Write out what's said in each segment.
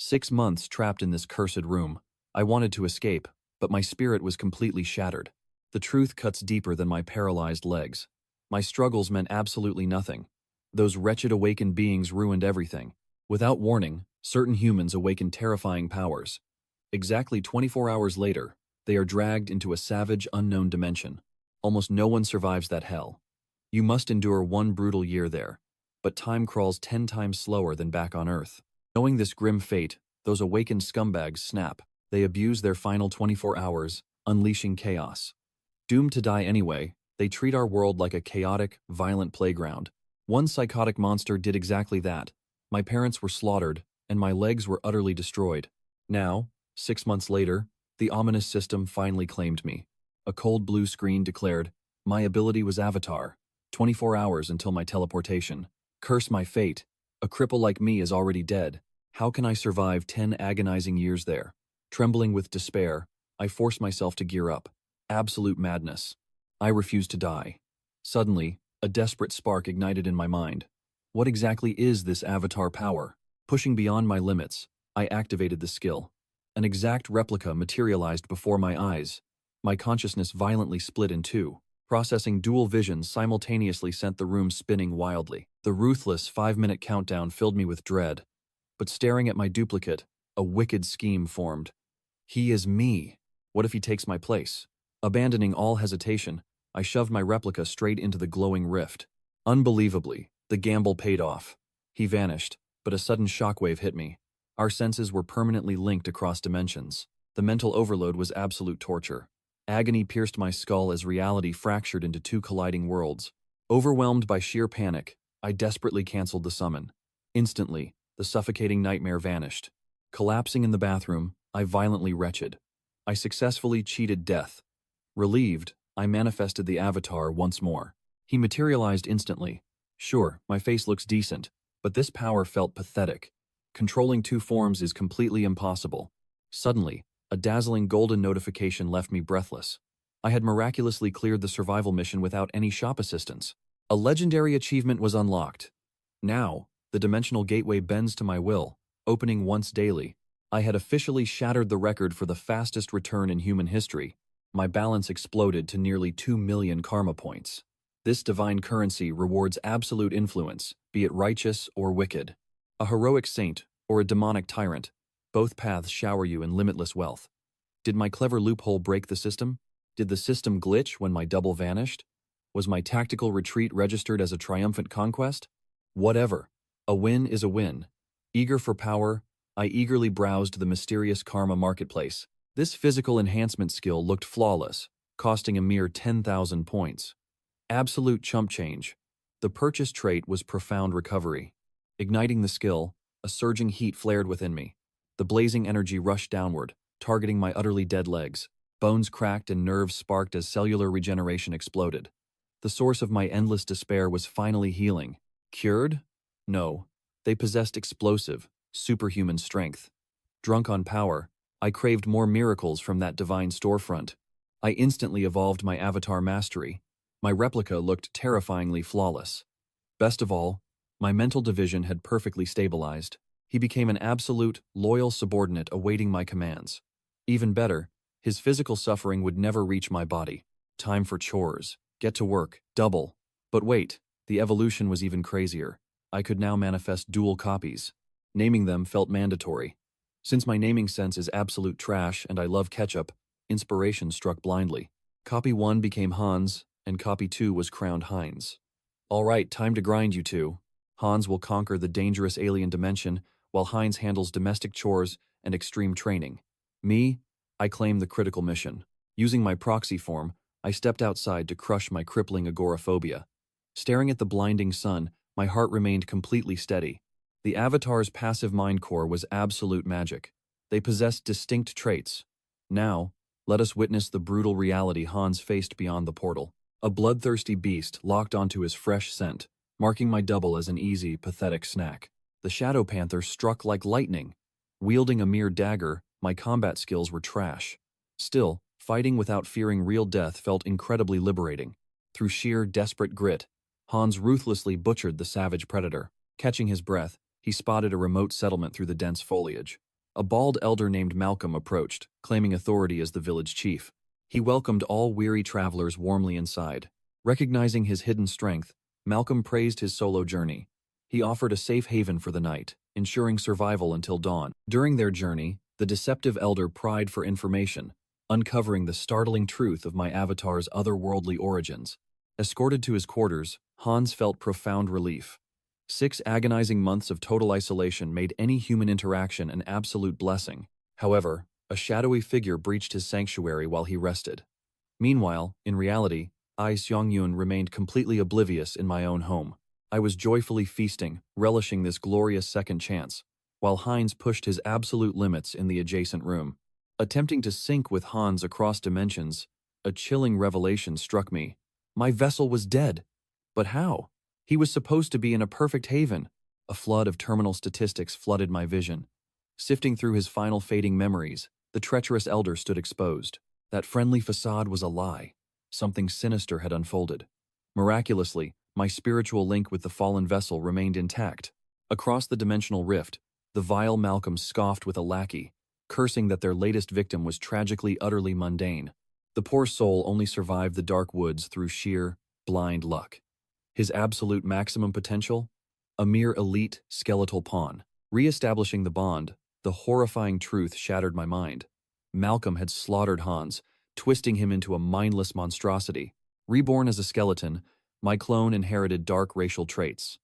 6 months trapped in this cursed room. I wanted to escape, but my spirit was completely shattered. The truth cuts deeper than my paralyzed legs. My struggles meant absolutely nothing. Those wretched awakened beings ruined everything. Without warning, certain humans awaken terrifying powers. Exactly 24 hours later, they are dragged into a savage, unknown dimension. Almost no one survives that hell. You must endure one brutal year there, but time crawls 10 times slower than back on Earth. Knowing this grim fate, those awakened scumbags snap. They abuse their final 24 hours, unleashing chaos. Doomed to die anyway, they treat our world like a chaotic, violent playground. One psychotic monster did exactly that. My parents were slaughtered, and my legs were utterly destroyed. Now, 6 months later, the ominous system finally claimed me. A cold blue screen declared, my ability was Avatar. 24 hours until my teleportation. Curse my fate. A cripple like me is already dead. How can I survive 10 agonizing years there? Trembling with despair, I force myself to gear up. Absolute madness. I refuse to die. Suddenly, a desperate spark ignited in my mind. What exactly is this Avatar power? Pushing beyond my limits, I activated the skill. An exact replica materialized before my eyes. My consciousness violently split in two. Processing dual visions simultaneously sent the room spinning wildly. The ruthless 5-minute countdown filled me with dread. But staring at my duplicate, a wicked scheme formed. He is me. What if he takes my place? Abandoning all hesitation, I shoved my replica straight into the glowing rift. Unbelievably, the gamble paid off. He vanished, but a sudden shockwave hit me. Our senses were permanently linked across dimensions. The mental overload was absolute torture. Agony pierced my skull as reality fractured into two colliding worlds. Overwhelmed by sheer panic, I desperately canceled the summon. Instantly, the suffocating nightmare vanished. Collapsing in the bathroom, I violently retched. I successfully cheated death. Relieved, I manifested the Avatar once more. He materialized instantly. Sure, my face looks decent, but this power felt pathetic. Controlling two forms is completely impossible. Suddenly, a dazzling golden notification left me breathless. I had miraculously cleared the survival mission without any shop assistance. A legendary achievement was unlocked. Now, the dimensional gateway bends to my will, opening once daily. I had officially shattered the record for the fastest return in human history. My balance exploded to nearly 2 million karma points. This divine currency rewards absolute influence, be it righteous or wicked. A heroic saint or a demonic tyrant, both paths shower you in limitless wealth. Did my clever loophole break the system? Did the system glitch when my double vanished? Was my tactical retreat registered as a triumphant conquest? Whatever. A win is a win. Eager for power, I eagerly browsed the mysterious karma marketplace. This physical enhancement skill looked flawless, costing a mere 10,000 points. Absolute chump change. The purchase trait was profound recovery. Igniting the skill, a surging heat flared within me. The blazing energy rushed downward, targeting my utterly dead legs. Bones cracked and nerves sparked as cellular regeneration exploded. The source of my endless despair was finally healing. Cured? No. They possessed explosive, superhuman strength. Drunk on power, I craved more miracles from that divine storefront. I instantly evolved my avatar mastery. My replica looked terrifyingly flawless. Best of all, my mental division had perfectly stabilized. He became an absolute, loyal subordinate awaiting my commands. Even better, his physical suffering would never reach my body. Time for chores. Get to work. Double. But wait, the evolution was even crazier. I could now manifest dual copies. Naming them felt mandatory. Since my naming sense is absolute trash and I love ketchup, inspiration struck blindly. Copy 1 became Hans, and copy 2 was crowned Heinz. All right, time to grind, you two. Hans will conquer the dangerous alien dimension, while Heinz handles domestic chores and extreme training. Me, I claim the critical mission. Using my proxy form, I stepped outside to crush my crippling agoraphobia. Staring at the blinding sun, my heart remained completely steady. The Avatar's passive mind core was absolute magic. They possessed distinct traits. Now, let us witness the brutal reality Hans faced beyond the portal. A bloodthirsty beast locked onto his fresh scent, marking my double as an easy, pathetic snack. The Shadow Panther struck like lightning. Wielding a mere dagger, my combat skills were trash. Still, fighting without fearing real death felt incredibly liberating. Through sheer, desperate grit, Hans ruthlessly butchered the savage predator. Catching his breath, he spotted a remote settlement through the dense foliage. A bald elder named Malcolm approached, claiming authority as the village chief. He welcomed all weary travelers warmly inside. Recognizing his hidden strength, Malcolm praised his solo journey. He offered a safe haven for the night, ensuring survival until dawn. During their journey, the deceptive elder pried for information, uncovering the startling truth of my avatar's otherworldly origins. Escorted to his quarters, Hans felt profound relief. 6 agonizing months of total isolation made any human interaction an absolute blessing. However, a shadowy figure breached his sanctuary while he rested. Meanwhile, in reality, I, Xiangyun, remained completely oblivious in my own home. I was joyfully feasting, relishing this glorious second chance, while Heinz pushed his absolute limits in the adjacent room. Attempting to sync with Hans across dimensions, a chilling revelation struck me. My vessel was dead. But how? He was supposed to be in a perfect haven. A flood of terminal statistics flooded my vision. Sifting through his final fading memories, the treacherous elder stood exposed. That friendly facade was a lie. Something sinister had unfolded. Miraculously, my spiritual link with the fallen vessel remained intact. Across the dimensional rift, the vile Malcolm scoffed with a lackey, cursing that their latest victim was tragically utterly mundane. The poor soul only survived the dark woods through sheer, blind luck. His absolute maximum potential? A mere elite, skeletal pawn. Re-establishing the bond, the horrifying truth shattered my mind. Malcolm had slaughtered Hans, twisting him into a mindless monstrosity. Reborn as a skeleton, my clone inherited dark racial traits.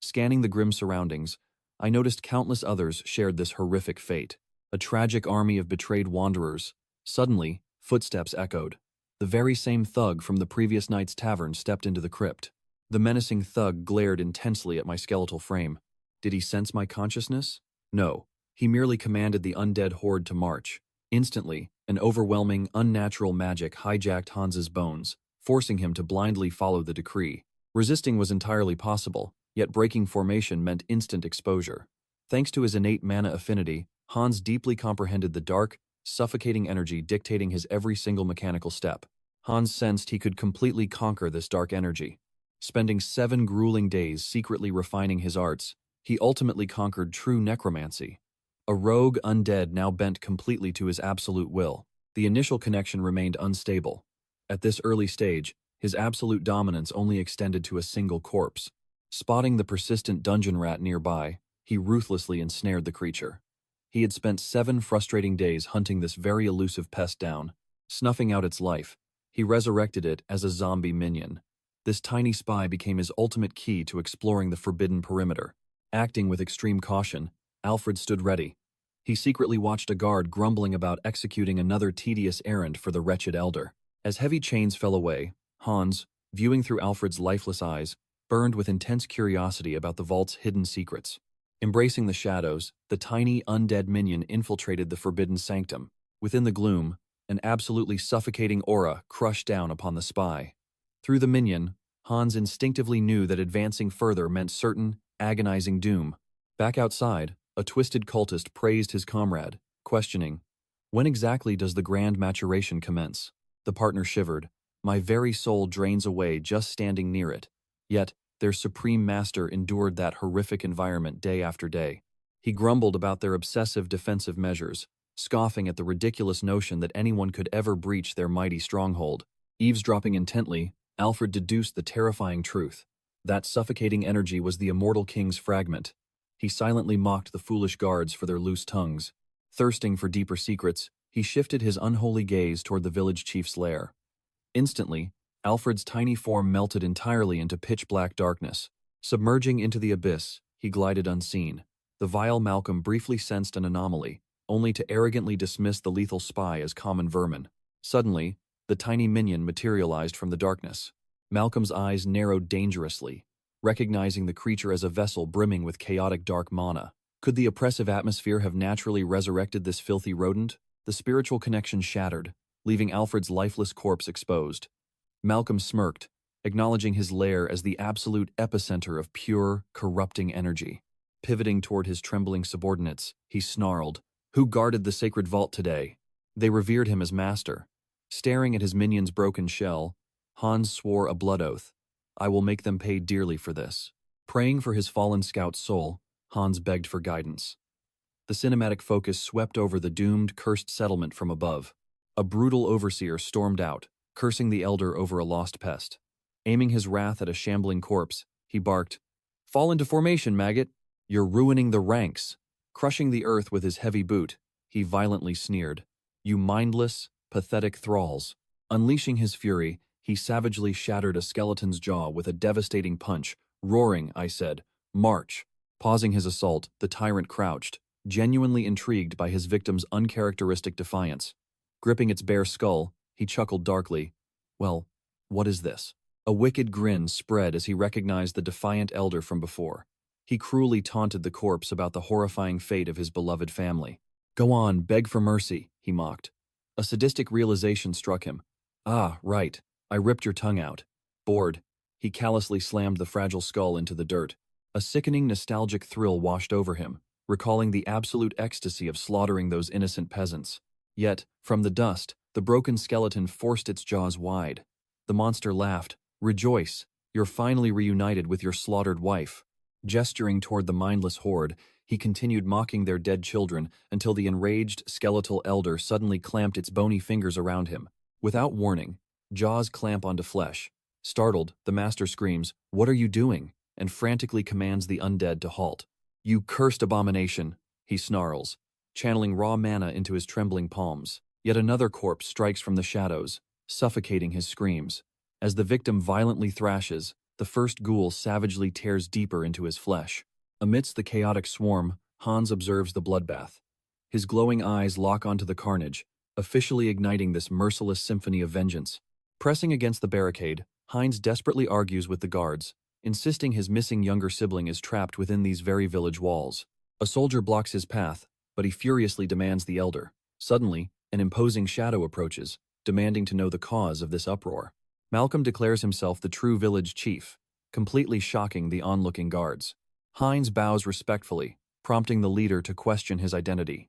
Scanning the grim surroundings, I noticed countless others shared this horrific fate. A tragic army of betrayed wanderers. Suddenly, footsteps echoed. The very same thug from the previous night's tavern stepped into the crypt. The menacing thug glared intensely at my skeletal frame. Did he sense my consciousness? No. He merely commanded the undead horde to march. Instantly, an overwhelming, unnatural magic hijacked Hans's bones, forcing him to blindly follow the decree. Resisting was entirely possible, yet breaking formation meant instant exposure. Thanks to his innate mana affinity, Hans deeply comprehended the dark, suffocating energy dictating his every single mechanical step. Hans sensed he could completely conquer this dark energy. Spending 7 grueling days secretly refining his arts, he ultimately conquered true necromancy. A rogue undead now bent completely to his absolute will. The initial connection remained unstable. At this early stage, his absolute dominance only extended to a single corpse. Spotting the persistent dungeon rat nearby, he ruthlessly ensnared the creature. He had spent 7 frustrating days hunting this very elusive pest down. Snuffing out its life, he resurrected it as a zombie minion. This tiny spy became his ultimate key to exploring the forbidden perimeter. Acting with extreme caution, Alfred stood ready. He secretly watched a guard grumbling about executing another tedious errand for the wretched elder. As heavy chains fell away, Hans, viewing through Alfred's lifeless eyes, burned with intense curiosity about the vault's hidden secrets. Embracing the shadows, the tiny undead minion infiltrated the forbidden sanctum. Within the gloom, an absolutely suffocating aura crushed down upon the spy. Through the minion, Hans instinctively knew that advancing further meant certain, agonizing doom. Back outside, a twisted cultist praised his comrade, questioning, "When exactly does the grand maturation commence?" The partner shivered. "My very soul drains away just standing near it." Yet, their supreme master endured that horrific environment day after day. He grumbled about their obsessive defensive measures, scoffing at the ridiculous notion that anyone could ever breach their mighty stronghold. Eavesdropping intently, Alfred deduced the terrifying truth. That suffocating energy was the immortal king's fragment. He silently mocked the foolish guards for their loose tongues. Thirsting for deeper secrets, he shifted his unholy gaze toward the village chief's lair. Instantly, Alfred's tiny form melted entirely into pitch-black darkness. Submerging into the abyss, he glided unseen. The vile Malcolm briefly sensed an anomaly, only to arrogantly dismiss the lethal spy as common vermin. Suddenly, the tiny minion materialized from the darkness. Malcolm's eyes narrowed dangerously, recognizing the creature as a vessel brimming with chaotic dark mana. Could the oppressive atmosphere have naturally resurrected this filthy rodent? The spiritual connection shattered, leaving Alfred's lifeless corpse exposed. Malcolm smirked, acknowledging his lair as the absolute epicenter of pure, corrupting energy. Pivoting toward his trembling subordinates, he snarled, "Who guarded the sacred vault today?" They revered him as master. Staring at his minion's broken shell, Hans swore a blood oath. "I will make them pay dearly for this." Praying for his fallen scout's soul, Hans begged for guidance. The cinematic focus swept over the doomed, cursed settlement from above. A brutal overseer stormed out, cursing the elder over a lost pest. Aiming his wrath at a shambling corpse, he barked, "Fall into formation, maggot! You're ruining the ranks!" Crushing the earth with his heavy boot, he violently sneered, "You mindless, pathetic thralls." Unleashing his fury, he savagely shattered a skeleton's jaw with a devastating punch. Roaring, I said, "March!" Pausing his assault, the tyrant crouched, genuinely intrigued by his victim's uncharacteristic defiance. Gripping its bare skull, he chuckled darkly. Well, what is this? A wicked grin spread as he recognized the defiant elder from before. He cruelly taunted the corpse about the horrifying fate of his beloved family. "Go on, beg for mercy," he mocked. A sadistic realization struck him. "Ah, right. I ripped your tongue out." Bored, he callously slammed the fragile skull into the dirt. A sickening nostalgic thrill washed over him, recalling the absolute ecstasy of slaughtering those innocent peasants. Yet, from the dust, the broken skeleton forced its jaws wide. The monster laughed. "Rejoice, you're finally reunited with your slaughtered wife." Gesturing toward the mindless horde, he continued mocking their dead children until the enraged, skeletal elder suddenly clamped its bony fingers around him. Without warning, jaws clamp onto flesh. Startled, the master screams, "What are you doing?" and frantically commands the undead to halt. "You cursed abomination," he snarls, channeling raw mana into his trembling palms. Yet another corpse strikes from the shadows, suffocating his screams. As the victim violently thrashes, the first ghoul savagely tears deeper into his flesh. Amidst the chaotic swarm, Hans observes the bloodbath. His glowing eyes lock onto the carnage, officially igniting this merciless symphony of vengeance. Pressing against the barricade, Heinz desperately argues with the guards, insisting his missing younger sibling is trapped within these very village walls. A soldier blocks his path, but he furiously demands the elder. Suddenly, an imposing shadow approaches, demanding to know the cause of this uproar. Malcolm declares himself the true village chief, completely shocking the onlooking guards. Heinz bows respectfully, prompting the leader to question his identity.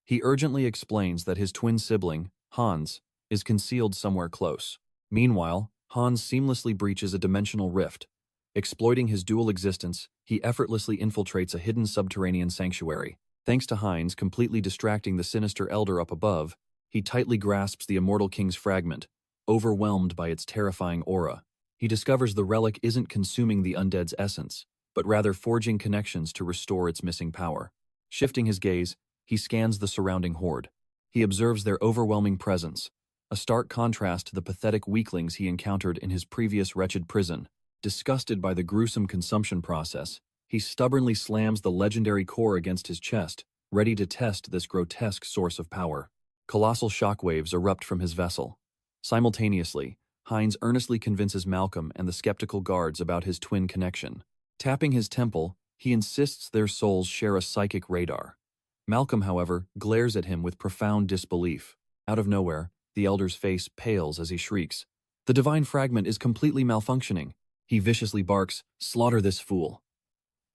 He urgently explains that his twin sibling, Hans, is concealed somewhere close. Meanwhile, Hans seamlessly breaches a dimensional rift. Exploiting his dual existence, he effortlessly infiltrates a hidden subterranean sanctuary. Thanks to Heinz completely distracting the sinister elder up above, he tightly grasps the immortal king's fragment, overwhelmed by its terrifying aura. He discovers the relic isn't consuming the undead's essence, but rather forging connections to restore its missing power. Shifting his gaze, he scans the surrounding horde. He observes their overwhelming presence, a stark contrast to the pathetic weaklings he encountered in his previous wretched prison. Disgusted by the gruesome consumption process, he stubbornly slams the legendary core against his chest, ready to test this grotesque source of power. Colossal shockwaves erupt from his vessel. Simultaneously, Heinz earnestly convinces Malcolm and the skeptical guards about his twin connection. Tapping his temple, he insists their souls share a psychic radar. Malcolm, however, glares at him with profound disbelief. Out of nowhere, the elder's face pales as he shrieks. "The divine fragment is completely malfunctioning." He viciously barks, "Slaughter this fool."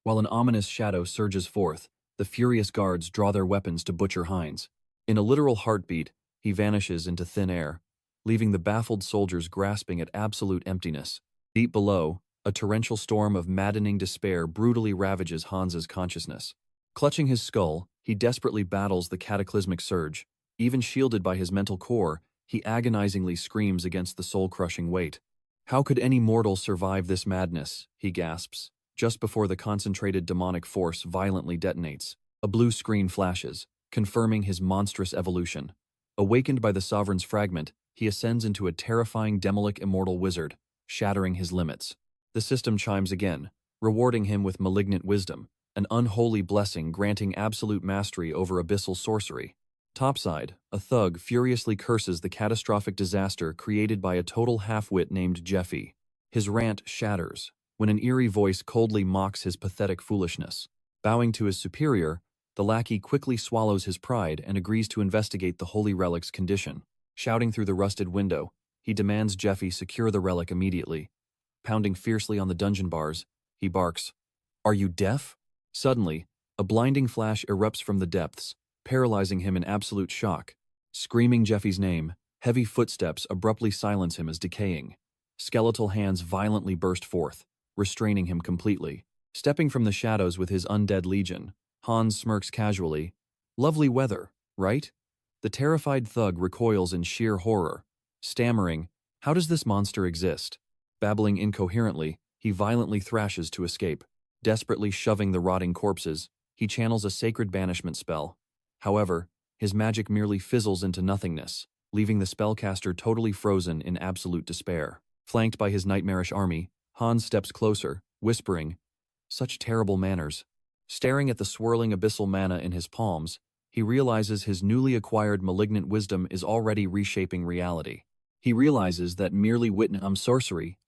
While an ominous shadow surges forth, the furious guards draw their weapons to butcher Heinz. In a literal heartbeat, he vanishes into thin air, leaving the baffled soldiers grasping at absolute emptiness. Deep below, a torrential storm of maddening despair brutally ravages Hans's consciousness. Clutching his skull, he desperately battles the cataclysmic surge. Even shielded by his mental core, he agonizingly screams against the soul-crushing weight. "How could any mortal survive this madness?" he gasps, just before the concentrated demonic force violently detonates. A blue screen flashes, confirming his monstrous evolution. Awakened by the Sovereign's fragment, he ascends into a terrifying demonic immortal wizard, shattering his limits. The system chimes again, rewarding him with malignant wisdom, an unholy blessing granting absolute mastery over abyssal sorcery. Topside, a thug furiously curses the catastrophic disaster created by a total half-wit named Jeffy. His rant shatters, when an eerie voice coldly mocks his pathetic foolishness. Bowing to his superior, the lackey quickly swallows his pride and agrees to investigate the holy relic's condition. Shouting through the rusted window, he demands Jeffy secure the relic immediately. Pounding fiercely on the dungeon bars, he barks, "Are you deaf?" Suddenly, a blinding flash erupts from the depths, paralyzing him in absolute shock. Screaming Jeffy's name, heavy footsteps abruptly silence him as decaying. Skeletal hands violently burst forth, restraining him completely. Stepping from the shadows with his undead legion, Hans smirks casually, Lovely weather, right? The terrified thug recoils in sheer horror, stammering, "How does this monster exist?" Babbling incoherently, he violently thrashes to escape. Desperately shoving the rotting corpses, he channels a sacred banishment spell. However, his magic merely fizzles into nothingness, leaving the spellcaster totally frozen in absolute despair. Flanked by his nightmarish army, Hans steps closer, whispering, "Such terrible manners." Staring at the swirling abyssal mana in his palms, he realizes his newly acquired malignant wisdom is already reshaping reality. He realizes that merely sorcery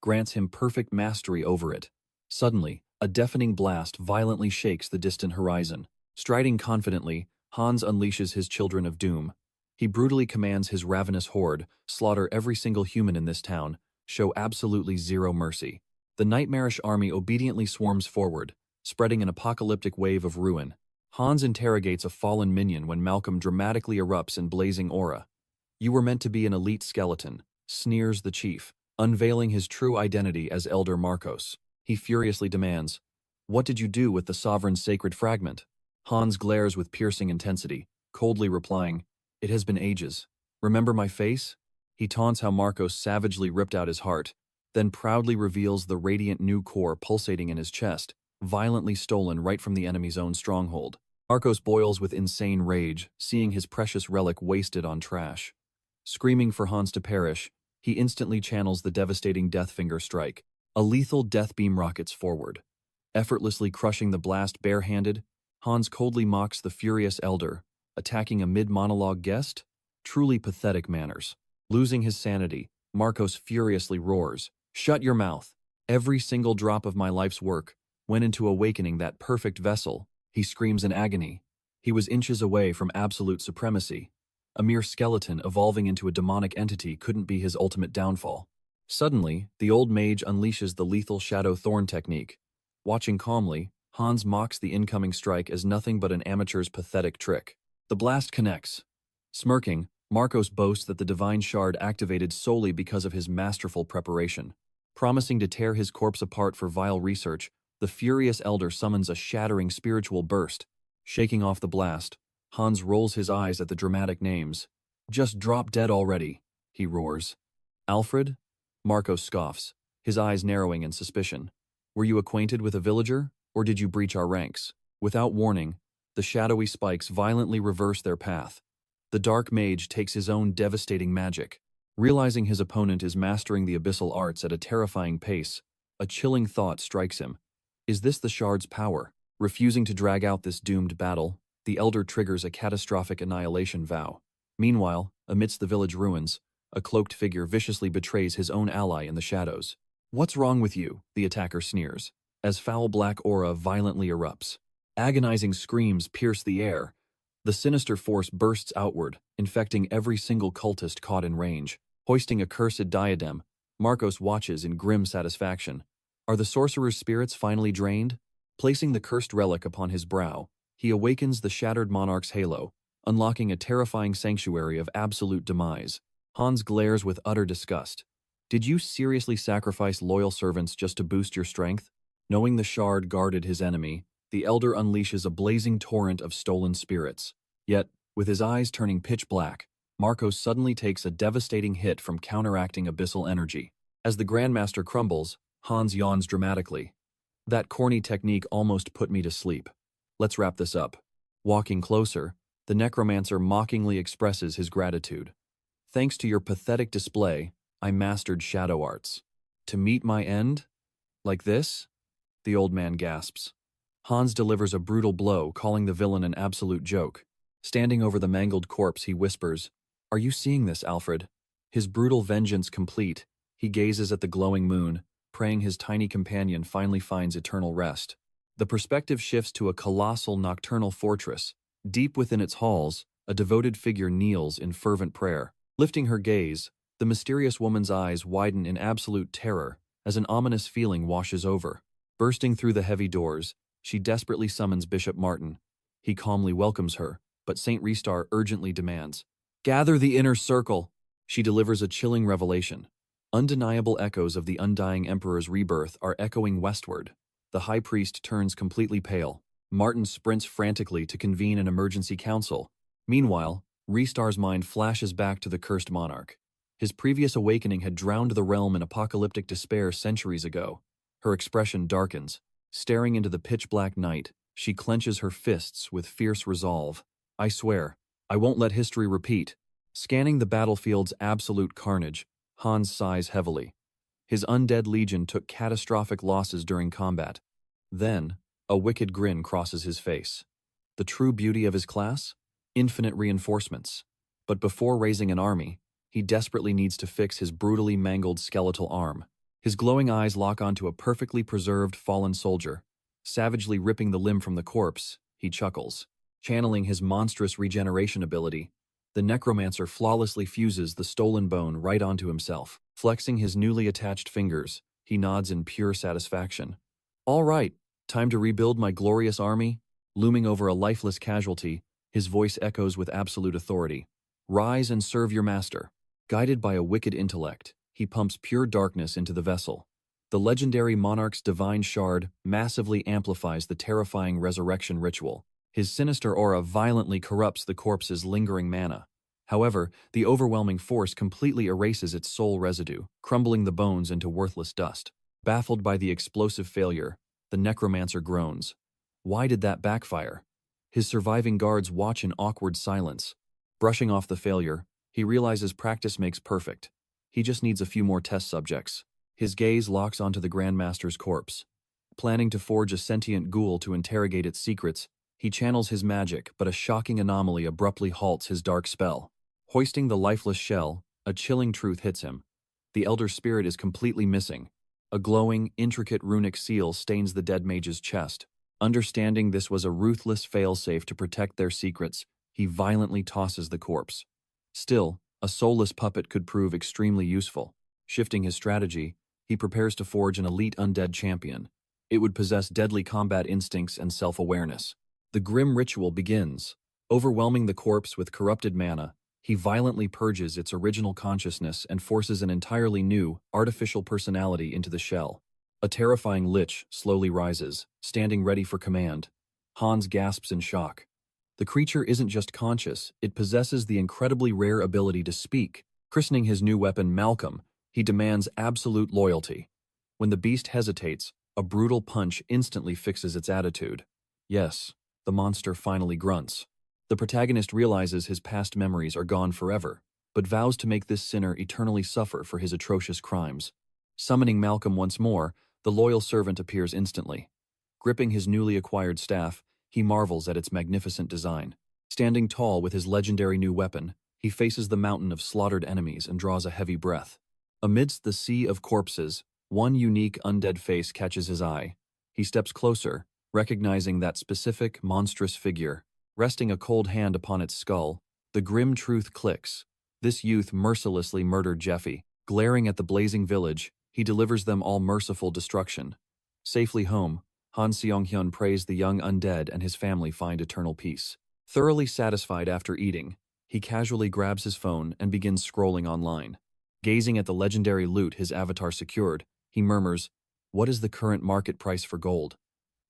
grants him perfect mastery over it. Suddenly, a deafening blast violently shakes the distant horizon. Striding confidently, Hans unleashes his children of doom. He brutally commands his ravenous horde, slaughter every single human in this town, show absolutely zero mercy. The nightmarish army obediently swarms forward, spreading an apocalyptic wave of ruin. Hans interrogates a fallen minion when Malcolm dramatically erupts in blazing aura. "You were meant to be an elite skeleton," sneers the chief, unveiling his true identity as Elder Marcos. He furiously demands, "What did you do with the sovereign's sacred fragment?" Hans glares with piercing intensity, coldly replying, "It has been ages. Remember my face?" He taunts how Marcos savagely ripped out his heart, then proudly reveals the radiant new core pulsating in his chest, violently stolen right from the enemy's own stronghold. Marcos boils with insane rage, seeing his precious relic wasted on trash. Screaming for Hans to perish, he instantly channels the devastating Deathfinger strike. A lethal death beam rockets forward. Effortlessly crushing the blast barehanded, Hans coldly mocks the furious elder, attacking a mid-monologue guest? Truly pathetic manners. Losing his sanity, Marcos furiously roars, "Shut your mouth! Every single drop of my life's work went into awakening that perfect vessel." He screams in agony. He was inches away from absolute supremacy. A mere skeleton evolving into a demonic entity couldn't be his ultimate downfall. Suddenly, the old mage unleashes the lethal Shadow Thorn technique. Watching calmly, Hans mocks the incoming strike as nothing but an amateur's pathetic trick. The blast connects. Smirking, Marcos boasts that the divine shard activated solely because of his masterful preparation. Promising to tear his corpse apart for vile research, the furious elder summons a shattering spiritual burst. Shaking off the blast, Hans rolls his eyes at the dramatic names. "Just drop dead already," he roars. "Alfred?" Marcos scoffs, his eyes narrowing in suspicion. "Were you acquainted with a villager, or did you breach our ranks?" Without warning, the shadowy spikes violently reverse their path. The dark mage takes his own devastating magic. Realizing his opponent is mastering the abyssal arts at a terrifying pace, a chilling thought strikes him. Is this the shard's power? Refusing to drag out this doomed battle, the elder triggers a catastrophic annihilation vow. Meanwhile, amidst the village ruins, a cloaked figure viciously betrays his own ally in the shadows. "What's wrong with you?" the attacker sneers, as foul black aura violently erupts. Agonizing screams pierce the air. The sinister force bursts outward, infecting every single cultist caught in range. Hoisting a cursed diadem, Marcos watches in grim satisfaction. Are the sorcerer's spirits finally drained? Placing the cursed relic upon his brow, he awakens the shattered monarch's halo, unlocking a terrifying sanctuary of absolute demise. Hans glares with utter disgust. "Did you seriously sacrifice loyal servants just to boost your strength?" Knowing the shard guarded his enemy, the elder unleashes a blazing torrent of stolen spirits. Yet, with his eyes turning pitch black, Marcos suddenly takes a devastating hit from counteracting abyssal energy. As the Grandmaster crumbles, Hans yawns dramatically. "That corny technique almost put me to sleep. Let's wrap this up." Walking closer, the necromancer mockingly expresses his gratitude. "Thanks to your pathetic display, I mastered shadow arts. To meet my end? Like this?" The old man gasps. Hans delivers a brutal blow, calling the villain an absolute joke. Standing over the mangled corpse, he whispers, "Are you seeing this, Alfred?" His brutal vengeance complete, he gazes at the glowing moon, praying his tiny companion finally finds eternal rest. The perspective shifts to a colossal nocturnal fortress. Deep within its halls, a devoted figure kneels in fervent prayer. Lifting her gaze, the mysterious woman's eyes widen in absolute terror as an ominous feeling washes over. Bursting through the heavy doors, she desperately summons Bishop Martin. He calmly welcomes her, but Saint Restar urgently demands, "Gather the inner circle." She delivers a chilling revelation. Undeniable echoes of the undying emperor's rebirth are echoing westward. The high priest turns completely pale. Martin sprints frantically to convene an emergency council. Meanwhile, Restar's mind flashes back to the cursed monarch. His previous awakening had drowned the realm in apocalyptic despair centuries ago. Her expression darkens. Staring into the pitch-black night, she clenches her fists with fierce resolve. I swear, I won't let history repeat. Scanning the battlefield's absolute carnage, Hans sighs heavily. His undead legion took catastrophic losses during combat. Then, a wicked grin crosses his face. The true beauty of his class? Infinite reinforcements. But before raising an army, he desperately needs to fix his brutally mangled skeletal arm. His glowing eyes lock onto a perfectly preserved fallen soldier. Savagely ripping the limb from the corpse, he chuckles. Channeling his monstrous regeneration ability, the necromancer flawlessly fuses the stolen bone right onto himself. Flexing his newly attached fingers, he nods in pure satisfaction. All right, time to rebuild my glorious army. Looming over a lifeless casualty, his voice echoes with absolute authority. Rise and serve your master. Guided by a wicked intellect, he pumps pure darkness into the vessel. The legendary monarch's divine shard massively amplifies the terrifying resurrection ritual. His sinister aura violently corrupts the corpse's lingering mana. However, the overwhelming force completely erases its soul residue, crumbling the bones into worthless dust. Baffled by the explosive failure, the necromancer groans. Why did that backfire? His surviving guards watch in awkward silence. Brushing off the failure, he realizes practice makes perfect. He just needs a few more test subjects. His gaze locks onto the Grandmaster's corpse. Planning to forge a sentient ghoul to interrogate its secrets, he channels his magic, but a shocking anomaly abruptly halts his dark spell. Hoisting the lifeless shell, a chilling truth hits him. The elder spirit is completely missing. A glowing, intricate runic seal stains the dead mage's chest. Understanding this was a ruthless failsafe to protect their secrets, he violently tosses the corpse. Still, a soulless puppet could prove extremely useful. Shifting his strategy, he prepares to forge an elite undead champion. It would possess deadly combat instincts and self-awareness. The grim ritual begins. Overwhelming the corpse with corrupted mana, he violently purges its original consciousness and forces an entirely new, artificial personality into the shell. A terrifying lich slowly rises, standing ready for command. Hans gasps in shock. The creature isn't just conscious, it possesses the incredibly rare ability to speak. Christening his new weapon Malcolm, he demands absolute loyalty. When the beast hesitates, a brutal punch instantly fixes its attitude. Yes, the monster finally grunts. The protagonist realizes his past memories are gone forever, but vows to make this sinner eternally suffer for his atrocious crimes. Summoning Malcolm once more, the loyal servant appears instantly. Gripping his newly acquired staff, he marvels at its magnificent design. Standing tall with his legendary new weapon, he faces the mountain of slaughtered enemies and draws a heavy breath. Amidst the sea of corpses, one unique undead face catches his eye. He steps closer, recognizing that specific, monstrous figure. Resting a cold hand upon its skull, the grim truth clicks. This youth mercilessly murdered Jeffy. Glaring at the blazing village, he delivers them all merciful destruction. Safely home, Han Seong-hyun prays the young undead and his family find eternal peace. Thoroughly satisfied after eating, he casually grabs his phone and begins scrolling online. Gazing at the legendary loot his avatar secured, he murmurs, "What is the current market price for gold?"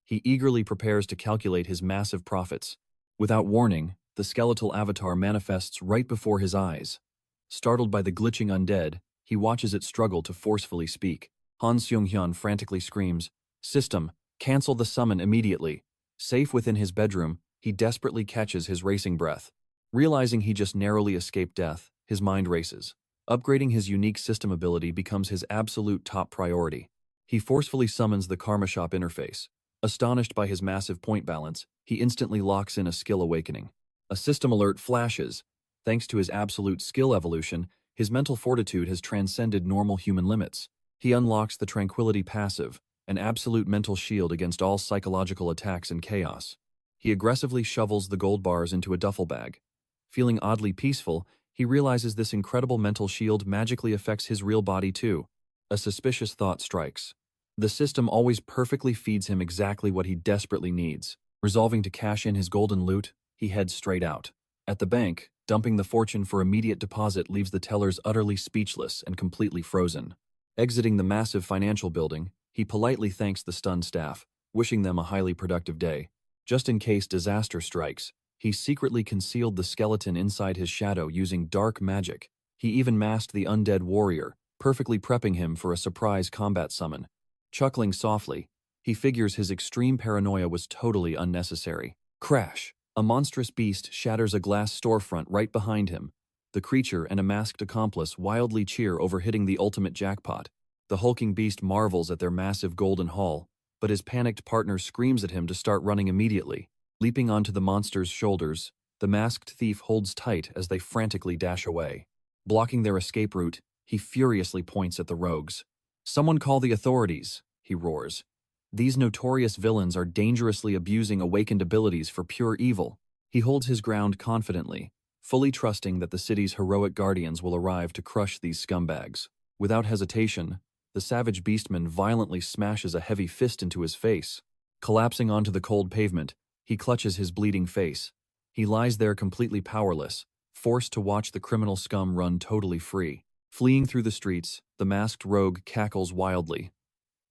He eagerly prepares to calculate his massive profits. Without warning, the skeletal avatar manifests right before his eyes. Startled by the glitching undead, he watches it struggle to forcefully speak. Han Seong-hyun frantically screams, "System, cancel the summon immediately." Safe within his bedroom, he desperately catches his racing breath. Realizing he just narrowly escaped death, his mind races. Upgrading his unique system ability becomes his absolute top priority. He forcefully summons the Karma Shop interface. Astonished by his massive point balance, he instantly locks in a skill awakening. A system alert flashes. Thanks to his absolute skill evolution, his mental fortitude has transcended normal human limits. He unlocks the Tranquility passive, an absolute mental shield against all psychological attacks and chaos. He aggressively shovels the gold bars into a duffel bag. Feeling oddly peaceful, he realizes this incredible mental shield magically affects his real body too. A suspicious thought strikes. The system always perfectly feeds him exactly what he desperately needs. Resolving to cash in his golden loot, he heads straight out. At the bank, dumping the fortune for immediate deposit leaves the tellers utterly speechless and completely frozen. Exiting the massive financial building, he politely thanks the stunned staff, wishing them a highly productive day. Just in case disaster strikes, he secretly concealed the skeleton inside his shadow using dark magic. He even masked the undead warrior, perfectly prepping him for a surprise combat summon. Chuckling softly, he figures his extreme paranoia was totally unnecessary. Crash! A monstrous beast shatters a glass storefront right behind him. The creature and a masked accomplice wildly cheer over hitting the ultimate jackpot. The hulking beast marvels at their massive golden haul, but his panicked partner screams at him to start running immediately. Leaping onto the monster's shoulders, the masked thief holds tight as they frantically dash away. Blocking their escape route, he furiously points at the rogues. "Someone call the authorities," he roars. "These notorious villains are dangerously abusing awakened abilities for pure evil." He holds his ground confidently, fully trusting that the city's heroic guardians will arrive to crush these scumbags. Without hesitation, the savage beastman violently smashes a heavy fist into his face. Collapsing onto the cold pavement, he clutches his bleeding face. He lies there completely powerless, forced to watch the criminal scum run totally free. Fleeing through the streets, the masked rogue cackles wildly.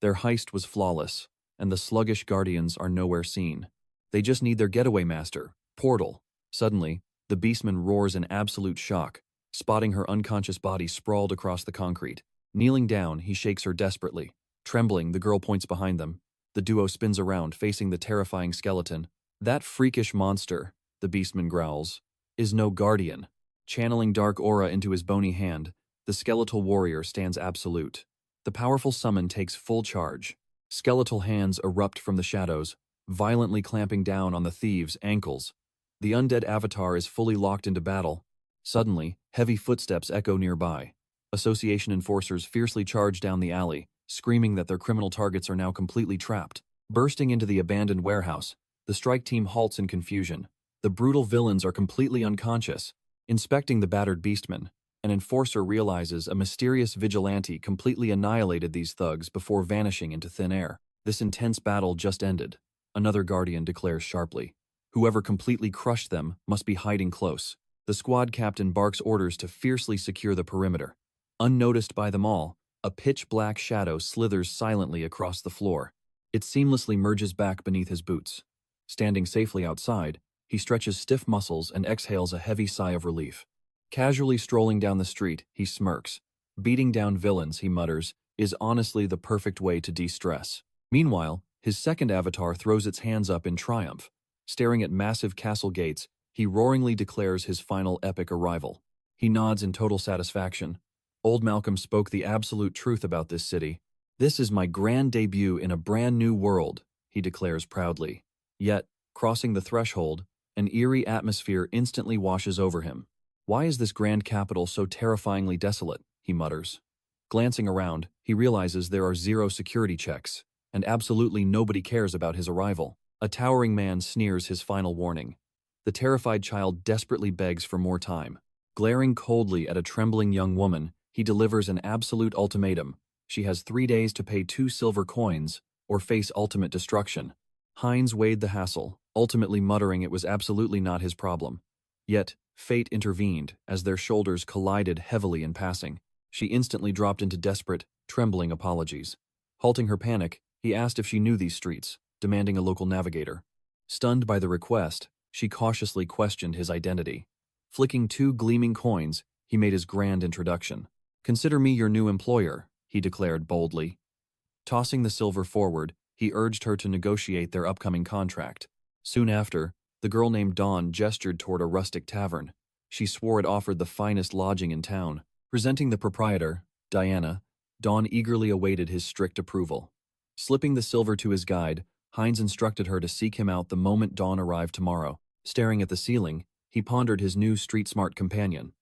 Their heist was flawless, and the sluggish guardians are nowhere seen. They just need their getaway master, Portal. Suddenly, the beastman roars in absolute shock, spotting her unconscious body sprawled across the concrete. Kneeling down, he shakes her desperately. Trembling, the girl points behind them. The duo spins around, facing the terrifying skeleton. "That freakish monster," the beastman growls, "is no guardian." Channeling dark aura into his bony hand, the skeletal warrior stands absolute. The powerful summon takes full charge. Skeletal hands erupt from the shadows, violently clamping down on the thieves' ankles. The undead avatar is fully locked into battle. Suddenly, heavy footsteps echo nearby. Association enforcers fiercely charge down the alley, screaming that their criminal targets are now completely trapped. Bursting into the abandoned warehouse, the strike team halts in confusion. The brutal villains are completely unconscious. Inspecting the battered beastmen, an enforcer realizes a mysterious vigilante completely annihilated these thugs before vanishing into thin air. This intense battle just ended, another guardian declares sharply. Whoever completely crushed them must be hiding close. The squad captain barks orders to fiercely secure the perimeter. Unnoticed by them all, a pitch-black shadow slithers silently across the floor. It seamlessly merges back beneath his boots. Standing safely outside, he stretches stiff muscles and exhales a heavy sigh of relief. Casually strolling down the street, he smirks. Beating down villains, he mutters, is honestly the perfect way to de-stress. Meanwhile, his second avatar throws its hands up in triumph. Staring at massive castle gates, he roaringly declares his final epic arrival. He nods in total satisfaction. Old Malcolm spoke the absolute truth about this city. "This is my grand debut in a brand new world," he declares proudly. Yet, crossing the threshold, an eerie atmosphere instantly washes over him. "Why is this grand capital so terrifyingly desolate?" he mutters. Glancing around, he realizes there are zero security checks, and absolutely nobody cares about his arrival. A towering man sneers his final warning. The terrified child desperately begs for more time. Glaring coldly at a trembling young woman, he delivers an absolute ultimatum. She has 3 days to pay 2 silver coins, or face ultimate destruction. Hines weighed the hassle, ultimately muttering it was absolutely not his problem. Yet, fate intervened as their shoulders collided heavily in passing. She instantly dropped into desperate, trembling apologies. Halting her panic, he asked if she knew these streets, demanding a local navigator. Stunned by the request, she cautiously questioned his identity. Flicking 2 gleaming coins, he made his grand introduction. "Consider me your new employer," he declared boldly. Tossing the silver forward, he urged her to negotiate their upcoming contract. Soon after, the girl named Dawn gestured toward a rustic tavern. She swore it offered the finest lodging in town. Presenting the proprietor, Diana, Dawn eagerly awaited his strict approval. Slipping the silver to his guide, Hines instructed her to seek him out the moment Dawn arrived tomorrow. Staring at the ceiling, he pondered his new street-smart companion.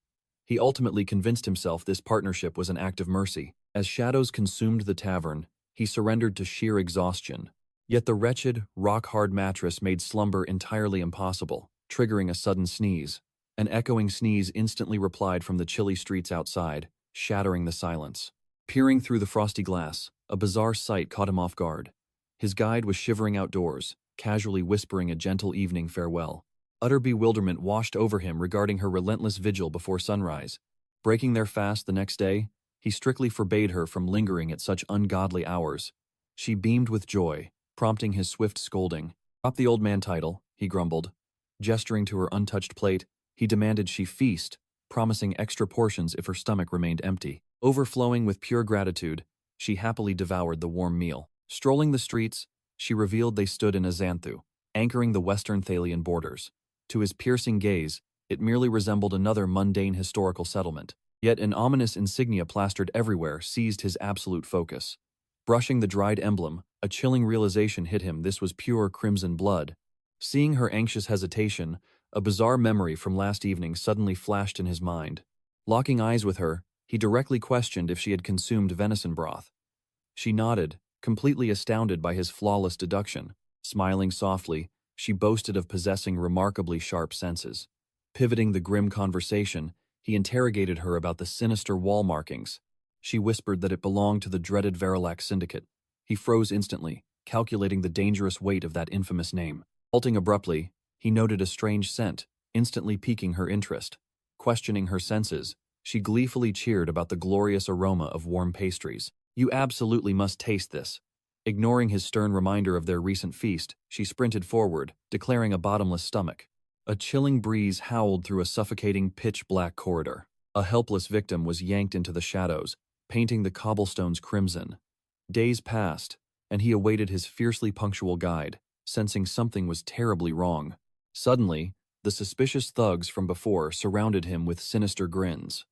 He ultimately convinced himself this partnership was an act of mercy. As shadows consumed the tavern, he surrendered to sheer exhaustion. Yet the wretched, rock-hard mattress made slumber entirely impossible, triggering a sudden sneeze. An echoing sneeze instantly replied from the chilly streets outside, shattering the silence. Peering through the frosty glass, a bizarre sight caught him off guard. His guide was shivering outdoors, casually whispering a gentle evening farewell. Utter bewilderment washed over him regarding her relentless vigil before sunrise. Breaking their fast the next day, he strictly forbade her from lingering at such ungodly hours. She beamed with joy, prompting his swift scolding. Drop the old man title, he grumbled. Gesturing to her untouched plate, he demanded she feast, promising extra portions if her stomach remained empty. Overflowing with pure gratitude, she happily devoured the warm meal. Strolling the streets, she revealed they stood in Azanthu, anchoring the western Thalian borders. To his piercing gaze, it merely resembled another mundane historical settlement. Yet an ominous insignia plastered everywhere seized his absolute focus. Brushing the dried emblem, a chilling realization hit him this was pure crimson blood. Seeing her anxious hesitation, a bizarre memory from last evening suddenly flashed in his mind. Locking eyes with her, he directly questioned if she had consumed venison broth. She nodded, completely astounded by his flawless deduction. Smiling softly, she boasted of possessing remarkably sharp senses. Pivoting the grim conversation, he interrogated her about the sinister wall markings. She whispered that it belonged to the dreaded Verilac syndicate. He froze instantly, calculating the dangerous weight of that infamous name. Halting abruptly, he noted a strange scent, instantly piquing her interest. Questioning her senses, she gleefully cheered about the glorious aroma of warm pastries. You absolutely must taste this. Ignoring his stern reminder of their recent feast, she sprinted forward, declaring a bottomless stomach. A chilling breeze howled through a suffocating pitch-black corridor. A helpless victim was yanked into the shadows, painting the cobblestones crimson. Days passed, and he awaited his fiercely punctual guide, sensing something was terribly wrong. Suddenly, the suspicious thugs from before surrounded him with sinister grins.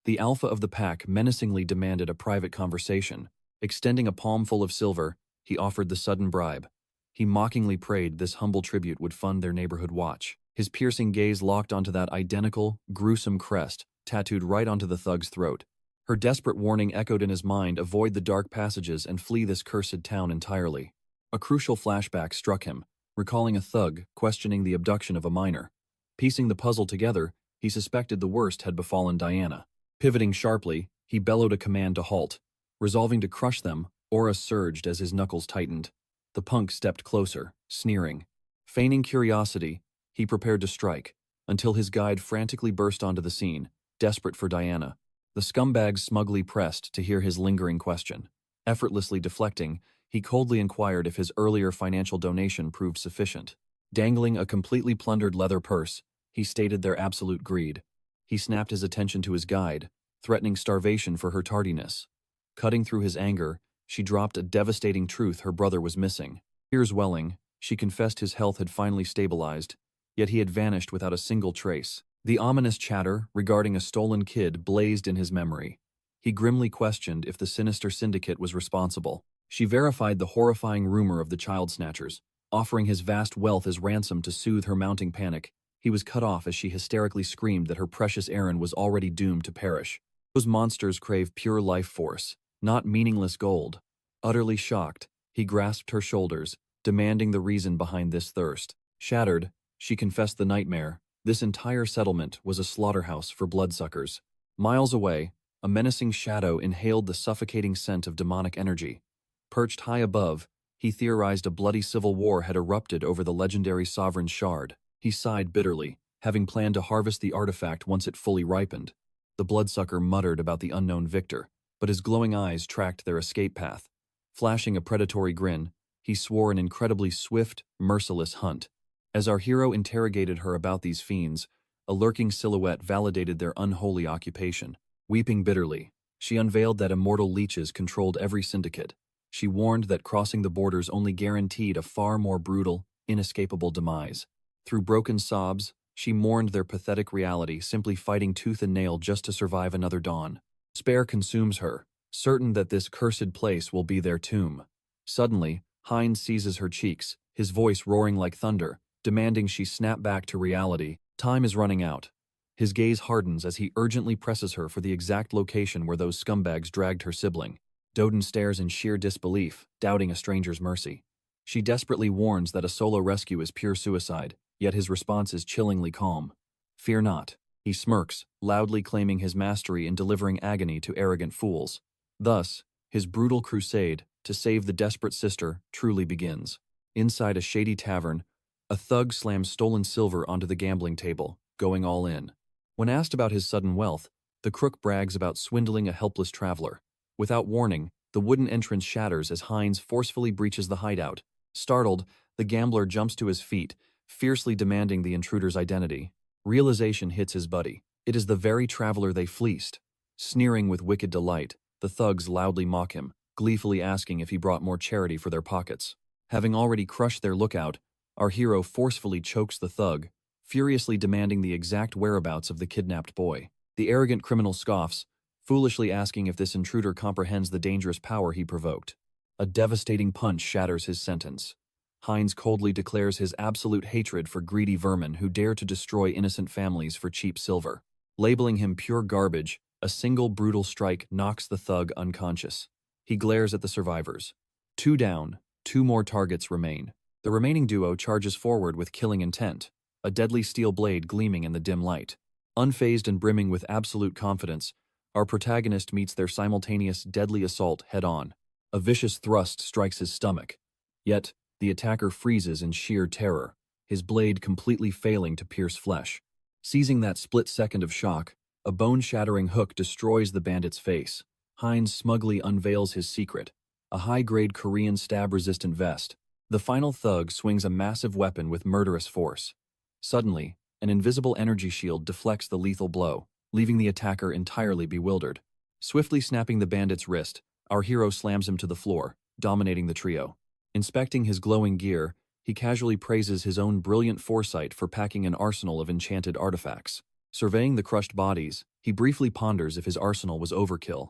The alpha of the pack menacingly demanded a private conversation. Extending a palmful of silver, he offered the sudden bribe. He mockingly prayed this humble tribute would fund their neighborhood watch. His piercing gaze locked onto that identical, gruesome crest, tattooed right onto the thug's throat. Her desperate warning echoed in his mind, avoid the dark passages and flee this cursed town entirely. A crucial flashback struck him, recalling a thug questioning the abduction of a minor. Piecing the puzzle together, he suspected the worst had befallen Diana. Pivoting sharply, he bellowed a command to halt. Resolving to crush them, aura surged as his knuckles tightened. The punk stepped closer, sneering. Feigning curiosity, he prepared to strike, until his guide frantically burst onto the scene, desperate for Diana. The scumbag smugly pressed to hear his lingering question. Effortlessly deflecting, he coldly inquired if his earlier financial donation proved sufficient. Dangling a completely plundered leather purse, he stated their absolute greed. He snapped his attention to his guide, threatening starvation for her tardiness. Cutting through his anger, she dropped a devastating truth her brother was missing. Tears welling, she confessed his health had finally stabilized, yet he had vanished without a single trace. The ominous chatter regarding a stolen kid blazed in his memory. He grimly questioned if the sinister syndicate was responsible. She verified the horrifying rumor of the child snatchers, offering his vast wealth as ransom to soothe her mounting panic. He was cut off as she hysterically screamed that her precious Aaron was already doomed to perish. Those monsters crave pure life force, not meaningless gold. Utterly shocked, he grasped her shoulders, demanding the reason behind this thirst. Shattered, she confessed the nightmare. This entire settlement was a slaughterhouse for bloodsuckers. Miles away, a menacing shadow inhaled the suffocating scent of demonic energy. Perched high above, he theorized a bloody civil war had erupted over the legendary sovereign's shard. He sighed bitterly, having planned to harvest the artifact once it fully ripened. The bloodsucker muttered about the unknown victor, but his glowing eyes tracked their escape path. Flashing a predatory grin, he swore an incredibly swift, merciless hunt. As our hero interrogated her about these fiends, a lurking silhouette validated their unholy occupation. Weeping bitterly, she unveiled that immortal leeches controlled every syndicate. She warned that crossing the borders only guaranteed a far more brutal, inescapable demise. Through broken sobs, she mourned their pathetic reality, simply fighting tooth and nail just to survive another dawn. Despair consumes her, certain that this cursed place will be their tomb. Suddenly, Hines seizes her cheeks, his voice roaring like thunder, demanding she snap back to reality. Time is running out. His gaze hardens as he urgently presses her for the exact location where those scumbags dragged her sibling. Doden stares in sheer disbelief, doubting a stranger's mercy. She desperately warns that a solo rescue is pure suicide, yet his response is chillingly calm. Fear not. He smirks, loudly claiming his mastery in delivering agony to arrogant fools. Thus, his brutal crusade to save the desperate sister truly begins. Inside a shady tavern, a thug slams stolen silver onto the gambling table, going all in. When asked about his sudden wealth, the crook brags about swindling a helpless traveler. Without warning, the wooden entrance shatters as Hines forcefully breaches the hideout. Startled, The gambler jumps to his feet, fiercely demanding the intruder's identity. Realization hits his buddy. It is the very traveler they fleeced. Sneering with wicked delight, the thugs loudly mock him, gleefully asking if he brought more charity for their pockets. Having already crushed their lookout, our hero forcefully chokes the thug, furiously demanding the exact whereabouts of the kidnapped boy. The arrogant criminal scoffs, foolishly asking if this intruder comprehends the dangerous power he provoked. A devastating punch shatters his sentence. Hines coldly declares his absolute hatred for greedy vermin who dare to destroy innocent families for cheap silver. Labeling him pure garbage, a single brutal strike knocks the thug unconscious. He glares at the survivors. 2 down, 2 more targets remain. The remaining duo charges forward with killing intent, a deadly steel blade gleaming in the dim light. Unfazed and brimming with absolute confidence, our protagonist meets their simultaneous deadly assault head-on. A vicious thrust strikes his stomach. Yet, the attacker freezes in sheer terror, his blade completely failing to pierce flesh. Seizing that split second of shock, a bone-shattering hook destroys the bandit's face. Hines smugly unveils his secret, a high-grade Korean stab-resistant vest. The final thug swings a massive weapon with murderous force. Suddenly, an invisible energy shield deflects the lethal blow, leaving the attacker entirely bewildered. Swiftly snapping the bandit's wrist, our hero slams him to the floor, dominating the trio. Inspecting his glowing gear, he casually praises his own brilliant foresight for packing an arsenal of enchanted artifacts. Surveying the crushed bodies, he briefly ponders if his arsenal was overkill.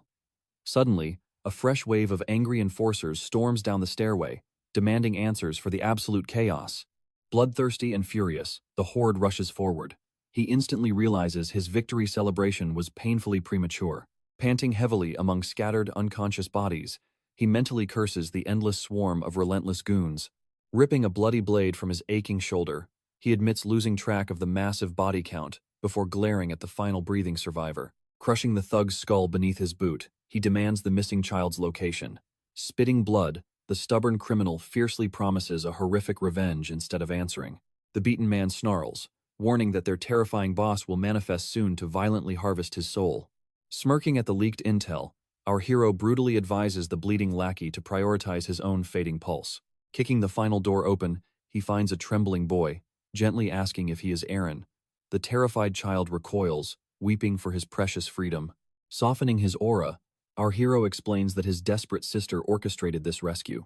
Suddenly, a fresh wave of angry enforcers storms down the stairway, demanding answers for the absolute chaos. Bloodthirsty and furious, the horde rushes forward. He instantly realizes his victory celebration was painfully premature. Panting heavily among scattered, unconscious bodies, he mentally curses the endless swarm of relentless goons. Ripping a bloody blade from his aching shoulder, he admits losing track of the massive body count before glaring at the final breathing survivor. Crushing the thug's skull beneath his boot, he demands the missing child's location. Spitting blood, the stubborn criminal fiercely promises a horrific revenge instead of answering. The beaten man snarls, warning that their terrifying boss will manifest soon to violently harvest his soul. Smirking at the leaked intel, our hero brutally advises the bleeding lackey to prioritize his own fading pulse. Kicking the final door open, he finds a trembling boy, gently asking if he is Aaron. The terrified child recoils, weeping for his precious freedom. Softening his aura, our hero explains that his desperate sister orchestrated this rescue.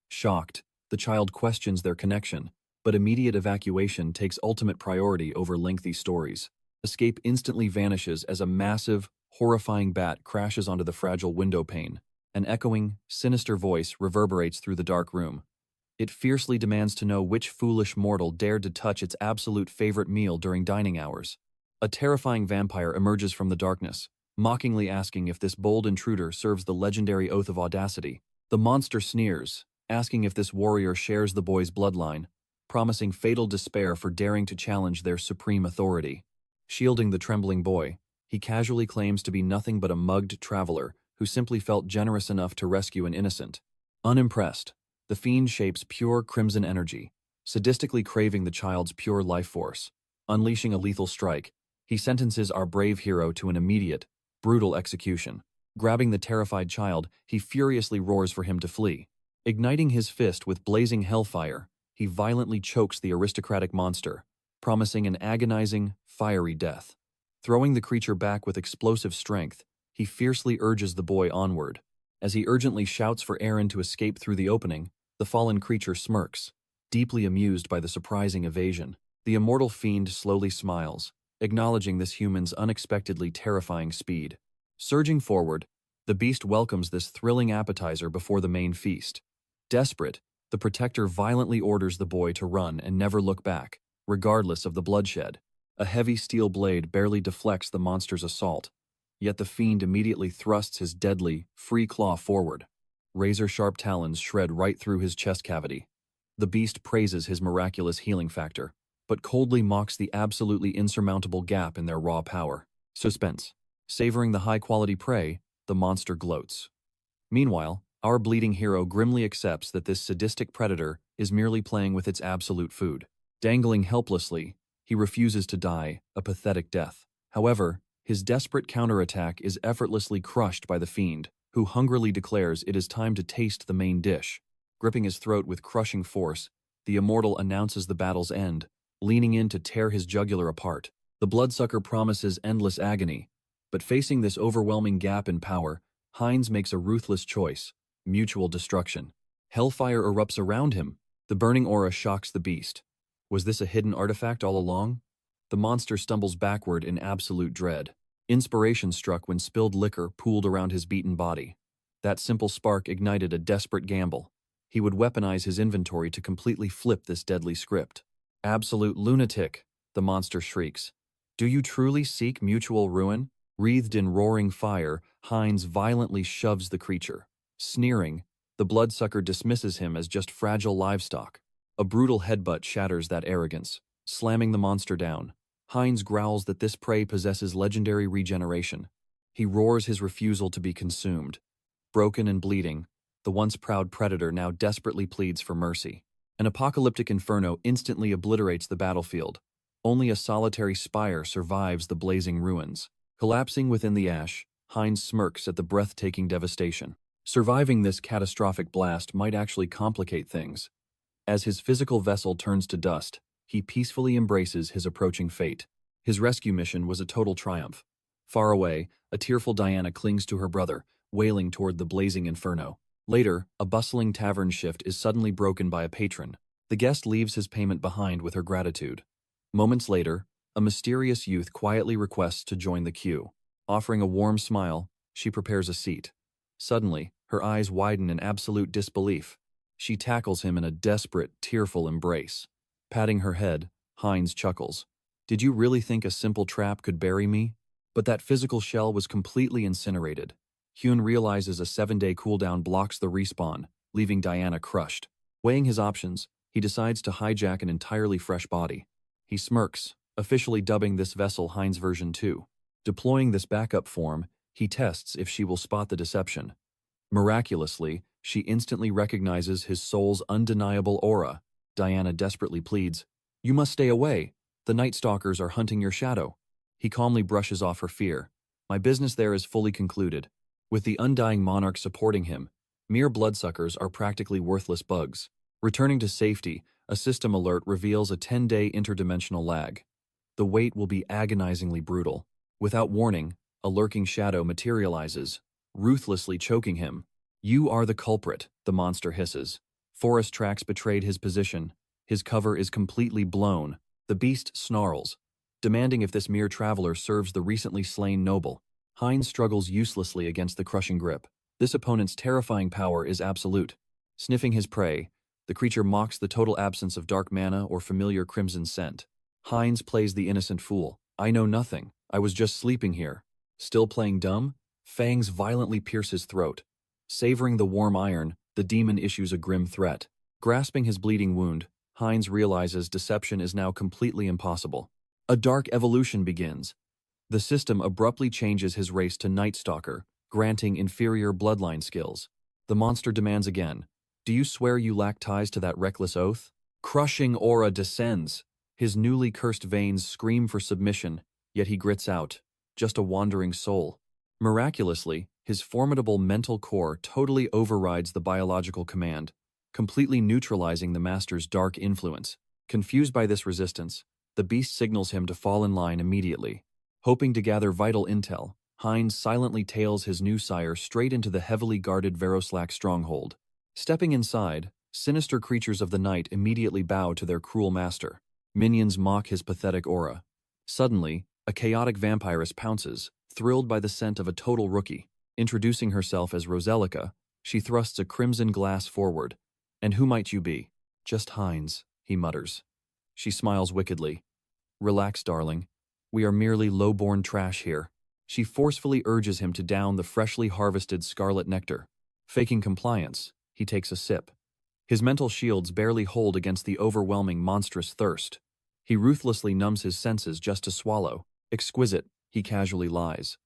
Shocked, the child questions their connection, but immediate evacuation takes ultimate priority over lengthy stories. Escape instantly vanishes as a massive, horrifying bat crashes onto the fragile window pane. An echoing, sinister voice reverberates through the dark room. It fiercely demands to know which foolish mortal dared to touch its absolute favorite meal during dining hours. A terrifying vampire emerges from the darkness, mockingly asking if this bold intruder serves the legendary oath of audacity. The monster sneers, asking if this warrior shares the boy's bloodline, promising fatal despair for daring to challenge their supreme authority. Shielding the trembling boy, he casually claims to be nothing but a mugged traveler who simply felt generous enough to rescue an innocent. Unimpressed, the fiend shapes pure crimson energy, sadistically craving the child's pure life force. Unleashing a lethal strike, he sentences our brave hero to an immediate, brutal execution. Grabbing the terrified child, he furiously roars for him to flee. Igniting his fist with blazing hellfire, he violently chokes the aristocratic monster, promising an agonizing, fiery death. Throwing the creature back with explosive strength, he fiercely urges the boy onward. As he urgently shouts for Aaron to escape through the opening, the fallen creature smirks, deeply amused by the surprising evasion. The immortal fiend slowly smiles, acknowledging this human's unexpectedly terrifying speed. Surging forward, the beast welcomes this thrilling appetizer before the main feast. Desperate, the protector violently orders the boy to run and never look back, regardless of the bloodshed. A heavy steel blade barely deflects the monster's assault, yet the fiend immediately thrusts his deadly, free claw forward. Razor-sharp talons shred right through his chest cavity. The beast praises his miraculous healing factor, but coldly mocks the absolutely insurmountable gap in their raw power. Suspense. Savoring the high-quality prey, the monster gloats. Meanwhile, our bleeding hero grimly accepts that this sadistic predator is merely playing with its absolute food. Dangling helplessly, he refuses to die, a pathetic death. However, his desperate counterattack is effortlessly crushed by the fiend, who hungrily declares it is time to taste the main dish. Gripping his throat with crushing force, the immortal announces the battle's end, leaning in to tear his jugular apart. The bloodsucker promises endless agony, but facing this overwhelming gap in power, Hines makes a ruthless choice: mutual destruction. Hellfire erupts around him. The burning aura shocks the beast. Was this a hidden artifact all along? The monster stumbles backward in absolute dread. Inspiration struck when spilled liquor pooled around his beaten body. That simple spark ignited a desperate gamble. He would weaponize his inventory to completely flip this deadly script. Absolute lunatic, the monster shrieks. Do you truly seek mutual ruin? Wreathed in roaring fire, Hines violently shoves the creature. Sneering, the bloodsucker dismisses him as just fragile livestock. A brutal headbutt shatters that arrogance, slamming the monster down. Hines growls that this prey possesses legendary regeneration. He roars his refusal to be consumed. Broken and bleeding, the once proud predator now desperately pleads for mercy. An apocalyptic inferno instantly obliterates the battlefield. Only a solitary spire survives the blazing ruins. Collapsing within the ash, Hines smirks at the breathtaking devastation. Surviving this catastrophic blast might actually complicate things. As his physical vessel turns to dust, he peacefully embraces his approaching fate. His rescue mission was a total triumph. Far away, a tearful Diana clings to her brother, wailing toward the blazing inferno. Later, a bustling tavern shift is suddenly broken by a patron. The guest leaves his payment behind with her gratitude. Moments later, a mysterious youth quietly requests to join the queue. Offering a warm smile, she prepares a seat. Suddenly, her eyes widen in absolute disbelief. She tackles him in a desperate, tearful embrace. Patting her head, Hines chuckles. Did you really think a simple trap could bury me? But that physical shell was completely incinerated. Hyun realizes a 7-day cooldown blocks the respawn, leaving Diana crushed. Weighing his options, he decides to hijack an entirely fresh body. He smirks, officially dubbing this vessel Hines version 2. Deploying this backup form, he tests if she will spot the deception. Miraculously, she instantly recognizes his soul's undeniable aura. Diana desperately pleads, "You must stay away. The Night Stalkers are hunting your shadow." He calmly brushes off her fear. "My business there is fully concluded." With the undying monarch supporting him, mere bloodsuckers are practically worthless bugs. Returning to safety, a system alert reveals a 10-day interdimensional lag. The wait will be agonizingly brutal. Without warning, a lurking shadow materializes, ruthlessly choking him. "You are the culprit," the monster hisses. Forest tracks betrayed his position. His cover is completely blown. The beast snarls, demanding if this mere traveler serves the recently slain noble. Hines struggles uselessly against the crushing grip. This opponent's terrifying power is absolute. Sniffing his prey, the creature mocks the total absence of dark mana or familiar crimson scent. Hines plays the innocent fool. "I know nothing. I was just sleeping here." Still playing dumb, fangs violently pierce his throat. Savoring the warm iron, the demon issues a grim threat. Grasping his bleeding wound, Hines realizes deception is now completely impossible. A dark evolution begins. The system abruptly changes his race to Night Stalker, granting inferior bloodline skills. The monster demands again, "Do you swear you lack ties to that reckless oath?" Crushing aura descends. His newly cursed veins scream for submission, yet he grits out, "Just a wandering soul." Miraculously, his formidable mental core totally overrides the biological command, completely neutralizing the master's dark influence. Confused by this resistance, the beast signals him to fall in line immediately. Hoping to gather vital intel, Hines silently tails his new sire straight into the heavily guarded Veroslak stronghold. Stepping inside, sinister creatures of the night immediately bow to their cruel master. Minions mock his pathetic aura. Suddenly, a chaotic vampiress pounces, thrilled by the scent of a total rookie. Introducing herself as Roselica, she thrusts a crimson glass forward. "And who might you be?" "Just Hines," he mutters. She smiles wickedly. "Relax, darling. We are merely low-born trash here." She forcefully urges him to down the freshly harvested scarlet nectar. Faking compliance, he takes a sip. His mental shields barely hold against the overwhelming monstrous thirst. He ruthlessly numbs his senses just to swallow. "Exquisite," he casually lies.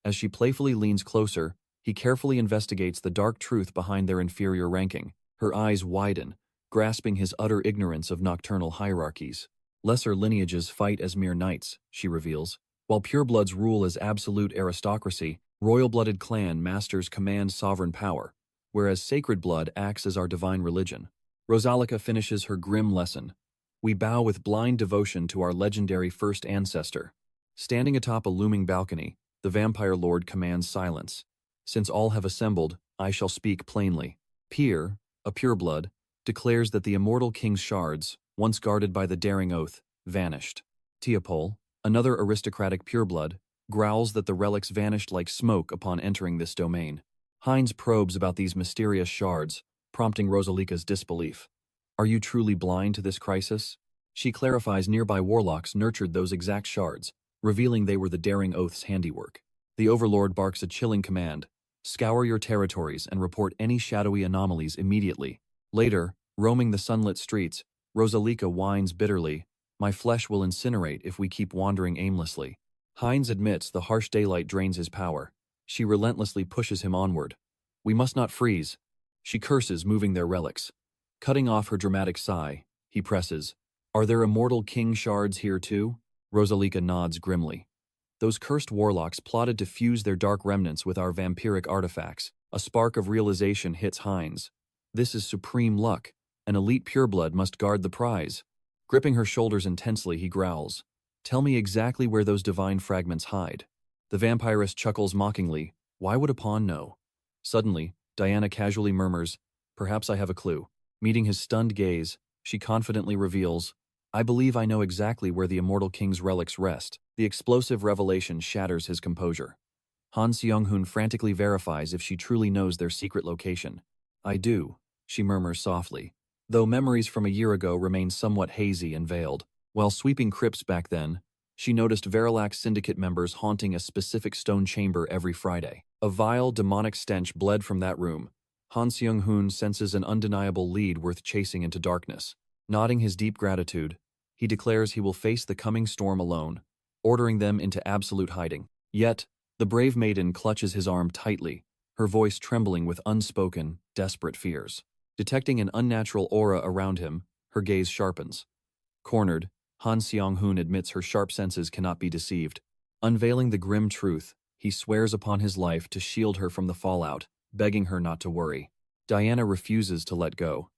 As she playfully leans closer, he carefully investigates the dark truth behind their inferior ranking. Her eyes widen, grasping his utter ignorance of nocturnal hierarchies. "Lesser lineages fight as mere knights," she reveals. "While purebloods rule as absolute aristocracy, royal-blooded clan masters command sovereign power, whereas sacred blood acts as our divine religion." Rosalika finishes her grim lesson. We bow with blind devotion to our legendary first ancestor. Standing atop a looming balcony, the vampire lord commands silence. Since all have assembled, I shall speak plainly. Pyr, a pureblood, declares that the immortal king's shards, once guarded by the daring oath, vanished. Teopol, another aristocratic pureblood, growls that the relics vanished like smoke upon entering this domain. Heinz probes about these mysterious shards, prompting Rosalika's disbelief. Are you truly blind to this crisis? She clarifies nearby warlocks nurtured those exact shards, revealing they were the daring oath's handiwork. The overlord barks a chilling command. Scour your territories and report any shadowy anomalies immediately. Later, roaming the sunlit streets, Rosalika whines bitterly, my flesh will incinerate if we keep wandering aimlessly. Heinz admits the harsh daylight drains his power. She relentlessly pushes him onward. We must not freeze. She curses, moving their relics. Cutting off her dramatic sigh, he presses. Are there immortal king shards here too? Rosalika nods grimly. Those cursed warlocks plotted to fuse their dark remnants with our vampiric artifacts. A spark of realization hits Heinz. This is supreme luck. An elite pureblood must guard the prize. Gripping her shoulders intensely, he growls. Tell me exactly where those divine fragments hide. The vampiress chuckles mockingly. Why would a pawn know? Suddenly, Diana casually murmurs, perhaps I have a clue. Meeting his stunned gaze, she confidently reveals, I believe I know exactly where the immortal king's relics rest. The explosive revelation shatters his composure. Han Seong-hoon frantically verifies if she truly knows their secret location. I do, she murmurs softly, though memories from a year ago remain somewhat hazy and veiled. While sweeping crypts back then, she noticed Verilak's syndicate members haunting a specific stone chamber every Friday. A vile, demonic stench bled from that room. Han Seong-hoon senses an undeniable lead worth chasing into darkness. Nodding his deep gratitude, he declares he will face the coming storm alone, ordering them into absolute hiding. Yet, the brave maiden clutches his arm tightly, her voice trembling with unspoken, desperate fears. Detecting an unnatural aura around him, her gaze sharpens. Cornered, Han Seong-hoon admits her sharp senses cannot be deceived. Unveiling the grim truth, he swears upon his life to shield her from the fallout, begging her not to worry. Diana refuses to let go.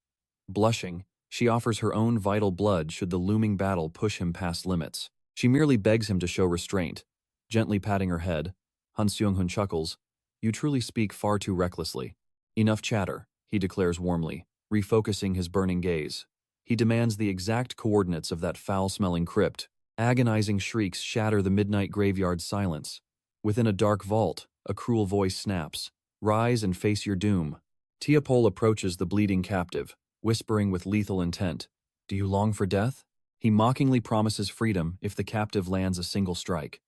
Blushing, she offers her own vital blood should the looming battle push him past limits. She merely begs him to show restraint. Gently patting her head, Han Seong-hoon chuckles, You truly speak far too recklessly. Enough chatter, he declares warmly, refocusing his burning gaze. He demands the exact coordinates of that foul-smelling crypt. Agonizing shrieks shatter the midnight graveyard silence. Within a dark vault, a cruel voice snaps. Rise and face your doom. Teopol approaches the bleeding captive, whispering with lethal intent. Do you long for death? He mockingly promises freedom if the captive lands a single strike.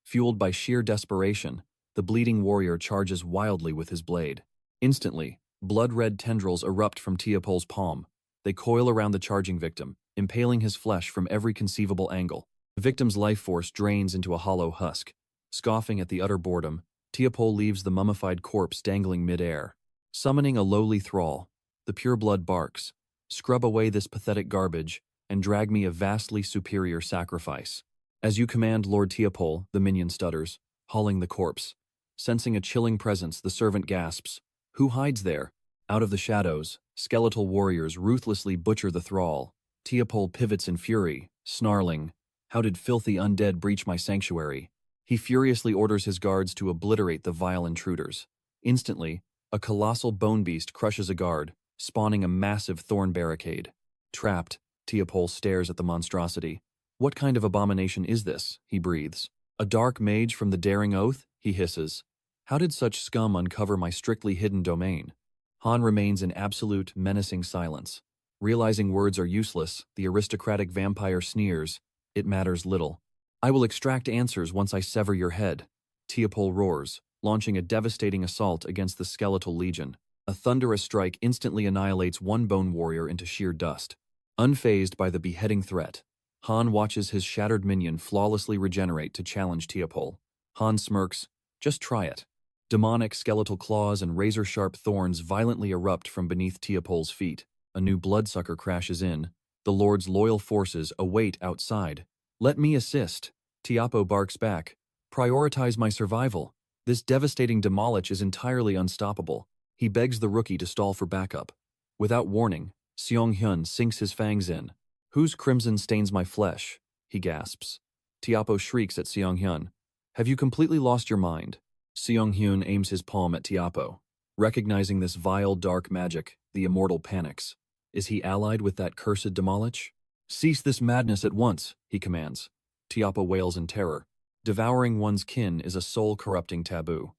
Fueled by sheer desperation, the bleeding warrior charges wildly with his blade. Instantly, blood-red tendrils erupt from Teopol's palm. They coil around the charging victim, impaling his flesh from every conceivable angle. The victim's life force drains into a hollow husk. Scoffing at the utter boredom, Teopol leaves the mummified corpse dangling mid-air. Summoning a lowly thrall, the pureblood barks, Scrub away this pathetic garbage, and drag me a vastly superior sacrifice. As you command, Lord Teopol, the minion stutters, hauling the corpse. Sensing a chilling presence, the servant gasps, Who hides there? Out of the shadows, skeletal warriors ruthlessly butcher the thrall. Teopol pivots in fury, snarling, How did filthy undead breach my sanctuary? He furiously orders his guards to obliterate the vile intruders. Instantly, a colossal bone beast crushes a guard, spawning a massive thorn barricade. Trapped, Teopol stares at the monstrosity. What kind of abomination is this? He breathes. A dark mage from the Daring Oath? He hisses. How did such scum uncover my strictly hidden domain? Han remains in absolute, menacing silence. Realizing words are useless, the aristocratic vampire sneers. It matters little. I will extract answers once I sever your head. Teopol roars, launching a devastating assault against the skeletal legion. A thunderous strike instantly annihilates one bone warrior into sheer dust. Unfazed by the beheading threat, Han watches his shattered minion flawlessly regenerate to challenge Teopol. Han smirks, just try it. Demonic skeletal claws and razor-sharp thorns violently erupt from beneath Teopol's feet. A new bloodsucker crashes in. The Lord's loyal forces await outside. Let me assist. Teopo barks back. Prioritize my survival. This devastating demolish is entirely unstoppable. He begs the rookie to stall for backup. Without warning, Seong-hyun sinks his fangs in. Whose crimson stains my flesh? He gasps. Tiapo shrieks at Seong-hyun. Have you completely lost your mind? Seong-hyun aims his palm at Tiapo. Recognizing this vile dark magic, the immortal panics. Is he allied with that cursed Demolish? Cease this madness at once, he commands. Tiapo wails in terror. Devouring one's kin is a soul-corrupting taboo.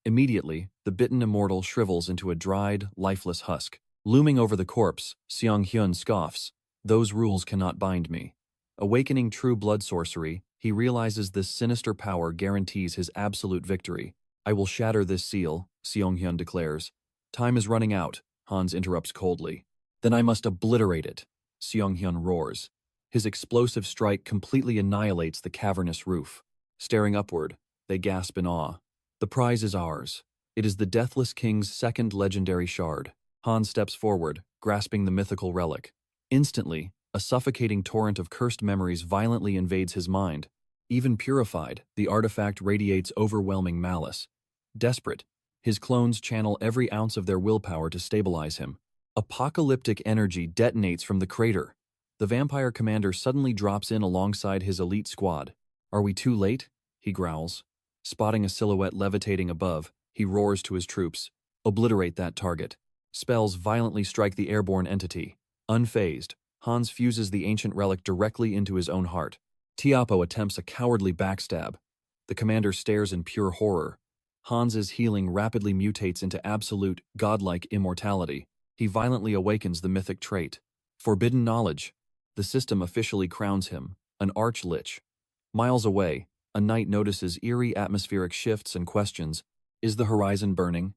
Immediately, the bitten immortal shrivels into a dried, lifeless husk. Looming over the corpse, Seong-hyun scoffs. Those rules cannot bind me. Awakening true blood sorcery, he realizes this sinister power guarantees his absolute victory. I will shatter this seal, Seong-hyun declares. Time is running out, Hans interrupts coldly. Then I must obliterate it, Seong-hyun roars. His explosive strike completely annihilates the cavernous roof. Staring upward, they gasp in awe. The prize is ours. It is the Deathless King's second legendary shard. Hans steps forward, grasping the mythical relic. Instantly, a suffocating torrent of cursed memories violently invades his mind. Even purified, the artifact radiates overwhelming malice. Desperate, his clones channel every ounce of their willpower to stabilize him. Apocalyptic energy detonates from the crater. The vampire commander suddenly drops in alongside his elite squad. Are we too late? He growls. Spotting a silhouette levitating above, he roars to his troops. Obliterate that target. Spells violently strike the airborne entity. Unfazed, Hans fuses the ancient relic directly into his own heart. Tiapo attempts a cowardly backstab. The commander stares in pure horror. Hans's healing rapidly mutates into absolute, godlike immortality. He violently awakens the mythic trait. Forbidden knowledge. The system officially crowns him, an arch-lich. Miles away, a knight notices eerie atmospheric shifts and questions. Is the horizon burning?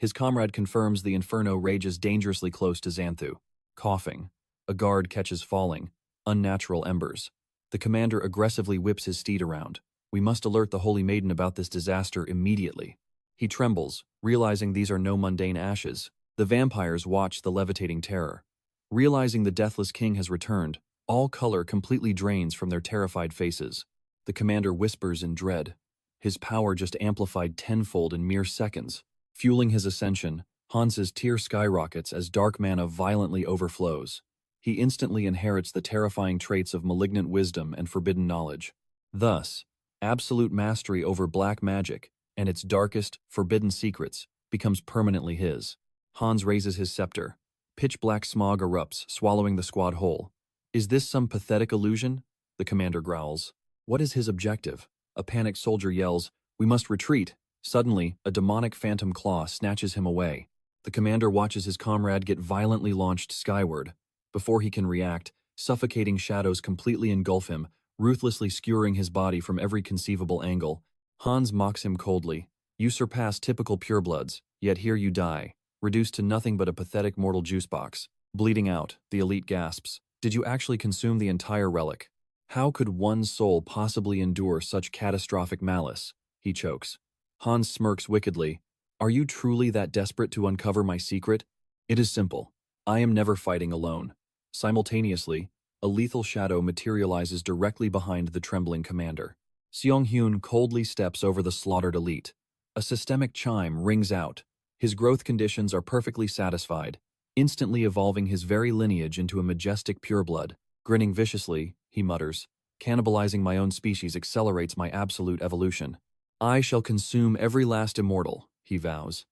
His comrade confirms the inferno rages dangerously close to Xanthu. Coughing. A guard catches falling. Unnatural embers. The commander aggressively whips his steed around. We must alert the Holy Maiden about this disaster immediately. He trembles, realizing these are no mundane ashes. The vampires watch the levitating terror. Realizing the Deathless King has returned, all color completely drains from their terrified faces. The commander whispers in dread. His power just amplified tenfold in mere seconds. Fueling his ascension, Hans's tear skyrockets as dark mana violently overflows. He instantly inherits the terrifying traits of malignant wisdom and forbidden knowledge. Thus, absolute mastery over black magic and its darkest, forbidden secrets becomes permanently his. Hans raises his scepter. Pitch-black smog erupts, swallowing the squad whole. Is this some pathetic illusion? The commander growls. What is his objective? A panicked soldier yells, We must retreat. Suddenly, a demonic phantom claw snatches him away. The commander watches his comrade get violently launched skyward. Before he can react, suffocating shadows completely engulf him, ruthlessly skewering his body from every conceivable angle. Hans mocks him coldly. You surpass typical purebloods, yet here you die, reduced to nothing but a pathetic mortal juicebox. Bleeding out, the elite gasps. Did you actually consume the entire relic? How could one soul possibly endure such catastrophic malice? He chokes. Hans smirks wickedly. Are you truly that desperate to uncover my secret? It is simple. I am never fighting alone. Simultaneously, a lethal shadow materializes directly behind the trembling commander. Seong-hyun coldly steps over the slaughtered elite. A systemic chime rings out. His growth conditions are perfectly satisfied, instantly evolving his very lineage into a majestic pureblood. Grinning viciously, he mutters, Cannibalizing my own species accelerates my absolute evolution. I shall consume every last immortal, he vows.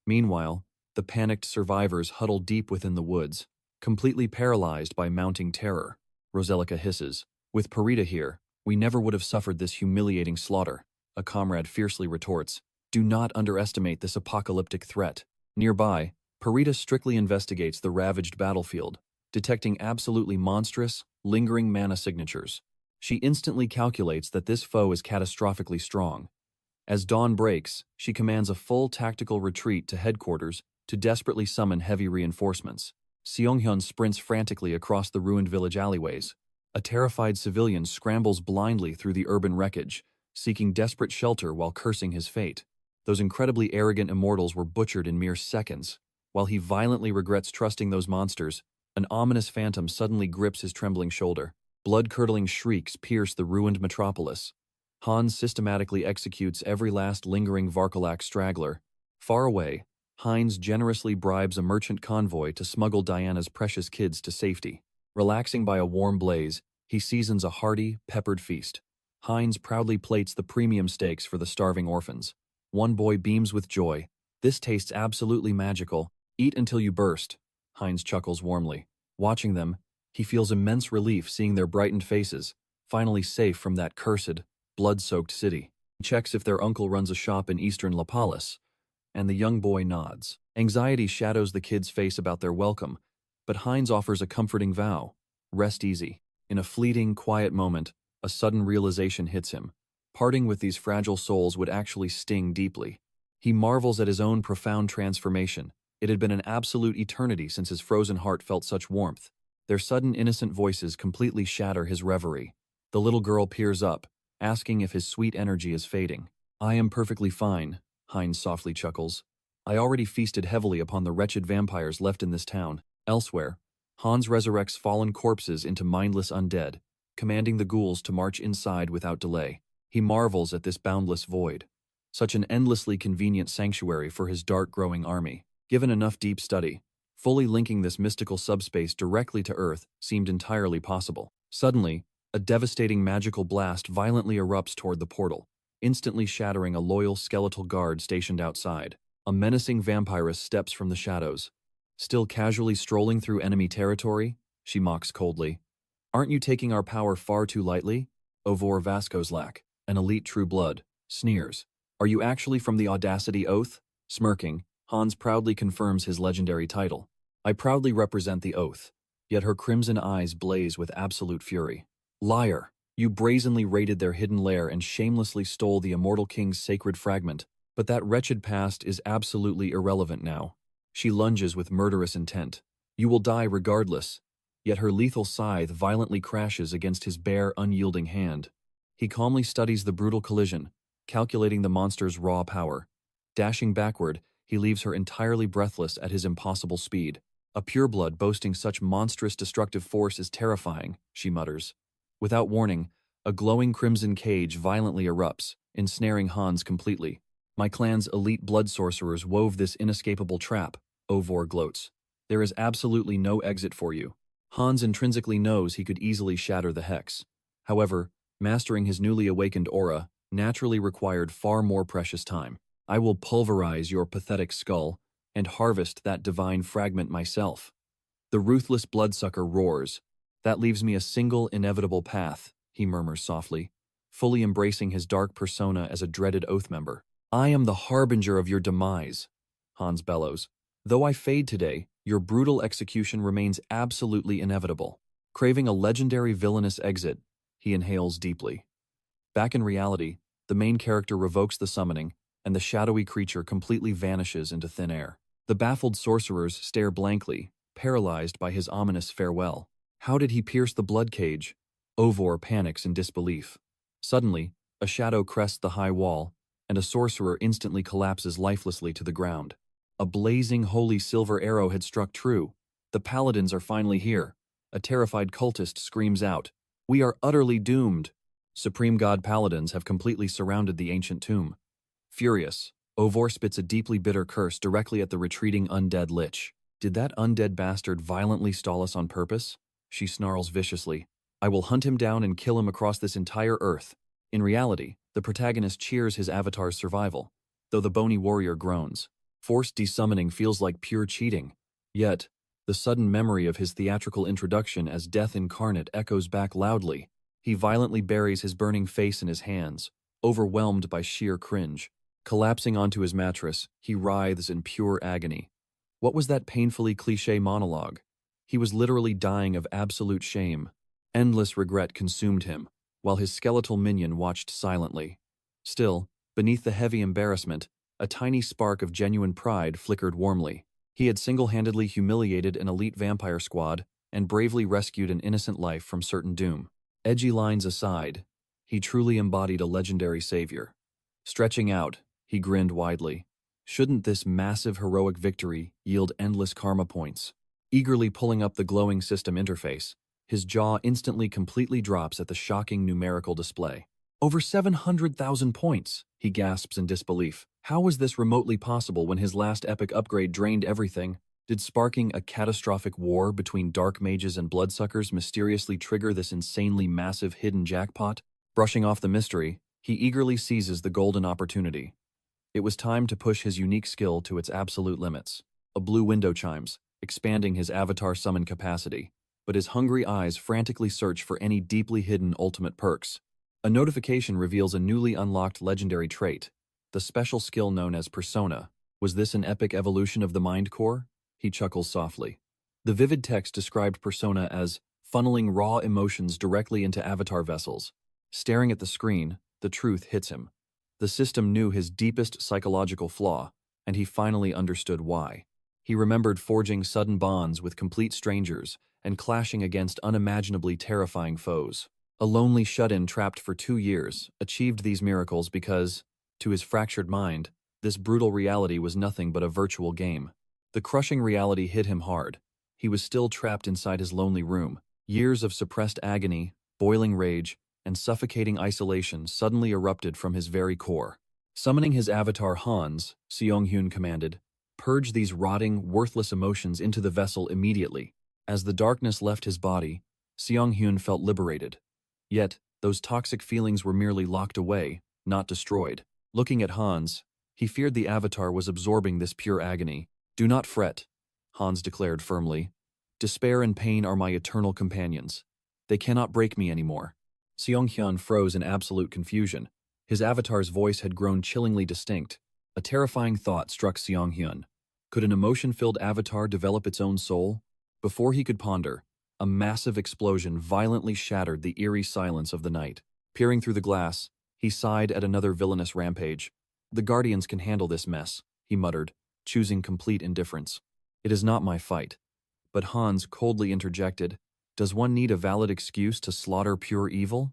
Meanwhile, the panicked survivors huddle deep within the woods, completely paralyzed by mounting terror. Roselica hisses. With Parita here, we never would have suffered this humiliating slaughter. A comrade fiercely retorts. Do not underestimate this apocalyptic threat. Nearby, Parita strictly investigates the ravaged battlefield, detecting absolutely monstrous, lingering mana signatures. She instantly calculates that this foe is catastrophically strong. As dawn breaks, she commands a full tactical retreat to headquarters to desperately summon heavy reinforcements. Seong-hyun sprints frantically across the ruined village alleyways. A terrified civilian scrambles blindly through the urban wreckage, seeking desperate shelter while cursing his fate. Those incredibly arrogant immortals were butchered in mere seconds. While he violently regrets trusting those monsters, an ominous phantom suddenly grips his trembling shoulder. Blood-curdling shrieks pierce the ruined metropolis. Hans systematically executes every last lingering Varkalak straggler. Far away, Hines generously bribes a merchant convoy to smuggle Diana's precious kids to safety. Relaxing by a warm blaze, he seasons a hearty, peppered feast. Hines proudly plates the premium steaks for the starving orphans. One boy beams with joy. "This tastes absolutely magical. Eat until you burst." Hines chuckles warmly. Watching them, he feels immense relief seeing their brightened faces, finally safe from that cursed, blood-soaked city. He checks if their uncle runs a shop in eastern La Palace, and the young boy nods. Anxiety shadows the kid's face about their welcome, but Hines offers a comforting vow: rest easy. In a fleeting, quiet moment, a sudden realization hits him. Parting with these fragile souls would actually sting deeply. He marvels at his own profound transformation. It had been an absolute eternity since his frozen heart felt such warmth. Their sudden innocent voices completely shatter his reverie. The little girl peers up, asking if his sweet energy is fading. "I am perfectly fine," Hines softly chuckles. "I already feasted heavily upon the wretched vampires left in this town." Elsewhere, Hans resurrects fallen corpses into mindless undead, commanding the ghouls to march inside without delay. He marvels at this boundless void. Such an endlessly convenient sanctuary for his dark-growing army. Given enough deep study, fully linking this mystical subspace directly to Earth seemed entirely possible. Suddenly, a devastating magical blast violently erupts toward the portal, instantly shattering a loyal skeletal guard stationed outside. A menacing vampiress steps from the shadows. "Still casually strolling through enemy territory?" she mocks coldly. "Aren't you taking our power far too lightly?" Ovor Vaskozlak, an elite true blood, sneers. "Are you actually from the Audacity Oath?" Smirking, Hans proudly confirms his legendary title. "I proudly represent the Oath," yet her crimson eyes blaze with absolute fury. "Liar! You brazenly raided their hidden lair and shamelessly stole the immortal king's sacred fragment. But that wretched past is absolutely irrelevant now." She lunges with murderous intent. "You will die regardless." Yet her lethal scythe violently crashes against his bare, unyielding hand. He calmly studies the brutal collision, calculating the monster's raw power. Dashing backward, he leaves her entirely breathless at his impossible speed. "A pureblood boasting such monstrous destructive force is terrifying," she mutters. Without warning, a glowing crimson cage violently erupts, ensnaring Hans completely. "My clan's elite blood sorcerers wove this inescapable trap," Ovor gloats. "There is absolutely no exit for you." Hans intrinsically knows he could easily shatter the hex. However, mastering his newly awakened aura naturally required far more precious time. "I will pulverize your pathetic skull and harvest that divine fragment myself." The ruthless bloodsucker roars. "That leaves me a single inevitable path," he murmurs softly, fully embracing his dark persona as a dreaded Oath member. "I am the harbinger of your demise," Hans bellows. "Though I fade today, your brutal execution remains absolutely inevitable." Craving a legendary villainous exit, he inhales deeply. Back in reality, the main character revokes the summoning, and the shadowy creature completely vanishes into thin air. The baffled sorcerers stare blankly, paralyzed by his ominous farewell. How did he pierce the blood cage? Ovor panics in disbelief. Suddenly, a shadow crests the high wall, and a sorcerer instantly collapses lifelessly to the ground. A blazing holy silver arrow had struck true. "The paladins are finally here." A terrified cultist screams out. "We are utterly doomed." Supreme God paladins have completely surrounded the ancient tomb. Furious, Ovor spits a deeply bitter curse directly at the retreating undead lich. "Did that undead bastard violently stall us on purpose?" she snarls viciously. "I will hunt him down and kill him across this entire earth." In reality, the protagonist cheers his avatar's survival, though the bony warrior groans. Forced desummoning feels like pure cheating. Yet, the sudden memory of his theatrical introduction as death incarnate echoes back loudly. He violently buries his burning face in his hands, overwhelmed by sheer cringe. Collapsing onto his mattress, he writhes in pure agony. What was that painfully cliché monologue? He was literally dying of absolute shame. Endless regret consumed him, while his skeletal minion watched silently. Still, beneath the heavy embarrassment, a tiny spark of genuine pride flickered warmly. He had single-handedly humiliated an elite vampire squad and bravely rescued an innocent life from certain doom. Edgy lines aside, he truly embodied a legendary savior. Stretching out, he grinned widely. Shouldn't this massive heroic victory yield endless karma points? Eagerly pulling up the glowing system interface, his jaw instantly completely drops at the shocking numerical display. "Over 700,000 points," he He gasps in disbelief. How was this remotely possible when his last epic upgrade drained everything? Did sparking a catastrophic war between dark mages and bloodsuckers mysteriously trigger this insanely massive hidden jackpot? Brushing off the mystery, he eagerly seizes the golden opportunity. It was time to push his unique skill to its absolute limits. A blue window chimes, expanding his avatar summon capacity, but his hungry eyes frantically search for any deeply hidden ultimate perks. A notification reveals a newly unlocked legendary trait, the special skill known as Persona. Was this an epic evolution of the Mind Core? He chuckles softly. The vivid text described Persona as funneling raw emotions directly into avatar vessels. Staring at the screen, the truth hits him. The system knew his deepest psychological flaw, and he finally understood why. He remembered forging sudden bonds with complete strangers and clashing against unimaginably terrifying foes. A lonely shut-in trapped for 2 years achieved these miracles because, to his fractured mind, this brutal reality was nothing but a virtual game. The crushing reality hit him hard. He was still trapped inside his lonely room. Years of suppressed agony, boiling rage, and suffocating isolation suddenly erupted from his very core. Summoning his avatar Hans, Seong-hyun commanded, "Purge these rotting, worthless emotions into the vessel immediately." As the darkness left his body, Seong-hyun felt liberated. Yet, those toxic feelings were merely locked away, not destroyed. Looking at Hans, he feared the avatar was absorbing this pure agony. "Do not fret," Hans declared firmly. "Despair and pain are my eternal companions. They cannot break me anymore." Seong-hyun froze in absolute confusion. His avatar's voice had grown chillingly distinct. A terrifying thought struck Seong-hyun. Could an emotion-filled avatar develop its own soul? Before he could ponder, a massive explosion violently shattered the eerie silence of the night. Peering through the glass, he sighed at another villainous rampage. "The Guardians can handle this mess," he muttered, choosing complete indifference. "It is not my fight." But Hans coldly interjected, "Does one need a valid excuse to slaughter pure evil?"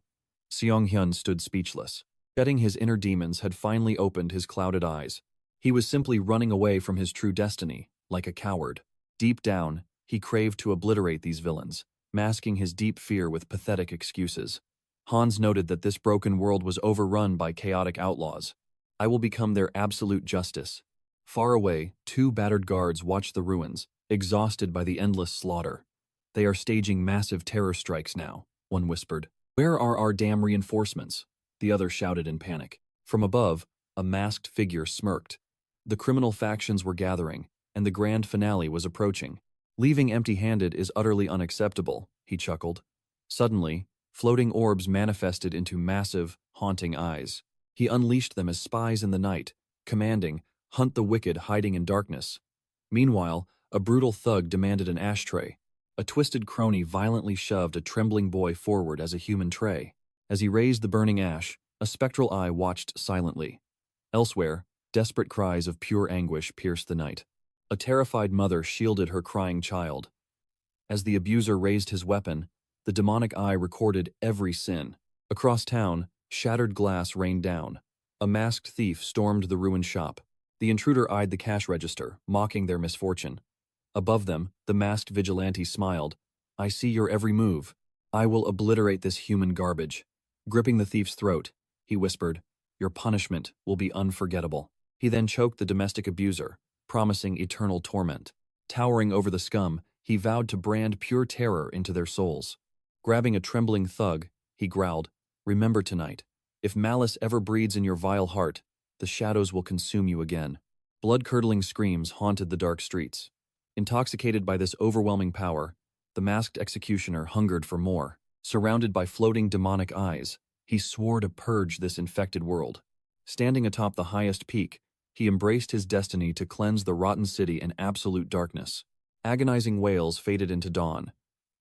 Seong-hyun stood speechless. Shedding his inner demons had finally opened his clouded eyes. He was simply running away from his true destiny, like a coward. Deep down, he craved to obliterate these villains, masking his deep fear with pathetic excuses. Hans noted that this broken world was overrun by chaotic outlaws. "I will become their absolute justice." Far away, 2 battered guards watched the ruins, exhausted by the endless slaughter. "They are staging massive terror strikes now," one whispered. "Where are our damn reinforcements?" the other shouted in panic. From above, a masked figure smirked. The criminal factions were gathering, and the grand finale was approaching. "Leaving empty-handed is utterly unacceptable," he chuckled. Suddenly, floating orbs manifested into massive, haunting eyes. He unleashed them as spies in the night, commanding, "Hunt the wicked hiding in darkness." Meanwhile, a brutal thug demanded an ashtray. A twisted crony violently shoved a trembling boy forward as a human tray. As he raised the burning ash, a spectral eye watched silently. Elsewhere, desperate cries of pure anguish pierced the night. A terrified mother shielded her crying child. As the abuser raised his weapon, the demonic eye recorded every sin. Across town, shattered glass rained down. A masked thief stormed the ruined shop. The intruder eyed the cash register, mocking their misfortune. Above them, the masked vigilante smiled. "I see your every move. I will obliterate this human garbage." Gripping the thief's throat, he whispered, "Your punishment will be unforgettable." He then choked the domestic abuser, promising eternal torment. Towering over the scum, he vowed to brand pure terror into their souls. Grabbing a trembling thug, he growled, "Remember tonight, if malice ever breeds in your vile heart, the shadows will consume you again." Blood-curdling screams haunted the dark streets. Intoxicated by this overwhelming power, the masked executioner hungered for more. Surrounded by floating demonic eyes, he swore to purge this infected world. Standing atop the highest peak, he embraced his destiny to cleanse the rotten city in absolute darkness. Agonizing wails faded into dawn.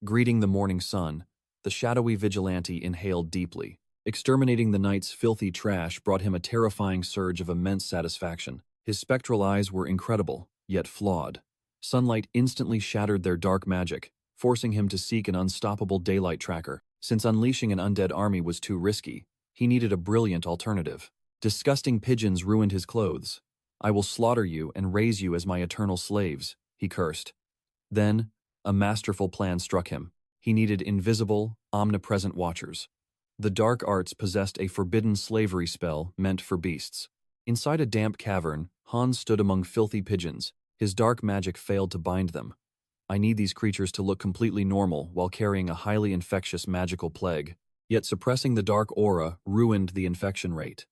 Greeting the morning sun, the shadowy vigilante inhaled deeply. Exterminating the night's filthy trash brought him a terrifying surge of immense satisfaction. His spectral eyes were incredible, yet flawed. Sunlight instantly shattered their dark magic, forcing him to seek an unstoppable daylight tracker. Since unleashing an undead army was too risky, he needed a brilliant alternative. Disgusting pigeons ruined his clothes. "I will slaughter you and raise you as my eternal slaves," he cursed. Then, a masterful plan struck him. He needed invisible, omnipresent watchers. The dark arts possessed a forbidden slavery spell meant for beasts. Inside a damp cavern, Hans stood among filthy pigeons. His dark magic failed to bind them. I need these creatures to look completely normal while carrying a highly infectious magical plague. Yet suppressing the dark aura ruined the infection rate.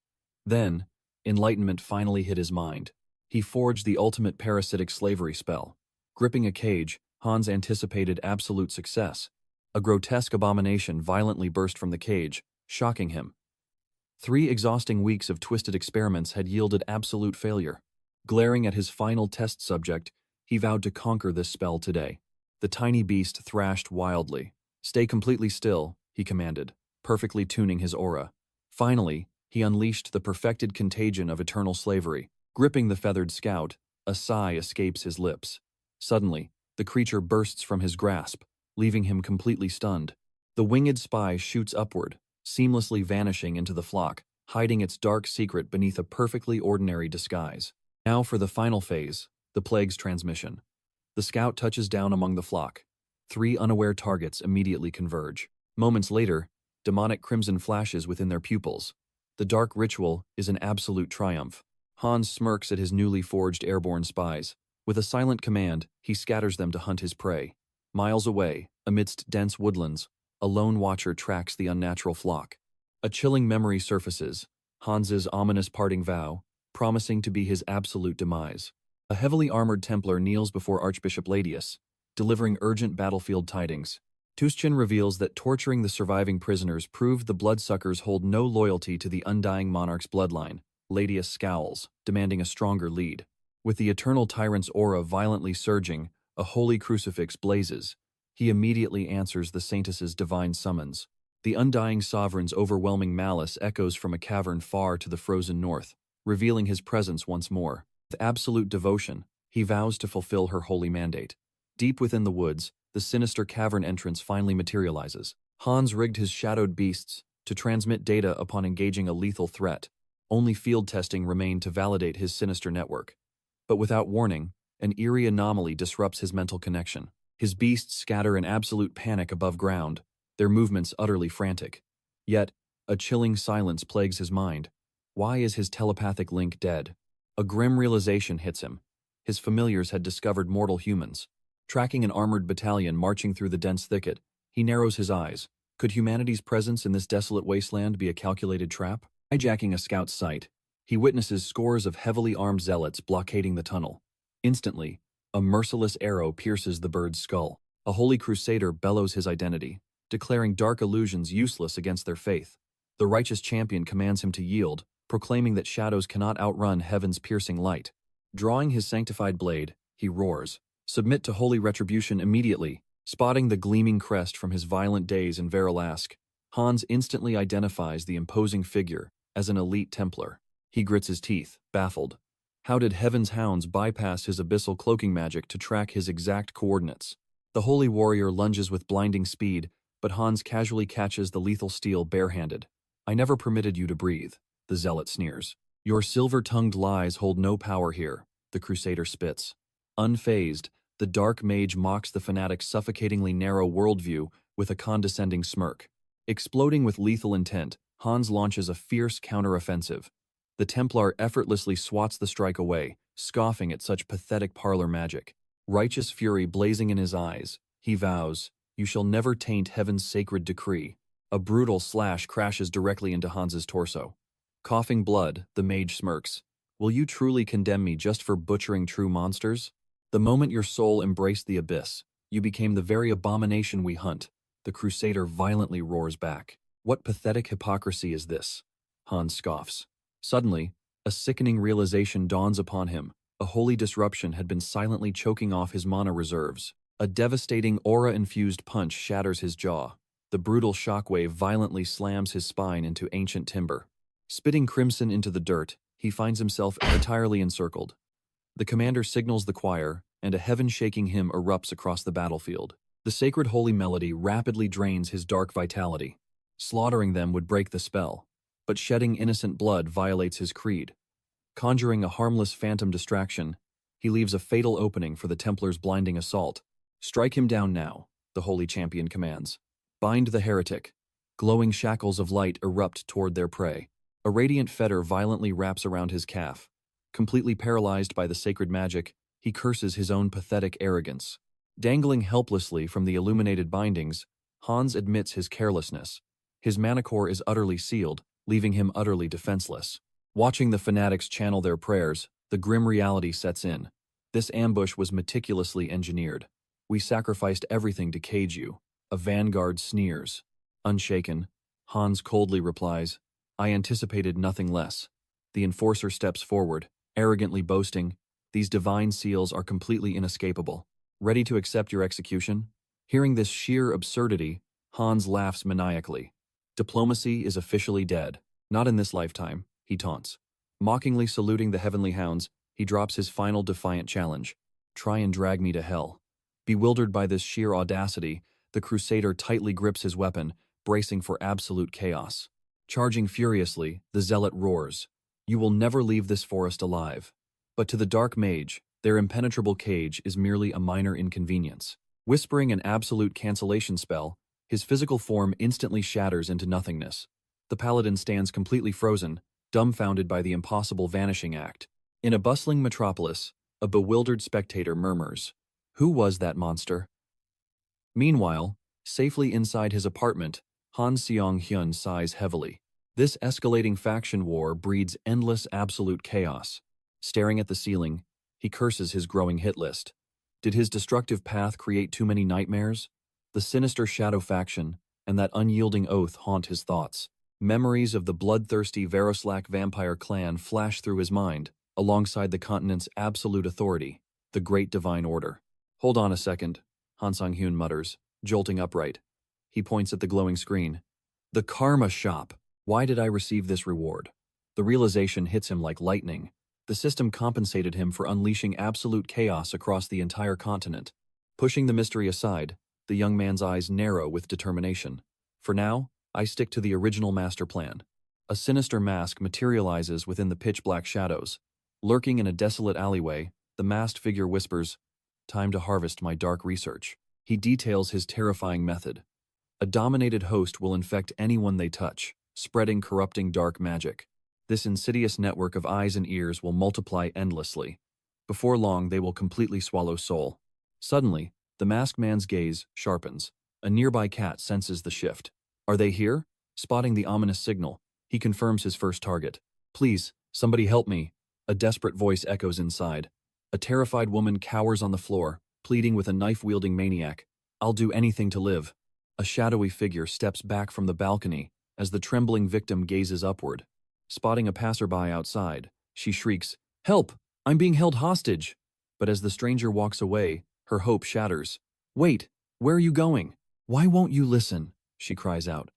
Then, enlightenment finally hit his mind. He forged the ultimate parasitic slavery spell. Gripping a cage, Hans anticipated absolute success. A grotesque abomination violently burst from the cage, shocking him. 3 exhausting weeks of twisted experiments had yielded absolute failure. Glaring at his final test subject, he vowed to conquer this spell today. The tiny beast thrashed wildly. "Stay completely still," he commanded, perfectly tuning his aura. Finally, he unleashed the perfected contagion of eternal slavery. Gripping the feathered scout, a sigh escapes his lips. Suddenly, the creature bursts from his grasp, leaving him completely stunned. The winged spy shoots upward, seamlessly vanishing into the flock, hiding its dark secret beneath a perfectly ordinary disguise. Now for the final phase, the plague's transmission. The scout touches down among the flock. 3 unaware targets immediately converge. Moments later, demonic crimson flashes within their pupils. The dark ritual is an absolute triumph. Hans smirks at his newly forged airborne spies. With a silent command, he scatters them to hunt his prey. Miles away, amidst dense woodlands, a lone watcher tracks the unnatural flock. A chilling memory surfaces, Hans's ominous parting vow, promising to be his absolute demise. A heavily armored Templar kneels before Archbishop Ladius, delivering urgent battlefield tidings. Tuschin reveals that torturing the surviving prisoners proved the bloodsuckers hold no loyalty to the undying monarch's bloodline. Ladius scowls, demanding a stronger lead. With the eternal tyrant's aura violently surging, a holy crucifix blazes. He immediately answers the saintess's divine summons. The undying sovereign's overwhelming malice echoes from a cavern far to the frozen north, revealing his presence once more. With absolute devotion, he vows to fulfill her holy mandate. Deep within the woods, the sinister cavern entrance finally materializes. Hans rigged his shadowed beasts to transmit data upon engaging a lethal threat. Only field testing remained to validate his sinister network. But without warning, an eerie anomaly disrupts his mental connection. His beasts scatter in absolute panic above ground, their movements utterly frantic. Yet, a chilling silence plagues his mind. Why is his telepathic link dead? A grim realization hits him. His familiars had discovered mortal humans. Tracking an armored battalion marching through the dense thicket, he narrows his eyes. Could humanity's presence in this desolate wasteland be a calculated trap? Hijacking a scout's sight, he witnesses scores of heavily armed zealots blockading the tunnel. Instantly, a merciless arrow pierces the bird's skull. A holy crusader bellows his identity, declaring dark illusions useless against their faith. The righteous champion commands him to yield, proclaiming that shadows cannot outrun heaven's piercing light. Drawing his sanctified blade, he roars, "Submit to holy retribution immediately." Spotting the gleaming crest from his violent days in Verilask, Hans instantly identifies the imposing figure as an elite Templar. He grits his teeth, baffled. How did Heaven's hounds bypass his abyssal cloaking magic to track his exact coordinates? The holy warrior lunges with blinding speed, but Hans casually catches the lethal steel barehanded. "I never permitted you to breathe," the zealot sneers. "Your silver-tongued lies hold no power here," the crusader spits. Unfazed, the dark mage mocks the fanatic's suffocatingly narrow worldview with a condescending smirk. Exploding with lethal intent, Hans launches a fierce counteroffensive. The Templar effortlessly swats the strike away, scoffing at such pathetic parlor magic. Righteous fury blazing in his eyes, he vows, "You shall never taint heaven's sacred decree." A brutal slash crashes directly into Hans's torso. Coughing blood, the mage smirks. "Will you truly condemn me just for butchering true monsters? The moment your soul embraced the abyss, you became the very abomination we hunt." The crusader violently roars back. "What pathetic hypocrisy is this?" Hans scoffs. Suddenly, a sickening realization dawns upon him. A holy disruption had been silently choking off his mana reserves. A devastating aura-infused punch shatters his jaw. The brutal shockwave violently slams his spine into ancient timber. Spitting crimson into the dirt, he finds himself entirely encircled. The commander signals the choir, and a heaven-shaking hymn erupts across the battlefield. The sacred holy melody rapidly drains his dark vitality. Slaughtering them would break the spell, but shedding innocent blood violates his creed. Conjuring a harmless phantom distraction, he leaves a fatal opening for the Templar's blinding assault. "Strike him down now," the holy champion commands. "Bind the heretic." Glowing shackles of light erupt toward their prey. A radiant fetter violently wraps around his calf. Completely paralyzed by the sacred magic, he curses his own pathetic arrogance. Dangling helplessly from the illuminated bindings, Hans admits his carelessness. His manicore is utterly sealed, leaving him utterly defenseless. Watching the fanatics channel their prayers, the grim reality sets in. This ambush was meticulously engineered. We sacrificed everything to cage you. A vanguard sneers. Unshaken, Hans coldly replies, I anticipated nothing less. The enforcer steps forward, arrogantly boasting, these divine seals are completely inescapable. Ready to accept your execution? Hearing this sheer absurdity, Hans laughs maniacally. Diplomacy is officially dead. Not in this lifetime, he taunts. Mockingly saluting the heavenly hounds, he drops his final defiant challenge. Try and drag me to hell. Bewildered by this sheer audacity, the crusader tightly grips his weapon, bracing for absolute chaos. Charging furiously, the zealot roars. You will never leave this forest alive. But to the dark mage, their impenetrable cage is merely a minor inconvenience. Whispering an absolute cancellation spell, his physical form instantly shatters into nothingness. The paladin stands completely frozen, dumbfounded by the impossible vanishing act. In a bustling metropolis, a bewildered spectator murmurs, who was that monster? Meanwhile, safely inside his apartment, Han Seong-hyun sighs heavily. This escalating faction war breeds endless absolute chaos. Staring at the ceiling, he curses his growing hit list. Did his destructive path create too many nightmares? The sinister shadow faction and that unyielding oath haunt his thoughts. Memories of the bloodthirsty Veroslak vampire clan flash through his mind, alongside the continent's absolute authority, the Great Divine Order. Hold on a second, Han Sang-hyun mutters, jolting upright. He points at the glowing screen. The Karma Shop! Why did I receive this reward? The realization hits him like lightning. The system compensated him for unleashing absolute chaos across the entire continent. Pushing the mystery aside, the young man's eyes narrow with determination. For now, I stick to the original master plan. A sinister mask materializes within the pitch-black shadows. Lurking in a desolate alleyway, the masked figure whispers, time to harvest my dark research. He details his terrifying method. A dominated host will infect anyone they touch, spreading corrupting dark magic. This insidious network of eyes and ears will multiply endlessly. Before long, they will completely swallow soul. Suddenly, the masked man's gaze sharpens. A nearby cat senses the shift. Are they here? Spotting the ominous signal, he confirms his first target. Please, somebody help me. A desperate voice echoes inside. A terrified woman cowers on the floor, pleading with a knife-wielding maniac. I'll do anything to live. A shadowy figure steps back from the balcony as the trembling victim gazes upward. Spotting a passerby outside, she shrieks, Help! I'm being held hostage! But as the stranger walks away, her hope shatters. Wait! Where are you going? Why won't you listen? She cries out.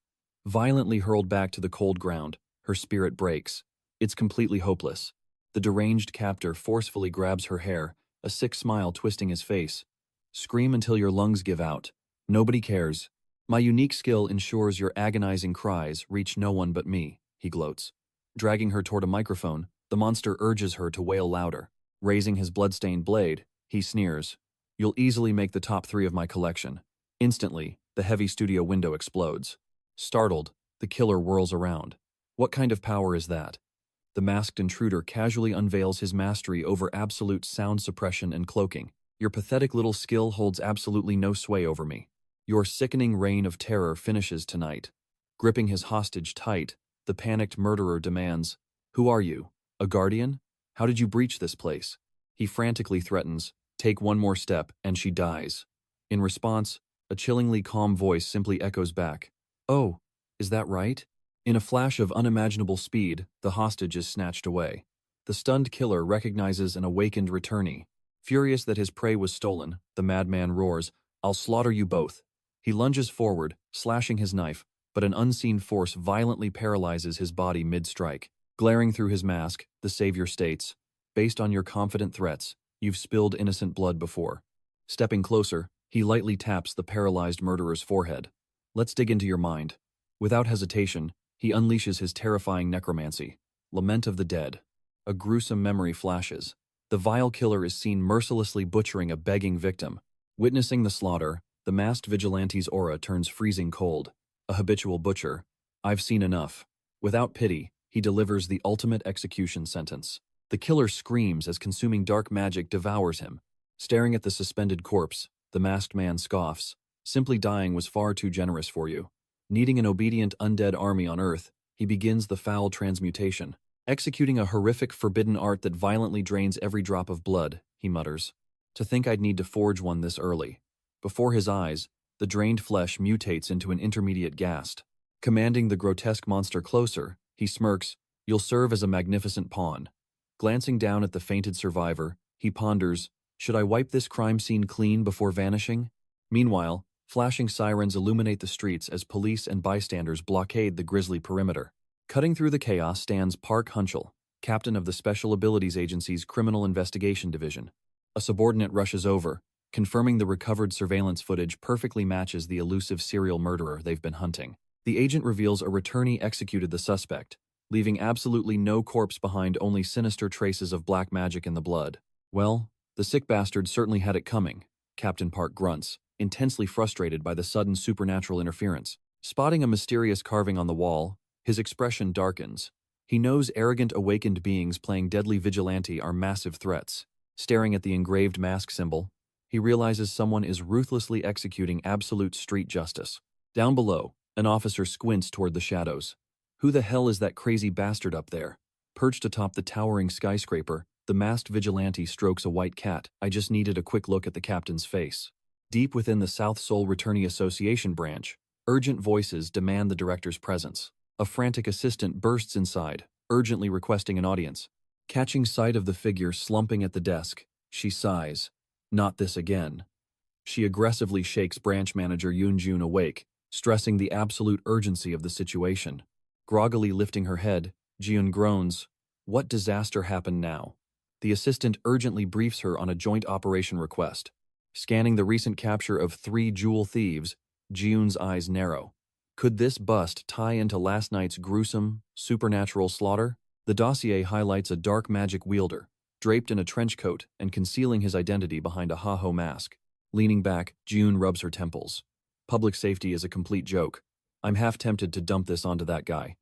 Violently hurled back to the cold ground, her spirit breaks. It's completely hopeless. The deranged captor forcefully grabs her hair, a sick smile twisting his face. Scream until your lungs give out. Nobody cares. My unique skill ensures your agonizing cries reach no one but me, he gloats. Dragging her toward a microphone, the monster urges her to wail louder. Raising his bloodstained blade, he sneers. You'll easily make the top 3 of my collection. Instantly, the heavy studio window explodes. Startled, the killer whirls around. What kind of power is that? The masked intruder casually unveils his mastery over absolute sound suppression and cloaking. Your pathetic little skill holds absolutely no sway over me. Your sickening reign of terror finishes tonight. Gripping his hostage tight, the panicked murderer demands, Who are you? A guardian? How did you breach this place? He frantically threatens, Take one more step, and she dies. In response, a chillingly calm voice simply echoes back, Oh, is that right? In a flash of unimaginable speed, the hostage is snatched away. The stunned killer recognizes an awakened returnee. Furious that his prey was stolen, the madman roars, I'll slaughter you both. He lunges forward, slashing his knife, but an unseen force violently paralyzes his body mid-strike. Glaring through his mask, the savior states, Based on your confident threats, you've spilled innocent blood before. Stepping closer, he lightly taps the paralyzed murderer's forehead. Let's dig into your mind. Without hesitation, he unleashes his terrifying necromancy. Lament of the Dead. A gruesome memory flashes. The vile killer is seen mercilessly butchering a begging victim. Witnessing the slaughter, the masked vigilante's aura turns freezing cold. A habitual butcher, I've seen enough. Without pity, he delivers the ultimate execution sentence. The killer screams as consuming dark magic devours him. Staring at the suspended corpse, the masked man scoffs. Simply dying was far too generous for you. Needing an obedient undead army on Earth, he begins the foul transmutation. Executing a horrific forbidden art that violently drains every drop of blood, he mutters. To think I'd need to forge one this early. Before his eyes, the drained flesh mutates into an intermediate ghast. Commanding the grotesque monster closer, he smirks, "You'll serve as a magnificent pawn." Glancing down at the fainted survivor, he ponders, "Should I wipe this crime scene clean before vanishing?" Meanwhile, flashing sirens illuminate the streets as police and bystanders blockade the grisly perimeter. Cutting through the chaos stands Park Hunchel, captain of the Special Abilities Agency's Criminal Investigation Division. A subordinate rushes over, confirming the recovered surveillance footage perfectly matches the elusive serial murderer they've been hunting. The agent reveals a returnee executed the suspect, leaving absolutely no corpse behind, only sinister traces of black magic in the blood. Well, the sick bastard certainly had it coming, Captain Park grunts, intensely frustrated by the sudden supernatural interference. Spotting a mysterious carving on the wall, his expression darkens. He knows arrogant awakened beings playing deadly vigilante are massive threats. Staring at the engraved mask symbol, he realizes someone is ruthlessly executing absolute street justice. Down below, an officer squints toward the shadows. Who the hell is that crazy bastard up there? Perched atop the towering skyscraper, the masked vigilante strokes a white cat. I just needed a quick look at the captain's face. Deep within the South Seoul Returnee Association branch, urgent voices demand the director's presence. A frantic assistant bursts inside, urgently requesting an audience. Catching sight of the figure slumping at the desk, she sighs. Not this again. She aggressively shakes branch manager Yoon-jun awake, stressing the absolute urgency of the situation. Groggily lifting her head, Jiun groans. What disaster happened now? The assistant urgently briefs her on a joint operation request. Scanning the recent capture of 3 jewel thieves, Jiun's eyes narrow. Could this bust tie into last night's gruesome, supernatural slaughter? The dossier highlights a dark magic wielder, draped in a trench coat and concealing his identity behind a ha-ho mask. Leaning back, Jiun rubs her temples. Public safety is a complete joke. I'm half tempted to dump this onto that guy.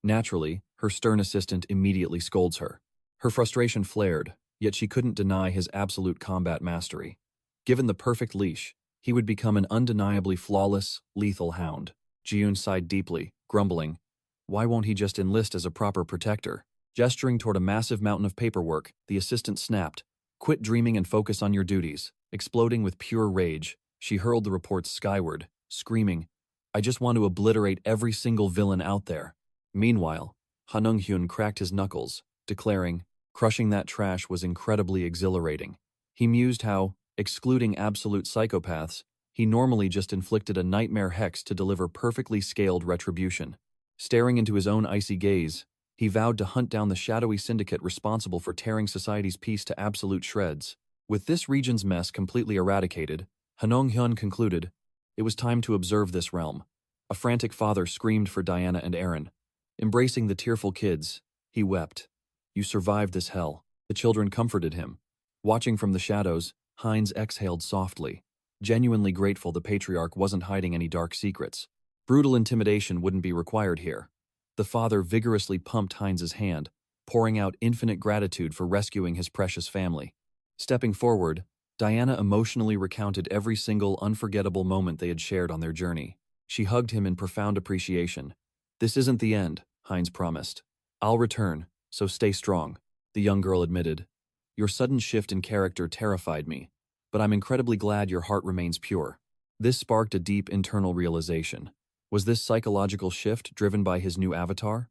Naturally, her stern assistant immediately scolds her. Her frustration flared, yet she couldn't deny his absolute combat mastery. Given the perfect leash, he would become an undeniably flawless, lethal hound. Jiun sighed deeply, grumbling. Why won't he just enlist as a proper protector? Gesturing toward a massive mountain of paperwork, the assistant snapped. Quit dreaming and focus on your duties. Exploding with pure rage, she hurled the reports skyward, screaming, I just want to obliterate every single villain out there. Meanwhile, Han Ung-hyun cracked his knuckles, declaring, crushing that trash was incredibly exhilarating. He mused how, excluding absolute psychopaths, he normally just inflicted a nightmare hex to deliver perfectly scaled retribution. Staring into his own icy gaze, he vowed to hunt down the shadowy syndicate responsible for tearing society's peace to absolute shreds. With this region's mess completely eradicated, Han Ung-hyun concluded, it was time to observe this realm. A frantic father screamed for Diana and Aaron. Embracing the tearful kids, he wept. You survived this hell. The children comforted him. Watching from the shadows, Heinz exhaled softly, genuinely grateful the patriarch wasn't hiding any dark secrets. Brutal intimidation wouldn't be required here. The father vigorously pumped Heinz's hand, pouring out infinite gratitude for rescuing his precious family. Stepping forward, Diana emotionally recounted every single unforgettable moment they had shared on their journey. She hugged him in profound appreciation. This isn't the end, Heinz promised. I'll return, so stay strong, the young girl admitted. Your sudden shift in character terrified me, but I'm incredibly glad your heart remains pure. This sparked a deep internal realization. Was this psychological shift driven by his new avatar?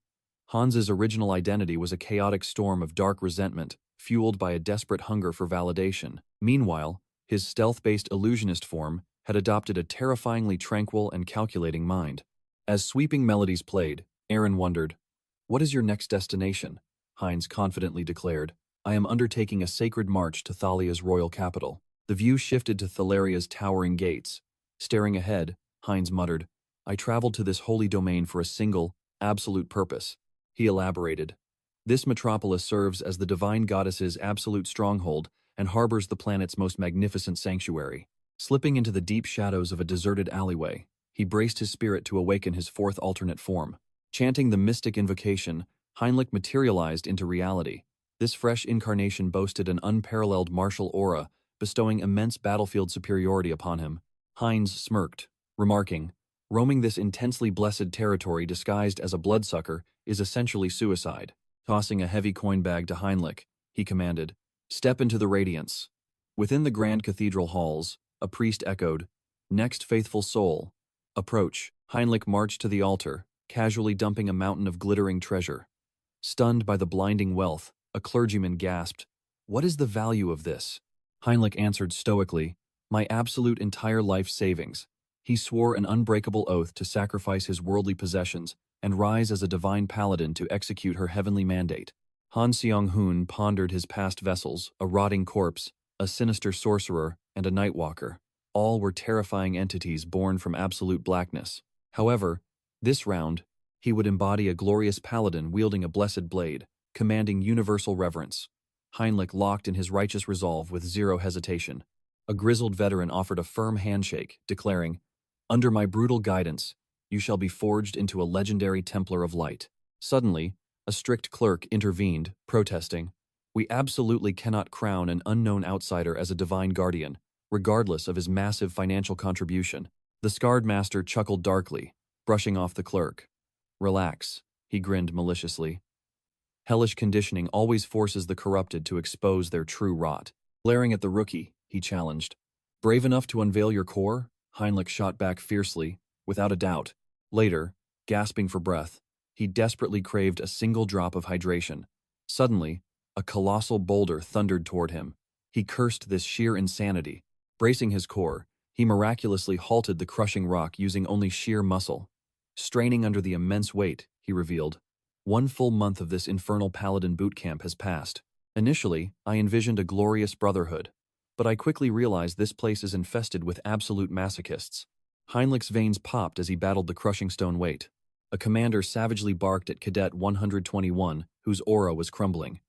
Hans's original identity was a chaotic storm of dark resentment, fueled by a desperate hunger for validation. Meanwhile, his stealth-based illusionist form had adopted a terrifyingly tranquil and calculating mind. As sweeping melodies played, Aaron wondered, what is your next destination? Heinz confidently declared, I am undertaking a sacred march to Thalia's royal capital. The view shifted to Thalaria's towering gates. Staring ahead, Heinz muttered, I traveled to this holy domain for a single, absolute purpose. He elaborated. This metropolis serves as the divine goddess's absolute stronghold and harbors the planet's most magnificent sanctuary. Slipping into the deep shadows of a deserted alleyway, He braced his spirit to awaken his fourth alternate form. Chanting the mystic invocation, Heinrich materialized into reality. This fresh incarnation boasted an unparalleled martial aura, bestowing immense battlefield superiority upon him. Heinz smirked, remarking, "Roaming this intensely blessed territory disguised as a bloodsucker is essentially suicide." Tossing a heavy coin bag to Heinrich, he commanded, "Step into the radiance." Within the grand cathedral halls, a priest echoed, "Next faithful soul, approach." Heinrich marched to the altar, casually dumping a mountain of glittering treasure. Stunned by the blinding wealth, a clergyman gasped, "What is the value of this?" Heinrich answered stoically, "My absolute entire life savings." He swore an unbreakable oath to sacrifice his worldly possessions and rise as a divine paladin to execute her heavenly mandate. Han Seong-hoon pondered his past vessels, a rotting corpse, a sinister sorcerer, and a nightwalker. All were terrifying entities born from absolute blackness. However, this round, he would embody a glorious paladin wielding a blessed blade, commanding universal reverence. Heinrich locked in his righteous resolve with zero hesitation. A grizzled veteran offered a firm handshake, declaring, "Under my brutal guidance, you shall be forged into a legendary Templar of Light." Suddenly, a strict clerk intervened, protesting, "We absolutely cannot crown an unknown outsider as a divine guardian, regardless of his massive financial contribution." The scarred master chuckled darkly, brushing off the clerk. "Relax," he grinned maliciously. "Hellish conditioning always forces the corrupted to expose their true rot." Glaring at the rookie, he challenged, "Brave enough to unveil your core?" Heinrich shot back fiercely, "Without a doubt." Later, gasping for breath, he desperately craved a single drop of hydration. Suddenly, a colossal boulder thundered toward him. He cursed this sheer insanity. Bracing his core, he miraculously halted the crushing rock using only sheer muscle. Straining under the immense weight, he revealed, "One full month of this infernal paladin boot camp has passed. Initially, I envisioned a glorious brotherhood, but I quickly realized this place is infested with absolute masochists." Heinrich's veins popped as he battled the crushing stone weight. A commander savagely barked at Cadet 121, whose aura was crumbling.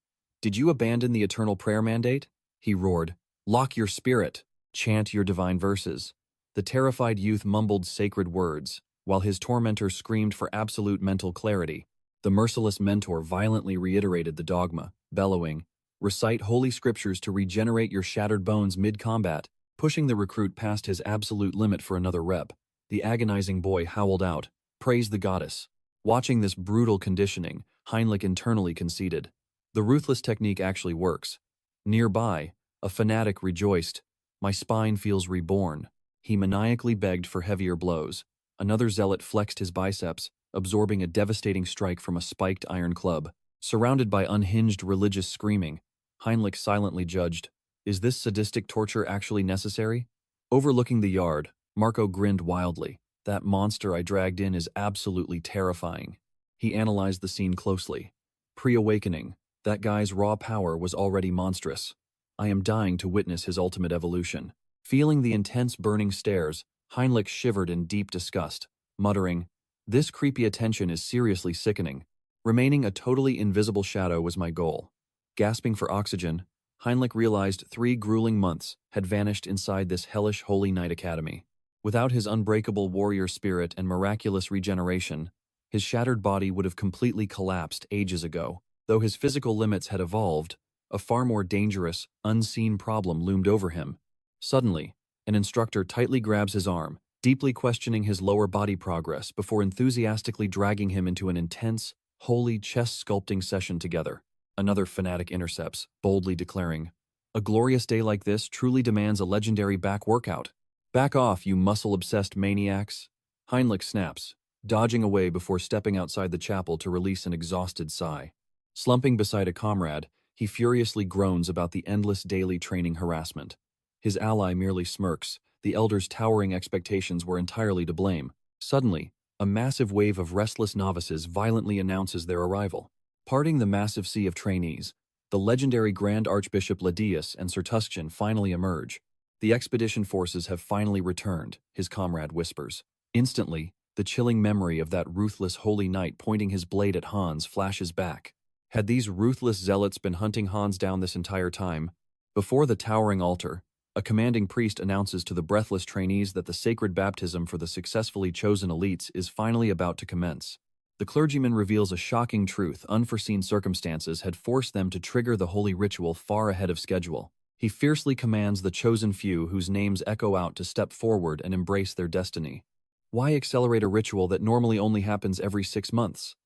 "Did you abandon the eternal prayer mandate?" He roared. "Lock your spirit. Chant your divine verses." The terrified youth mumbled sacred words, while his tormentor screamed for absolute mental clarity. The merciless mentor violently reiterated the dogma, bellowing, "Recite holy scriptures to regenerate your shattered bones mid-combat," pushing the recruit past his absolute limit for another rep. The agonizing boy howled out, "Praise the goddess." Watching this brutal conditioning, Heinrich internally conceded, "The ruthless technique actually works." Nearby, a fanatic rejoiced, "My spine feels reborn." He maniacally begged for heavier blows. Another zealot flexed his biceps, absorbing a devastating strike from a spiked iron club. Surrounded by unhinged religious screaming, Heinrich silently judged, "Is this sadistic torture actually necessary?" Overlooking the yard, Marco grinned wildly. "That monster I dragged in is absolutely terrifying." He analyzed the scene closely. Pre-awakening, that guy's raw power was already monstrous. I am dying to witness his ultimate evolution. Feeling the intense burning stares, Heinrich shivered in deep disgust, muttering, "This creepy attention is seriously sickening." Remaining a totally invisible shadow was my goal. Gasping for oxygen, Heinrich realized 3 grueling months had vanished inside this hellish Holy Knight Academy. Without his unbreakable warrior spirit and miraculous regeneration, his shattered body would have completely collapsed ages ago. Though his physical limits had evolved, a far more dangerous, unseen problem loomed over him. Suddenly, an instructor tightly grabs his arm, deeply questioning his lower body progress before enthusiastically dragging him into an intense, holy chest sculpting session together. Another fanatic intercepts, boldly declaring, "A glorious day like this truly demands a legendary back workout." "Back off, you muscle-obsessed maniacs." Heinrich snaps, dodging away before stepping outside the chapel to release an exhausted sigh. Slumping beside a comrade, he furiously groans about the endless daily training harassment. His ally merely smirks. The elder's towering expectations were entirely to blame. Suddenly, a massive wave of restless novices violently announces their arrival. Parting the massive sea of trainees, the legendary Grand Archbishop Ladius and Sir Tuscan finally emerge. "The expedition forces have finally returned," his comrade whispers. Instantly, the chilling memory of that ruthless holy knight pointing his blade at Hans flashes back. Had these ruthless zealots been hunting Hans down this entire time? Before the towering altar, A commanding priest announces to the breathless trainees that the sacred baptism for the successfully chosen elites is finally about to commence. The clergyman reveals a shocking truth: unforeseen circumstances had forced them to trigger the holy ritual far ahead of schedule. He fiercely commands the chosen few whose names echo out to step forward and embrace their destiny. Why accelerate a ritual that normally only happens every 6 months?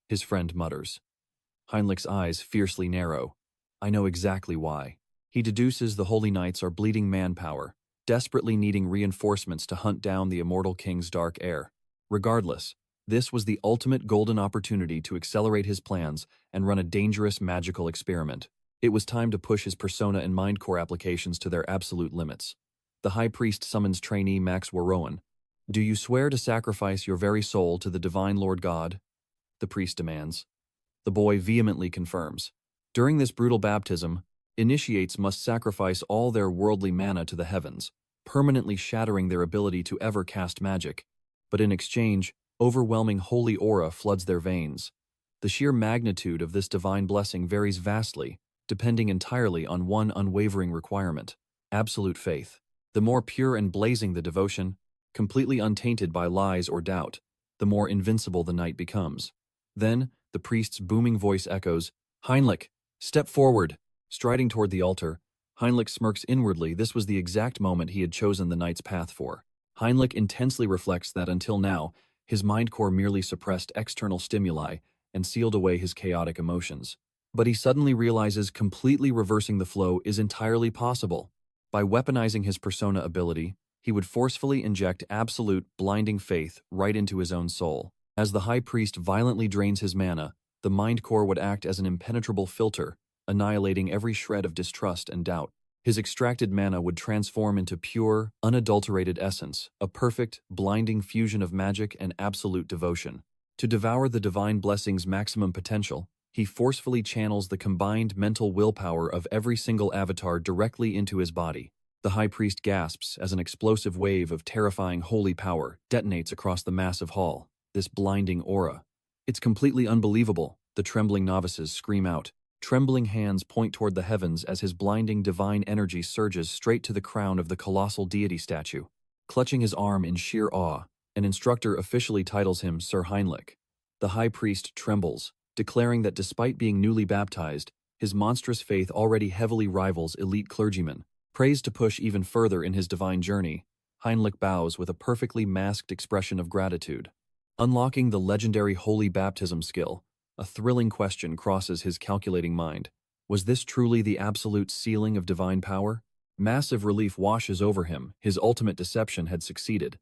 His friend mutters. Heinlich's eyes fiercely narrow. I know exactly why. He deduces the holy knights are bleeding manpower, desperately needing reinforcements to hunt down the immortal king's dark heir. Regardless, this was the ultimate golden opportunity to accelerate his plans and run a dangerous magical experiment. It was time to push his persona and mind core applications to their absolute limits. The high priest summons trainee Max Warrowan. Do you swear to sacrifice your very soul to the divine Lord God? The priest demands. The boy vehemently confirms. During this brutal baptism, initiates must sacrifice all their worldly mana to the heavens, permanently shattering their ability to ever cast magic. But in exchange, overwhelming holy aura floods their veins. The sheer magnitude of this divine blessing varies vastly, depending entirely on one unwavering requirement: absolute faith. The more pure and blazing the devotion, completely untainted by lies or doubt, the more invincible the knight becomes. Then, the priest's booming voice echoes, Heinrich, step forward. Striding toward the altar, Heinrich smirks inwardly. This was the exact moment he had chosen the knight's path for. Heinrich intensely reflects that until now, his mind core merely suppressed external stimuli and sealed away his chaotic emotions. But he suddenly realizes completely reversing the flow is entirely possible. By weaponizing his persona ability, he would forcefully inject absolute, blinding faith right into his own soul. As the high priest violently drains his mana, the mind core would act as an impenetrable filter, annihilating every shred of distrust and doubt. His extracted mana would transform into pure, unadulterated essence, a perfect, blinding fusion of magic and absolute devotion. To devour the divine blessing's maximum potential, he forcefully channels the combined mental willpower of every single avatar directly into his body. The high priest gasps as an explosive wave of terrifying holy power detonates across the massive hall. This blinding aura. It's completely unbelievable, the trembling novices scream out. Trembling hands point toward the heavens as his blinding divine energy surges straight to the crown of the colossal deity statue. Clutching his arm in sheer awe, an instructor officially titles him Sir Heinrich. The high priest trembles, declaring that despite being newly baptized, his monstrous faith already heavily rivals elite clergymen. Praised to push even further in his divine journey, Heinrich bows with a perfectly masked expression of gratitude. Unlocking the legendary holy baptism skill, a thrilling question crosses his calculating mind. Was this truly the absolute sealing of divine power? Massive relief washes over him. His ultimate deception had succeeded.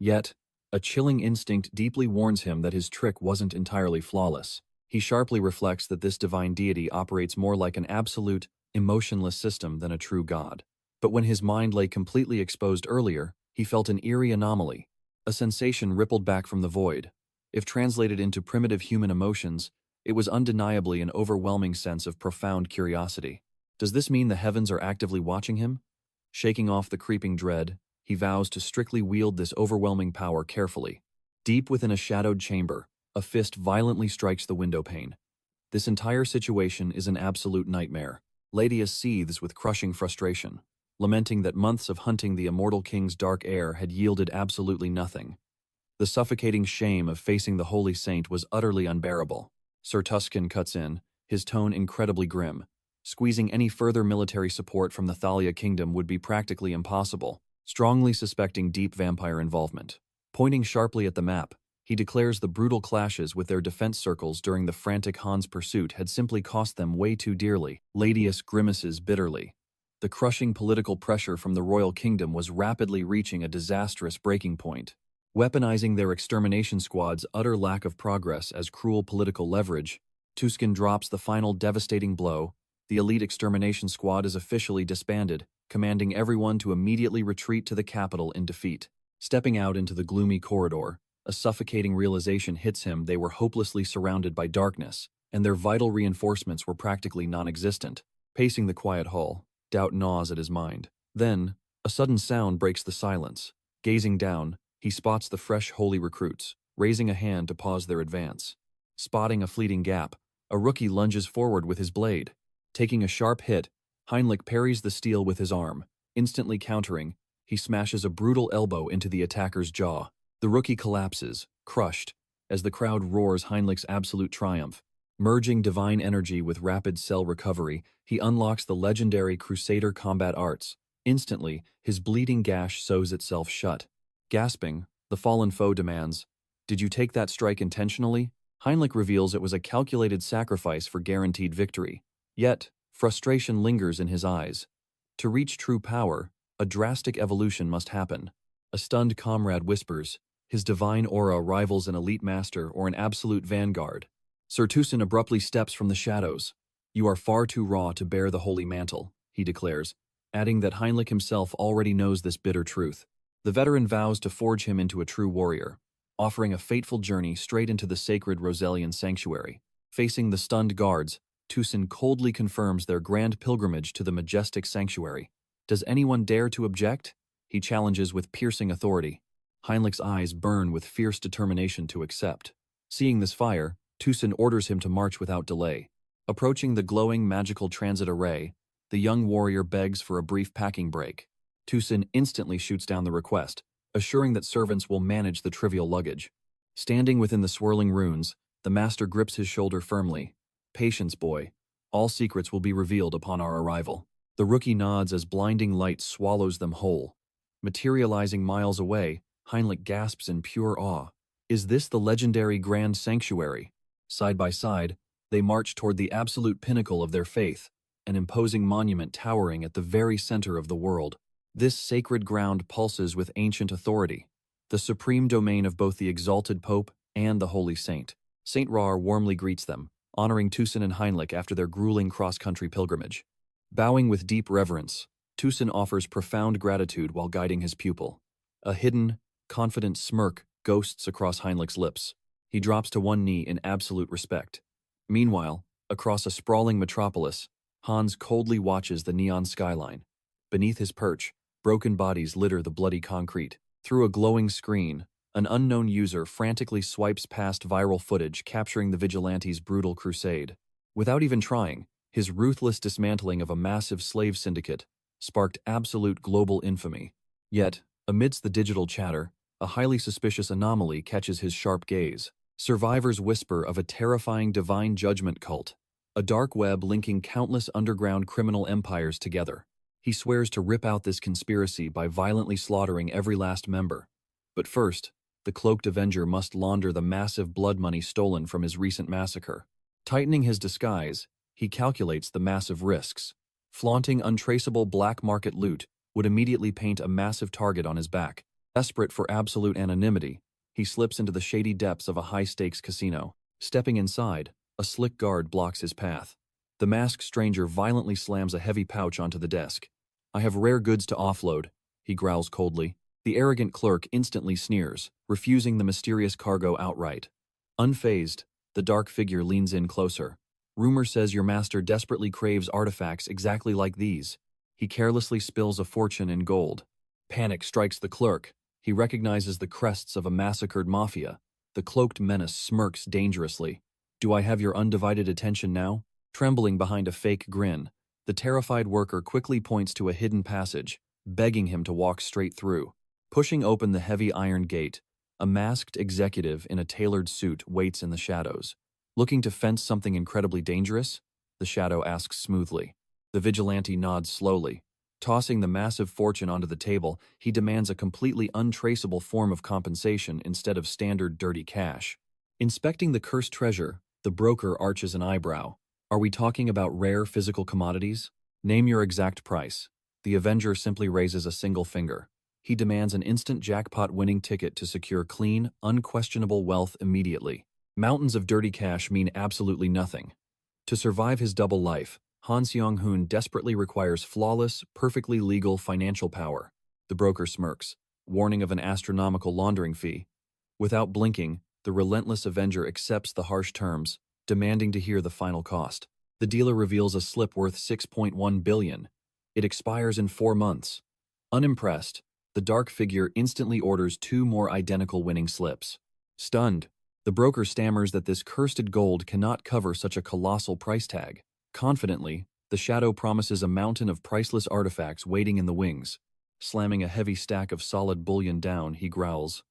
Yet, a chilling instinct deeply warns him that his trick wasn't entirely flawless. He sharply reflects that this divine deity operates more like an absolute, emotionless system than a true god. But when his mind lay completely exposed earlier, he felt an eerie anomaly. A sensation rippled back from the void. If translated into primitive human emotions, it was undeniably an overwhelming sense of profound curiosity. Does this mean the heavens are actively watching him? Shaking off the creeping dread, he vows to strictly wield this overwhelming power carefully. Deep within a shadowed chamber, a fist violently strikes the window pane. This entire situation is an absolute nightmare. Ladius seethes with crushing frustration, lamenting that months of hunting the immortal king's dark heir had yielded absolutely nothing. The suffocating shame of facing the holy saint was utterly unbearable. Sir Tuscan cuts in, his tone incredibly grim. Squeezing any further military support from the Thalia kingdom would be practically impossible, strongly suspecting deep vampire involvement. Pointing sharply at the map, he declares the brutal clashes with their defense circles during the frantic Han's pursuit had simply cost them way too dearly. Ladius grimaces bitterly. The crushing political pressure from the royal kingdom was rapidly reaching a disastrous breaking point. Weaponizing their extermination squad's utter lack of progress as cruel political leverage, Tuscan drops the final devastating blow. The elite extermination squad is officially disbanded, commanding everyone to immediately retreat to the capital in defeat. Stepping out into the gloomy corridor, a suffocating realization hits him: they were hopelessly surrounded by darkness, and their vital reinforcements were practically non-existent. Pacing the quiet hall, doubt gnaws at his mind. Then, a sudden sound breaks the silence. Gazing down, he spots the fresh holy recruits, raising a hand to pause their advance. Spotting a fleeting gap, a rookie lunges forward with his blade. Taking a sharp hit, Heinrich parries the steel with his arm, Instantly countering, he smashes a brutal elbow into the attacker's jaw. The rookie collapses, crushed, as the crowd roars Heinlich's absolute triumph. Merging divine energy with rapid cell recovery, he unlocks the legendary Crusader combat arts. Instantly, his bleeding gash sews itself shut. Gasping, the fallen foe demands, "Did you take that strike intentionally?" Heinlich reveals it was a calculated sacrifice for guaranteed victory. Yet, frustration lingers in his eyes. To reach true power, a drastic evolution must happen. A stunned comrade whispers, his divine aura rivals an elite master or an absolute vanguard. Sir Tucson abruptly steps from the shadows. "You are far too raw to bear the holy mantle," he declares, adding that Heinlich himself already knows this bitter truth. The veteran vows to forge him into a true warrior, offering a fateful journey straight into the sacred Roselian sanctuary. Facing the stunned guards, Tucson coldly confirms their grand pilgrimage to the majestic sanctuary. "Does anyone dare to object?" he challenges with piercing authority. Heinlich's eyes burn with fierce determination to accept. Seeing this fire, Tucson orders him to march without delay. Approaching the glowing magical transit array, the young warrior begs for a brief packing break. Tucson instantly shoots down the request, assuring that servants will manage the trivial luggage. Standing within the swirling runes, the master grips his shoulder firmly. "Patience, boy. All secrets will be revealed upon our arrival." The rookie nods as blinding light swallows them whole. Materializing miles away, Heinlich gasps in pure awe. Is this the legendary Grand Sanctuary? Side by side, they march toward the absolute pinnacle of their faith, an imposing monument towering at the very center of the world. This sacred ground pulses with ancient authority, the supreme domain of both the exalted Pope and the Holy Saint. Saint Rar warmly greets them, honoring Tucson and Heinlich after their grueling cross-country pilgrimage. Bowing with deep reverence, Tucson offers profound gratitude while guiding his pupil. A hidden, confident smirk ghosts across Heinlich's lips. He drops to one knee in absolute respect. Meanwhile, across a sprawling metropolis, Hans coldly watches the neon skyline. Beneath his perch, broken bodies litter the bloody concrete. Through a glowing screen, an unknown user frantically swipes past viral footage capturing the Vigilante's brutal crusade. Without even trying, his ruthless dismantling of a massive slave syndicate sparked absolute global infamy. Yet, amidst the digital chatter, a highly suspicious anomaly catches his sharp gaze. Survivors whisper of a terrifying divine judgment cult, a dark web linking countless underground criminal empires together. He swears to rip out this conspiracy by violently slaughtering every last member. But first, the cloaked Avenger must launder the massive blood money stolen from his recent massacre. Tightening his disguise, he calculates the massive risks. Flaunting untraceable black market loot would immediately paint a massive target on his back. Desperate for absolute anonymity, he slips into the shady depths of a high-stakes casino. Stepping inside, a slick guard blocks his path. The masked stranger violently slams a heavy pouch onto the desk. "I have rare goods to offload," he growls coldly. The arrogant clerk instantly sneers, refusing the mysterious cargo outright. Unfazed, the dark figure leans in closer. "Rumor says your master desperately craves artifacts exactly like these." He carelessly spills a fortune in gold. Panic strikes the clerk. He recognizes the crests of a massacred mafia. The cloaked menace smirks dangerously. "Do I have your undivided attention now?" Trembling behind a fake grin, the terrified worker quickly points to a hidden passage, begging him to walk straight through. Pushing open the heavy iron gate, a masked executive in a tailored suit waits in the shadows. "Looking to fence something incredibly dangerous?" the shadow asks smoothly. The vigilante nods slowly. Tossing the massive fortune onto the table, he demands a completely untraceable form of compensation instead of standard dirty cash. Inspecting the cursed treasure, the broker arches an eyebrow. "Are we talking about rare physical commodities? Name your exact price." The Avenger simply raises a single finger. He demands an instant jackpot-winning ticket to secure clean, unquestionable wealth immediately. Mountains of dirty cash mean absolutely nothing. To survive his double life, Han Seong-hoon desperately requires flawless, perfectly legal financial power. The broker smirks, warning of an astronomical laundering fee. Without blinking, the relentless Avenger accepts the harsh terms, demanding to hear the final cost. The dealer reveals a slip worth 6.1 billion. It expires in 4 months. Unimpressed, the dark figure instantly orders 2 more identical winning slips. Stunned, the broker stammers that this cursed gold cannot cover such a colossal price tag. Confidently, The shadow promises a mountain of priceless artifacts waiting in the wings. Slamming a heavy stack of solid bullion down, he growls.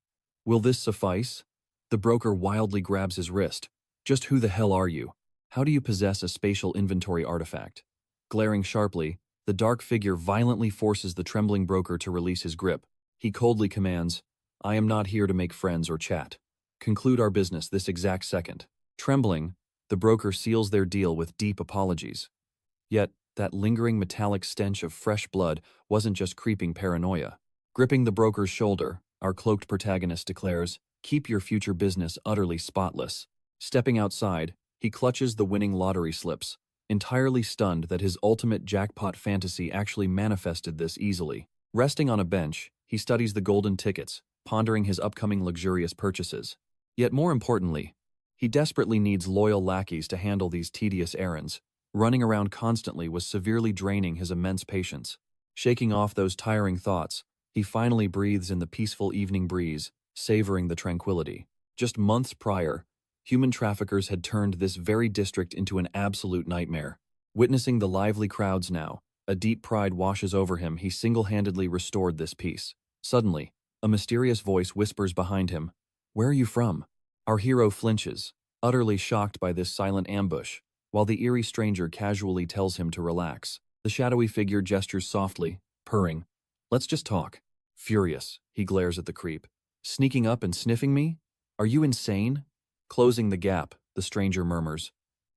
Will this suffice? The broker wildly grabs his wrist. Just who the hell are you? How do you possess a spatial inventory artifact? Glaring sharply, the dark figure violently forces the trembling broker to release his grip. He coldly commands, I am not here to make friends or chat. Conclude our business this exact second. Trembling, the broker seals their deal with deep apologies. Yet, that lingering metallic stench of fresh blood wasn't just creeping paranoia. Gripping the broker's shoulder, our cloaked protagonist declares, keep your future business utterly spotless. Stepping outside, he clutches the winning lottery slips, entirely stunned that his ultimate jackpot fantasy actually manifested this easily. Resting on a bench, he studies the golden tickets, pondering his upcoming luxurious purchases. Yet more importantly, he desperately needs loyal lackeys to handle these tedious errands. Running around constantly was severely draining his immense patience. Shaking off those tiring thoughts, he finally breathes in the peaceful evening breeze, savoring the tranquility. Just months prior, human traffickers had turned this very district into an absolute nightmare. Witnessing the lively crowds now, a deep pride washes over him. He single-handedly restored this peace. Suddenly, a mysterious voice whispers behind him, Where are you from? Our hero flinches, utterly shocked by this silent ambush, while the eerie stranger casually tells him to relax. The shadowy figure gestures softly, purring. Let's just talk. Furious, he glares at the creep. Sneaking up and sniffing me? Are you insane? Closing the gap, the stranger murmurs.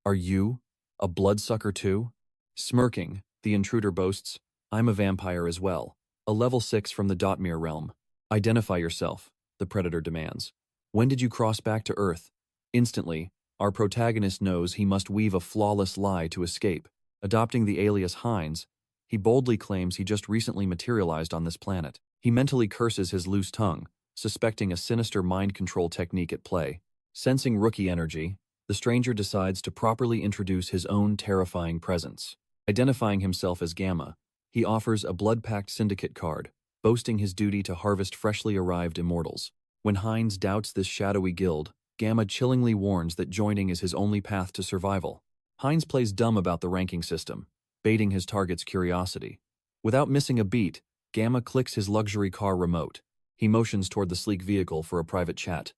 Are you a bloodsucker too? Smirking, the intruder boasts, I'm a vampire as well, a level 6 from the Dotmere realm. Identify yourself, the predator demands. When did you cross back to Earth? Instantly, our protagonist knows he must weave a flawless lie to escape. Adopting the alias Hines, he boldly claims he just recently materialized on this planet. He mentally curses his loose tongue, suspecting a sinister mind control technique at play. Sensing rookie energy, the stranger decides to properly introduce his own terrifying presence. Identifying himself as Gamma, he offers a blood-pact syndicate card, boasting his duty to harvest freshly arrived immortals. When Hines doubts this shadowy guild, Gamma chillingly warns that joining is his only path to survival. Hines plays dumb about the ranking system, baiting his target's curiosity. Without missing a beat, Gamma clicks his luxury car remote. He motions toward the sleek vehicle for a private chat.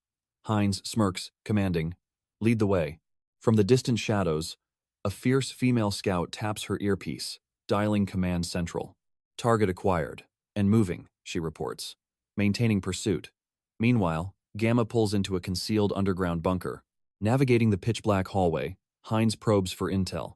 Hines smirks, commanding, Lead the way. From the distant shadows, a fierce female scout taps her earpiece, dialing Command Central. Target acquired, and moving, she reports, maintaining pursuit. Meanwhile, Gamma pulls into a concealed underground bunker. Navigating the pitch-black hallway, Hines probes for intel.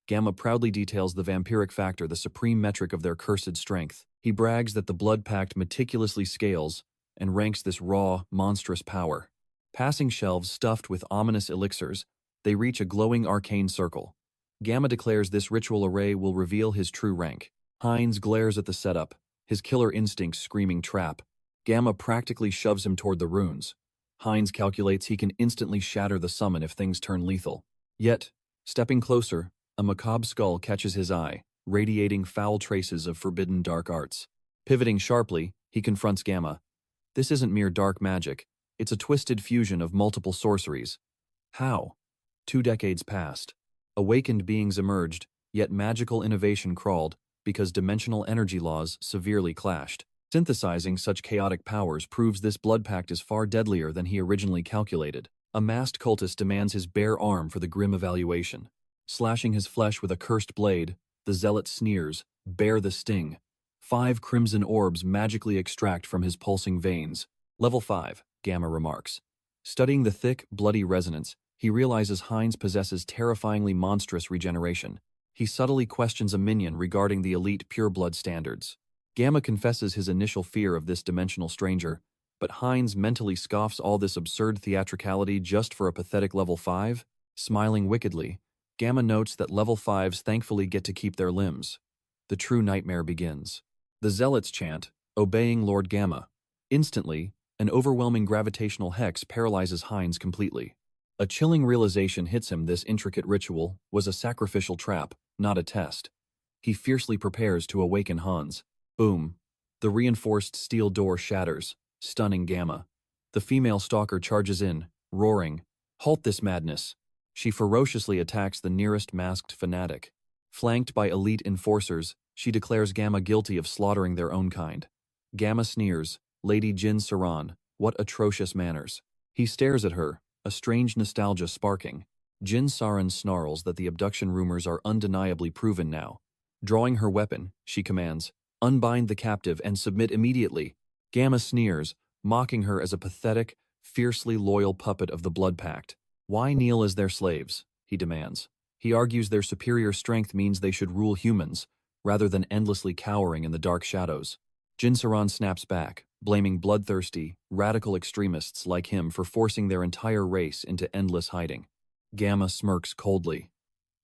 Gamma proudly details the vampiric factor, the supreme metric of their cursed strength. He brags that the blood pact meticulously scales and ranks this raw, monstrous power. Passing shelves stuffed with ominous elixirs, they reach a glowing arcane circle. Gamma declares this ritual array will reveal his true rank. Hines glares at the setup, his killer instincts screaming trap. Gamma practically shoves him toward the runes. Hines calculates he can instantly shatter the summon if things turn lethal. Yet, stepping closer, a macabre skull catches his eye, radiating foul traces of forbidden dark arts. Pivoting sharply, he confronts Gamma. This isn't mere dark magic, it's a twisted fusion of multiple sorceries. How? 2 decades passed. Awakened beings emerged, yet magical innovation crawled because dimensional energy laws severely clashed. Synthesizing such chaotic powers proves this blood pact is far deadlier than he originally calculated. A masked cultist demands his bare arm for the grim evaluation. Slashing his flesh with a cursed blade, the zealot sneers, bear the sting. 5 crimson orbs magically extract from his pulsing veins. Level 5, Gamma remarks. Studying the thick, bloody resonance, he realizes Hines possesses terrifyingly monstrous regeneration. He subtly questions a minion regarding the elite pureblood standards. Gamma confesses his initial fear of this dimensional stranger, but Hines mentally scoffs all this absurd theatricality just for a pathetic level 5. Smiling wickedly, Gamma notes that level 5s thankfully get to keep their limbs. The true nightmare begins. The zealots chant, obeying Lord Gamma. Instantly, an overwhelming gravitational hex paralyzes Hines completely. A chilling realization hits him: this intricate ritual was a sacrificial trap, not a test. He fiercely prepares to awaken Hans. Boom. The reinforced steel door shatters, stunning Gamma. The female stalker charges in, roaring, Halt this madness! She ferociously attacks the nearest masked fanatic. Flanked by elite enforcers, she declares Gamma guilty of slaughtering their own kind. Gamma sneers, "Lady Jin Saran, what atrocious manners." He stares at her, a strange nostalgia sparking. Jin Saran snarls that the abduction rumors are undeniably proven now. Drawing her weapon, she commands, "Unbind the captive and submit immediately." Gamma sneers, mocking her as a pathetic, fiercely loyal puppet of the Blood Pact. "Why kneel as their slaves?" he demands. He argues their superior strength means they should rule humans, rather than endlessly cowering in the dark shadows. Jin Saran snaps back, blaming bloodthirsty, radical extremists like him for forcing their entire race into endless hiding. Gamma smirks coldly.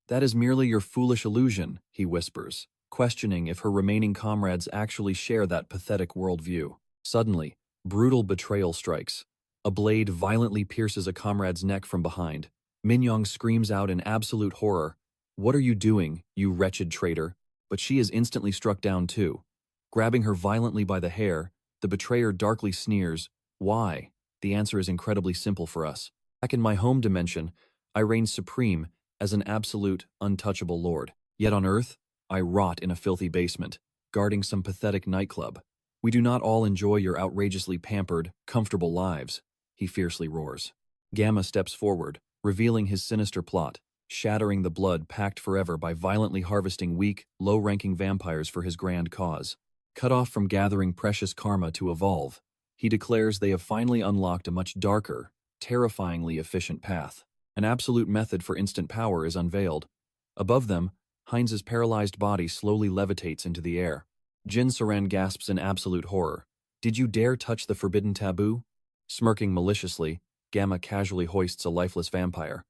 "That is merely your foolish illusion," he whispers, questioning if her remaining comrades actually share that pathetic worldview. Suddenly, brutal betrayal strikes. A blade violently pierces a comrade's neck from behind. Minyong screams out in absolute horror, "What are you doing, you wretched traitor?" But she is instantly struck down too. Grabbing her violently by the hair, the betrayer darkly sneers, "Why?" The answer is incredibly simple for us. Back in my home dimension, I reign supreme as an absolute, untouchable lord. Yet on Earth, I rot in a filthy basement, guarding some pathetic nightclub. We do not all enjoy your outrageously pampered, comfortable lives, he fiercely roars. Gamma steps forward, revealing his sinister plot, shattering the blood packed forever by violently harvesting weak, low-ranking vampires for his grand cause. Cut off from gathering precious karma to evolve, he declares they have finally unlocked a much darker, terrifyingly efficient path. An absolute method for instant power is unveiled. Above them, Heinz's paralyzed body slowly levitates into the air. Jin Saran gasps in absolute horror. "Did you dare touch the forbidden taboo?" Smirking maliciously, Gamma casually hoists a lifeless vampire.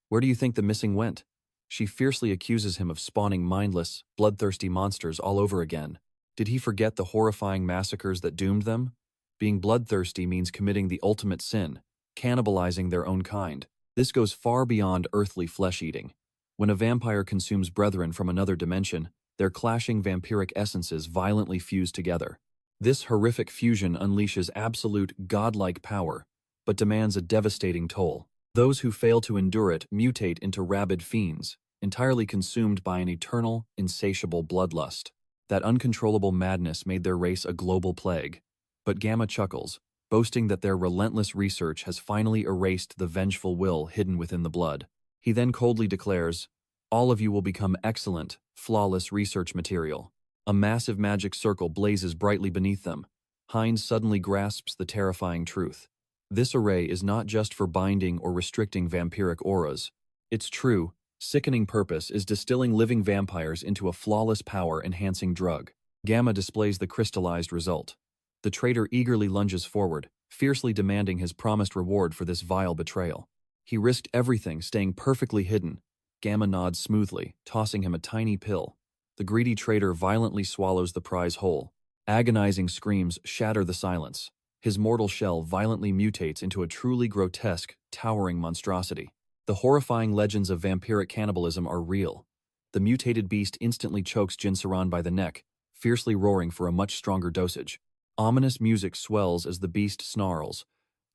"Where do you think the missing went?" She fiercely accuses him of spawning mindless, bloodthirsty monsters all over again. Did he forget the horrifying massacres that doomed them? Being bloodthirsty means committing the ultimate sin, cannibalizing their own kind. This goes far beyond earthly flesh-eating. When a vampire consumes brethren from another dimension, their clashing vampiric essences violently fuse together. This horrific fusion unleashes absolute, godlike power, but demands a devastating toll. Those who fail to endure it mutate into rabid fiends, entirely consumed by an eternal, insatiable bloodlust. That uncontrollable madness made their race a global plague. But Gamma chuckles, boasting that their relentless research has finally erased the vengeful will hidden within the blood. He then coldly declares, "All of you will become excellent, flawless research material." A massive magic circle blazes brightly beneath them. Heinz suddenly grasps the terrifying truth. This array is not just for binding or restricting vampiric auras. Its true, sickening purpose is distilling living vampires into a flawless power-enhancing drug. Gamma displays the crystallized result. The traitor eagerly lunges forward, fiercely demanding his promised reward for this vile betrayal. He risked everything, staying perfectly hidden. Gamma nods smoothly, tossing him a tiny pill. The greedy traitor violently swallows the prize whole. Agonizing screams shatter the silence. His mortal shell violently mutates into a truly grotesque, towering monstrosity. The horrifying legends of vampiric cannibalism are real. The mutated beast instantly chokes Jin Saran by the neck, fiercely roaring for a much stronger dosage. Ominous music swells as the beast snarls.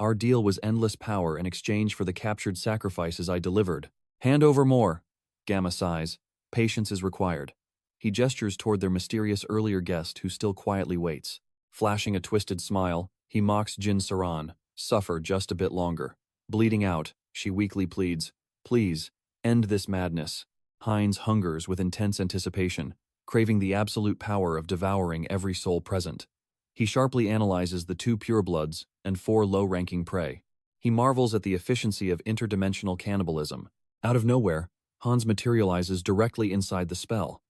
"Our deal was endless power in exchange for the captured sacrifices I delivered. Hand over more." Gamma sighs. Patience is required. He gestures toward their mysterious earlier guest who still quietly waits. Flashing a twisted smile, he mocks Jin Saran. "Suffer just a bit longer." Bleeding out, she weakly pleads, "Please, end this madness." Heinz hungers with intense anticipation, craving the absolute power of devouring every soul present. He sharply analyzes the 2 purebloods and 4 low-ranking prey. He marvels at the efficiency of interdimensional cannibalism. Out of nowhere, Hans materializes directly inside the spell.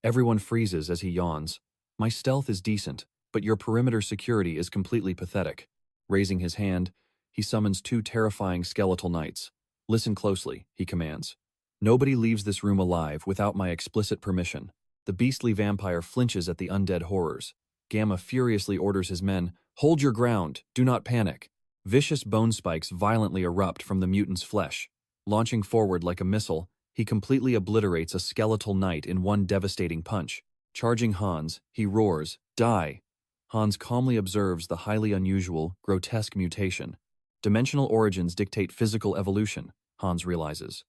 Everyone freezes as he yawns. "My stealth is decent, but your perimeter security is completely pathetic." Raising his hand, he summons 2 terrifying skeletal knights. "Listen closely," he commands. "Nobody leaves this room alive without my explicit permission." The beastly vampire flinches at the undead horrors. Gamma furiously orders his men, "Hold your ground, do not panic." Vicious bone spikes violently erupt from the mutant's flesh. Launching forward like a missile, he completely obliterates a skeletal knight in one devastating punch. Charging Hans, he roars, "Die!" Hans calmly observes the highly unusual, grotesque mutation. Dimensional origins dictate physical evolution, Hans realizes.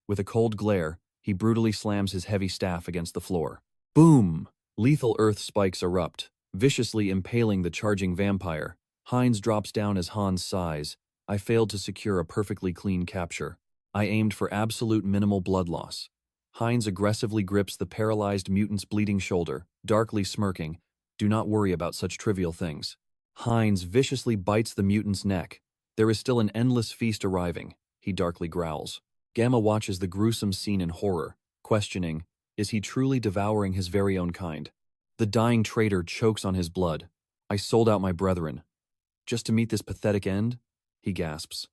With a cold glare, He brutally slams his heavy staff against the floor. Boom! Lethal earth spikes erupt, viciously impaling the charging vampire. Heinz drops down as Hans sighs. I failed to secure a perfectly clean capture. I aimed for absolute minimal blood loss. Heinz aggressively grips the paralyzed mutant's bleeding shoulder, darkly smirking. Do not worry about such trivial things. Heinz viciously bites the mutant's neck. There is still an endless feast arriving, he darkly growls. Gamma watches the gruesome scene in horror, questioning, is he truly devouring his very own kind? The dying traitor chokes on his blood. I sold out my brethren. Just to meet this pathetic end? He gasps.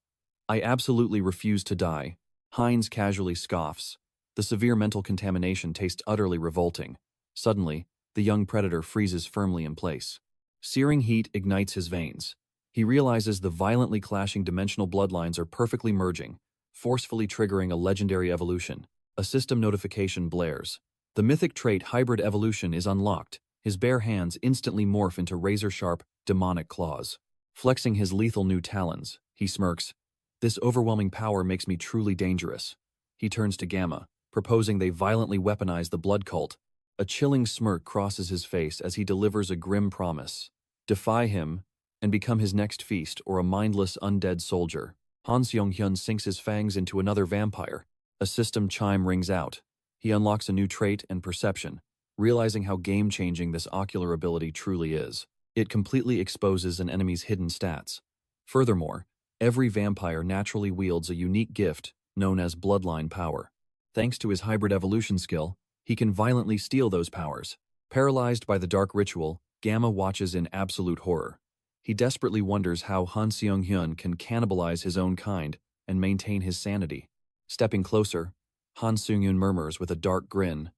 I absolutely refuse to die. Heinz casually scoffs. The severe mental contamination tastes utterly revolting. Suddenly, the young predator freezes firmly in place. Searing heat ignites his veins. He realizes the violently clashing dimensional bloodlines are perfectly merging, forcefully triggering a legendary evolution. A system notification blares. The mythic trait hybrid evolution is unlocked. His bare hands instantly morph into razor-sharp, demonic claws. Flexing his lethal new talons, he smirks. This overwhelming power makes me truly dangerous. He turns to Gamma, proposing they violently weaponize the blood cult. A chilling smirk crosses his face as he delivers a grim promise. Defy him, and become his next feast or a mindless undead soldier. Han Seong-hyun sinks his fangs into another vampire. A system chime rings out. He unlocks a new trait and perception, realizing how game-changing this ocular ability truly is. It completely exposes an enemy's hidden stats. Furthermore, every vampire naturally wields a unique gift known as bloodline power. Thanks to his hybrid evolution skill, he can violently steal those powers. Paralyzed by the dark ritual, Gamma watches in absolute horror. He desperately wonders how Han Seong-hyun can cannibalize his own kind and maintain his sanity. Stepping closer, Han Seong-hyun murmurs with a dark grin,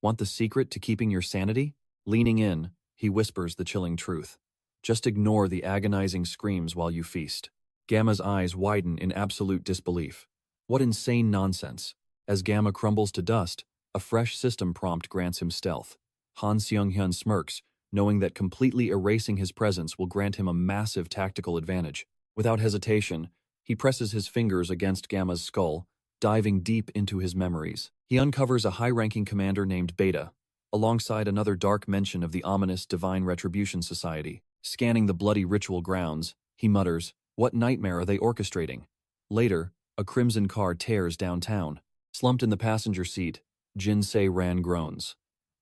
"Want the secret to keeping your sanity?" Leaning in, he whispers the chilling truth. "Just ignore the agonizing screams while you feast." Gamma's eyes widen in absolute disbelief. What insane nonsense. As Gamma crumbles to dust, a fresh system prompt grants him stealth. Han Seong-hyun smirks, knowing that completely erasing his presence will grant him a massive tactical advantage. Without hesitation, he presses his fingers against Gamma's skull, diving deep into his memories. He uncovers a high-ranking commander named Beta, alongside another dark mention of the ominous Divine Retribution Society. Scanning the bloody ritual grounds, he mutters, "What nightmare are they orchestrating?" Later, a crimson car tears downtown. Slumped in the passenger seat, Jin Se-ran groans.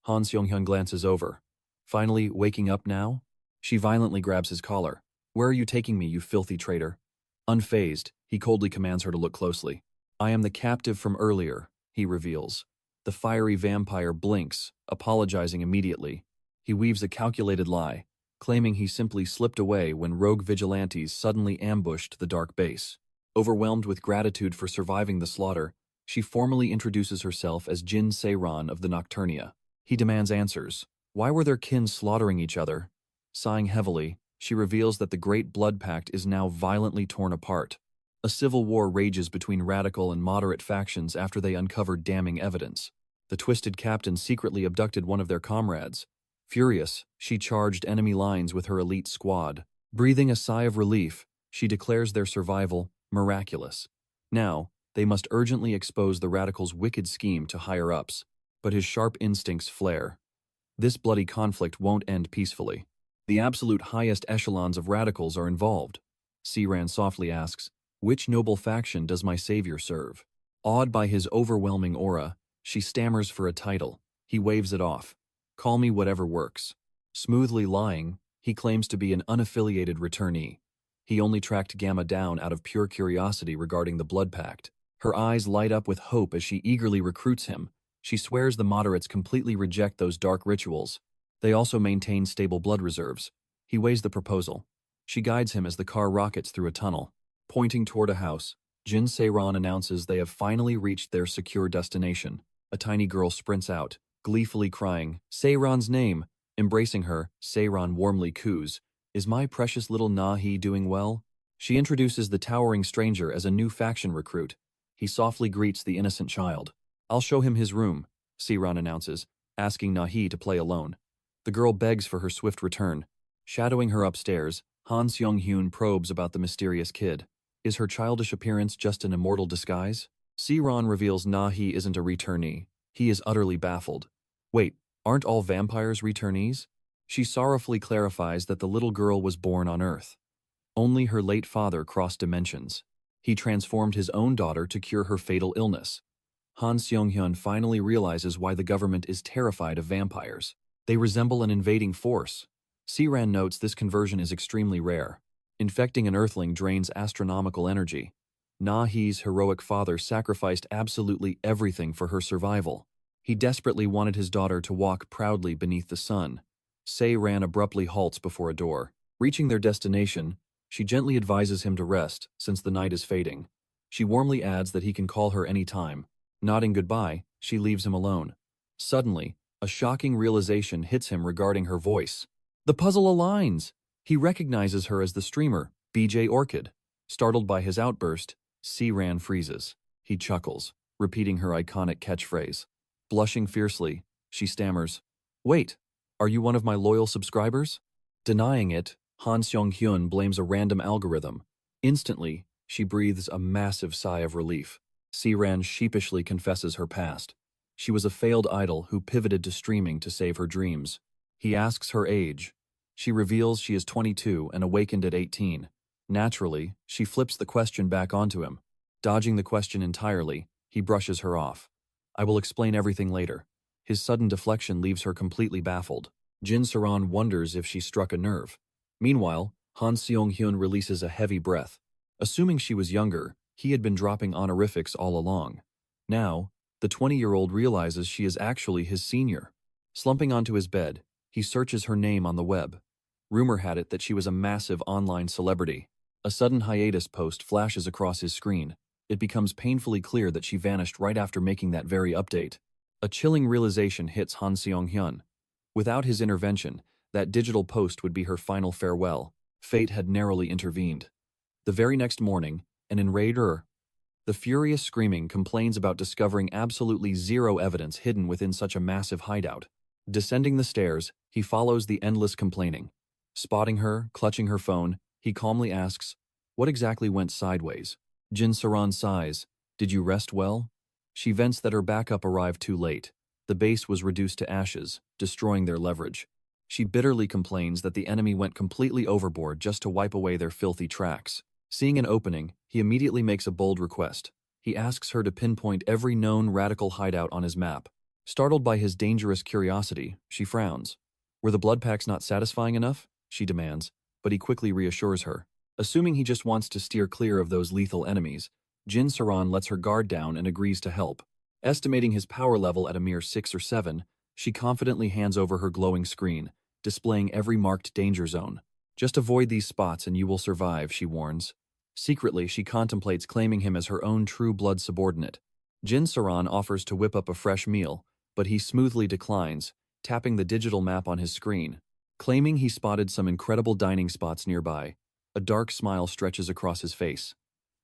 Han Seong-hyun glances over. Finally, waking up now? She violently grabs his collar. "Where are you taking me, you filthy traitor?" Unfazed, he coldly commands her to look closely. "I am the captive from earlier," he reveals. The fiery vampire blinks, apologizing immediately. He weaves a calculated lie, claiming he simply slipped away when rogue vigilantes suddenly ambushed the dark base. Overwhelmed with gratitude for surviving the slaughter, she formally introduces herself as Jin Se-ran of the Nocturnia. He demands answers. Why were their kin slaughtering each other? Sighing heavily, she reveals that the Great Blood Pact is now violently torn apart. A civil war rages between radical and moderate factions after they uncovered damning evidence. The twisted captain secretly abducted one of their comrades. Furious, she charged enemy lines with her elite squad. Breathing a sigh of relief, she declares their survival miraculous. Now, they must urgently expose the radicals' wicked scheme to higher-ups, but his sharp instincts flare. This bloody conflict won't end peacefully. The absolute highest echelons of radicals are involved. Se-ran softly asks, "Which noble faction does my savior serve?" Awed by his overwhelming aura, she stammers for a title. He waves it off. "Call me whatever works." Smoothly lying, he claims to be an unaffiliated returnee. He only tracked Gamma down out of pure curiosity regarding the Blood Pact. Her eyes light up with hope as she eagerly recruits him. She swears the moderates completely reject those dark rituals. They also maintain stable blood reserves. He weighs the proposal. She guides him as the car rockets through a tunnel. Pointing toward a house, Jin Se-ran announces they have finally reached their secure destination. A tiny girl sprints out, gleefully crying, "Se-ran's name!" Embracing her, Se-ran warmly coos, "Is my precious little Nahi doing well?" She introduces the towering stranger as a new faction recruit. He softly greets the innocent child. "I'll show him his room," Se-ran announces, asking Nahi to play alone. The girl begs for her swift return. Shadowing her upstairs, Han Seong-hyun probes about the mysterious kid. Is her childish appearance just an immortal disguise? Siran reveals nah, he isn't a returnee. He is utterly baffled. Wait, aren't all vampires returnees? She sorrowfully clarifies that the little girl was born on Earth. Only her late father crossed dimensions. He transformed his own daughter to cure her fatal illness. Han Seong-hyun finally realizes why the government is terrified of vampires. They resemble an invading force. Siran notes this conversion is extremely rare. Infecting an Earthling drains astronomical energy. Na-hee's heroic father sacrificed absolutely everything for her survival. He desperately wanted his daughter to walk proudly beneath the sun. Se-ran abruptly halts before a door. Reaching their destination, she gently advises him to rest since the night is fading. She warmly adds that he can call her any time. Nodding goodbye, she leaves him alone. Suddenly, a shocking realization hits him regarding her voice. The puzzle aligns! He recognizes her as the streamer, BJ Orchid. Startled by his outburst, Siran freezes. He chuckles, repeating her iconic catchphrase. Blushing fiercely, she stammers, "Wait, are you one of my loyal subscribers?" Denying it, Han Seong-hyun blames a random algorithm. Instantly, she breathes a massive sigh of relief. Siran sheepishly confesses her past. She was a failed idol who pivoted to streaming to save her dreams. He asks her age. She reveals she is 22 and awakened at 18. Naturally, she flips the question back onto him. Dodging the question entirely, he brushes her off. "I will explain everything later." His sudden deflection leaves her completely baffled. Jin Saran wonders if she struck a nerve. Meanwhile, Han Seong-hyun releases a heavy breath. Assuming she was younger, he had been dropping honorifics all along. Now, the 20-year-old realizes she is actually his senior. Slumping onto his bed, he searches her name on the web. Rumor had it that she was a massive online celebrity. A sudden hiatus post flashes across his screen. It becomes painfully clear that she vanished right after making that very update. A chilling realization hits Han Seong-hyun. Without his intervention, that digital post would be her final farewell. Fate had narrowly intervened. The very next morning, an enraged the furious screaming complains about discovering absolutely zero evidence hidden within such a massive hideout. Descending the stairs, he follows the endless complaining. Spotting her, clutching her phone, he calmly asks, "What exactly went sideways?" Jin Saran sighs, "Did you rest well?" She vents that her backup arrived too late. The base was reduced to ashes, destroying their leverage. She bitterly complains that the enemy went completely overboard just to wipe away their filthy tracks. Seeing an opening, he immediately makes a bold request. He asks her to pinpoint every known radical hideout on his map. Startled by his dangerous curiosity, she frowns. "Were the blood packs not satisfying enough?" she demands, but he quickly reassures her. Assuming he just wants to steer clear of those lethal enemies, Jin Saran lets her guard down and agrees to help. Estimating his power level at a mere 6 or 7, she confidently hands over her glowing screen, displaying every marked danger zone. "Just avoid these spots and you will survive," she warns. Secretly, she contemplates claiming him as her own true blood subordinate. Jin Saran offers to whip up a fresh meal, but he smoothly declines, tapping the digital map on his screen. Claiming he spotted some incredible dining spots nearby, a dark smile stretches across his face.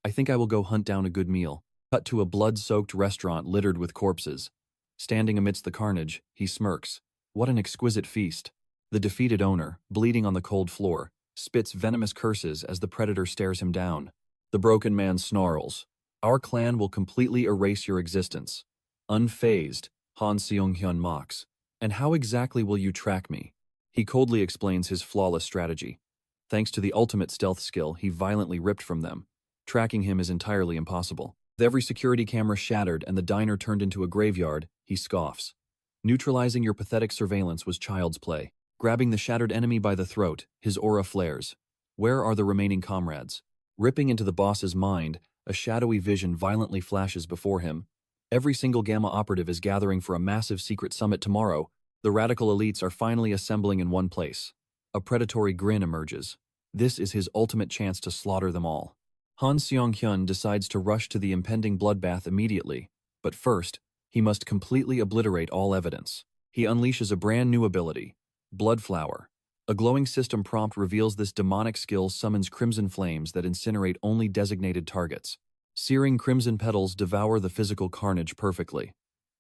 "I think I will go hunt down a good meal." Cut to a blood-soaked restaurant littered with corpses. Standing amidst the carnage, he smirks. What an exquisite feast. The defeated owner, bleeding on the cold floor, spits venomous curses as the predator stares him down. The broken man snarls, "Our clan will completely erase your existence." Unfazed, Han Seong-hyun mocks, "And how exactly will you track me?" He coldly explains his flawless strategy. Thanks to the ultimate stealth skill he violently ripped from them, tracking him is entirely impossible. With every security camera shattered and the diner turned into a graveyard, he scoffs. Neutralizing your pathetic surveillance was child's play. Grabbing the shattered enemy by the throat, his aura flares. Where are the remaining comrades? Ripping into the boss's mind, a shadowy vision violently flashes before him. Every single Gamma operative is gathering for a massive secret summit tomorrow. The radical elites are finally assembling in one place. A predatory grin emerges. This is his ultimate chance to slaughter them all. Han Seong-hyun decides to rush to the impending bloodbath immediately, but first, he must completely obliterate all evidence. He unleashes a brand new ability, Blood Flower. A glowing system prompt reveals this demonic skill summons crimson flames that incinerate only designated targets. Searing crimson petals devour the physical carnage perfectly.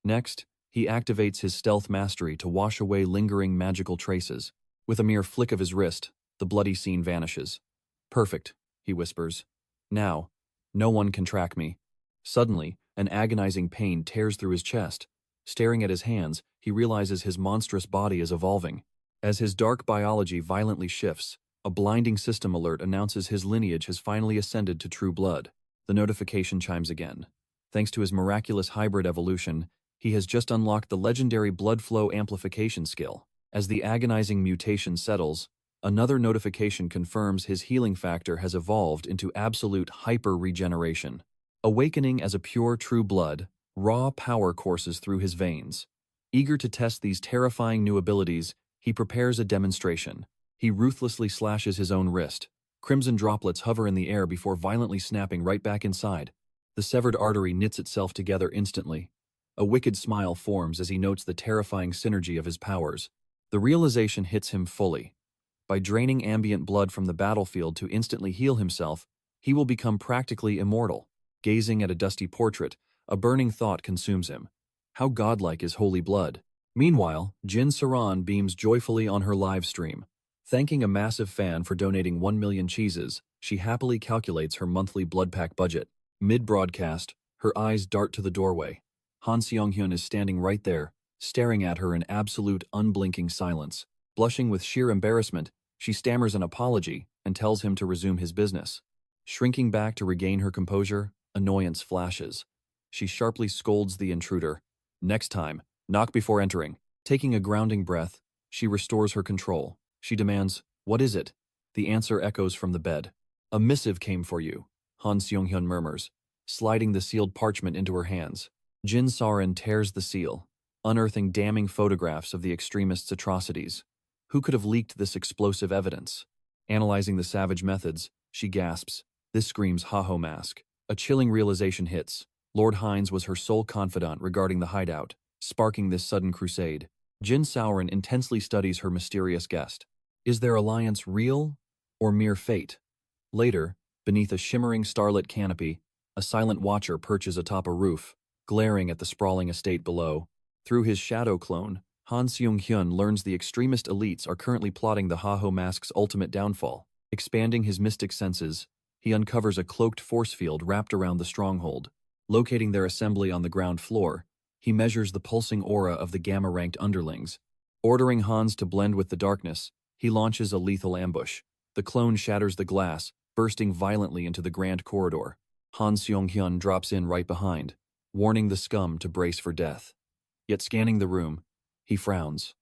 Next, he activates his stealth mastery to wash away lingering magical traces. With a mere flick of his wrist, the bloody scene vanishes. "Perfect," he whispers. "Now, no one can track me." Suddenly, An agonizing pain tears through his chest. Staring at his hands, he realizes his monstrous body is evolving. As his dark biology violently shifts, a blinding system alert announces his lineage has finally ascended to true blood. The notification chimes again. Thanks to his miraculous hybrid evolution, he has just unlocked the legendary blood flow amplification skill. As the agonizing mutation settles, another notification confirms his healing factor has evolved into absolute hyper-regeneration. Awakening as a pure true blood, raw power courses through his veins. Eager to test these terrifying new abilities, he prepares a demonstration. He ruthlessly slashes his own wrist. Crimson droplets hover in the air before violently snapping right back inside. The severed artery knits itself together instantly. A wicked smile forms as he notes the terrifying synergy of his powers. The realization hits him fully. By draining ambient blood from the battlefield to instantly heal himself, he will become practically immortal. Gazing at a dusty portrait, a burning thought consumes him. How godlike is holy blood? Meanwhile, Jin Saran beams joyfully on her live stream. Thanking a massive fan for donating 1 million cheeses, she happily calculates her monthly blood pack budget. Mid-broadcast, her eyes dart to the doorway. Han Seong-hyun is standing right there, staring at her in absolute unblinking silence. Blushing with sheer embarrassment, she stammers an apology and tells him to resume his business. Shrinking back to regain her composure, annoyance flashes. She sharply scolds the intruder. Next time, knock before entering. Taking a grounding breath, she restores her control. She demands, "What is it?" The answer echoes from the bed. "A missive came for you," Han Seong-hyun murmurs, sliding the sealed parchment into her hands. Jin Saran tears the seal, unearthing damning photographs of the extremists' atrocities. Who could have leaked this explosive evidence? Analyzing the savage methods, she gasps, "This screams Ha-Ho Mask." A chilling realization hits. Lord Hines was her sole confidant regarding the hideout, sparking this sudden crusade. Jin Saorin intensely studies her mysterious guest. Is their alliance real or mere fate? Later, beneath a shimmering starlit canopy, a silent watcher perches atop a roof, glaring at the sprawling estate below. Through his shadow clone, Han Seong-hyun learns the extremist elites are currently plotting the Ha-Ho Mask's ultimate downfall. Expanding his mystic senses, he uncovers a cloaked force field wrapped around the stronghold. Locating their assembly on the ground floor, he measures the pulsing aura of the gamma-ranked underlings. Ordering Hans to blend with the darkness, he launches a lethal ambush. The clone shatters the glass, bursting violently into the grand corridor. Han Seong-hyun drops in right behind, warning the scum to brace for death. Yet scanning the room, he frowns.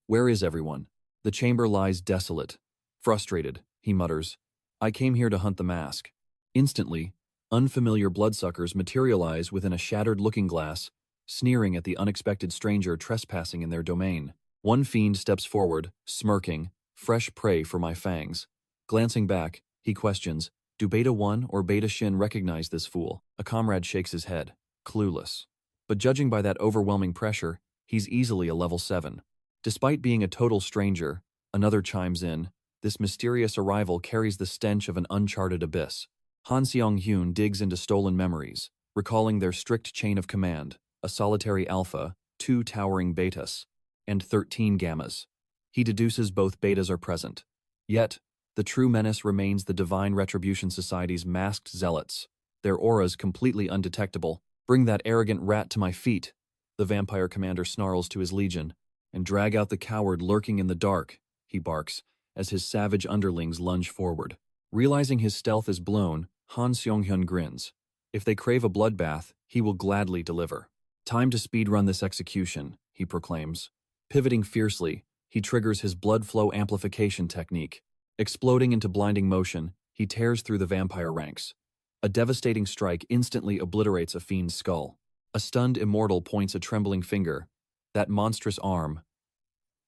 Where is everyone? The chamber lies desolate. Frustrated, he mutters, "I came here to hunt the mask." Instantly, unfamiliar bloodsuckers materialize within a shattered looking-glass, sneering at the unexpected stranger trespassing in their domain. One fiend steps forward, smirking, "Fresh prey for my fangs." Glancing back, he questions, "Do Beta 1 or Beta Shin recognize this fool?" A comrade shakes his head, clueless. But judging by that overwhelming pressure, he's easily a level 7. Despite being a total stranger, another chimes in, this mysterious arrival carries the stench of an uncharted abyss. Han Seong-hyun digs into stolen memories, recalling their strict chain of command, a solitary alpha, 2 towering betas, and 13 gammas. He deduces both betas are present. Yet, the true menace remains the Divine Retribution Society's masked zealots, their auras completely undetectable. "Bring that arrogant rat to my feet," the vampire commander snarls to his legion, "and drag out the coward lurking in the dark," he barks, as his savage underlings lunge forward. Realizing his stealth is blown, Han Seong-hyun grins. If they crave a bloodbath, he will gladly deliver. "Time to speedrun this execution," he proclaims. Pivoting fiercely, he triggers his blood flow amplification technique. Exploding into blinding motion, he tears through the vampire ranks. A devastating strike instantly obliterates a fiend's skull. A stunned immortal points a trembling finger. That monstrous arm.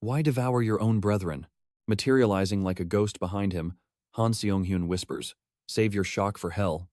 "Why devour your own brethren?" Materializing like a ghost behind him, Han Seong-hyun whispers, "Save your shock for hell."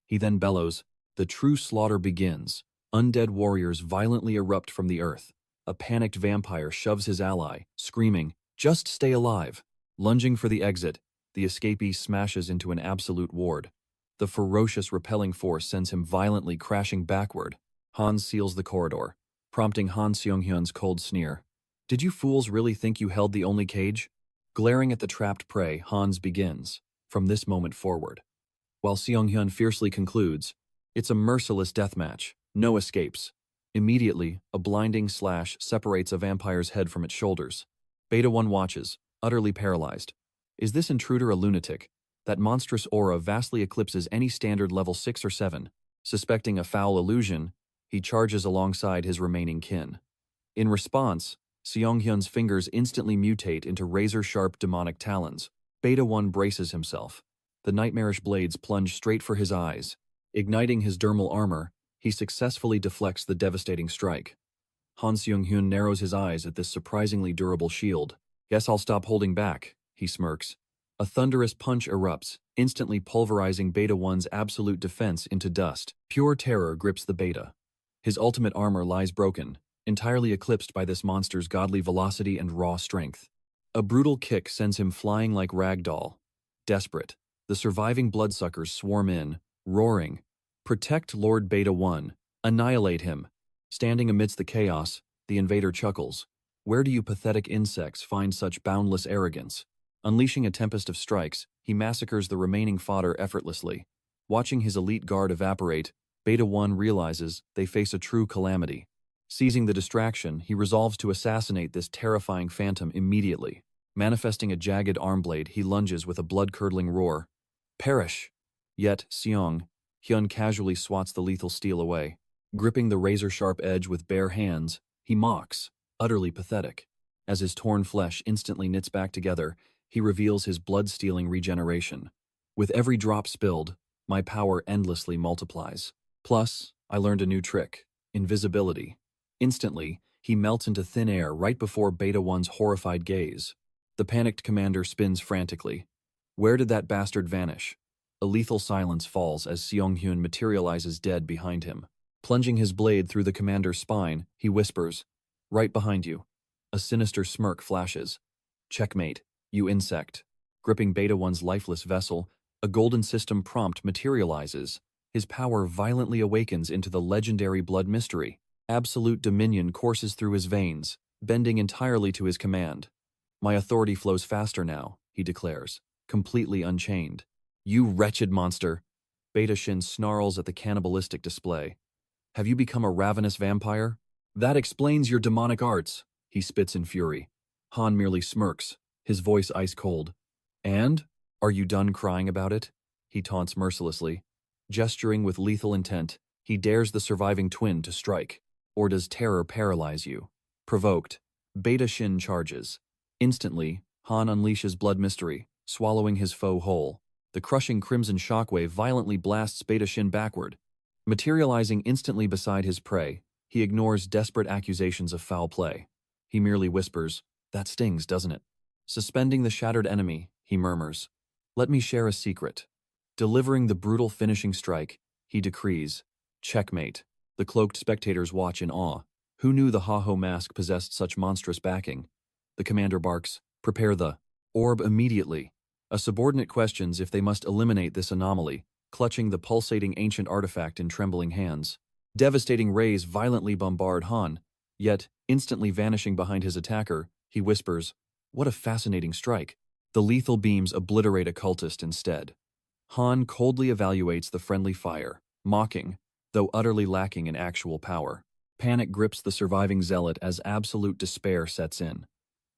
He then bellows, "The true slaughter begins." Undead warriors violently erupt from the earth. A panicked vampire shoves his ally, screaming, "Just stay alive." Lunging for the exit, the escapee smashes into an absolute ward. The ferocious repelling force sends him violently crashing backward. Hans seals the corridor, prompting Han Seong-hyun's cold sneer. "Did you fools really think you held the only cage?" Glaring at the trapped prey, Hans begins, from this moment forward. While Seong-hyun fiercely concludes, "It's a merciless deathmatch. No escapes. Immediately, a blinding slash separates a vampire's head from its shoulders. Beta 1 watches, utterly paralyzed. Is this intruder a lunatic? That monstrous aura vastly eclipses any standard level 6 or 7. Suspecting a foul illusion, he charges alongside his remaining kin. In response, Seonghyun's fingers instantly mutate into razor-sharp demonic talons. Beta 1 braces himself. The nightmarish blades plunge straight for his eyes. Igniting his dermal armor, he successfully deflects the devastating strike. Han Seonghyun narrows his eyes at this surprisingly durable shield. Guess I'll stop holding back, he smirks. A thunderous punch erupts, instantly pulverizing Beta 1's absolute defense into dust. Pure terror grips the Beta. His ultimate armor lies broken, entirely eclipsed by this monster's godly velocity and raw strength. A brutal kick sends him flying like ragdoll. Desperate, the surviving bloodsuckers swarm in, roaring, "Protect Lord Beta 1, annihilate him." Standing amidst the chaos, the invader chuckles. Where do you pathetic insects find such boundless arrogance? Unleashing a tempest of strikes, he massacres the remaining fodder effortlessly. Watching his elite guard evaporate, Beta 1 realizes they face a true calamity. Seizing the distraction, he resolves to assassinate this terrifying phantom immediately. Manifesting a jagged arm blade, he lunges with a blood-curdling roar. Perish! Yet, Hyun casually swats the lethal steel away. Gripping the razor-sharp edge with bare hands, he mocks, utterly pathetic. As his torn flesh instantly knits back together, he reveals his blood-stealing regeneration. With every drop spilled, my power endlessly multiplies. Plus, I learned a new trick: invisibility. Instantly, he melts into thin air right before Beta 1's horrified gaze. The panicked commander spins frantically. Where did that bastard vanish? A lethal silence falls as Seonghyun materializes dead behind him. Plunging his blade through the commander's spine, he whispers, "Right behind you." A sinister smirk flashes. "Checkmate, you insect." Gripping Beta 1's lifeless vessel, a golden system prompt materializes. His power violently awakens into the legendary blood mystery. Absolute dominion courses through his veins, bending entirely to his command. "My authority flows faster now," he declares, completely unchained. "You wretched monster!" Beta Shin snarls at the cannibalistic display. "Have you become a ravenous vampire? That explains your demonic arts," he spits in fury. Han merely smirks, his voice ice cold. "And? Are you done crying about it?" he taunts mercilessly. Gesturing with lethal intent, he dares the surviving twin to strike. Or does terror paralyze you? Provoked, Beta Shin charges. Instantly, Han unleashes blood mystery, swallowing his foe whole. The crushing crimson shockwave violently blasts Beta Shin backward. Materializing instantly beside his prey, he ignores desperate accusations of foul play. He merely whispers, "That stings, doesn't it?" Suspending the shattered enemy, he murmurs, "Let me share a secret." Delivering the brutal finishing strike, he decrees, "Checkmate." The cloaked spectators watch in awe. Who knew the Ha-Ho mask possessed such monstrous backing? The commander barks, "Prepare the orb immediately." A subordinate questions if they must eliminate this anomaly, clutching the pulsating ancient artifact in trembling hands. Devastating rays violently bombard Han, yet, instantly vanishing behind his attacker, he whispers, "What a fascinating strike." The lethal beams obliterate a cultist instead. Han coldly evaluates the friendly fire, mocking, though utterly lacking in actual power. Panic grips the surviving zealot as absolute despair sets in.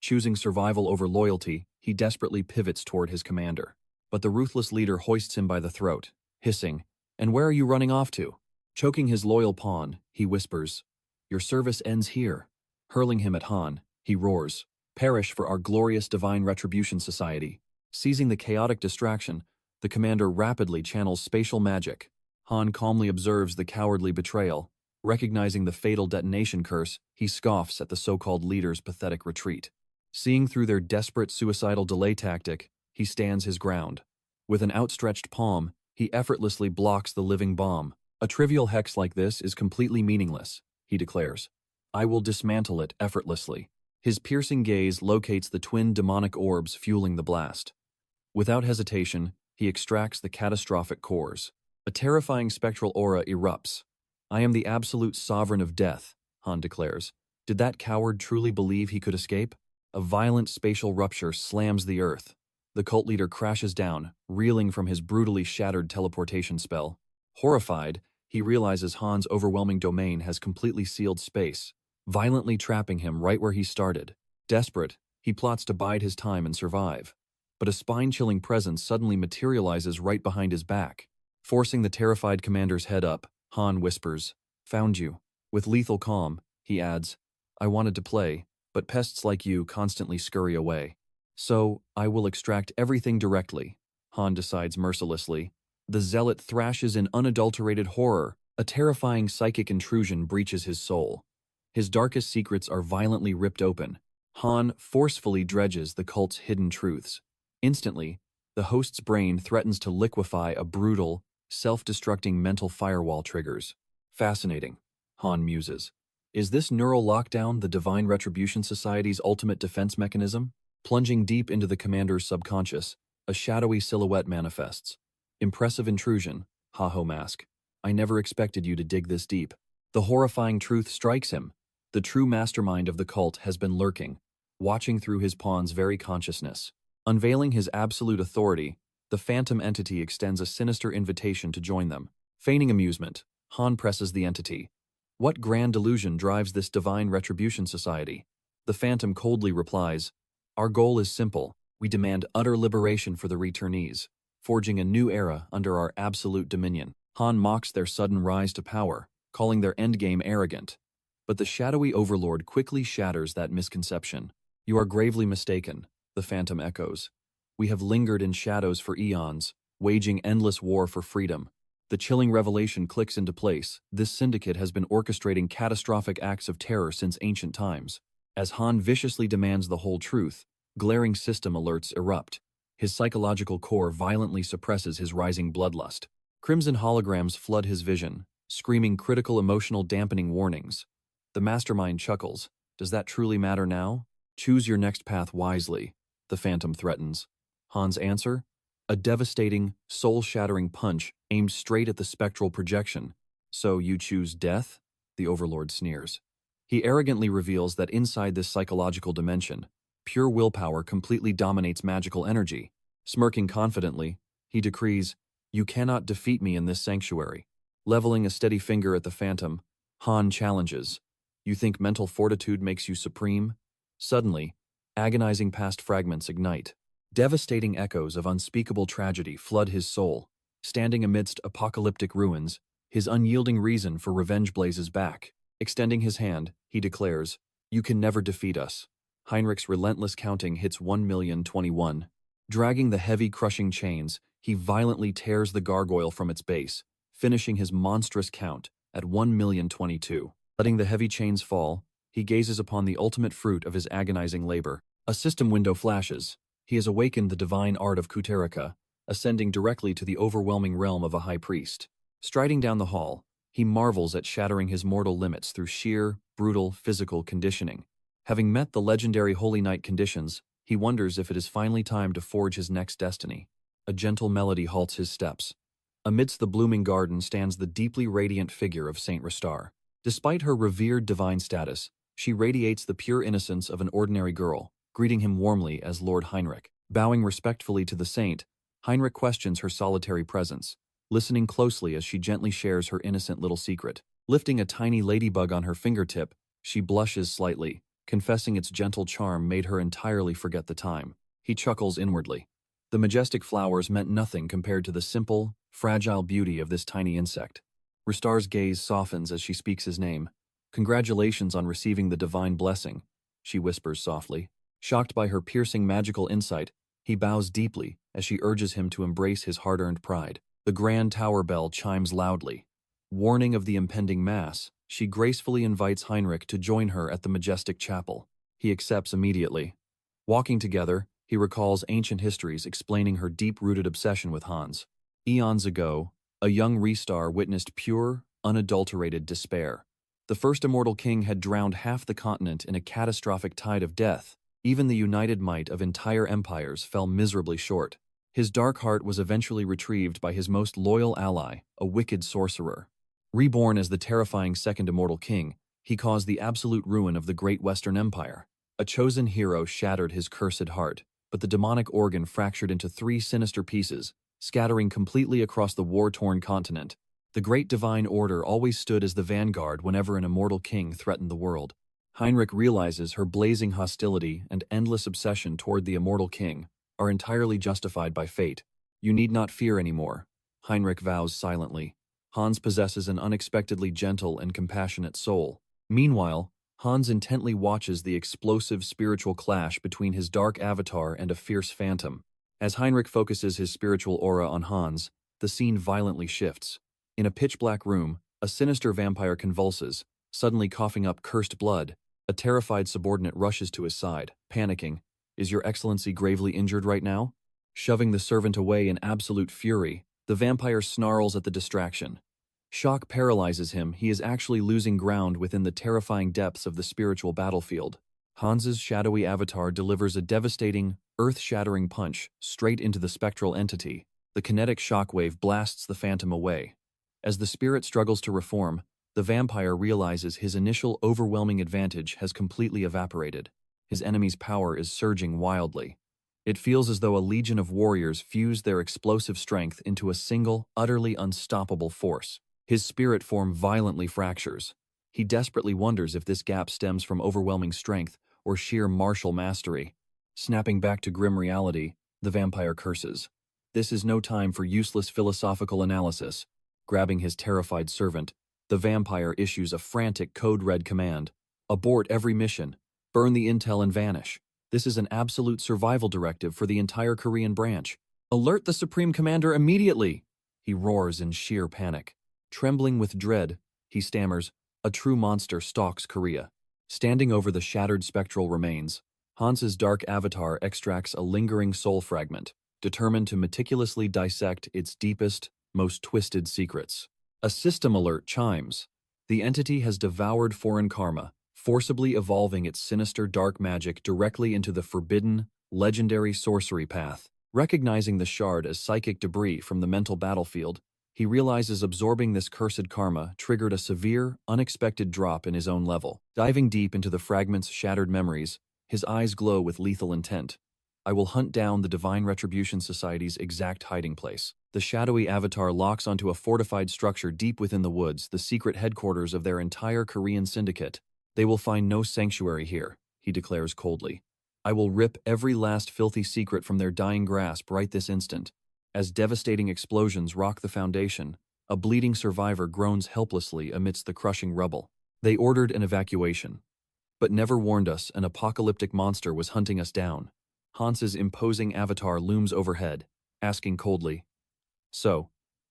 Choosing survival over loyalty, he desperately pivots toward his commander. But the ruthless leader hoists him by the throat, hissing, "And where are you running off to?" Choking his loyal pawn, he whispers, "Your service ends here." Hurling him at Han, he roars, "Perish for our glorious divine retribution society." Seizing the chaotic distraction, the commander rapidly channels spatial magic. Han calmly observes the cowardly betrayal. Recognizing the fatal detonation curse, he scoffs at the so-called leader's pathetic retreat. Seeing through their desperate suicidal delay tactic, he stands his ground. With an outstretched palm, he effortlessly blocks the living bomb. "A trivial hex like this is completely meaningless," he declares. "I will dismantle it effortlessly." His piercing gaze locates the twin demonic orbs fueling the blast. Without hesitation, he extracts the catastrophic cores. A terrifying spectral aura erupts. "I am the absolute sovereign of death," Han declares. Did that coward truly believe he could escape? A violent spatial rupture slams the earth. The cult leader crashes down, reeling from his brutally shattered teleportation spell. Horrified, He realizes Han's overwhelming domain has completely sealed space, violently trapping him right where he started. Desperate, he plots to bide his time and survive. But a spine-chilling presence suddenly materializes right behind his back. Forcing the terrified commander's head up, Han whispers, "Found you." With lethal calm, he adds, "I wanted to play, but pests like you constantly scurry away. So, I will extract everything directly," Han decides mercilessly. The zealot thrashes in unadulterated horror. A terrifying psychic intrusion breaches his soul. His darkest secrets are violently ripped open. Han forcefully dredges the cult's hidden truths. Instantly, the host's brain threatens to liquefy a brutal, self-destructing mental firewall triggers. Fascinating, Han muses. Is this neural lockdown the Divine Retribution Society's ultimate defense mechanism? Plunging deep into the commander's subconscious, a shadowy silhouette manifests. Impressive intrusion, Ha-Ho Mask. I never expected you to dig this deep. The horrifying truth strikes him. The true mastermind of the cult has been lurking, watching through his pawn's very consciousness. Unveiling his absolute authority, the phantom entity extends a sinister invitation to join them. Feigning amusement, Han presses the entity. What grand delusion drives this Divine Retribution Society? The phantom coldly replies, Our goal is simple. We demand utter liberation for the returnees, forging a new era under our absolute dominion. Han mocks their sudden rise to power, calling their endgame arrogant. But the shadowy overlord quickly shatters that misconception. You are gravely mistaken, the phantom echoes. We have lingered in shadows for eons, waging endless war for freedom. The chilling revelation clicks into place. This syndicate has been orchestrating catastrophic acts of terror since ancient times. As Han viciously demands the whole truth, glaring system alerts erupt. His psychological core violently suppresses his rising bloodlust. Crimson holograms flood his vision, screaming critical emotional dampening warnings. The mastermind chuckles. Does that truly matter now? Choose your next path wisely, the phantom threatens. Han's answer? A devastating, soul-shattering punch aimed straight at the spectral projection. So you choose death? The overlord sneers. He arrogantly reveals that inside this psychological dimension, pure willpower completely dominates magical energy. Smirking confidently, he decrees, You cannot defeat me in this sanctuary. Leveling a steady finger at the phantom, Han challenges, You think mental fortitude makes you supreme? Suddenly, agonizing past fragments ignite. Devastating echoes of unspeakable tragedy flood his soul. Standing amidst apocalyptic ruins, his unyielding reason for revenge blazes back. Extending his hand, he declares, You can never defeat us. Heinrich's relentless counting hits 1,021. Dragging the heavy, crushing chains, he violently tears the gargoyle from its base, finishing his monstrous count at 1,022. Letting the heavy chains fall, he gazes upon the ultimate fruit of his agonizing labor. A system window flashes. He has awakened the divine art of Kuterika, ascending directly to the overwhelming realm of a high priest. Striding down the hall, he marvels at shattering his mortal limits through sheer, brutal, physical conditioning. Having met the legendary Holy Knight conditions, he wonders if it is finally time to forge his next destiny. A gentle melody halts his steps. Amidst the blooming garden stands the deeply radiant figure of Saint Ristar. Despite her revered divine status, she radiates the pure innocence of an ordinary girl, greeting him warmly as Lord Heinrich. Bowing respectfully to the saint, Heinrich questions her solitary presence, listening closely as she gently shares her innocent little secret. Lifting a tiny ladybug on her fingertip, she blushes slightly, confessing its gentle charm made her entirely forget the time. He chuckles inwardly. The majestic flowers meant nothing compared to the simple, fragile beauty of this tiny insect. Ristar's gaze softens as she speaks his name. Congratulations on receiving the divine blessing, she whispers softly. Shocked by her piercing magical insight, he bows deeply as she urges him to embrace his hard-earned pride. The grand tower bell chimes loudly. Warning of the impending mass, she gracefully invites Heinrich to join her at the majestic chapel. He accepts immediately. Walking together, he recalls ancient histories explaining her deep-rooted obsession with Hans. Eons ago, a young Ristar witnessed pure, unadulterated despair. The first immortal king had drowned half the continent in a catastrophic tide of death. Even the united might of entire empires fell miserably short. His dark heart was eventually retrieved by his most loyal ally, a wicked sorcerer. Reborn as the terrifying second immortal king, he caused the absolute ruin of the great Western Empire. A chosen hero shattered his cursed heart, but the demonic organ fractured into 3 sinister pieces, scattering completely across the war-torn continent. The great divine order always stood as the vanguard whenever an immortal king threatened the world. Heinrich realizes her blazing hostility and endless obsession toward the immortal king are entirely justified by fate. You need not fear anymore, Heinrich vows silently. Hans possesses an unexpectedly gentle and compassionate soul. Meanwhile, Hans intently watches the explosive spiritual clash between his dark avatar and a fierce phantom. As Heinrich focuses his spiritual aura on Hans, the scene violently shifts. In a pitch-black room, a sinister vampire convulses, suddenly coughing up cursed blood. A terrified subordinate rushes to his side, panicking. "Is your excellency gravely injured right now?" Shoving the servant away in absolute fury, the vampire snarls at the distraction. Shock paralyzes him. He is actually losing ground within the terrifying depths of the spiritual battlefield. Hans's shadowy avatar delivers a devastating, earth-shattering punch straight into the spectral entity. The kinetic shockwave blasts the phantom away. As the spirit struggles to reform, the vampire realizes his initial overwhelming advantage has completely evaporated. His enemy's power is surging wildly. It feels as though a legion of warriors fused their explosive strength into a single, utterly unstoppable force. His spirit form violently fractures. He desperately wonders if this gap stems from overwhelming strength or sheer martial mastery. Snapping back to grim reality, the vampire curses. This is no time for useless philosophical analysis. Grabbing his terrified servant, the vampire issues a frantic code-red command. Abort every mission. Burn the intel and vanish. This is an absolute survival directive for the entire Korean branch. Alert the Supreme Commander immediately! He roars in sheer panic. Trembling with dread, he stammers, "A true monster stalks Korea." Standing over the shattered spectral remains, Hans's dark avatar extracts a lingering soul fragment, determined to meticulously dissect its deepest, most twisted secrets. A system alert chimes. The entity has devoured foreign karma, forcibly evolving its sinister dark magic directly into the forbidden, legendary sorcery path. Recognizing the shard as psychic debris from the mental battlefield, he realizes absorbing this cursed karma triggered a severe, unexpected drop in his own level. Diving deep into the fragment's shattered memories, his eyes glow with lethal intent. "I will hunt down the Divine Retribution Society's exact hiding place." The shadowy avatar locks onto a fortified structure deep within the woods, the secret headquarters of their entire Korean syndicate. "They will find no sanctuary here," he declares coldly. "I will rip every last filthy secret from their dying grasp right this instant." As devastating explosions rock the foundation, a bleeding survivor groans helplessly amidst the crushing rubble. "They ordered an evacuation, but never warned us an apocalyptic monster was hunting us down." Hans's imposing avatar looms overhead, asking coldly, "So,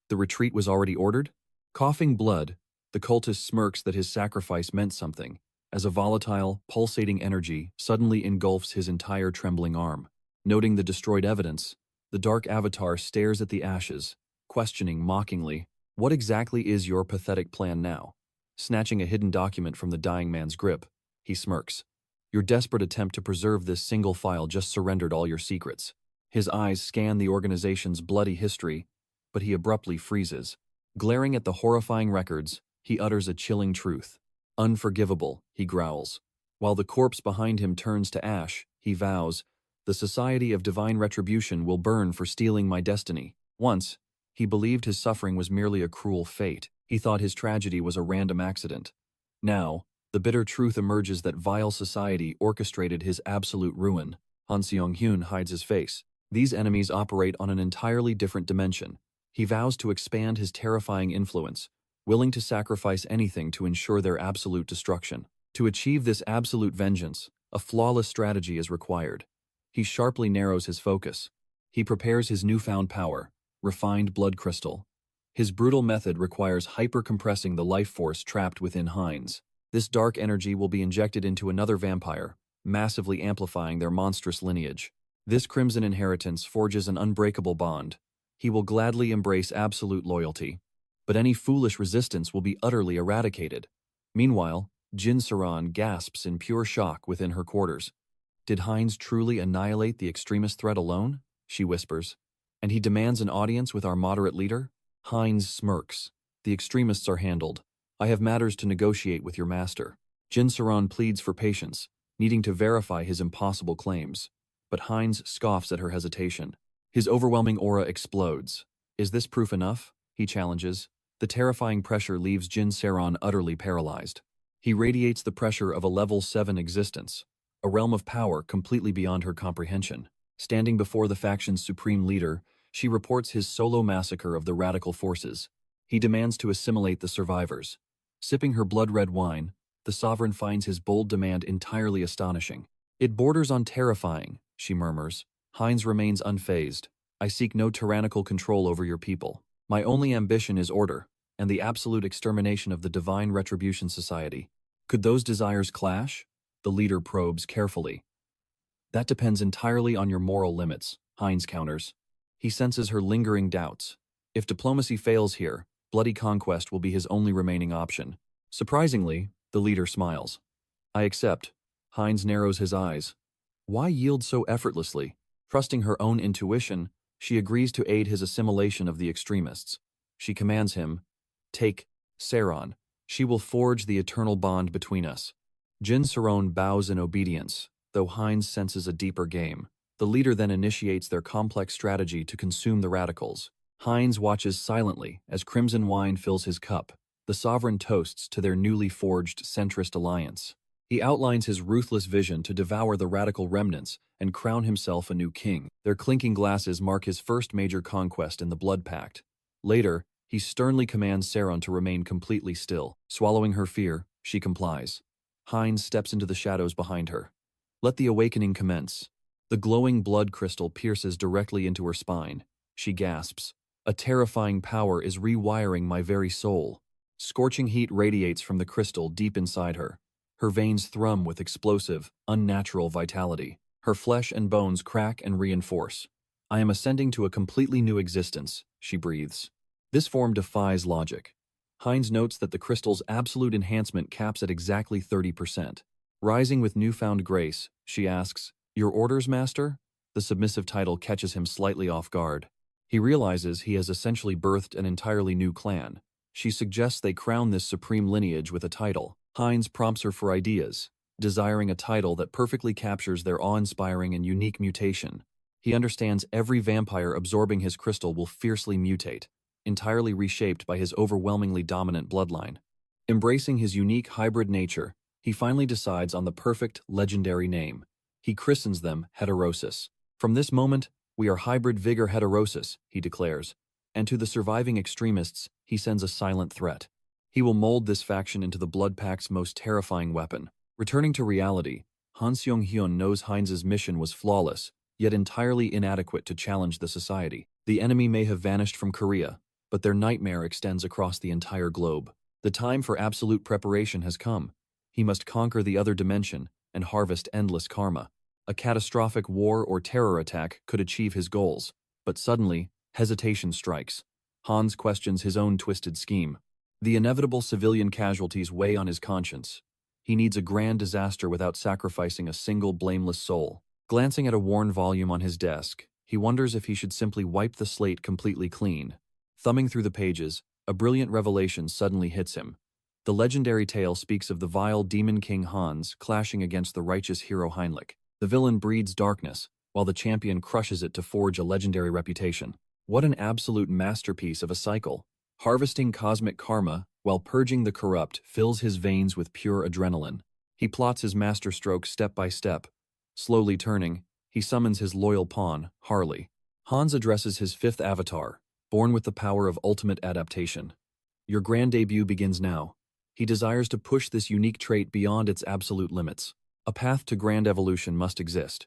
the retreat was already ordered?" Coughing blood, the cultist smirks that his sacrifice meant something, as a volatile, pulsating energy suddenly engulfs his entire trembling arm. Noting the destroyed evidence, the dark avatar stares at the ashes, questioning mockingly, "What exactly is your pathetic plan now?" Snatching a hidden document from the dying man's grip, he smirks. "Your desperate attempt to preserve this single file just surrendered all your secrets." His eyes scan the organization's bloody history, but he abruptly freezes. Glaring at the horrifying records, he utters a chilling truth. "Unforgivable," he growls. While the corpse behind him turns to ash, he vows, "The Society of Divine Retribution will burn for stealing my destiny." Once, he believed his suffering was merely a cruel fate. He thought his tragedy was a random accident. Now, the bitter truth emerges that vile society orchestrated his absolute ruin. Han Seong-hyun hides his face. These enemies operate on an entirely different dimension. He vows to expand his terrifying influence, willing to sacrifice anything to ensure their absolute destruction. To achieve this absolute vengeance, a flawless strategy is required. He sharply narrows his focus. He prepares his newfound power, refined blood crystal. His brutal method requires hyper-compressing the life force trapped within Heinz. This dark energy will be injected into another vampire, massively amplifying their monstrous lineage. This crimson inheritance forges an unbreakable bond. He will gladly embrace absolute loyalty, but any foolish resistance will be utterly eradicated. Meanwhile, Jin Saran gasps in pure shock within her quarters. "Did Heinz truly annihilate the extremist threat alone?" she whispers. "And he demands an audience with our moderate leader?" Heinz smirks. "The extremists are handled. I have matters to negotiate with your master." Jin Saran pleads for patience, needing to verify his impossible claims. But Heinz scoffs at her hesitation. His overwhelming aura explodes. "Is this proof enough?" he challenges. The terrifying pressure leaves Jin Saron utterly paralyzed. He radiates the pressure of a level 7 existence, a realm of power completely beyond her comprehension. Standing before the faction's supreme leader, she reports his solo massacre of the radical forces. He demands to assimilate the survivors. Sipping her blood-red wine, the sovereign finds his bold demand entirely astonishing. "It borders on terrifying," she murmurs. Hines remains unfazed. "I seek no tyrannical control over your people. My only ambition is order, and the absolute extermination of the Divine Retribution Society." Could those desires clash? The leader probes carefully. "That depends entirely on your moral limits," Hines counters. He senses her lingering doubts. If diplomacy fails here, bloody conquest will be his only remaining option. Surprisingly, the leader smiles. "I accept." Hines narrows his eyes. Why yield so effortlessly? Trusting her own intuition, she agrees to aid his assimilation of the extremists. She commands him, "Take Saron. She will forge the eternal bond between us." Jin Saron bows in obedience, though Hines senses a deeper game. The leader then initiates their complex strategy to consume the radicals. Hines watches silently as crimson wine fills his cup. The sovereign toasts to their newly forged centrist alliance. He outlines his ruthless vision to devour the radical remnants and crown himself a new king. Their clinking glasses mark his first major conquest in the Blood Pact. Later, he sternly commands Saron to remain completely still. Swallowing her fear, she complies. Hines steps into the shadows behind her. "Let the awakening commence." The glowing blood crystal pierces directly into her spine. She gasps. "A terrifying power is rewiring my very soul." Scorching heat radiates from the crystal deep inside her. Her veins thrum with explosive, unnatural vitality. Her flesh and bones crack and reinforce. "I am ascending to a completely new existence," she breathes. This form defies logic. Hines notes that the crystal's absolute enhancement caps at exactly 30%. Rising with newfound grace, she asks, "Your orders, master?" The submissive title catches him slightly off guard. He realizes he has essentially birthed an entirely new clan. She suggests they crown this supreme lineage with a title. Hines prompts her for ideas, desiring a title that perfectly captures their awe-inspiring and unique mutation. He understands every vampire absorbing his crystal will fiercely mutate, entirely reshaped by his overwhelmingly dominant bloodline. Embracing his unique hybrid nature, he finally decides on the perfect, legendary name. He christens them Heterosis. "From this moment, we are hybrid vigor Heterosis," he declares, and to the surviving extremists, he sends a silent threat. He will mold this faction into the Blood Pact's most terrifying weapon. Returning to reality, Han Seong-hyun knows Hines' mission was flawless, yet entirely inadequate to challenge the society. The enemy may have vanished from Korea, but their nightmare extends across the entire globe. The time for absolute preparation has come. He must conquer the other dimension and harvest endless karma. A catastrophic war or terror attack could achieve his goals, but suddenly, hesitation strikes. Hans questions his own twisted scheme. The inevitable civilian casualties weigh on his conscience. He needs a grand disaster without sacrificing a single blameless soul. Glancing at a worn volume on his desk, he wonders if he should simply wipe the slate completely clean. Thumbing through the pages, a brilliant revelation suddenly hits him. The legendary tale speaks of the vile demon king Hans clashing against the righteous hero Heinrich. The villain breeds darkness, while the champion crushes it to forge a legendary reputation. What an absolute masterpiece of a cycle. Harvesting cosmic karma while purging the corrupt fills his veins with pure adrenaline. He plots his masterstroke step by step. Slowly turning, he summons his loyal pawn, Harley. Hans addresses his fifth avatar, born with the power of ultimate adaptation. "Your grand debut begins now." He desires to push this unique trait beyond its absolute limits. A path to grand evolution must exist.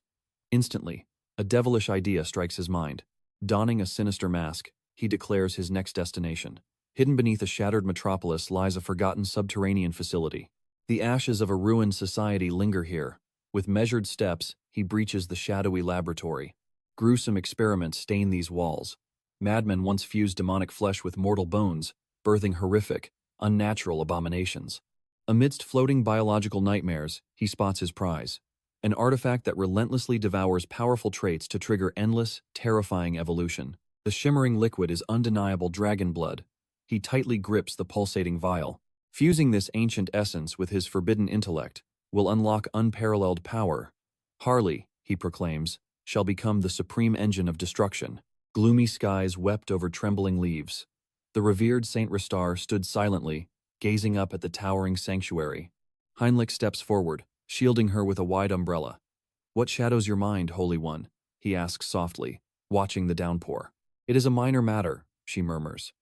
Instantly, a devilish idea strikes his mind. Donning a sinister mask, he declares his next destination. Hidden beneath a shattered metropolis lies a forgotten subterranean facility. The ashes of a ruined society linger here. With measured steps, he breaches the shadowy laboratory. Gruesome experiments stain these walls. Madmen once fused demonic flesh with mortal bones, birthing horrific, unnatural abominations. Amidst floating biological nightmares, he spots his prize. An artifact that relentlessly devours powerful traits to trigger endless, terrifying evolution. The shimmering liquid is undeniable dragon blood. He tightly grips the pulsating vial. Fusing this ancient essence with his forbidden intellect will unlock unparalleled power. Harley, he proclaims, shall become the supreme engine of destruction. Gloomy skies wept over trembling leaves. The revered Saint Ristar stood silently, gazing up at the towering sanctuary. Heinrich steps forward, shielding her with a wide umbrella. "What shadows your mind, Holy One?" he asks softly, watching the downpour. "It is a minor matter," she murmurs.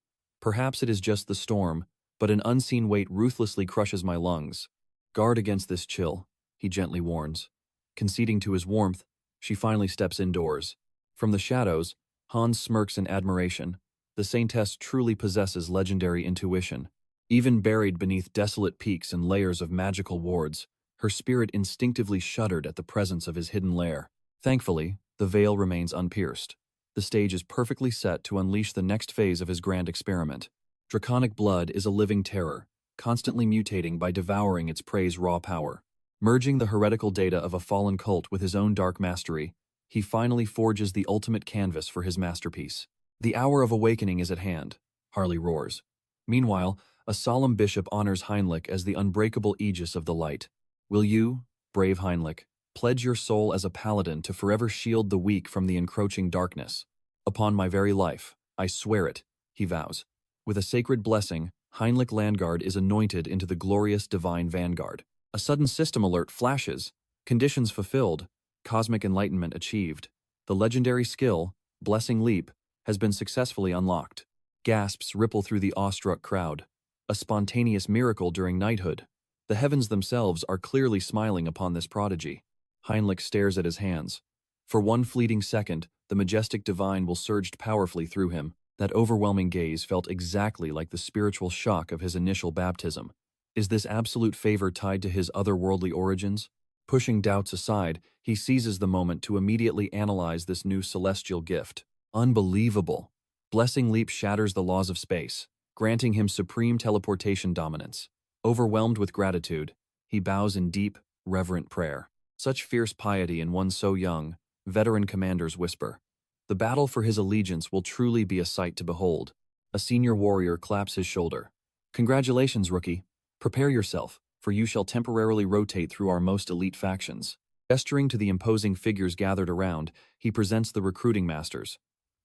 "Perhaps it is just the storm, but an unseen weight ruthlessly crushes my lungs. Guard against this chill," he gently warns. Conceding to his warmth, she finally steps indoors. From the shadows, Hans smirks in admiration. The saintess truly possesses legendary intuition. Even buried beneath desolate peaks and layers of magical wards, her spirit instinctively shuddered at the presence of his hidden lair. Thankfully, the veil remains unpierced. The stage is perfectly set to unleash the next phase of his grand experiment. Draconic blood is a living terror, constantly mutating by devouring its prey's raw power. Merging the heretical data of a fallen cult with his own dark mastery, he finally forges the ultimate canvas for his masterpiece. The hour of awakening is at hand, Harley roars. Meanwhile, a solemn bishop honors Heinrich as the unbreakable aegis of the light. "Will you, brave Heinrich, pledge your soul as a paladin to forever shield the weak from the encroaching darkness?" "Upon my very life, I swear it," he vows. With a sacred blessing, Heinrich Landguard is anointed into the glorious divine vanguard. A sudden system alert flashes, conditions fulfilled, cosmic enlightenment achieved. The legendary skill, Blessing Leap, has been successfully unlocked. Gasps ripple through the awestruck crowd. A spontaneous miracle during knighthood. The heavens themselves are clearly smiling upon this prodigy. Heinrich stares at his hands. For one fleeting second, the majestic divine will surged powerfully through him. That overwhelming gaze felt exactly like the spiritual shock of his initial baptism. Is this absolute favor tied to his otherworldly origins? Pushing doubts aside, he seizes the moment to immediately analyze this new celestial gift. Unbelievable! Blessing Leap shatters the laws of space, granting him supreme teleportation dominance. Overwhelmed with gratitude, he bows in deep, reverent prayer. Such fierce piety in one so young, veteran commanders whisper. The battle for his allegiance will truly be a sight to behold. A senior warrior claps his shoulder. "Congratulations, rookie. Prepare yourself, for you shall temporarily rotate through our most elite factions." Gesturing to the imposing figures gathered around, he presents the recruiting masters.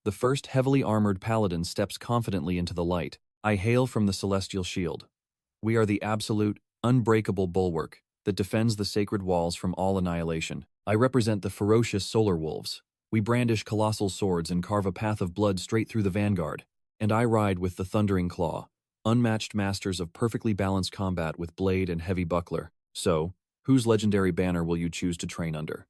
The first heavily armored paladin steps confidently into the light. "I hail from the celestial shield. We are the absolute, unbreakable bulwark that defends the sacred walls from all annihilation. I represent the ferocious solar wolves. We brandish colossal swords and carve a path of blood straight through the vanguard. And I ride with the thundering claw, unmatched masters of perfectly balanced combat with blade and heavy buckler. So, whose legendary banner will you choose to train under?"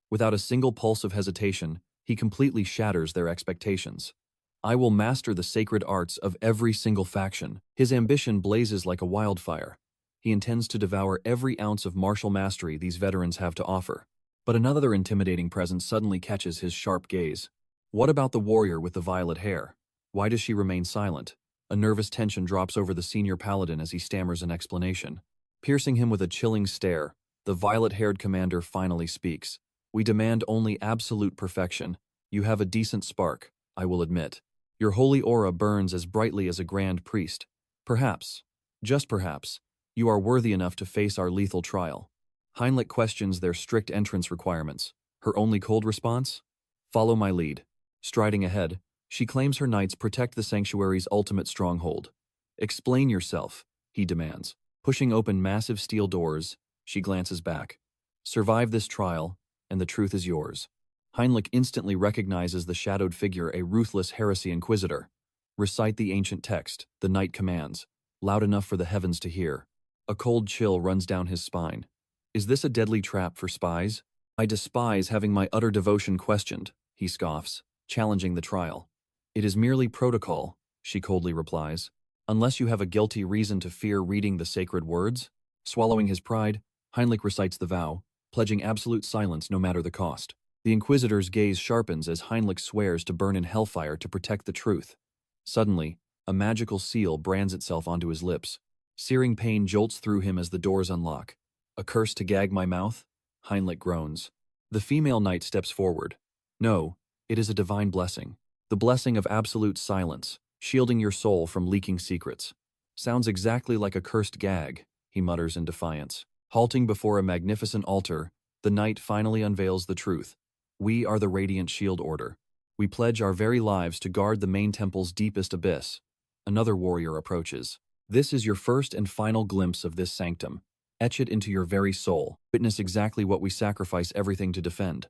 Without a single pulse of hesitation, he completely shatters their expectations. "I will master the sacred arts of every single faction." His ambition blazes like a wildfire. He intends to devour every ounce of martial mastery these veterans have to offer. But another intimidating presence suddenly catches his sharp gaze. What about the warrior with the violet hair? Why does she remain silent? A nervous tension drops over the senior paladin as he stammers an explanation. Piercing him with a chilling stare, the violet-haired commander finally speaks. "We demand only absolute perfection. You have a decent spark, I will admit. Your holy aura burns as brightly as a grand priest. Perhaps, just perhaps, you are worthy enough to face our lethal trial." Heinrich questions their strict entrance requirements. Her only cold response? "Follow my lead." Striding ahead, she claims her knights protect the sanctuary's ultimate stronghold. "Explain yourself," he demands. Pushing open massive steel doors, she glances back. "Survive this trial, and the truth is yours." Heinrich instantly recognizes the shadowed figure, a ruthless heresy inquisitor. "Recite the ancient text," the knight commands, loud enough for the heavens to hear. A cold chill runs down his spine. Is this a deadly trap for spies? "I despise having my utter devotion questioned," he scoffs, challenging the trial. "It is merely protocol," she coldly replies. "Unless you have a guilty reason to fear reading the sacred words?" Swallowing his pride, Heinrich recites the vow, pledging absolute silence no matter the cost. The Inquisitor's gaze sharpens as Heinrich swears to burn in hellfire to protect the truth. Suddenly, a magical seal brands itself onto his lips. Searing pain jolts through him as the doors unlock. "A curse to gag my mouth?" Heinrich groans. The female knight steps forward. "No, it is a divine blessing. The blessing of absolute silence, shielding your soul from leaking secrets." "Sounds exactly like a cursed gag," he mutters in defiance. Halting before a magnificent altar, the knight finally unveils the truth. "We are the Radiant Shield Order. We pledge our very lives to guard the main temple's deepest abyss." another warrior approaches. This is your first and final glimpse of this sanctum. Etch it into your very soul. Witness exactly what we sacrifice everything to defend.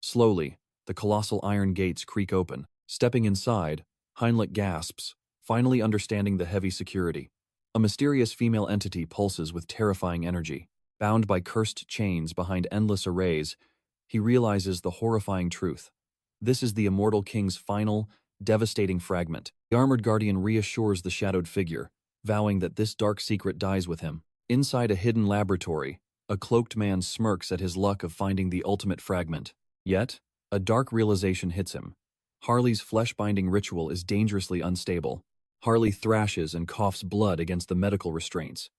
Slowly, the colossal iron gates creak open. Stepping inside, Heinrich gasps, finally understanding the heavy security. A mysterious female entity pulses with terrifying energy. Bound by cursed chains behind endless arrays, he realizes the horrifying truth. This is the immortal king's final, devastating fragment. The armored guardian reassures the shadowed figure, vowing that this dark secret dies with him. Inside a hidden laboratory, a cloaked man smirks at his luck of finding the ultimate fragment. Yet, a dark realization hits him. Harley's flesh-binding ritual is dangerously unstable. Harley thrashes and coughs blood against the medical restraints.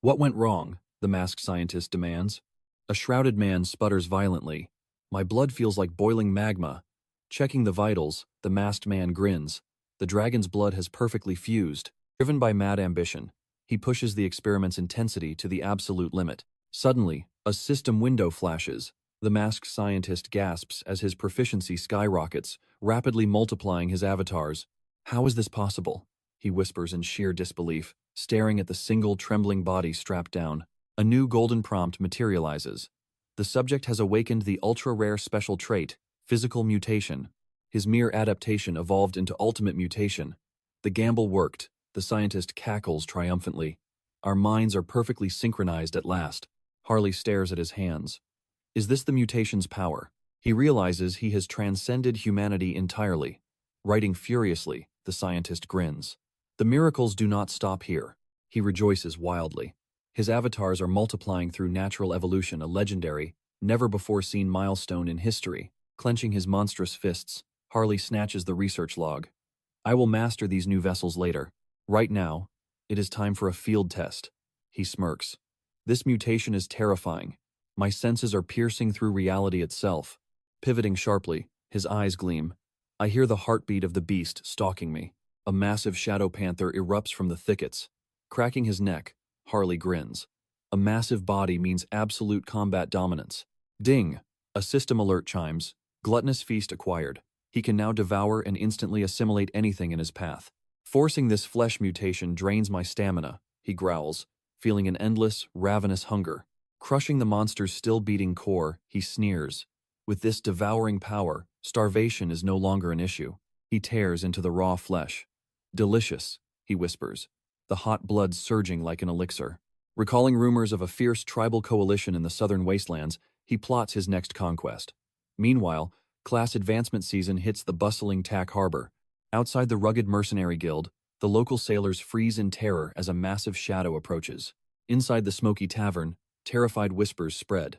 What went wrong? The masked scientist demands. A shrouded man sputters violently. My blood feels like boiling magma. Checking the vitals, the masked man grins. The dragon's blood has perfectly fused. Driven by mad ambition, he pushes the experiment's intensity to the absolute limit. Suddenly, a system window flashes. The masked scientist gasps as his proficiency skyrockets, rapidly multiplying his avatars. How is this possible? He whispers in sheer disbelief, staring at the single trembling body strapped down. A new golden prompt materializes. The subject has awakened the ultra-rare special trait, physical mutation. His mere adaptation evolved into ultimate mutation. The gamble worked. The scientist cackles triumphantly. Our minds are perfectly synchronized at last. Harley stares at his hands. Is this the mutation's power? He realizes he has transcended humanity entirely. Writing furiously, the scientist grins. The miracles do not stop here. He rejoices wildly. His avatars are multiplying through natural evolution, a legendary, never-before-seen milestone in history. Clenching his monstrous fists, Harley snatches the research log. I will master these new vessels later. Right now, it is time for a field test. He smirks. This mutation is terrifying. My senses are piercing through reality itself. Pivoting sharply, his eyes gleam. I hear the heartbeat of the beast stalking me. A massive shadow panther erupts from the thickets. Cracking his neck, Harley grins. A massive body means absolute combat dominance. Ding! A system alert chimes. Gluttonous feast acquired. He can now devour and instantly assimilate anything in his path. Forcing this flesh mutation drains my stamina, he growls, feeling an endless, ravenous hunger. Crushing the monster's still-beating core, he sneers. With this devouring power, starvation is no longer an issue. He tears into the raw flesh. Delicious, he whispers, the hot blood surging like an elixir. Recalling rumors of a fierce tribal coalition in the southern wastelands, he plots his next conquest. Meanwhile, class advancement season hits the bustling Tack Harbor. Outside the rugged mercenary guild, the local sailors freeze in terror as a massive shadow approaches. Inside the smoky tavern, terrified whispers spread.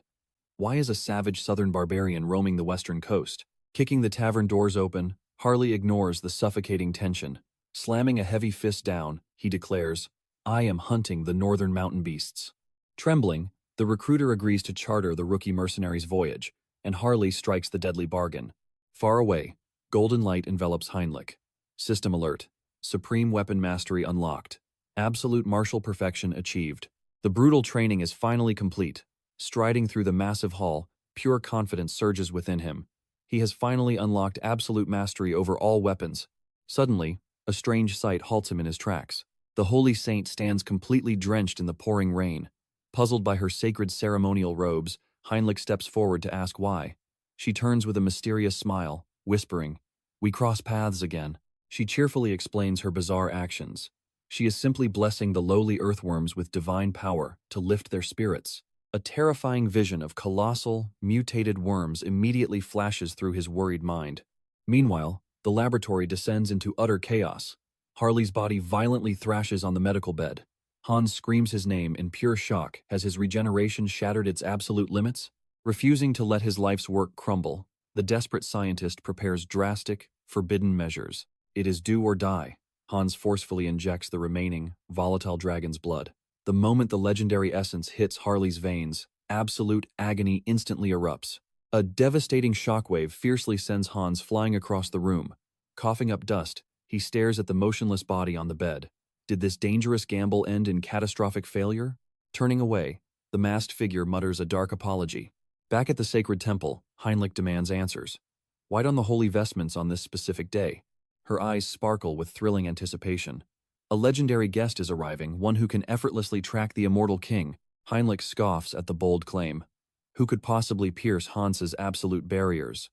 Why is a savage southern barbarian roaming the western coast? Kicking the tavern doors open, Harley ignores the suffocating tension. Slamming a heavy fist down, he declares, I am hunting the northern mountain beasts. Trembling, the recruiter agrees to charter the rookie mercenary's voyage, and Harley strikes the deadly bargain. Far away, golden light envelops Heinrich. System alert. Supreme weapon mastery unlocked. Absolute martial perfection achieved. The brutal training is finally complete. Striding through the massive hall, pure confidence surges within him. He has finally unlocked absolute mastery over all weapons. Suddenly, a strange sight halts him in his tracks. The holy saint stands completely drenched in the pouring rain. Puzzled by her sacred ceremonial robes, Heinrich steps forward to ask why. She turns with a mysterious smile, whispering, We cross paths again. She cheerfully explains her bizarre actions. She is simply blessing the lowly earthworms with divine power to lift their spirits. A terrifying vision of colossal, mutated worms immediately flashes through his worried mind. Meanwhile, the laboratory descends into utter chaos. Harley's body violently thrashes on the medical bed. Hans screams his name in pure shock. Has his regeneration shattered its absolute limits? Refusing to let his life's work crumble, the desperate scientist prepares drastic, forbidden measures. It is do or die. Hans forcefully injects the remaining, volatile dragon's blood. The moment the legendary essence hits Harley's veins, absolute agony instantly erupts. A devastating shockwave fiercely sends Hans flying across the room. Coughing up dust, he stares at the motionless body on the bed. Did this dangerous gamble end in catastrophic failure? Turning away, the masked figure mutters a dark apology. Back at the sacred temple, Heinrich demands answers. Why don the holy vestments on this specific day? Her eyes sparkle with thrilling anticipation. A legendary guest is arriving, one who can effortlessly track the immortal king. Heinrich scoffs at the bold claim. Who could possibly pierce Hans's absolute barriers?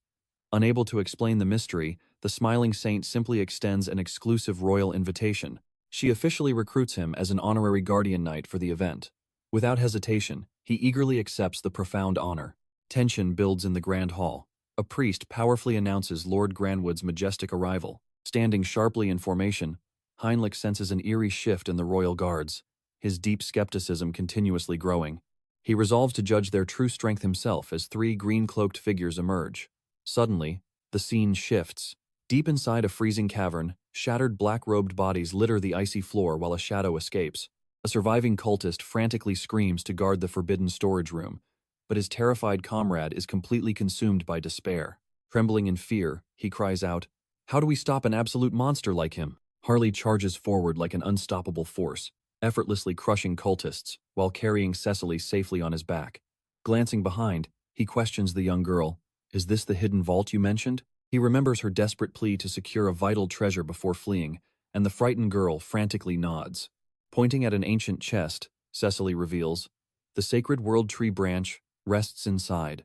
Unable to explain the mystery, the smiling saint simply extends an exclusive royal invitation. She officially recruits him as an honorary guardian knight for the event. Without hesitation, he eagerly accepts the profound honor. Tension builds in the grand hall. A priest powerfully announces Lord Granwood's majestic arrival. Standing sharply in formation, Heinrich senses an eerie shift in the royal guards, his deep skepticism continuously growing. He resolves to judge their true strength himself as three green-cloaked figures emerge. Suddenly, the scene shifts. Deep inside a freezing cavern, shattered black-robed bodies litter the icy floor while a shadow escapes. A surviving cultist frantically screams to guard the forbidden storage room, but his terrified comrade is completely consumed by despair. Trembling in fear, he cries out, "How do we stop an absolute monster like him?" Harley charges forward like an unstoppable force, effortlessly crushing cultists while carrying Cecily safely on his back. Glancing behind, he questions the young girl. "Is this the hidden vault you mentioned?" He remembers her desperate plea to secure a vital treasure before fleeing, and the frightened girl frantically nods. Pointing at an ancient chest, Cecily reveals, "The sacred world tree branch rests inside."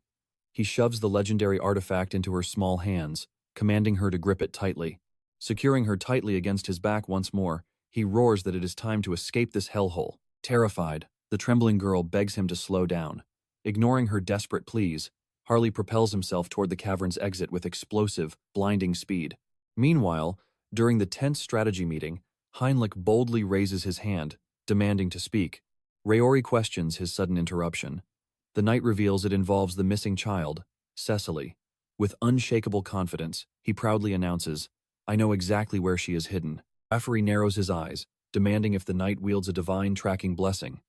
He shoves the legendary artifact into her small hands, commanding her to grip it tightly. Securing her tightly against his back once more, he roars that it is time to escape this hellhole. Terrified, the trembling girl begs him to slow down. Ignoring her desperate pleas, Harley propels himself toward the cavern's exit with explosive, blinding speed. Meanwhile, during the tense strategy meeting, Heinrich boldly raises his hand, demanding to speak. Raori questions his sudden interruption. The knight reveals it involves the missing child, Cecily. With unshakable confidence, he proudly announces, "I know exactly where she is hidden." Rafferty narrows his eyes, demanding if the knight wields a divine tracking blessing.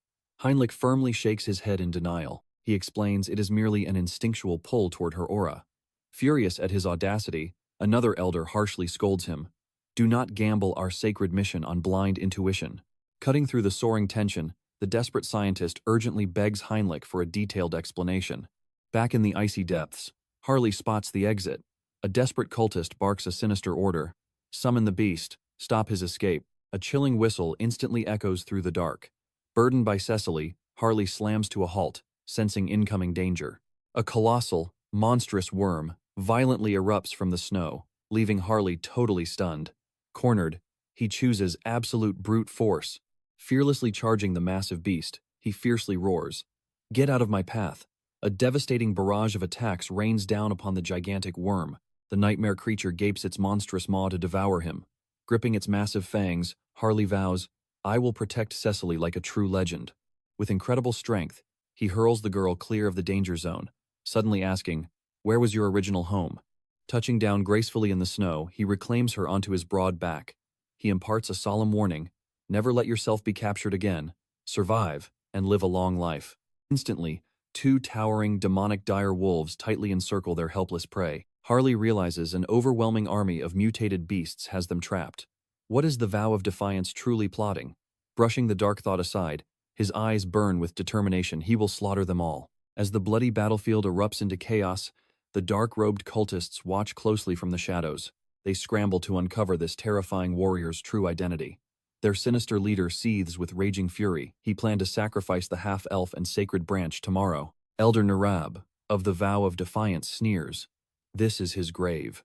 Heinrich firmly shakes his head in denial. He explains it is merely an instinctual pull toward her aura. Furious at his audacity, another elder harshly scolds him. "Do not gamble our sacred mission on blind intuition." Cutting through the soaring tension, the desperate scientist urgently begs Heinrich for a detailed explanation. Back in the icy depths, Harley spots the exit. A desperate cultist barks a sinister order. "Summon the beast, stop his escape." A chilling whistle instantly echoes through the dark. Burdened by Cecily, Harley slams to a halt, sensing incoming danger. A colossal, monstrous worm violently erupts from the snow, leaving Harley totally stunned. Cornered, he chooses absolute brute force. Fearlessly charging the massive beast, he fiercely roars, "Get out of my path!" A devastating barrage of attacks rains down upon the gigantic worm. The nightmare creature gapes its monstrous maw to devour him. Gripping its massive fangs, Harley vows, "I will protect Cecily like a true legend." With incredible strength, he hurls the girl clear of the danger zone, suddenly asking, "Where was your original home?" Touching down gracefully in the snow, he reclaims her onto his broad back. He imparts a solemn warning, "Never let yourself be captured again. Survive, and live a long life." Instantly, two towering, demonic dire wolves tightly encircle their helpless prey. Harley realizes an overwhelming army of mutated beasts has them trapped. What is the vow of defiance truly plotting? Brushing the dark thought aside, his eyes burn with determination. He will slaughter them all. As the bloody battlefield erupts into chaos, the dark-robed cultists watch closely from the shadows. They scramble to uncover this terrifying warrior's true identity. Their sinister leader seethes with raging fury. He planned to sacrifice the half-elf and sacred branch tomorrow. Elder Narab, of the vow of defiance, sneers. This is his grave.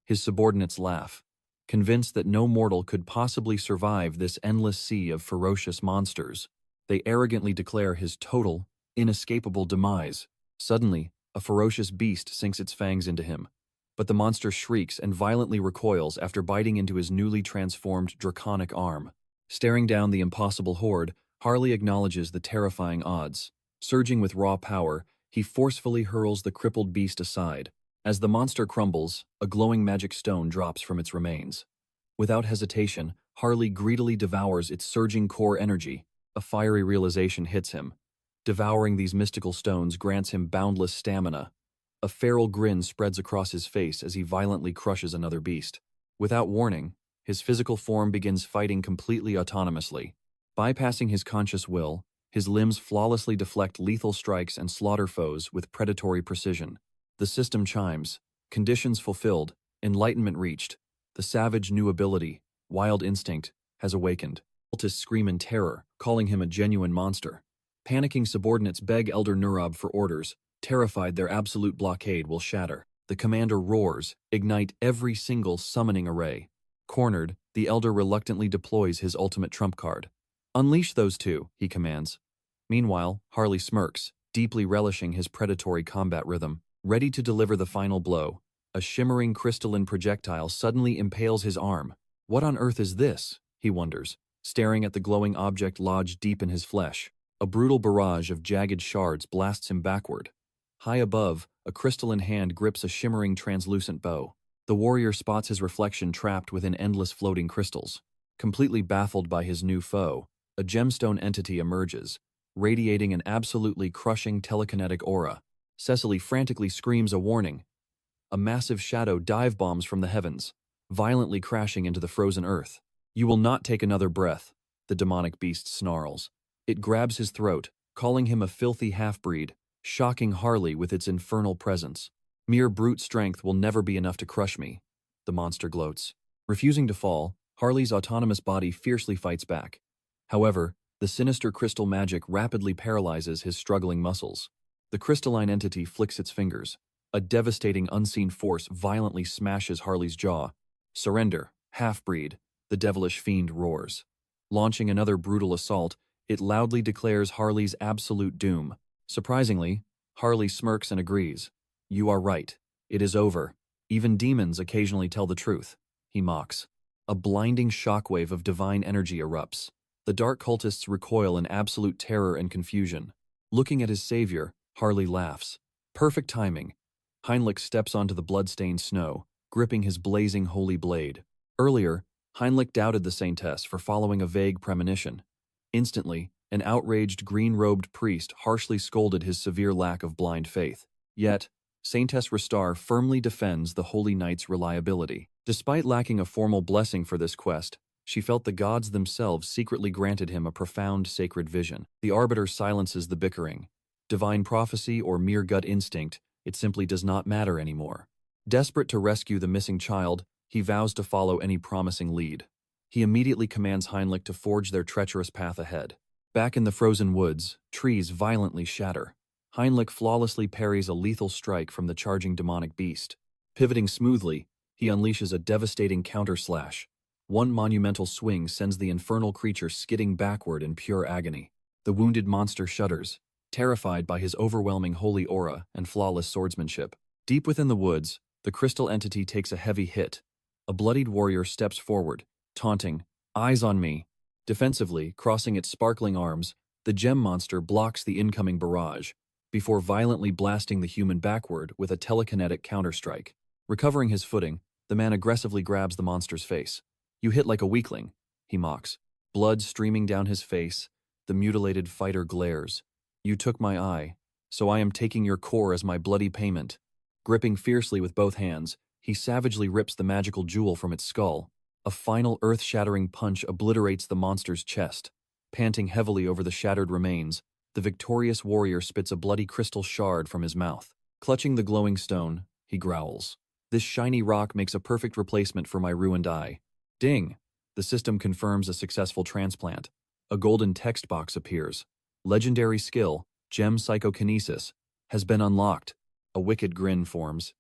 His subordinates laugh, convinced that no mortal could possibly survive this endless sea of ferocious monsters. They arrogantly declare his total, inescapable demise. Suddenly, a ferocious beast sinks its fangs into him, but the monster shrieks and violently recoils after biting into his newly transformed draconic arm. Staring down the impossible horde, Harley acknowledges the terrifying odds. Surging with raw power, he forcefully hurls the crippled beast aside. As the monster crumbles, a glowing magic stone drops from its remains. Without hesitation, Harley greedily devours its surging core energy. A fiery realization hits him. Devouring these mystical stones grants him boundless stamina. A feral grin spreads across his face as he violently crushes another beast. Without warning, his physical form begins fighting completely autonomously. Bypassing his conscious will, his limbs flawlessly deflect lethal strikes and slaughter foes with predatory precision. The system chimes. Conditions fulfilled, enlightenment reached. The savage new ability, wild instinct, has awakened. Cultists scream in terror, calling him a genuine monster. Panicking subordinates beg Elder Nurab for orders, terrified their absolute blockade will shatter. The commander roars, ignite every single summoning array. Cornered, the Elder reluctantly deploys his ultimate trump card. Unleash those two, he commands. Meanwhile, Harley smirks, deeply relishing his predatory combat rhythm. Ready to deliver the final blow, a shimmering crystalline projectile suddenly impales his arm. What on earth is this? He wonders, staring at the glowing object lodged deep in his flesh. A brutal barrage of jagged shards blasts him backward. High above, a crystalline hand grips a shimmering translucent bow. The warrior spots his reflection trapped within endless floating crystals. Completely baffled by his new foe, a gemstone entity emerges, radiating an absolutely crushing telekinetic aura. Cecily frantically screams a warning. A massive shadow dive bombs from the heavens, violently crashing into the frozen earth. You will not take another breath, the demonic beast snarls. It grabs his throat, calling him a filthy half-breed, shocking Harley with its infernal presence. Mere brute strength will never be enough to crush me, the monster gloats. Refusing to fall, Harley's autonomous body fiercely fights back. However, the sinister crystal magic rapidly paralyzes his struggling muscles. The crystalline entity flicks its fingers. A devastating unseen force violently smashes Harley's jaw. Surrender, half-breed, the devilish fiend roars. Launching another brutal assault, it loudly declares Harley's absolute doom. Surprisingly, Harley smirks and agrees. You are right. It is over. Even demons occasionally tell the truth, he mocks. A blinding shockwave of divine energy erupts. The dark cultists recoil in absolute terror and confusion. Looking at his savior, Harley laughs. Perfect timing. Heinrich steps onto the blood-stained snow, gripping his blazing holy blade. Earlier, Heinrich doubted the saintess for following a vague premonition. Instantly, an outraged green-robed priest harshly scolded his severe lack of blind faith. Yet, Saintess Rastar firmly defends the Holy Knight's reliability. Despite lacking a formal blessing for this quest, she felt the gods themselves secretly granted him a profound sacred vision. The Arbiter silences the bickering. Divine prophecy or mere gut instinct, it simply does not matter anymore. Desperate to rescue the missing child, he vows to follow any promising lead. He immediately commands Heinrich to forge their treacherous path ahead. Back in the frozen woods, trees violently shatter. Heinrich flawlessly parries a lethal strike from the charging demonic beast. Pivoting smoothly, he unleashes a devastating counter-slash. One monumental swing sends the infernal creature skidding backward in pure agony. The wounded monster shudders, terrified by his overwhelming holy aura and flawless swordsmanship. Deep within the woods, the crystal entity takes a heavy hit. A bloodied warrior steps forward, taunting, "Eyes on me." Defensively, crossing its sparkling arms, the gem monster blocks the incoming barrage, before violently blasting the human backward with a telekinetic counterstrike. Recovering his footing, the man aggressively grabs the monster's face. "You hit like a weakling," he mocks. Blood streaming down his face, the mutilated fighter glares. "You took my eye, so I am taking your core as my bloody payment." Gripping fiercely with both hands, he savagely rips the magical jewel from its skull. A final earth-shattering punch obliterates the monster's chest. Panting heavily over the shattered remains, the victorious warrior spits a bloody crystal shard from his mouth. Clutching the glowing stone, he growls. "This shiny rock makes a perfect replacement for my ruined eye." Ding! The system confirms a successful transplant. A golden text box appears. Legendary skill, Gem Psychokinesis, has been unlocked. A wicked grin forms.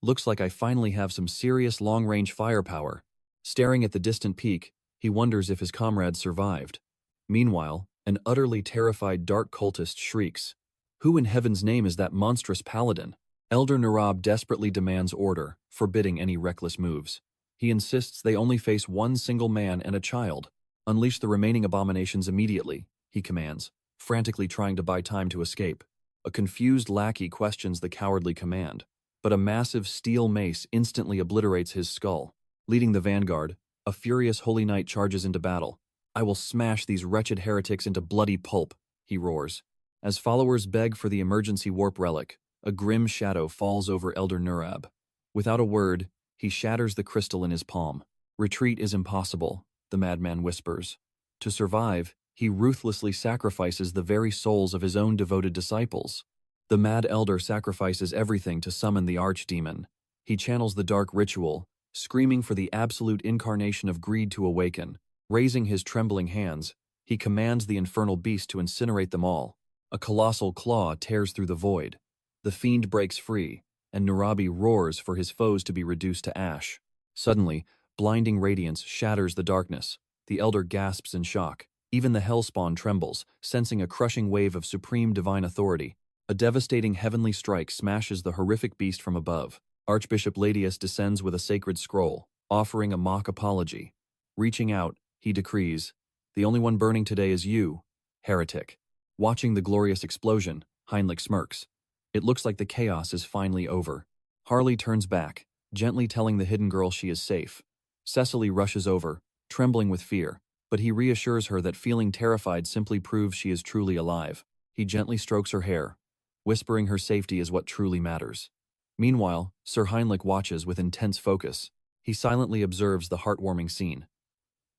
Looks like I finally have some serious long-range firepower. Staring at the distant peak, he wonders if his comrades survived. Meanwhile, an utterly terrified dark cultist shrieks. Who in heaven's name is that monstrous paladin? Elder Narab desperately demands order, forbidding any reckless moves. He insists they only face one single man and a child. Unleash the remaining abominations immediately, he commands, frantically trying to buy time to escape. A confused lackey questions the cowardly command, but a massive steel mace instantly obliterates his skull. Leading the vanguard, a furious holy knight charges into battle. "I will smash these wretched heretics into bloody pulp," he roars. As followers beg for the emergency warp relic, a grim shadow falls over Elder Nurab. Without a word, he shatters the crystal in his palm. "Retreat is impossible," the madman whispers. To survive, he ruthlessly sacrifices the very souls of his own devoted disciples. The mad elder sacrifices everything to summon the archdemon. He channels the dark ritual, screaming for the absolute incarnation of greed to awaken. Raising his trembling hands, he commands the infernal beast to incinerate them all. A colossal claw tears through the void. The fiend breaks free, and Narabi roars for his foes to be reduced to ash. Suddenly, blinding radiance shatters the darkness. The elder gasps in shock. Even the hellspawn trembles, sensing a crushing wave of supreme divine authority. A devastating heavenly strike smashes the horrific beast from above. Archbishop Ladius descends with a sacred scroll, offering a mock apology. Reaching out, he decrees, "The only one burning today is you, heretic." Watching the glorious explosion, Heinrich smirks. It looks like the chaos is finally over. Harley turns back, gently telling the hidden girl she is safe. Cecily rushes over, trembling with fear, but he reassures her that feeling terrified simply proves she is truly alive. He gently strokes her hair, whispering her safety is what truly matters. Meanwhile, Sir Heinrich watches with intense focus. He silently observes the heartwarming scene.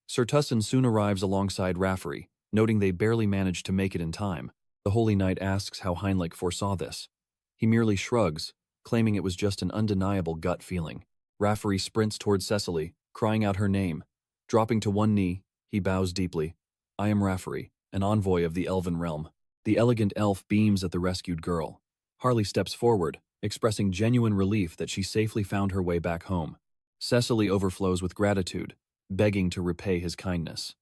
Sir Tussin soon arrives alongside Raffery, noting they barely managed to make it in time. The Holy Knight asks how Heinrich foresaw this. He merely shrugs, claiming it was just an undeniable gut feeling. Raffery sprints toward Cecily, crying out her name. Dropping to one knee, he bows deeply. "I am Raffery, an envoy of the elven realm." The elegant elf beams at the rescued girl. Harley steps forward, expressing genuine relief that she safely found her way back home. Cecily overflows with gratitude, begging to repay his kindness.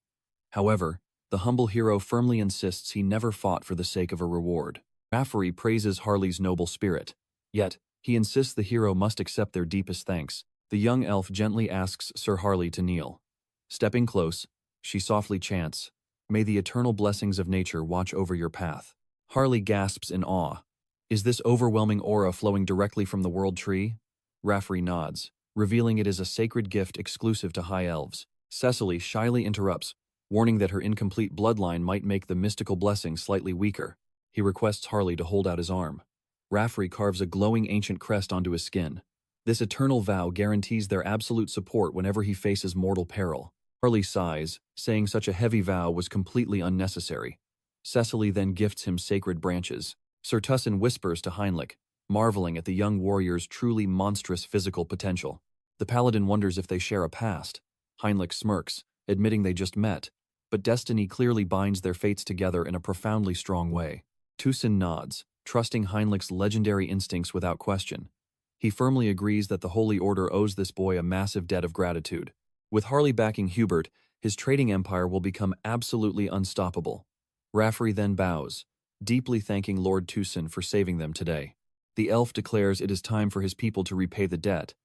However, the humble hero firmly insists he never fought for the sake of a reward. Raffery praises Harley's noble spirit, yet he insists the hero must accept their deepest thanks. The young elf gently asks Sir Harley to kneel. Stepping close, she softly chants, "May the eternal blessings of nature watch over your path." Harley gasps in awe. Is this overwhelming aura flowing directly from the world tree? Raffery nods, revealing it is a sacred gift exclusive to high elves. Cecily shyly interrupts, warning that her incomplete bloodline might make the mystical blessing slightly weaker. He requests Harley to hold out his arm. Raffery carves a glowing ancient crest onto his skin. This eternal vow guarantees their absolute support whenever he faces mortal peril. Harley sighs, saying such a heavy vow was completely unnecessary. Cecily then gifts him sacred branches. Sir Tussin whispers to Heinrich, marveling at the young warrior's truly monstrous physical potential. The paladin wonders if they share a past. Heinrich smirks, admitting they just met, but destiny clearly binds their fates together in a profoundly strong way. Tussin nods, trusting Heinrich's legendary instincts without question. He firmly agrees that the Holy Order owes this boy a massive debt of gratitude. With Harley backing Hubert, his trading empire will become absolutely unstoppable. Raffery then bows, deeply thanking Lord Tussin for saving them today. The elf declares it is time for his people to repay the debt.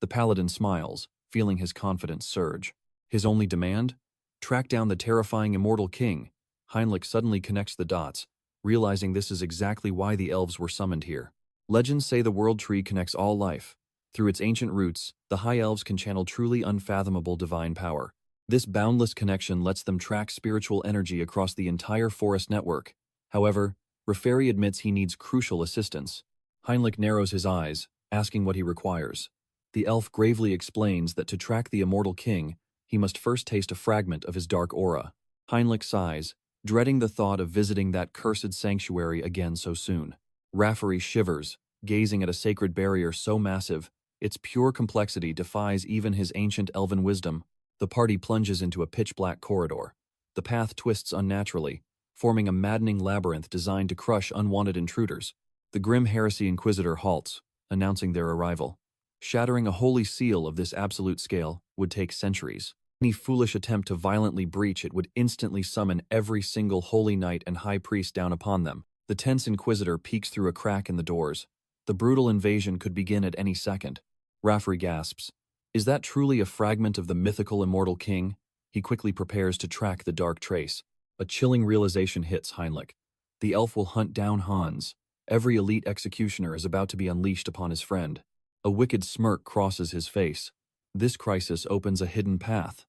The paladin smiles, feeling his confidence surge. His only demand? Track down the terrifying immortal king. Heinrich suddenly connects the dots, realizing this is exactly why the elves were summoned here. Legends say the world tree connects all life. Through its ancient roots, the high elves can channel truly unfathomable divine power. This boundless connection lets them track spiritual energy across the entire forest network. However, Raffery admits he needs crucial assistance. Heinrich narrows his eyes, asking what he requires. The elf gravely explains that to track the immortal king, he must first taste a fragment of his dark aura. Heinrich sighs, dreading the thought of visiting that cursed sanctuary again so soon. Raffery shivers, gazing at a sacred barrier so massive, its pure complexity defies even his ancient elven wisdom. The party plunges into a pitch-black corridor. The path twists unnaturally, forming a maddening labyrinth designed to crush unwanted intruders. The grim heresy inquisitor halts, announcing their arrival. Shattering a holy seal of this absolute scale would take centuries. Any foolish attempt to violently breach it would instantly summon every single holy knight and high priest down upon them. The tense inquisitor peeks through a crack in the doors. The brutal invasion could begin at any second. Raffery gasps. Is that truly a fragment of the mythical immortal king? He quickly prepares to track the dark trace. A chilling realization hits Heinrich. The elf will hunt down Hans. Every elite executioner is about to be unleashed upon his friend. A wicked smirk crosses his face. This crisis opens a hidden path.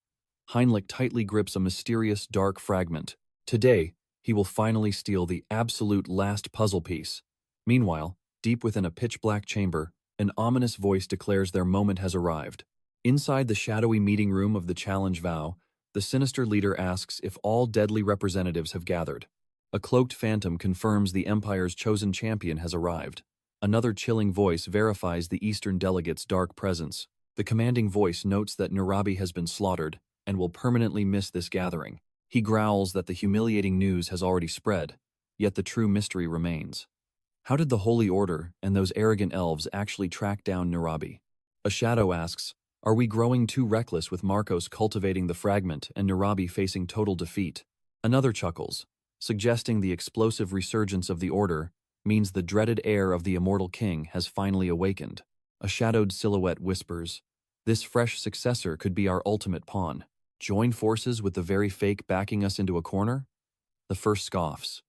Heinrich tightly grips a mysterious dark fragment. Today, he will finally steal the absolute last puzzle piece. Meanwhile, deep within a pitch-black chamber, an ominous voice declares their moment has arrived. Inside the shadowy meeting room of the Challenge Vow, the sinister leader asks if all deadly representatives have gathered. A cloaked phantom confirms the Empire's chosen champion has arrived. Another chilling voice verifies the Eastern delegate's dark presence. The commanding voice notes that Narabi has been slaughtered, and will permanently miss this gathering. He growls that the humiliating news has already spread, yet the true mystery remains. How did the Holy Order and those arrogant elves actually track down Narabi? A shadow asks, are we growing too reckless with Marcos cultivating the fragment and Narabi facing total defeat? Another chuckles, suggesting the explosive resurgence of the Order means the dreaded heir of the immortal king has finally awakened. A shadowed silhouette whispers, this fresh successor could be our ultimate pawn. Join forces with the very fake backing us into a corner? The first scoffs.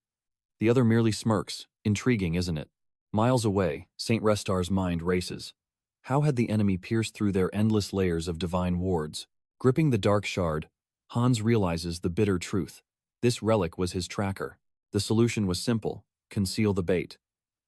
The other merely smirks. Intriguing, isn't it? Miles away, St. Restar's mind races. How had the enemy pierced through their endless layers of divine wards? Gripping the dark shard, Hans realizes the bitter truth. This relic was his tracker. The solution was simple: conceal the bait.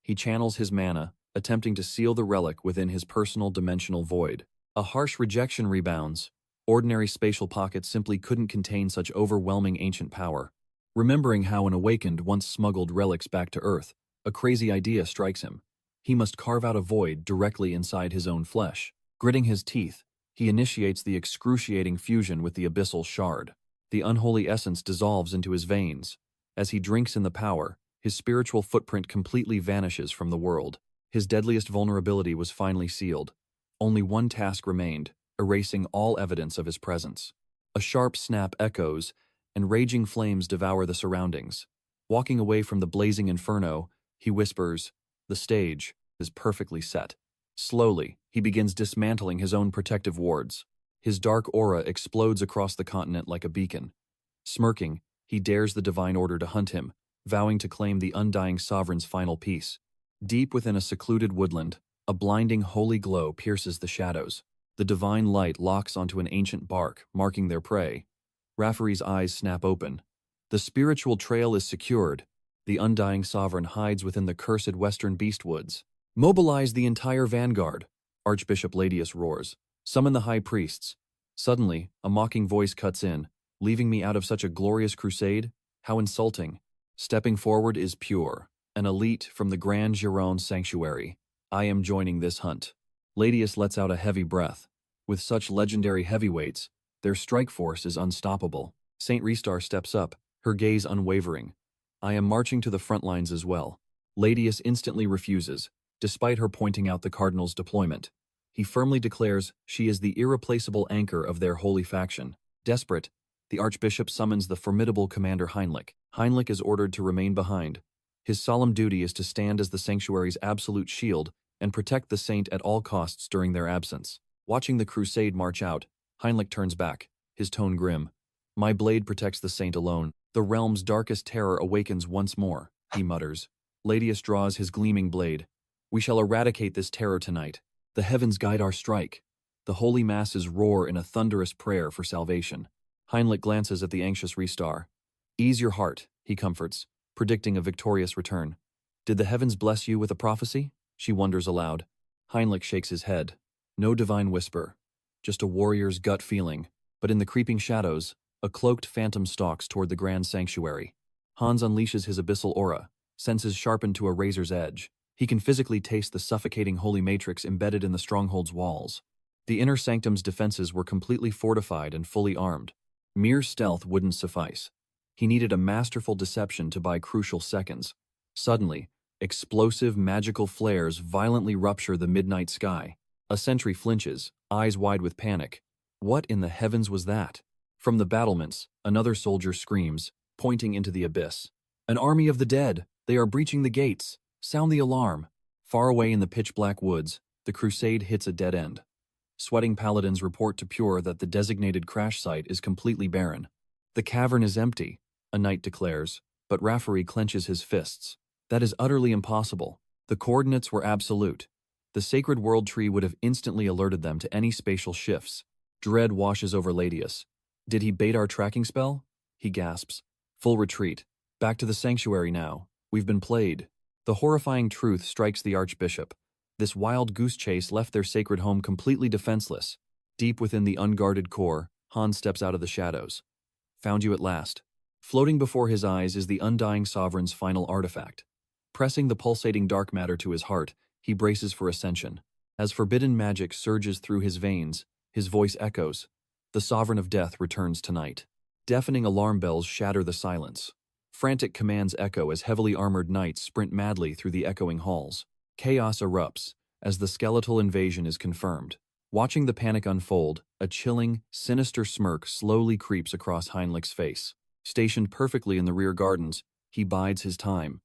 He channels his mana, attempting to seal the relic within his personal dimensional void. A harsh rejection rebounds. Ordinary spatial pockets simply couldn't contain such overwhelming ancient power. Remembering how an awakened once smuggled relics back to Earth, a crazy idea strikes him. He must carve out a void directly inside his own flesh. Gritting his teeth, he initiates the excruciating fusion with the abyssal shard. The unholy essence dissolves into his veins. As he drinks in the power, his spiritual footprint completely vanishes from the world. His deadliest vulnerability was finally sealed. Only one task remained: erasing all evidence of his presence. A sharp snap echoes, and raging flames devour the surroundings. Walking away from the blazing inferno, he whispers, the stage is perfectly set. Slowly, he begins dismantling his own protective wards. His dark aura explodes across the continent like a beacon. Smirking, he dares the divine order to hunt him, vowing to claim the undying sovereign's final piece. Deep within a secluded woodland, a blinding holy glow pierces the shadows. The divine light locks onto an ancient bark, marking their prey. Raffary's eyes snap open. The spiritual trail is secured. The undying sovereign hides within the cursed western beastwoods. Mobilize the entire vanguard, Archbishop Ladius roars. Summon the high priests. Suddenly, a mocking voice cuts in. Leaving me out of such a glorious crusade? How insulting. Stepping forward is Pure, an elite from the Grand Giron Sanctuary. I am joining this hunt. Ladius lets out a heavy breath. With such legendary heavyweights, their strike force is unstoppable. St. Restar steps up, her gaze unwavering. I am marching to the front lines as well. Ladius instantly refuses, despite her pointing out the Cardinal's deployment. He firmly declares she is the irreplaceable anchor of their holy faction. Desperate, the Archbishop summons the formidable Commander Heinrich. Heinrich is ordered to remain behind. His solemn duty is to stand as the sanctuary's absolute shield and protect the saint at all costs during their absence. Watching the crusade march out, Heinrich turns back, his tone grim. My blade protects the saint alone. The realm's darkest terror awakens once more, he mutters. Ladius draws his gleaming blade. We shall eradicate this terror tonight. The heavens guide our strike. The holy masses roar in a thunderous prayer for salvation. Heinrich glances at the anxious Restar. Ease your heart, he comforts, predicting a victorious return. Did the heavens bless you with a prophecy? She wonders aloud. Heinrich shakes his head. No divine whisper. Just a warrior's gut feeling. But in the creeping shadows, a cloaked phantom stalks toward the grand sanctuary. Hans unleashes his abyssal aura, senses sharpened to a razor's edge. He can physically taste the suffocating holy matrix embedded in the stronghold's walls. The inner sanctum's defenses were completely fortified and fully armed. Mere stealth wouldn't suffice. He needed a masterful deception to buy crucial seconds. Suddenly, explosive magical flares violently rupture the midnight sky. A sentry flinches, eyes wide with panic. What in the heavens was that? From the battlements, another soldier screams, pointing into the abyss. An army of the dead! They are breaching the gates! Sound the alarm! Far away in the pitch-black woods, the crusade hits a dead end. Sweating paladins report to Pure that the designated crash site is completely barren. The cavern is empty, a knight declares, but Raffari clenches his fists. That is utterly impossible. The coordinates were absolute. The sacred world tree would have instantly alerted them to any spatial shifts. Dread washes over Ladius. Did he bait our tracking spell? He gasps. Full retreat. Back to the sanctuary now. We've been played. The horrifying truth strikes the Archbishop. This wild goose chase left their sacred home completely defenseless. Deep within the unguarded core, Hans steps out of the shadows. Found you at last. Floating before his eyes is the undying sovereign's final artifact. Pressing the pulsating dark matter to his heart, he braces for ascension. As forbidden magic surges through his veins, his voice echoes. The Sovereign of Death returns tonight. Deafening alarm bells shatter the silence. Frantic commands echo as heavily armored knights sprint madly through the echoing halls. Chaos erupts as the skeletal invasion is confirmed. Watching the panic unfold, a chilling, sinister smirk slowly creeps across Heinrich's face. Stationed perfectly in the rear gardens, he bides his time.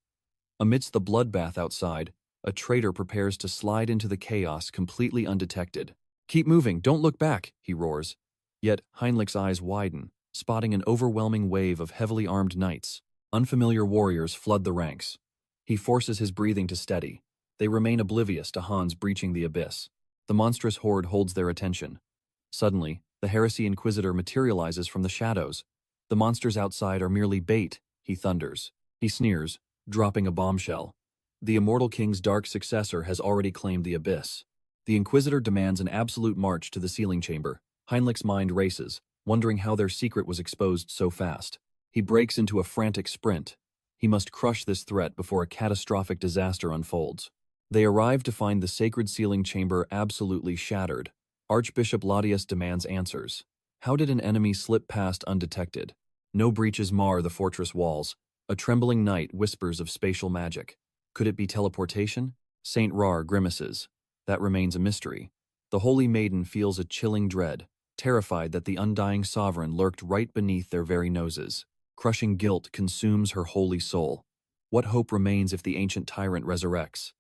Amidst the bloodbath outside, a traitor prepares to slide into the chaos completely undetected. "Keep moving, don't look back," he roars. Yet Heinrich's eyes widen, spotting an overwhelming wave of heavily armed knights. Unfamiliar warriors flood the ranks. He forces his breathing to steady. They remain oblivious to Hans breaching the abyss. The monstrous horde holds their attention. Suddenly, the heresy inquisitor materializes from the shadows. "The monsters outside are merely bait," he thunders. He sneers, dropping a bombshell. The immortal king's dark successor has already claimed the abyss. The inquisitor demands an absolute march to the sealing chamber. Heinrich's mind races, wondering how their secret was exposed so fast. He breaks into a frantic sprint. He must crush this threat before a catastrophic disaster unfolds. They arrive to find the sacred sealing chamber absolutely shattered. Archbishop Laudius demands answers. How did an enemy slip past undetected? No breaches mar the fortress walls. A trembling knight whispers of spatial magic. Could it be teleportation? Saint Rar grimaces. That remains a mystery. The Holy Maiden feels a chilling dread, terrified that the undying sovereign lurked right beneath their very noses. Crushing guilt consumes her holy soul. What hope remains if the ancient tyrant resurrects?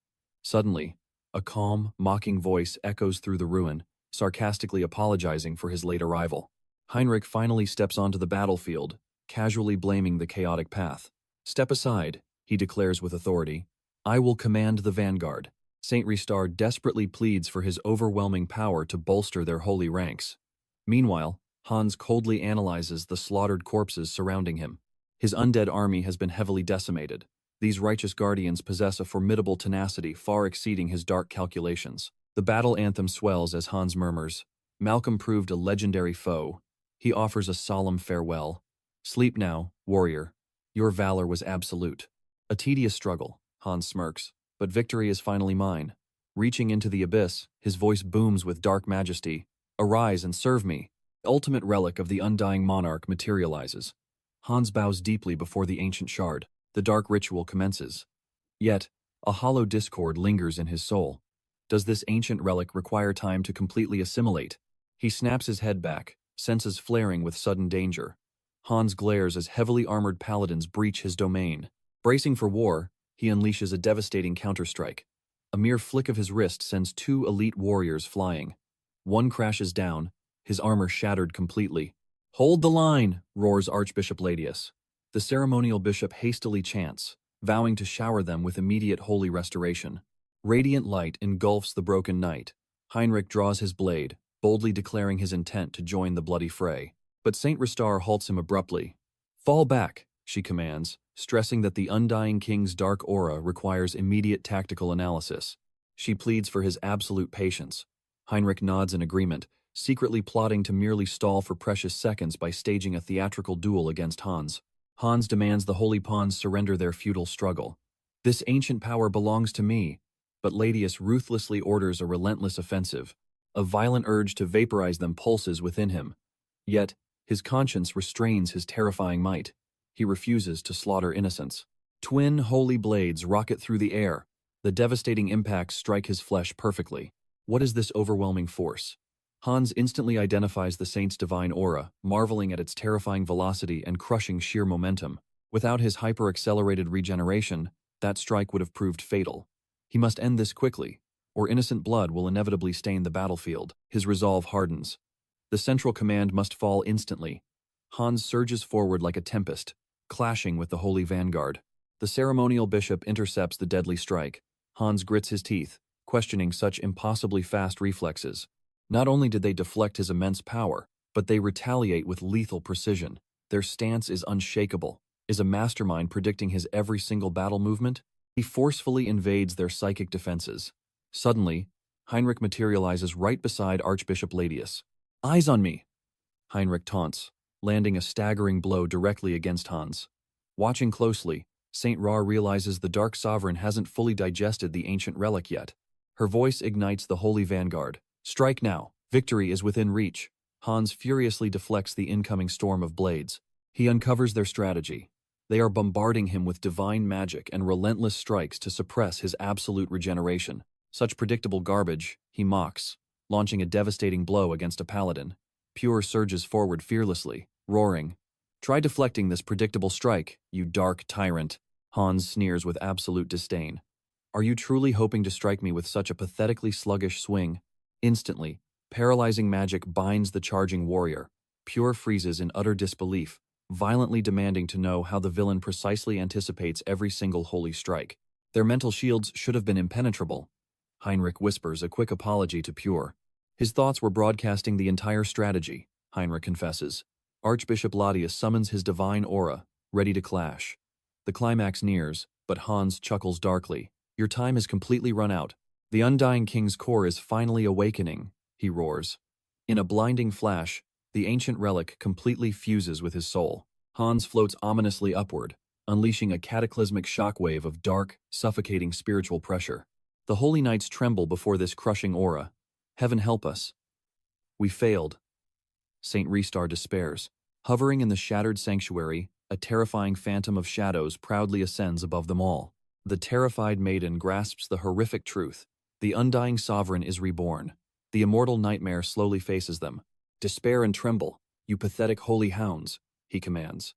Suddenly, a calm, mocking voice echoes through the ruin, sarcastically apologizing for his late arrival. Heinrich finally steps onto the battlefield, casually blaming the chaotic path. "Step aside," he declares with authority. "I will command the vanguard." Saint Ristar desperately pleads for his overwhelming power to bolster their holy ranks. Meanwhile, Hans coldly analyzes the slaughtered corpses surrounding him. His undead army has been heavily decimated. These righteous guardians possess a formidable tenacity far exceeding his dark calculations. The battle anthem swells as Hans murmurs, "Malcolm proved a legendary foe." He offers a solemn farewell. "Sleep now, warrior. Your valor was absolute." A tedious struggle, Hans smirks, but victory is finally mine. Reaching into the abyss, his voice booms with dark majesty. "Arise and serve me." The ultimate relic of the undying monarch materializes. Hans bows deeply before the ancient shard. The dark ritual commences. Yet, a hollow discord lingers in his soul. Does this ancient relic require time to completely assimilate? He snaps his head back, senses flaring with sudden danger. Hans glares as heavily armored paladins breach his domain. Bracing for war, he unleashes a devastating counterstrike. A mere flick of his wrist sends two elite warriors flying. One crashes down, his armor shattered completely. "Hold the line!" roars Archbishop Laudius. The ceremonial bishop hastily chants, vowing to shower them with immediate holy restoration. Radiant light engulfs the broken knight. Heinrich draws his blade, boldly declaring his intent to join the bloody fray. But Saint Ristar halts him abruptly. "Fall back," she commands, stressing that the undying king's dark aura requires immediate tactical analysis. She pleads for his absolute patience. Heinrich nods in agreement, secretly plotting to merely stall for precious seconds by staging a theatrical duel against Hans. Hans demands the holy pawns surrender their futile struggle. "This ancient power belongs to me," but Laudius ruthlessly orders a relentless offensive. A violent urge to vaporize them pulses within him. Yet, his conscience restrains his terrifying might. He refuses to slaughter innocents. Twin holy blades rocket through the air. The devastating impacts strike his flesh perfectly. What is this overwhelming force? Hans instantly identifies the saint's divine aura, marveling at its terrifying velocity and crushing sheer momentum. Without his hyper-accelerated regeneration, that strike would have proved fatal. He must end this quickly, or innocent blood will inevitably stain the battlefield. His resolve hardens. The central command must fall instantly. Hans surges forward like a tempest, clashing with the holy vanguard. The ceremonial bishop intercepts the deadly strike. Hans grits his teeth, questioning such impossibly fast reflexes. Not only did they deflect his immense power, but they retaliate with lethal precision. Their stance is unshakable. Is a mastermind predicting his every single battle movement? He forcefully invades their psychic defenses. Suddenly, Heinrich materializes right beside Archbishop Laudius. "Eyes on me!" Heinrich taunts, landing a staggering blow directly against Hans. Watching closely, Saint Rar realizes the Dark Sovereign hasn't fully digested the ancient relic yet. Her voice ignites the Holy Vanguard. "Strike now! Victory is within reach!" Hans furiously deflects the incoming storm of blades. He uncovers their strategy. They are bombarding him with divine magic and relentless strikes to suppress his absolute regeneration. Such predictable garbage, he mocks, launching a devastating blow against a paladin. Pure surges forward fearlessly, roaring. "Try deflecting this predictable strike, you dark tyrant." Hans sneers with absolute disdain. "Are you truly hoping to strike me with such a pathetically sluggish swing?" Instantly, paralyzing magic binds the charging warrior. Pure freezes in utter disbelief, violently demanding to know how the villain precisely anticipates every single holy strike. Their mental shields should have been impenetrable. Heinrich whispers a quick apology to Pure. His thoughts were broadcasting the entire strategy, Heinrich confesses. Archbishop Latius summons his divine aura, ready to clash. The climax nears, but Hans chuckles darkly. "Your time has completely run out. The Undying King's core is finally awakening," he roars. In a blinding flash, the ancient relic completely fuses with his soul. Hans floats ominously upward, unleashing a cataclysmic shockwave of dark, suffocating spiritual pressure. The holy knights tremble before this crushing aura. Heaven help us. "We failed." Saint Restar despairs. Hovering in the shattered sanctuary, a terrifying phantom of shadows proudly ascends above them all. The terrified maiden grasps the horrific truth. The undying sovereign is reborn. The immortal nightmare slowly faces them. "Despair and tremble, you pathetic holy hounds," he commands.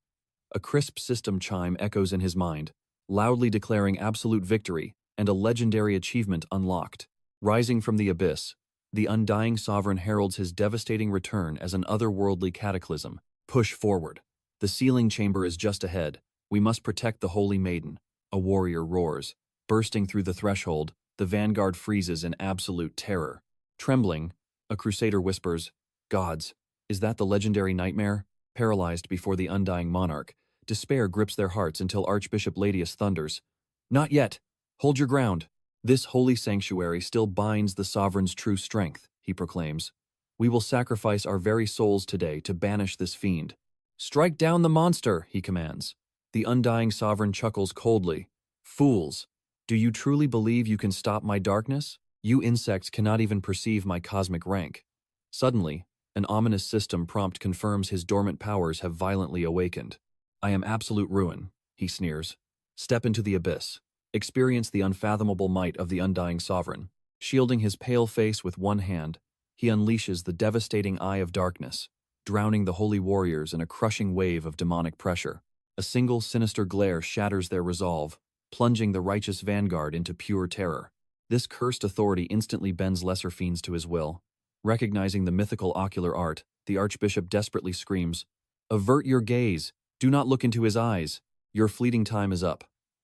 A crisp system chime echoes in his mind, loudly declaring absolute victory and a legendary achievement unlocked. Rising from the abyss, the undying sovereign heralds his devastating return as an otherworldly cataclysm. "Push forward. The sealing chamber is just ahead. We must protect the holy maiden," a warrior roars. Bursting through the threshold, the vanguard freezes in absolute terror. Trembling, a crusader whispers, "Gods, is that the legendary nightmare?" Paralyzed before the undying monarch, despair grips their hearts until Archbishop Latius thunders, "Not yet! Hold your ground. This holy sanctuary still binds the sovereign's true strength," he proclaims. "We will sacrifice our very souls today to banish this fiend." "Strike down the monster," he commands. The undying sovereign chuckles coldly. "Fools! Do you truly believe you can stop my darkness? You insects cannot even perceive my cosmic rank." Suddenly, an ominous system prompt confirms his dormant powers have violently awakened. "I am absolute ruin," he sneers. "Step into the abyss. Experience the unfathomable might of the undying sovereign." Shielding his pale face with one hand, he unleashes the devastating eye of darkness, drowning the holy warriors in a crushing wave of demonic pressure. A single sinister glare shatters their resolve, plunging the righteous vanguard into pure terror. This cursed authority instantly bends lesser fiends to his will. Recognizing the mythical ocular art, the archbishop desperately screams, "Avert your gaze! Do not look into his eyes! Your fleeting time is up."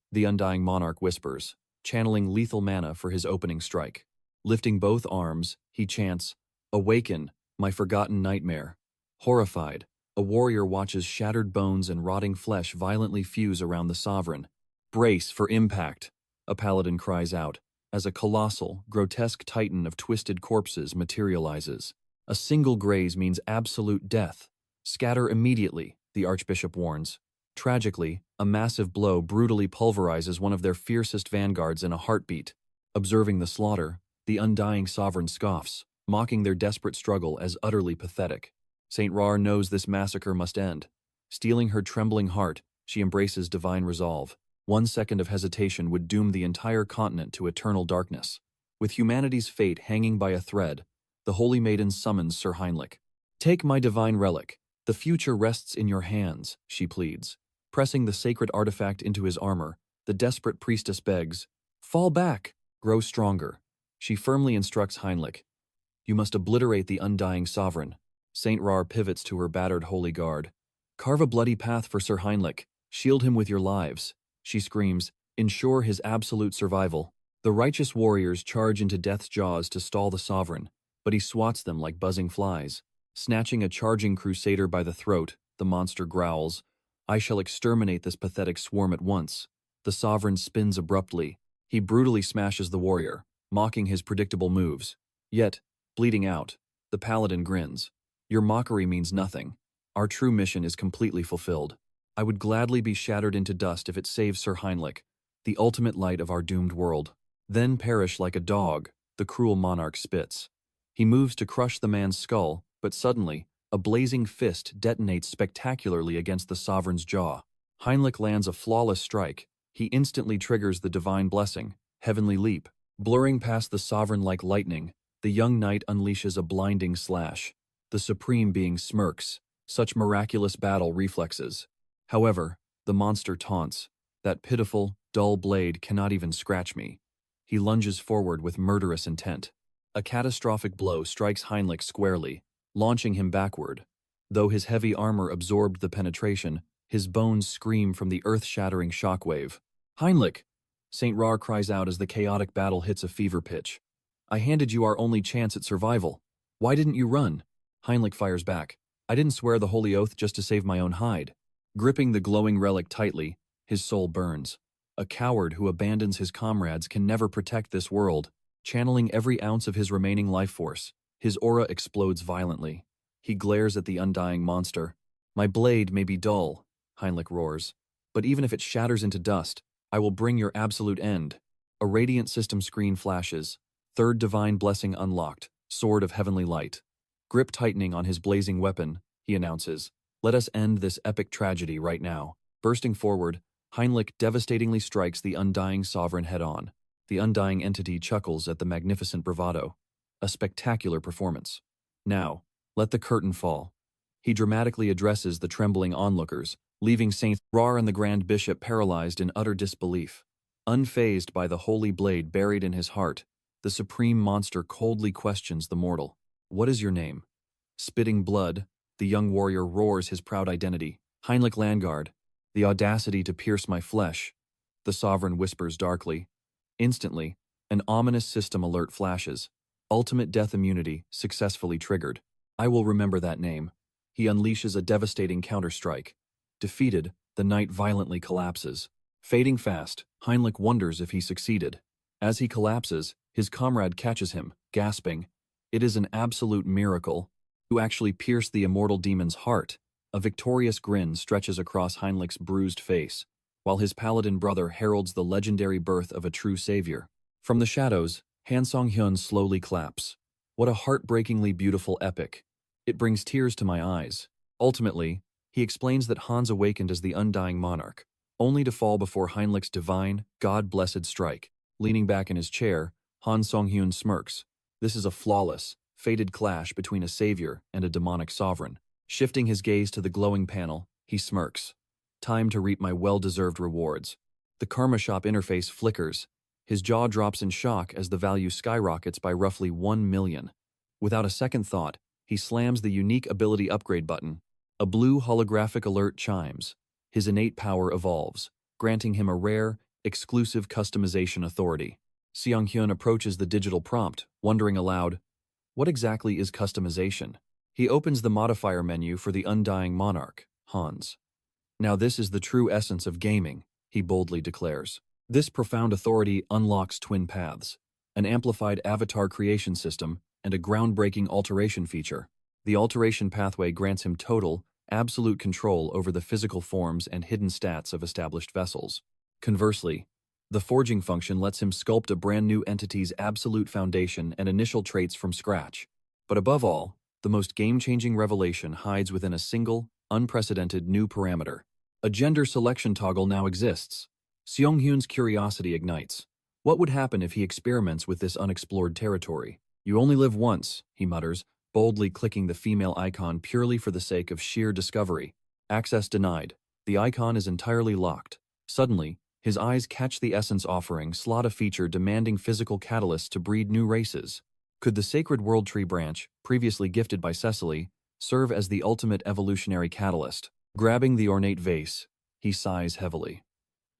The undying monarch whispers, channeling lethal mana for his opening strike. Lifting both arms, he chants, "Awaken, my forgotten nightmare." Horrified, a warrior watches shattered bones and rotting flesh violently fuse around the sovereign. "Brace for impact," a paladin cries out, as a colossal, grotesque titan of twisted corpses materializes. A single graze means absolute death. "Scatter immediately," the archbishop warns. Tragically, a massive blow brutally pulverizes one of their fiercest vanguards in a heartbeat. Observing the slaughter, the undying sovereign scoffs, mocking their desperate struggle as utterly pathetic. Saint Rar knows this massacre must end. Steeling her trembling heart, she embraces divine resolve. 1 second of hesitation would doom the entire continent to eternal darkness. With humanity's fate hanging by a thread, the Holy Maiden summons Sir Heinrich. "Take my divine relic. The future rests in your hands," she pleads. Pressing the sacred artifact into his armor, the desperate priestess begs, "Fall back, grow stronger." She firmly instructs Heinrich, "You must obliterate the undying sovereign." Saint Rar pivots to her battered holy guard. "Carve a bloody path for Sir Heinrich. Shield him with your lives," she screams, "ensure his absolute survival." The righteous warriors charge into death's jaws to stall the sovereign, but he swats them like buzzing flies. Snatching a charging crusader by the throat, the monster growls, "I shall exterminate this pathetic swarm at once." The sovereign spins abruptly. He brutally smashes the warrior, mocking his predictable moves. Yet, bleeding out, the paladin grins. "Your mockery means nothing. Our true mission is completely fulfilled. I would gladly be shattered into dust if it saves Sir Heinrich, the ultimate light of our doomed world. Then perish like a dog," the cruel monarch spits. He moves to crush the man's skull, but suddenly, A blazing fist detonates spectacularly against the sovereign's jaw. Heinrich lands a flawless strike. He instantly triggers the divine blessing, Heavenly Leap. Blurring past the sovereign like lightning, the young knight unleashes a blinding slash. The supreme being smirks. Such miraculous battle reflexes. However, the monster taunts. That pitiful, dull blade cannot even scratch me. He lunges forward with murderous intent. A catastrophic blow strikes Heinrich squarely, launching him backward. Though his heavy armor absorbed the penetration, his bones scream from the earth-shattering shockwave. Heinrich! St. Rar cries out as the chaotic battle hits a fever pitch. I handed you our only chance at survival. Why didn't you run? Heinrich fires back. I didn't swear the holy oath just to save my own hide. Gripping the glowing relic tightly, his soul burns. A coward who abandons his comrades can never protect this world. Channeling every ounce of his remaining life force, his aura explodes violently. He glares at the undying monster. My blade may be dull, Heinrich roars, but even if it shatters into dust, I will bring your absolute end. A radiant system screen flashes. Third divine blessing unlocked, sword of heavenly light. Grip tightening on his blazing weapon, he announces, let us end this epic tragedy right now. Bursting forward, Heinrich devastatingly strikes the undying sovereign head-on. The undying entity chuckles at the magnificent bravado. A spectacular performance. Now, let the curtain fall. He dramatically addresses the trembling onlookers, leaving Saint Rar and the Grand Bishop paralyzed in utter disbelief. Unfazed by the holy blade buried in his heart, the supreme monster coldly questions the mortal. What is your name? Spitting blood, the young warrior roars his proud identity. Heinrich Landgard, the audacity to pierce my flesh, the sovereign whispers darkly. Instantly, an ominous system alert flashes. Ultimate death immunity successfully triggered. I will remember that name. He unleashes a devastating counterstrike. Defeated, the knight violently collapses. Fading fast, Heinrich wonders if he succeeded. As he collapses, his comrade catches him, gasping. It is an absolute miracle. You actually pierced the immortal demon's heart. A victorious grin stretches across Heinrich's bruised face, while his paladin brother heralds the legendary birth of a true savior. From the shadows, Han Song-hyun slowly claps. What a heartbreakingly beautiful epic. It brings tears to my eyes. Ultimately, he explains that Hans awakened as the undying monarch, only to fall before Heinrich's divine, God-blessed strike. Leaning back in his chair, Han Song-hyun smirks. This is a flawless, fated clash between a savior and a demonic sovereign. Shifting his gaze to the glowing panel, he smirks. Time to reap my well-deserved rewards. The Karma Shop interface flickers. His jaw drops in shock as the value skyrockets by roughly 1 million. Without a second thought, he slams the unique ability upgrade button. A blue holographic alert chimes. His innate power evolves, granting him a rare, exclusive customization authority. Seong-hyun approaches the digital prompt, wondering aloud, what exactly is customization? He opens the modifier menu for the undying monarch, Hans. Now this is the true essence of gaming, he boldly declares. This profound authority unlocks twin paths, an amplified avatar creation system, and a groundbreaking alteration feature. The alteration pathway grants him total, absolute control over the physical forms and hidden stats of established vessels. Conversely, the forging function lets him sculpt a brand new entity's absolute foundation and initial traits from scratch. But above all, the most game-changing revelation hides within a single, unprecedented new parameter. A gender selection toggle now exists. Seong-hyun's curiosity ignites. What would happen if he experiments with this unexplored territory? You only live once, he mutters, boldly clicking the female icon purely for the sake of sheer discovery. Access denied. The icon is entirely locked. Suddenly, his eyes catch the essence offering slot a feature demanding physical catalysts to breed new races. Could the sacred world tree branch, previously gifted by Cecily, serve as the ultimate evolutionary catalyst? Grabbing the ornate vase, he sighs heavily.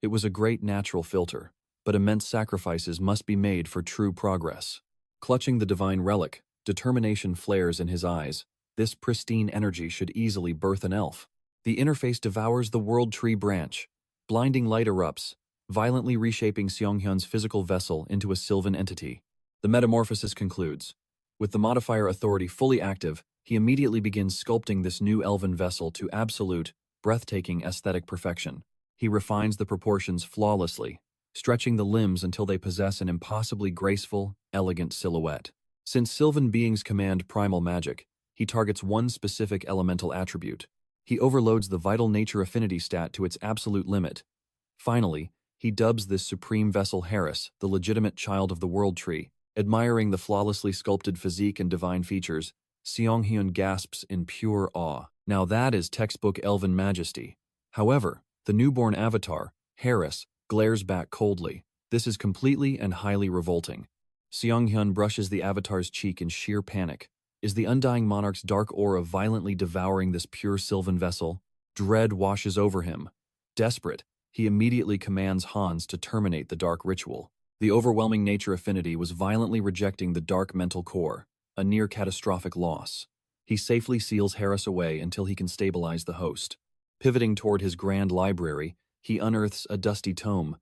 It was a great natural filter, but immense sacrifices must be made for true progress. Clutching the divine relic, determination flares in his eyes. This pristine energy should easily birth an elf. The interface devours the world tree branch. Blinding light erupts, violently reshaping Seong-hyun's physical vessel into a sylvan entity. The metamorphosis concludes. With the modifier authority fully active, he immediately begins sculpting this new elven vessel to absolute, breathtaking aesthetic perfection. He refines the proportions flawlessly, stretching the limbs until they possess an impossibly graceful, elegant silhouette. Since sylvan beings command primal magic, He targets one specific elemental attribute. He overloads the vital nature affinity stat to its absolute limit. Finally, he dubs this supreme vessel Harris, the legitimate child of the world tree. Admiring the flawlessly sculpted physique and divine features, Seong-hyun gasps in pure awe. Now that is textbook elven majesty. However, the newborn avatar, Harris, glares back coldly. This is completely and highly revolting. Seong-hyun brushes the avatar's cheek in sheer panic. Is the undying monarch's dark aura violently devouring this pure sylvan vessel? Dread washes over him. Desperate, he immediately commands Hans to terminate the dark ritual. The overwhelming nature affinity was violently rejecting the dark mental core, a near-catastrophic loss. He safely seals Harris away until he can stabilize the host. Pivoting toward his grand library, he unearths a dusty tome.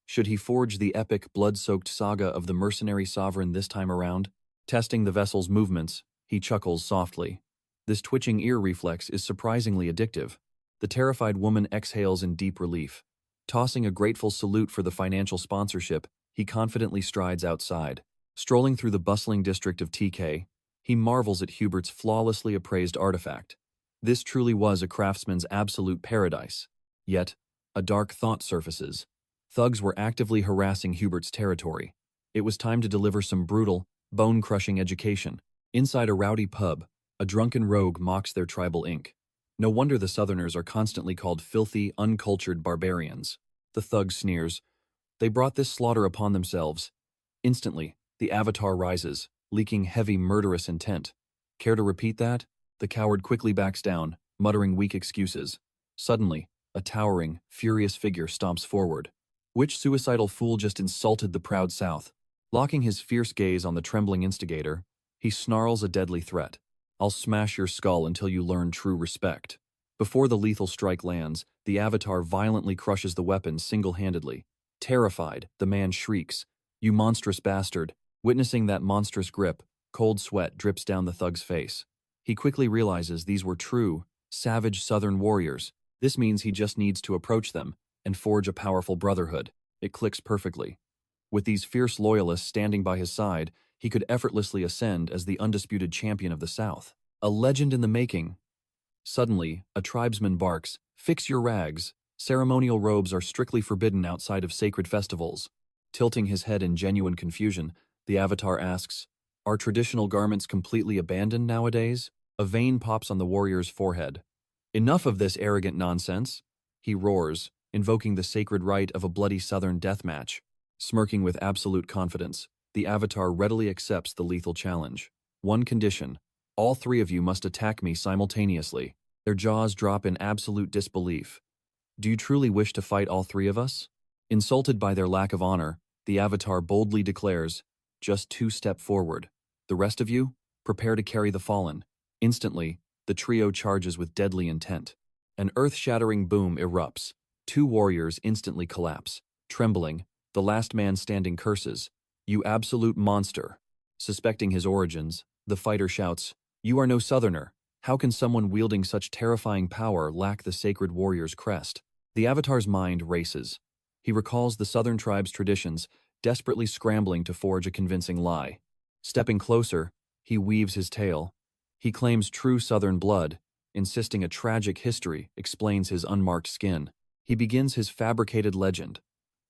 Should he forge the epic, blood-soaked saga of the mercenary sovereign this time around? Testing the vessel's movements, he chuckles softly. This twitching ear reflex is surprisingly addictive. The terrified woman exhales in deep relief. Tossing a grateful salute for the financial sponsorship, he confidently strides outside. Strolling through the bustling district of TK, he marvels at Hubert's flawlessly appraised artifact. This truly was a craftsman's absolute paradise. Yet, a dark thought surfaces. Thugs were actively harassing Hubert's territory. It was time to deliver some brutal, bone-crushing education. Inside a rowdy pub, a drunken rogue mocks their tribal ink. No wonder the Southerners are constantly called filthy, uncultured barbarians. The thug sneers. They brought this slaughter upon themselves. Instantly, the avatar rises, leaking heavy, murderous intent. Care to repeat that? The coward quickly backs down, muttering weak excuses. Suddenly, a towering, furious figure stomps forward. Which suicidal fool just insulted the proud South? Locking his fierce gaze on the trembling instigator, he snarls a deadly threat. I'll smash your skull until you learn true respect. Before the lethal strike lands, the avatar violently crushes the weapon single-handedly. Terrified, the man shrieks, "You monstrous bastard!" Witnessing that monstrous grip, cold sweat drips down the thug's face. He quickly realizes these were true, savage Southern warriors. This means he just needs to approach them and forge a powerful brotherhood. It clicks perfectly. With these fierce loyalists standing by his side, he could effortlessly ascend as the undisputed champion of the South. A legend in the making. Suddenly, a tribesman barks, "Fix your rags. Ceremonial robes are strictly forbidden outside of sacred festivals." Tilting his head in genuine confusion, the avatar asks, "Are traditional garments completely abandoned nowadays?" A vein pops on the warrior's forehead. "Enough of this arrogant nonsense," he roars, invoking the sacred rite of a bloody Southern death match. Smirking with absolute confidence, the avatar readily accepts the lethal challenge. One condition: all three of you must attack me simultaneously. Their jaws drop in absolute disbelief. Do you truly wish to fight all three of us? Insulted by their lack of honor, the avatar boldly declares, "Just 2 step forward. The rest of you, prepare to carry the fallen." Instantly, the trio charges with deadly intent. An earth-shattering boom erupts. 2 warriors instantly collapse. Trembling, the last man standing curses, "You absolute monster." Suspecting his origins, the fighter shouts, "You are no Southerner. How can someone wielding such terrifying power lack the sacred warrior's crest?" The avatar's mind races. He recalls the Southern tribe's traditions, desperately scrambling to forge a convincing lie. Stepping closer, he weaves his tale. He claims true Southern blood, insisting a tragic history explains his unmarked skin. He begins his fabricated legend.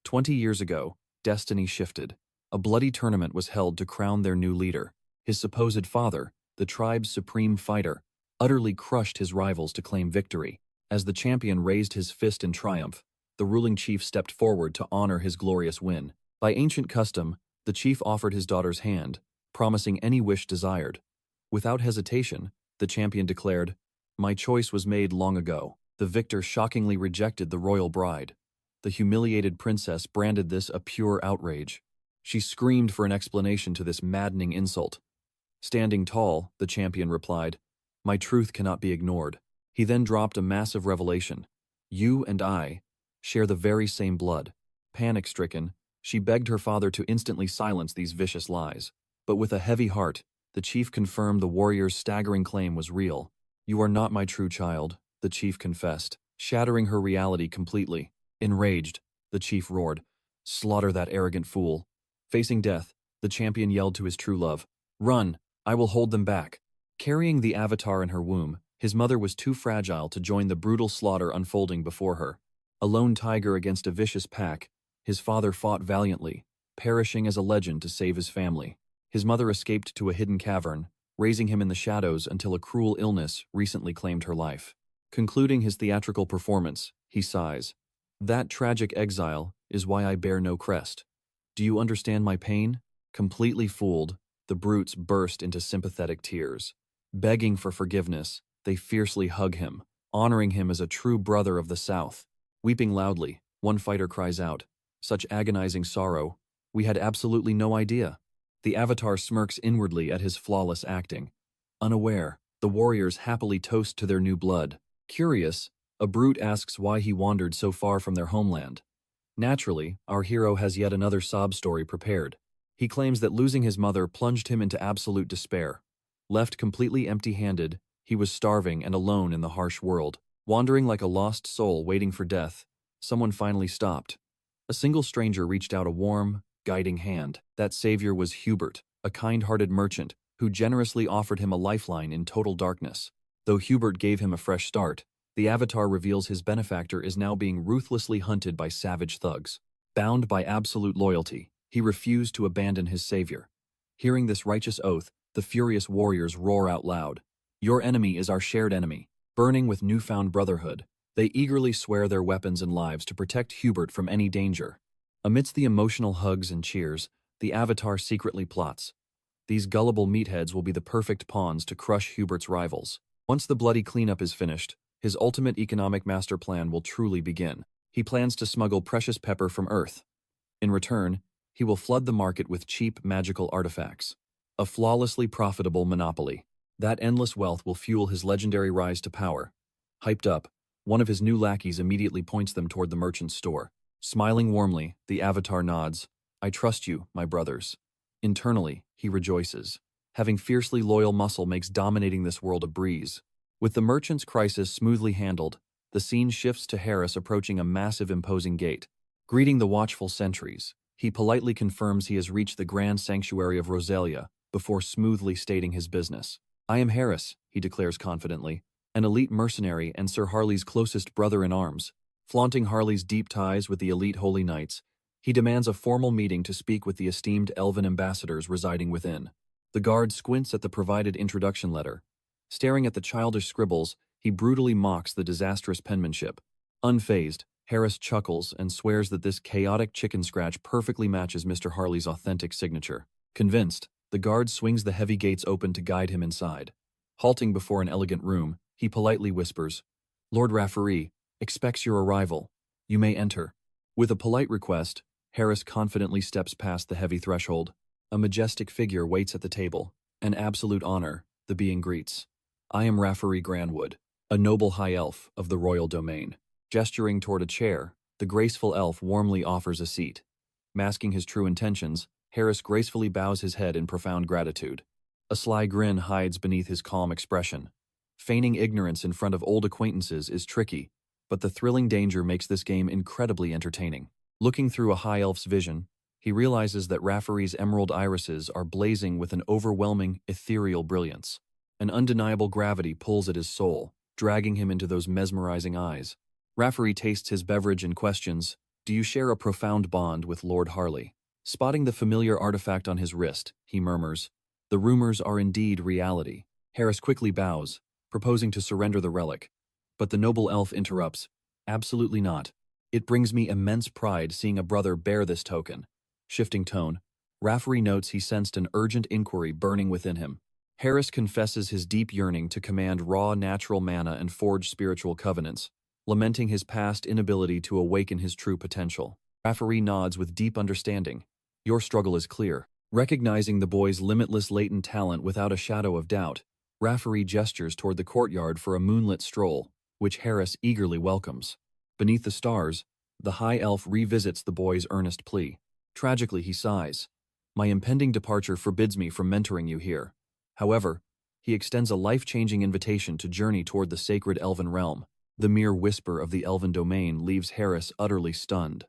20 years ago, destiny shifted. A bloody tournament was held to crown their new leader. His supposed father, the tribe's supreme fighter, utterly crushed his rivals to claim victory. As the champion raised his fist in triumph, the ruling chief stepped forward to honor his glorious win. By ancient custom, the chief offered his daughter's hand, promising any wish desired. Without hesitation, the champion declared, "My choice was made long ago." The victor shockingly rejected the royal bride. The humiliated princess branded this a pure outrage. She screamed for an explanation to this maddening insult. Standing tall, the champion replied, "My truth cannot be ignored." He then dropped a massive revelation. "You and I share the very same blood." Panic-stricken, she begged her father to instantly silence these vicious lies. But with a heavy heart, the chief confirmed the warrior's staggering claim was real. "You are not my true child," the chief confessed, shattering her reality completely. Enraged, the chief roared, "Slaughter that arrogant fool." Facing death, the champion yelled to his true love, "Run, I will hold them back." Carrying the avatar in her womb, his mother was too fragile to join the brutal slaughter unfolding before her. A lone tiger against a vicious pack, his father fought valiantly, perishing as a legend to save his family. His mother escaped to a hidden cavern, raising him in the shadows until a cruel illness recently claimed her life. Concluding his theatrical performance, he sighs. That tragic exile is why I bear no crest. Do you understand my pain? Completely fooled, the brutes burst into sympathetic tears. Begging for forgiveness, they fiercely hug him, honoring him as a true brother of the South. Weeping loudly, one fighter cries out, "Such agonizing sorrow, we had absolutely no idea." The avatar smirks inwardly at his flawless acting. Unaware, the warriors happily toast to their new blood. Curious, a brute asks why he wandered so far from their homeland. Naturally, our hero has yet another sob story prepared. He claims that losing his mother plunged him into absolute despair. Left completely empty-handed, he was starving and alone in the harsh world. Wandering like a lost soul waiting for death, someone finally stopped. A single stranger reached out a warm, guiding hand. That savior was Hubert, a kind-hearted merchant who generously offered him a lifeline in total darkness. Though Hubert gave him a fresh start, the avatar reveals his benefactor is now being ruthlessly hunted by savage thugs. Bound by absolute loyalty, he refused to abandon his savior. Hearing this righteous oath, the furious warriors roar out loud. Your enemy is our shared enemy. Burning with newfound brotherhood, they eagerly swear their weapons and lives to protect Hubert from any danger. Amidst the emotional hugs and cheers, the avatar secretly plots. These gullible meatheads will be the perfect pawns to crush Hubert's rivals. Once the bloody cleanup is finished, his ultimate economic master plan will truly begin. He plans to smuggle precious pepper from Earth. In return, he will flood the market with cheap magical artifacts. A flawlessly profitable monopoly. That endless wealth will fuel his legendary rise to power. Hyped up, one of his new lackeys immediately points them toward the merchant's store. Smiling warmly, the avatar nods. I trust you, my brothers. Internally, he rejoices. Having fiercely loyal muscle makes dominating this world a breeze. With the merchant's crisis smoothly handled, the scene shifts to Harris approaching a massive imposing gate. Greeting the watchful sentries, he politely confirms he has reached the grand sanctuary of Rosalia before smoothly stating his business. I am Harris, he declares confidently, an elite mercenary and Sir Harley's closest brother-in-arms. Flaunting Harley's deep ties with the elite Holy Knights, he demands a formal meeting to speak with the esteemed elven ambassadors residing within. The guard squints at the provided introduction letter. Staring at the childish scribbles, he brutally mocks the disastrous penmanship. Unfazed, Harris chuckles and swears that this chaotic chicken scratch perfectly matches Mr. Harley's authentic signature. Convinced, the guard swings the heavy gates open to guide him inside. Halting before an elegant room, he politely whispers, Lord Rafferee expects your arrival. You may enter. With a polite request, Harris confidently steps past the heavy threshold. A majestic figure waits at the table. An absolute honor, the being greets. I am Rafferee Granwood, a noble high elf of the royal domain. Gesturing toward a chair, the graceful elf warmly offers a seat. Masking his true intentions, Harris gracefully bows his head in profound gratitude. A sly grin hides beneath his calm expression. Feigning ignorance in front of old acquaintances is tricky, but the thrilling danger makes this game incredibly entertaining. Looking through a high elf's vision, he realizes that Rafferee's emerald irises are blazing with an overwhelming, ethereal brilliance. An undeniable gravity pulls at his soul, dragging him into those mesmerizing eyes. Rafferee tastes his beverage and questions, Do you share a profound bond with Lord Harley? Spotting the familiar artifact on his wrist, he murmurs, The rumors are indeed reality. Harris quickly bows, proposing to surrender the relic. But the noble elf interrupts, Absolutely not. It brings me immense pride seeing a brother bear this token. Shifting tone, Rafferee notes he sensed an urgent inquiry burning within him. Harris confesses his deep yearning to command raw natural mana and forge spiritual covenants, lamenting his past inability to awaken his true potential. Rafferee nods with deep understanding. Your struggle is clear. Recognizing the boy's limitless latent talent without a shadow of doubt, Rafferee gestures toward the courtyard for a moonlit stroll, which Harris eagerly welcomes. Beneath the stars, the high elf revisits the boy's earnest plea. Tragically, he sighs. My impending departure forbids me from mentoring you here. However, he extends a life-changing invitation to journey toward the sacred elven realm. The mere whisper of the elven domain leaves Harris utterly stunned.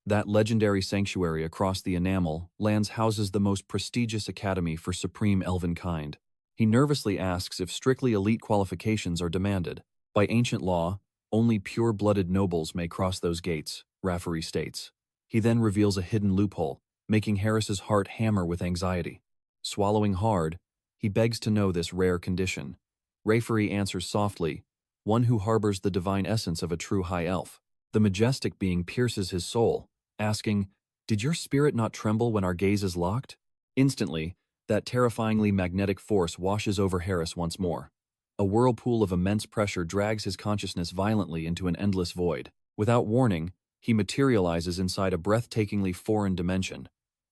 That legendary sanctuary across the enamel lands houses the most prestigious academy for supreme elven kind. He nervously asks if strictly elite qualifications are demanded. By ancient law, only pure-blooded nobles may cross those gates, Rafferty states. He then reveals a hidden loophole, making Harris's heart hammer with anxiety. Swallowing hard, he begs to know this rare condition. Rafferty answers softly, one who harbors the divine essence of a true high elf. The majestic being pierces his soul, asking, "Did your spirit not tremble when our gaze is locked?" Instantly, that terrifyingly magnetic force washes over Harris once more. A whirlpool of immense pressure drags his consciousness violently into an endless void. Without warning, he materializes inside a breathtakingly foreign dimension.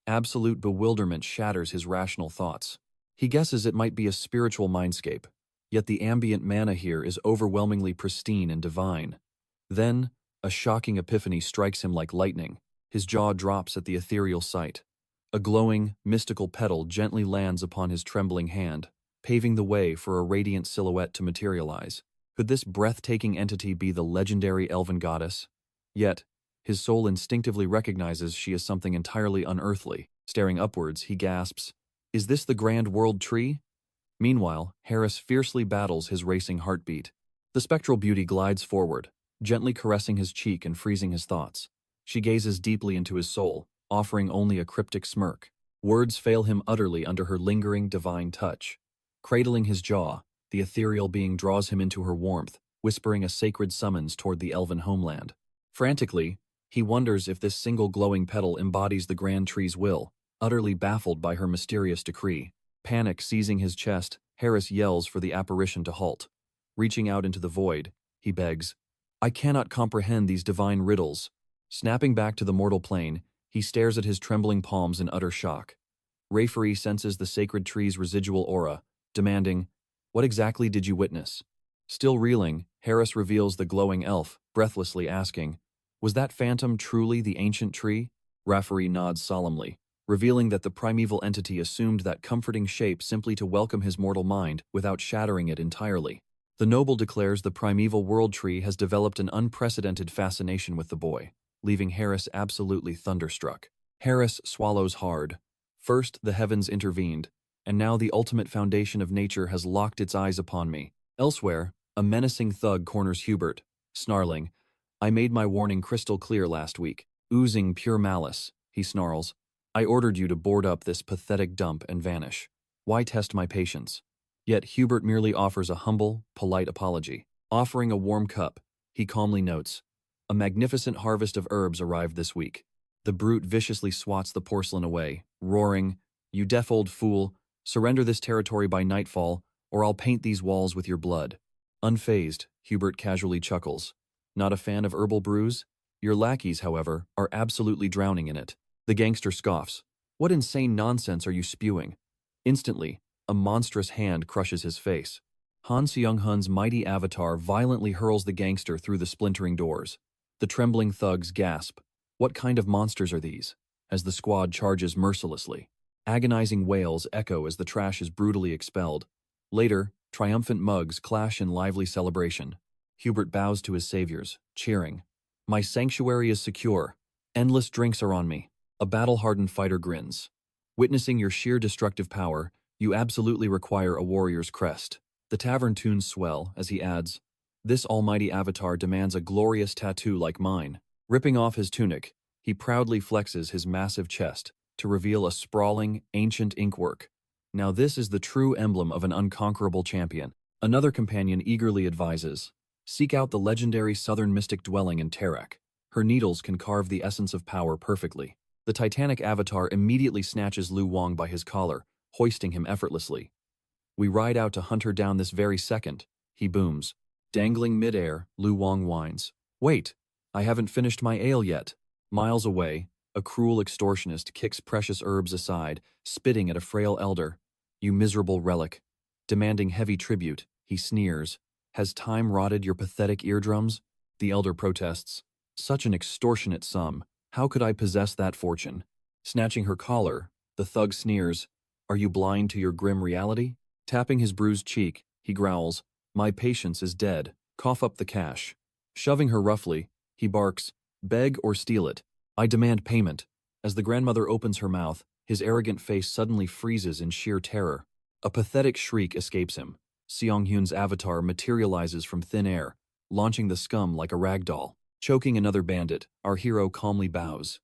Absolute bewilderment shatters his rational thoughts. He guesses it might be a spiritual mindscape, yet the ambient mana here is overwhelmingly pristine and divine. Then, a shocking epiphany strikes him like lightning. His jaw drops at the ethereal sight. A glowing, mystical petal gently lands upon his trembling hand, paving the way for a radiant silhouette to materialize. Could this breathtaking entity be the legendary elven goddess? Yet, his soul instinctively recognizes she is something entirely unearthly. Staring upwards, he gasps, "Is this the grand world tree?" Meanwhile, Harris fiercely battles his racing heartbeat. The spectral beauty glides forward, gently caressing his cheek and freezing his thoughts. She gazes deeply into his soul, offering only a cryptic smirk. Words fail him utterly under her lingering, divine touch. Cradling his jaw, the ethereal being draws him into her warmth, whispering a sacred summons toward the elven homeland. Frantically, he wonders if this single glowing petal embodies the grand tree's will, utterly baffled by her mysterious decree. Panic seizing his chest, Harris yells for the apparition to halt. Reaching out into the void, he begs, "I cannot comprehend these divine riddles." Snapping back to the mortal plane, he stares at his trembling palms in utter shock. Rafferty senses the sacred tree's residual aura, demanding, "What exactly did you witness?" Still reeling, Harris reveals the glowing elf, breathlessly asking, "Was that phantom truly the ancient tree?" Rafferty nods solemnly, revealing that the primeval entity assumed that comforting shape simply to welcome his mortal mind without shattering it entirely. The noble declares the primeval world tree has developed an unprecedented fascination with the boy, leaving Harris absolutely thunderstruck. Harris swallows hard. First, the heavens intervened, and now the ultimate foundation of nature has locked its eyes upon me. Elsewhere, a menacing thug corners Hubert, snarling, "I made my warning crystal clear last week." Oozing pure malice, he snarls, "I ordered you to board up this pathetic dump and vanish. Why test my patience?" Yet Hubert merely offers a humble, polite apology. Offering a warm cup, he calmly notes, "A magnificent harvest of herbs arrived this week." The brute viciously swats the porcelain away, roaring, "You deaf old fool, surrender this territory by nightfall, or I'll paint these walls with your blood." Unfazed, Hubert casually chuckles. "Not a fan of herbal brews? Your lackeys, however, are absolutely drowning in it." The gangster scoffs. "What insane nonsense are you spewing?" Instantly, a monstrous hand crushes his face. Han Seong-hun's mighty avatar violently hurls the gangster through the splintering doors. The trembling thugs gasp, "What kind of monsters are these?" as the squad charges mercilessly. Agonizing wails echo as the trash is brutally expelled. Later, triumphant mugs clash in lively celebration. Hubert bows to his saviors, cheering, "My sanctuary is secure. Endless drinks are on me." A battle-hardened fighter grins. "Witnessing your sheer destructive power, you absolutely require a warrior's crest." The tavern tunes swell as he adds, "This almighty avatar demands a glorious tattoo like mine." Ripping off his tunic, he proudly flexes his massive chest to reveal a sprawling, ancient inkwork. Now this is the true emblem of an unconquerable champion. Another companion eagerly advises, "Seek out the legendary southern mystic dwelling in Terek. Her needles can carve the essence of power perfectly." The titanic avatar immediately snatches Lu Wang by his collar, hoisting him effortlessly. "We ride out to hunt her down this very second," he booms. Dangling midair, Lu Wang whines, "Wait, I haven't finished my ale yet." Miles away, a cruel extortionist kicks precious herbs aside, spitting at a frail elder. "You miserable relic." Demanding heavy tribute, he sneers, "Has time rotted your pathetic eardrums?" The elder protests, "Such an extortionate sum. How could I possess that fortune?" Snatching her collar, the thug sneers, "Are you blind to your grim reality?" Tapping his bruised cheek, he growls, "My patience is dead. Cough up the cash." Shoving her roughly, he barks, "Beg or steal it. I demand payment." As the grandmother opens her mouth, his arrogant face suddenly freezes in sheer terror. A pathetic shriek escapes him. Seong-hyun's avatar materializes from thin air, launching the scum like a rag doll. Choking another bandit, our hero calmly bows.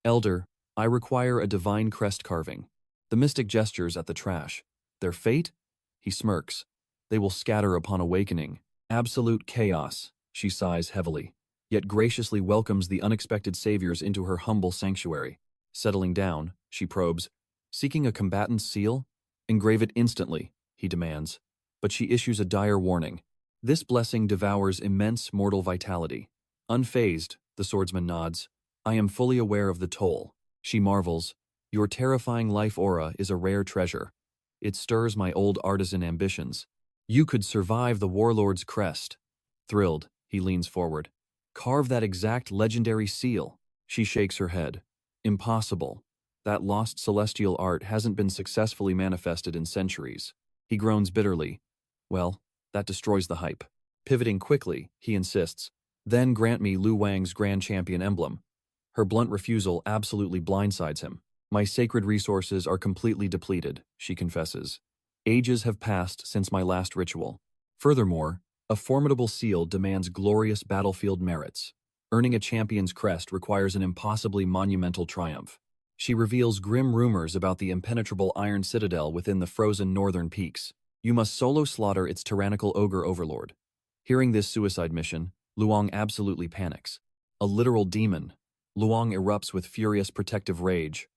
Elder, I require a divine crest carving. The mystic gestures at the trash. Their fate? He smirks. They will scatter upon awakening. Absolute chaos, she sighs heavily, yet graciously welcomes the unexpected saviors into her humble sanctuary. Settling down, she probes. Seeking a combatant's seal? Engrave it instantly, he demands. But she issues a dire warning. This blessing devours immense mortal vitality. Unfazed, the swordsman nods. I am fully aware of the toll. She marvels. Your terrifying life aura is a rare treasure. It stirs my old artisan ambitions. You could survive the warlord's crest. Thrilled, he leans forward. Carve that exact legendary seal. She shakes her head. Impossible. That lost celestial art hasn't been successfully manifested in centuries. He groans bitterly. Well, that destroys the hype. Pivoting quickly, he insists. Then grant me Lu Wang's Grand Champion emblem. Her blunt refusal absolutely blindsides him. My sacred resources are completely depleted, she confesses. Ages have passed since my last ritual. Furthermore, a formidable seal demands glorious battlefield merits. Earning a champion's crest requires an impossibly monumental triumph. She reveals grim rumors about the impenetrable iron citadel within the frozen northern peaks. You must solo slaughter its tyrannical ogre overlord. Hearing this suicide mission, Luong absolutely panics. A literal demon, Luong erupts with furious protective rage.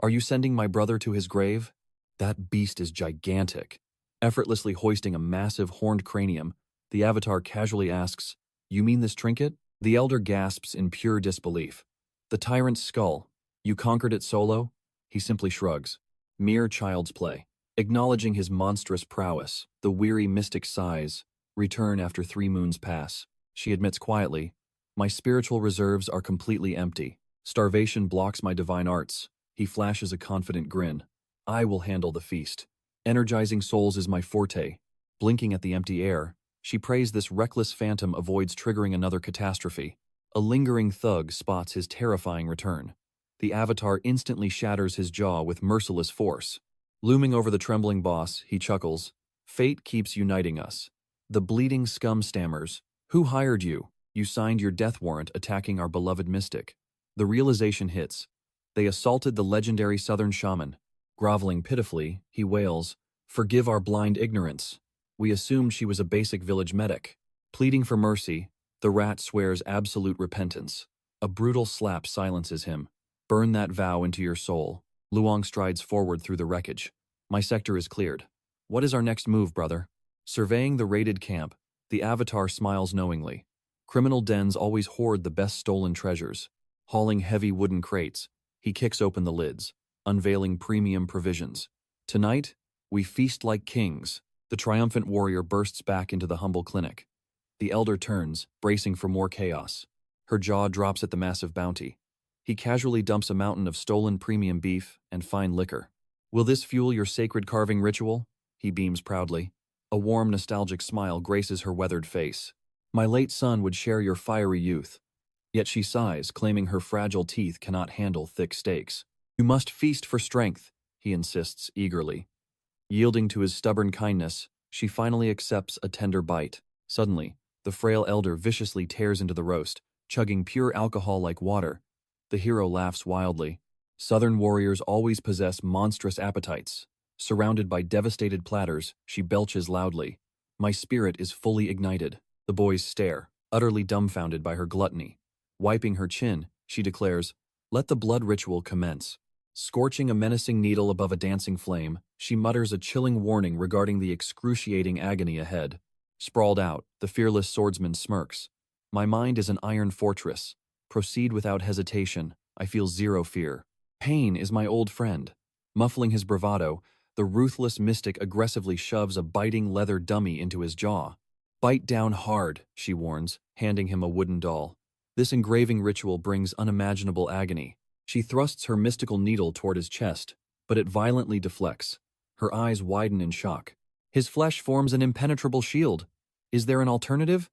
Are you sending my brother to his grave? That beast is gigantic. Effortlessly hoisting a massive horned cranium, the avatar casually asks, You mean this trinket? The elder gasps in pure disbelief. The tyrant's skull. You conquered it solo? He simply shrugs. Mere child's play. Acknowledging his monstrous prowess, the weary mystic sighs. Return after 3 moons pass. She admits quietly, My spiritual reserves are completely empty. Starvation blocks my divine arts. He flashes a confident grin. I will handle the feast. Energizing souls is my forte. Blinking at the empty air, she prays this reckless phantom avoids triggering another catastrophe. A lingering thug spots his terrifying return. The avatar instantly shatters his jaw with merciless force. Looming over the trembling boss, he chuckles. Fate keeps uniting us. The bleeding scum stammers. Who hired you? You signed your death warrant attacking our beloved mystic. The realization hits. They assaulted the legendary southern shaman. Groveling pitifully, he wails, Forgive our blind ignorance. We assumed she was a basic village medic. Pleading for mercy, the rat swears absolute repentance. A brutal slap silences him. Burn that vow into your soul. Luong strides forward through the wreckage. My sector is cleared. What is our next move, brother? Surveying the raided camp, the avatar smiles knowingly. Criminal dens always hoard the best stolen treasures. Hauling heavy wooden crates, he kicks open the lids, unveiling premium provisions. Tonight, we feast like kings. The triumphant warrior bursts back into the humble clinic. The elder turns, bracing for more chaos. Her jaw drops at the massive bounty. He casually dumps a mountain of stolen premium beef and fine liquor. Will this fuel your sacred carving ritual? He beams proudly. A warm, nostalgic smile graces her weathered face. My late son would share your fiery youth. Yet she sighs, claiming her fragile teeth cannot handle thick steaks. You must feast for strength, he insists eagerly. Yielding to his stubborn kindness, she finally accepts a tender bite. Suddenly, the frail elder viciously tears into the roast, chugging pure alcohol like water. The hero laughs wildly. Southern warriors always possess monstrous appetites. Surrounded by devastated platters, she belches loudly. My spirit is fully ignited. The boys stare, utterly dumbfounded by her gluttony. Wiping her chin, she declares, Let the blood ritual commence. Scorching a menacing needle above a dancing flame, she mutters a chilling warning regarding the excruciating agony ahead. Sprawled out, the fearless swordsman smirks. My mind is an iron fortress. Proceed without hesitation. I feel zero fear. Pain is my old friend. Muffling his bravado, the ruthless mystic aggressively shoves a biting leather dummy into his jaw. Bite down hard, she warns, handing him a wooden doll. This engraving ritual brings unimaginable agony. She thrusts her mystical needle toward his chest, but it violently deflects. Her eyes widen in shock. His flesh forms an impenetrable shield. Is there an alternative?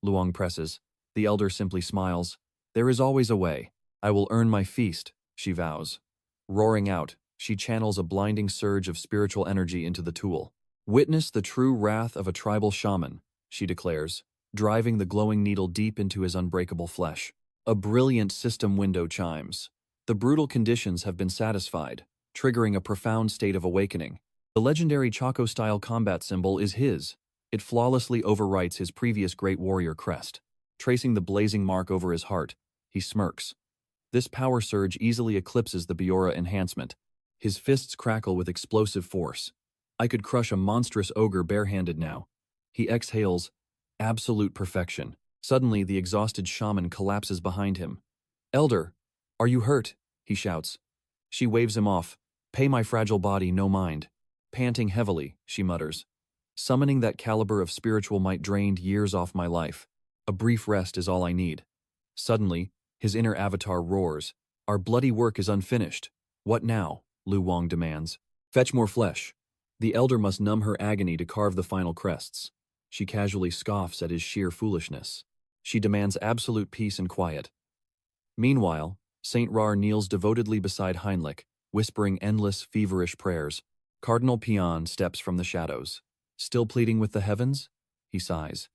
Luong presses. The elder simply smiles. There is always a way. I will earn my feast, she vows. Roaring out, She channels a blinding surge of spiritual energy into the tool. Witness the true wrath of a tribal shaman, she declares, driving the glowing needle deep into his unbreakable flesh. A brilliant system window chimes. The brutal conditions have been satisfied, triggering a profound state of awakening. The legendary Chaco-style combat symbol is his. It flawlessly overwrites his previous great warrior crest. Tracing the blazing mark over his heart, he smirks. This power surge easily eclipses the Biora enhancement. His fists crackle with explosive force. I could crush a monstrous ogre barehanded now. He exhales, absolute perfection. Suddenly, the exhausted shaman collapses behind him. "Elder, are you hurt?" he shouts. She waves him off. "Pay my fragile body no mind." Panting heavily, she mutters. "Summoning that caliber of spiritual might drained years off my life. A brief rest is all I need." Suddenly, his inner avatar roars. "Our bloody work is unfinished." "What now?" Lu Wang demands. "Fetch more flesh." The elder must numb her agony to carve the final crests. She casually scoffs at his sheer foolishness. She demands absolute peace and quiet. Meanwhile, Saint Rar kneels devotedly beside Heinrich, whispering endless, feverish prayers. Cardinal Pion steps from the shadows. "Still pleading with the heavens?" He sighs.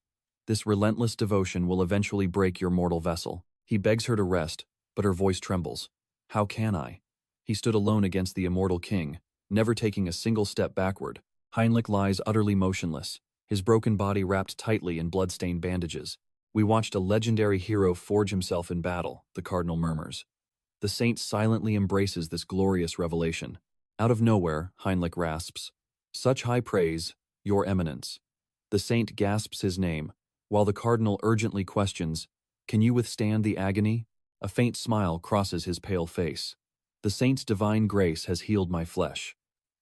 "This relentless devotion will eventually break your mortal vessel." He begs her to rest, but her voice trembles. "How can I?" He stood alone against the immortal king, never taking a single step backward. Heinrich lies utterly motionless, his broken body wrapped tightly in blood-stained bandages. "We watched a legendary hero forge himself in battle," the cardinal murmurs. The saint silently embraces this glorious revelation. Out of nowhere, Heinrich rasps, "Such high praise, your eminence." The saint gasps his name, while the cardinal urgently questions, "Can you withstand the agony?" A faint smile crosses his pale face. "The saint's divine grace has healed my flesh."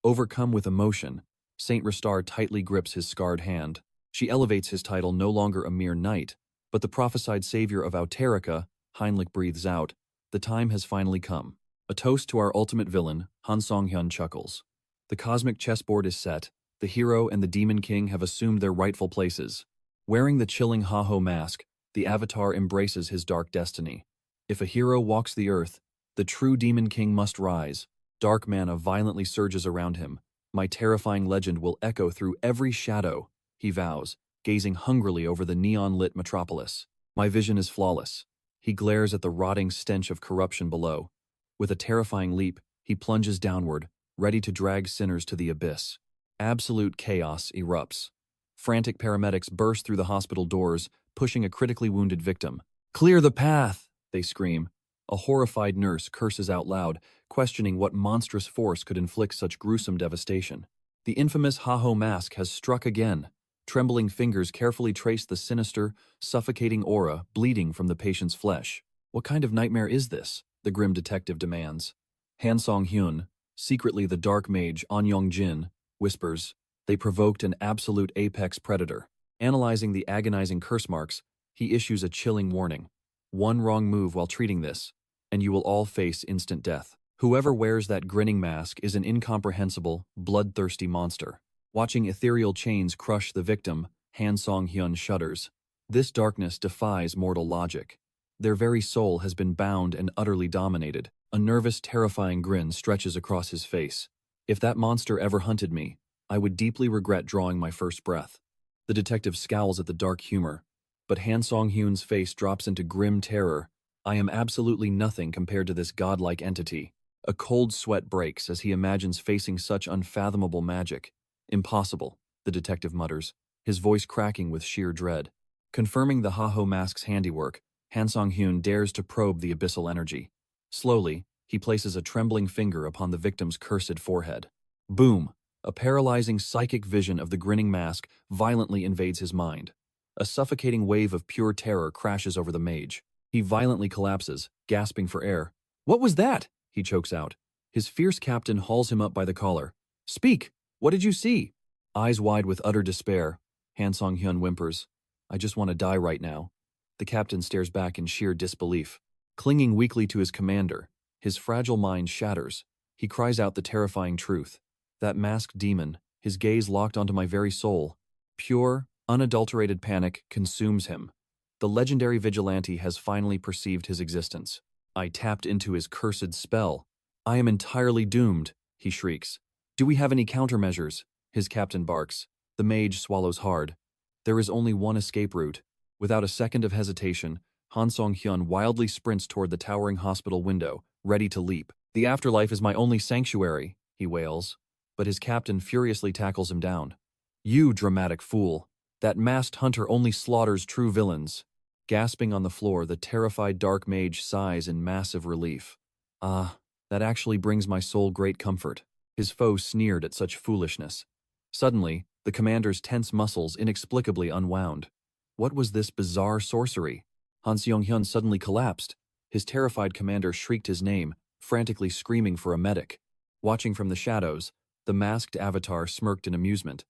Overcome with emotion, Saint Ristar tightly grips his scarred hand. She elevates his title no longer a mere knight, but the prophesied savior of Auterica. Heinrich breathes out. The time has finally come. A toast to our ultimate villain, Han Song-hyun chuckles. The cosmic chessboard is set. The hero and the demon king have assumed their rightful places. Wearing the chilling Ha-Ho mask, the avatar embraces his dark destiny. If a hero walks the earth, the true demon king must rise. Dark mana violently surges around him. "My terrifying legend will echo through every shadow," he vows, gazing hungrily over the neon-lit metropolis. "My vision is flawless." He glares at the rotting stench of corruption below. With a terrifying leap, he plunges downward, ready to drag sinners to the abyss. Absolute chaos erupts. Frantic paramedics burst through the hospital doors, pushing a critically wounded victim. "Clear the path!" they scream. A horrified nurse curses out loud, questioning what monstrous force could inflict such gruesome devastation. The infamous Ha-Ho mask has struck again. Trembling fingers carefully trace the sinister, suffocating aura bleeding from the patient's flesh. "What kind of nightmare is this?" the grim detective demands. Han Song-hyun, secretly the dark mage An Yong-jin, whispers, "They provoked an absolute apex predator." Analyzing the agonizing curse marks, he issues a chilling warning. "One wrong move while treating this, and you will all face instant death." Whoever wears that grinning mask is an incomprehensible, bloodthirsty monster. Watching ethereal chains crush the victim, Han Song-hyun shudders. This darkness defies mortal logic. Their very soul has been bound and utterly dominated. A nervous, terrifying grin stretches across his face. "If that monster ever hunted me, I would deeply regret drawing my first breath." The detective scowls at the dark humor, but Han Song-hyun's face drops into grim terror. "I am absolutely nothing compared to this godlike entity." A cold sweat breaks as he imagines facing such unfathomable magic. "Impossible," the detective mutters, his voice cracking with sheer dread. Confirming the Ha-Ho mask's handiwork, Han Song-hyun dares to probe the abyssal energy. Slowly, he places a trembling finger upon the victim's cursed forehead. Boom! A paralyzing psychic vision of the grinning mask violently invades his mind. A suffocating wave of pure terror crashes over the mage. He violently collapses, gasping for air. "What was that?" he chokes out. His fierce captain hauls him up by the collar. "Speak! What did you see?" Eyes wide with utter despair, Han Song-hyun whimpers, "I just want to die right now." The captain stares back in sheer disbelief. Clinging weakly to his commander, his fragile mind shatters. He cries out the terrifying truth. "That masked demon, his gaze locked onto my very soul." Pure, unadulterated panic consumes him. The legendary Vigilante has finally perceived his existence. "I tapped into his cursed spell. I am entirely doomed." he shrieks. Do we have any countermeasures? His captain barks. The mage swallows hard. There is only one escape route. Without a second of hesitation, Han Song-hyun wildly sprints toward the towering hospital window, ready to leap. The afterlife is my only sanctuary, he wails. But his captain furiously tackles him down. You dramatic fool. That masked hunter only slaughters true villains. Gasping on the floor, the terrified dark mage sighs in massive relief. Ah, that actually brings my soul great comfort. His foe sneered at such foolishness. Suddenly, the commander's tense muscles inexplicably unwound. What was this bizarre sorcery? Han Seong-hyun suddenly collapsed. His terrified commander shrieked his name, frantically screaming for a medic. Watching from the shadows, the masked avatar smirked in amusement.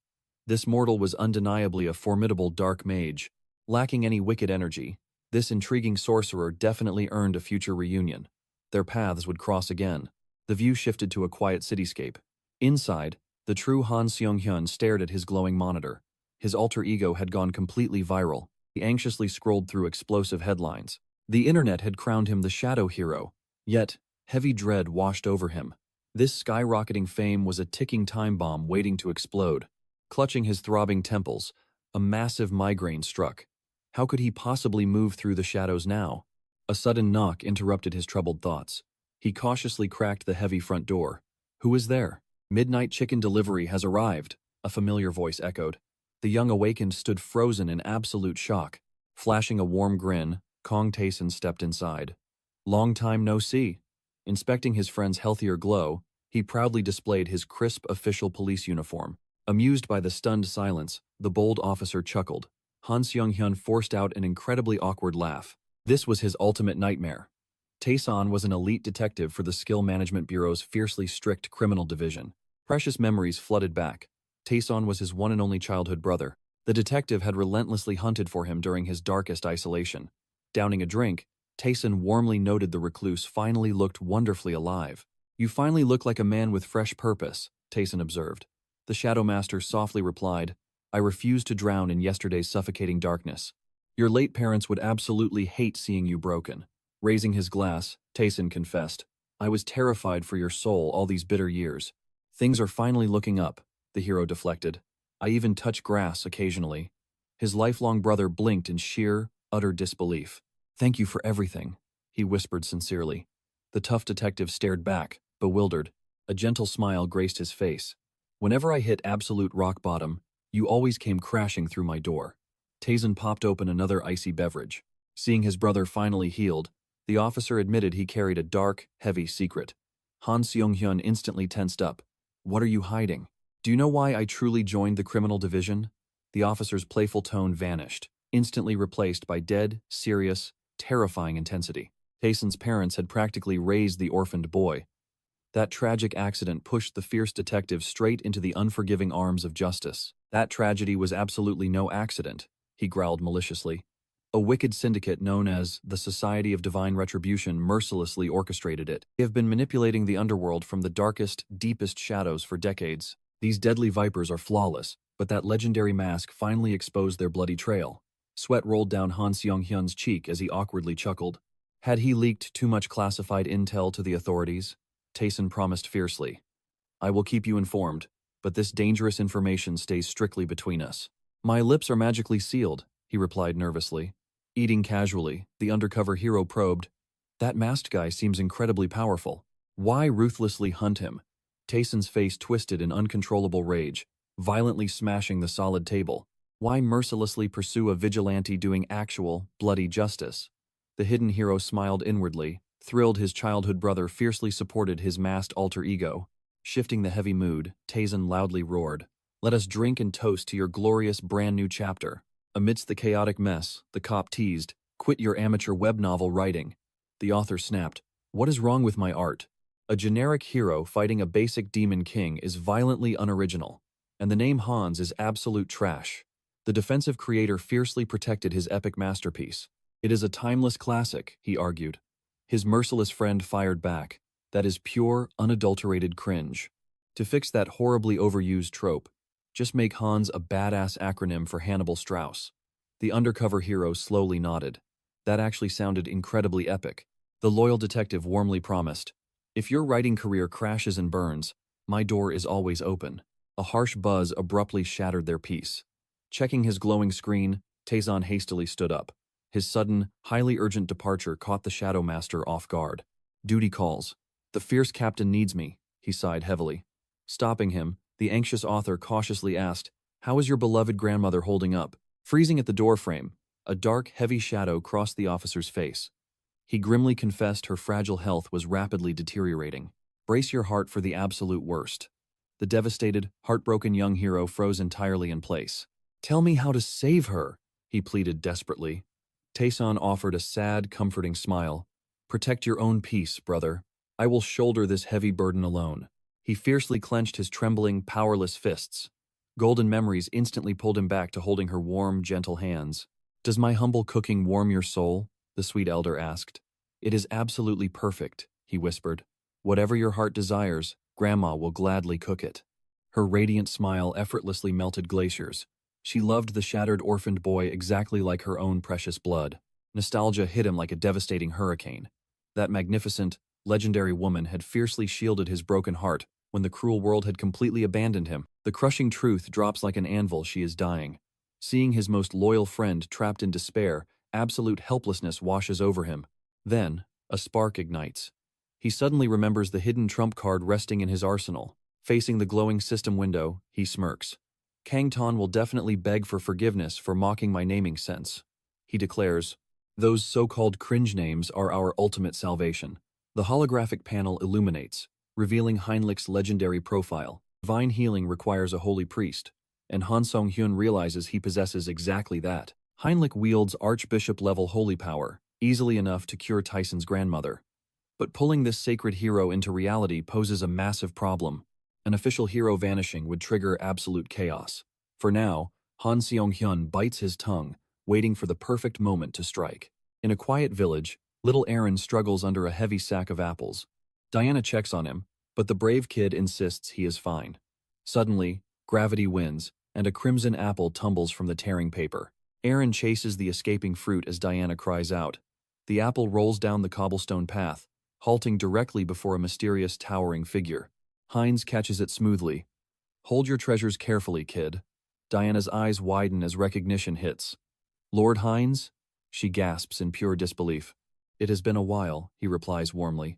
This mortal was undeniably a formidable dark mage. Lacking any wicked energy, this intriguing sorcerer definitely earned a future reunion. Their paths would cross again. The view shifted to a quiet cityscape. Inside, the true Han Seong-hyun stared at his glowing monitor. His alter ego had gone completely viral. He anxiously scrolled through explosive headlines. The internet had crowned him the shadow hero. Yet, heavy dread washed over him. This skyrocketing fame was a ticking time bomb waiting to explode. Clutching his throbbing temples, a massive migraine struck. How could he possibly move through the shadows now? A sudden knock interrupted his troubled thoughts. He cautiously cracked the heavy front door. Who is there? Midnight chicken delivery has arrived, a familiar voice echoed. The young awakened stood frozen in absolute shock. Flashing a warm grin, Kong Taeson stepped inside. Long time no see. Inspecting his friend's healthier glow, he proudly displayed his crisp official police uniform. Amused by the stunned silence, the bold officer chuckled. Han Seong-hyun forced out an incredibly awkward laugh. This was his ultimate nightmare. Taeson was an elite detective for the Skill Management Bureau's fiercely strict criminal division. Precious memories flooded back. Taeson was his one and only childhood brother. The detective had relentlessly hunted for him during his darkest isolation. Downing a drink, Taeson warmly noted the recluse finally looked wonderfully alive. You finally look like a man with fresh purpose, Taeson observed. The Shadow Master softly replied, I refuse to drown in yesterday's suffocating darkness. Your late parents would absolutely hate seeing you broken. Raising his glass, Taeson confessed, I was terrified for your soul all these bitter years. Things are finally looking up, the hero deflected. I even touch grass occasionally. His lifelong brother blinked in sheer, utter disbelief. Thank you for everything, he whispered sincerely. The tough detective stared back, bewildered. A gentle smile graced his face. Whenever I hit absolute rock bottom, you always came crashing through my door. Taeson popped open another icy beverage. Seeing his brother finally healed, the officer admitted he carried a dark, heavy secret. Han Seong-hyun instantly tensed up. What are you hiding? Do you know why I truly joined the criminal division? The officer's playful tone vanished, instantly replaced by dead, serious, terrifying intensity. Taeson's parents had practically raised the orphaned boy. That tragic accident pushed the fierce detective straight into the unforgiving arms of justice. That tragedy was absolutely no accident, he growled maliciously. A wicked syndicate known as the Society of Divine Retribution mercilessly orchestrated it. They have been manipulating the underworld from the darkest, deepest shadows for decades. These deadly vipers are flawless, but that legendary mask finally exposed their bloody trail. Sweat rolled down Han Seong-hyun's cheek as he awkwardly chuckled. Had he leaked too much classified intel to the authorities? Taeson promised fiercely. I will keep you informed, but this dangerous information stays strictly between us. My lips are magically sealed, he replied nervously. Eating casually, the undercover hero probed. That masked guy seems incredibly powerful. Why ruthlessly hunt him? Taeson's face twisted in uncontrollable rage, violently smashing the solid table. Why mercilessly pursue a vigilante doing actual, bloody justice? The hidden hero smiled inwardly, thrilled his childhood brother fiercely supported his masked alter ego. Shifting the heavy mood, Taeson loudly roared. Let us drink and toast to your glorious brand new chapter. Amidst the chaotic mess, the cop teased, quit your amateur web novel writing. The author snapped, what is wrong with my art? A generic hero fighting a basic demon king is violently unoriginal, and the name Hans is absolute trash. The defensive creator fiercely protected his epic masterpiece. It is a timeless classic, he argued. His merciless friend fired back. That is pure, unadulterated cringe. To fix that horribly overused trope, just make Hans a badass acronym for Hannibal Strauss. The undercover hero slowly nodded. That actually sounded incredibly epic. The loyal detective warmly promised, if your writing career crashes and burns, My door is always open. A harsh buzz abruptly shattered their peace. Checking his glowing screen, Tazon hastily stood up. His sudden, highly urgent departure caught the Shadow Master off guard. Duty calls. The fierce captain needs me, he sighed heavily. Stopping him, the anxious author cautiously asked, "How is your beloved grandmother holding up?" Freezing at the doorframe, a dark, heavy shadow crossed the officer's face. He grimly confessed her fragile health was rapidly deteriorating. Brace your heart for the absolute worst. The devastated, heartbroken young hero froze entirely in place. "Tell me how to save her," he pleaded desperately. Tayson offered a sad, comforting smile. "Protect your own peace, brother. I will shoulder this heavy burden alone." He fiercely clenched his trembling, powerless fists. Golden memories instantly pulled him back to holding her warm, gentle hands. "Does my humble cooking warm your soul?" the sweet elder asked. "It is absolutely perfect," he whispered. "Whatever your heart desires, Grandma will gladly cook it." Her radiant smile effortlessly melted glaciers. She loved the shattered orphaned boy exactly like her own precious blood. Nostalgia hit him like a devastating hurricane. That magnificent, legendary woman had fiercely shielded his broken heart when the cruel world had completely abandoned him. The crushing truth drops like an anvil: she is dying. Seeing his most loyal friend trapped in despair, absolute helplessness washes over him. Then, a spark ignites. He suddenly remembers the hidden trump card resting in his arsenal. Facing the glowing system window, he smirks. "Kang Ton will definitely beg for forgiveness for mocking my naming sense," he declares. "Those so-called cringe names are our ultimate salvation." The holographic panel illuminates, revealing Heinlich's legendary profile. Divine healing requires a holy priest, and Han Song-hyun realizes he possesses exactly that. Heinlich wields archbishop-level holy power, easily enough to cure Tyson's grandmother. But pulling this sacred hero into reality poses a massive problem. An official hero vanishing would trigger absolute chaos. For now, Han Seong-hyun bites his tongue, waiting for the perfect moment to strike. In a quiet village, little Aaron struggles under a heavy sack of apples. Diana checks on him, but the brave kid insists he is fine. Suddenly, gravity wins, and a crimson apple tumbles from the tearing paper. Aaron chases the escaping fruit as Diana cries out. The apple rolls down the cobblestone path, halting directly before a mysterious towering figure. Hines catches it smoothly. "Hold your treasures carefully, kid." Diana's eyes widen as recognition hits. "Lord Hines?" She gasps in pure disbelief. "It has been a while," he replies warmly.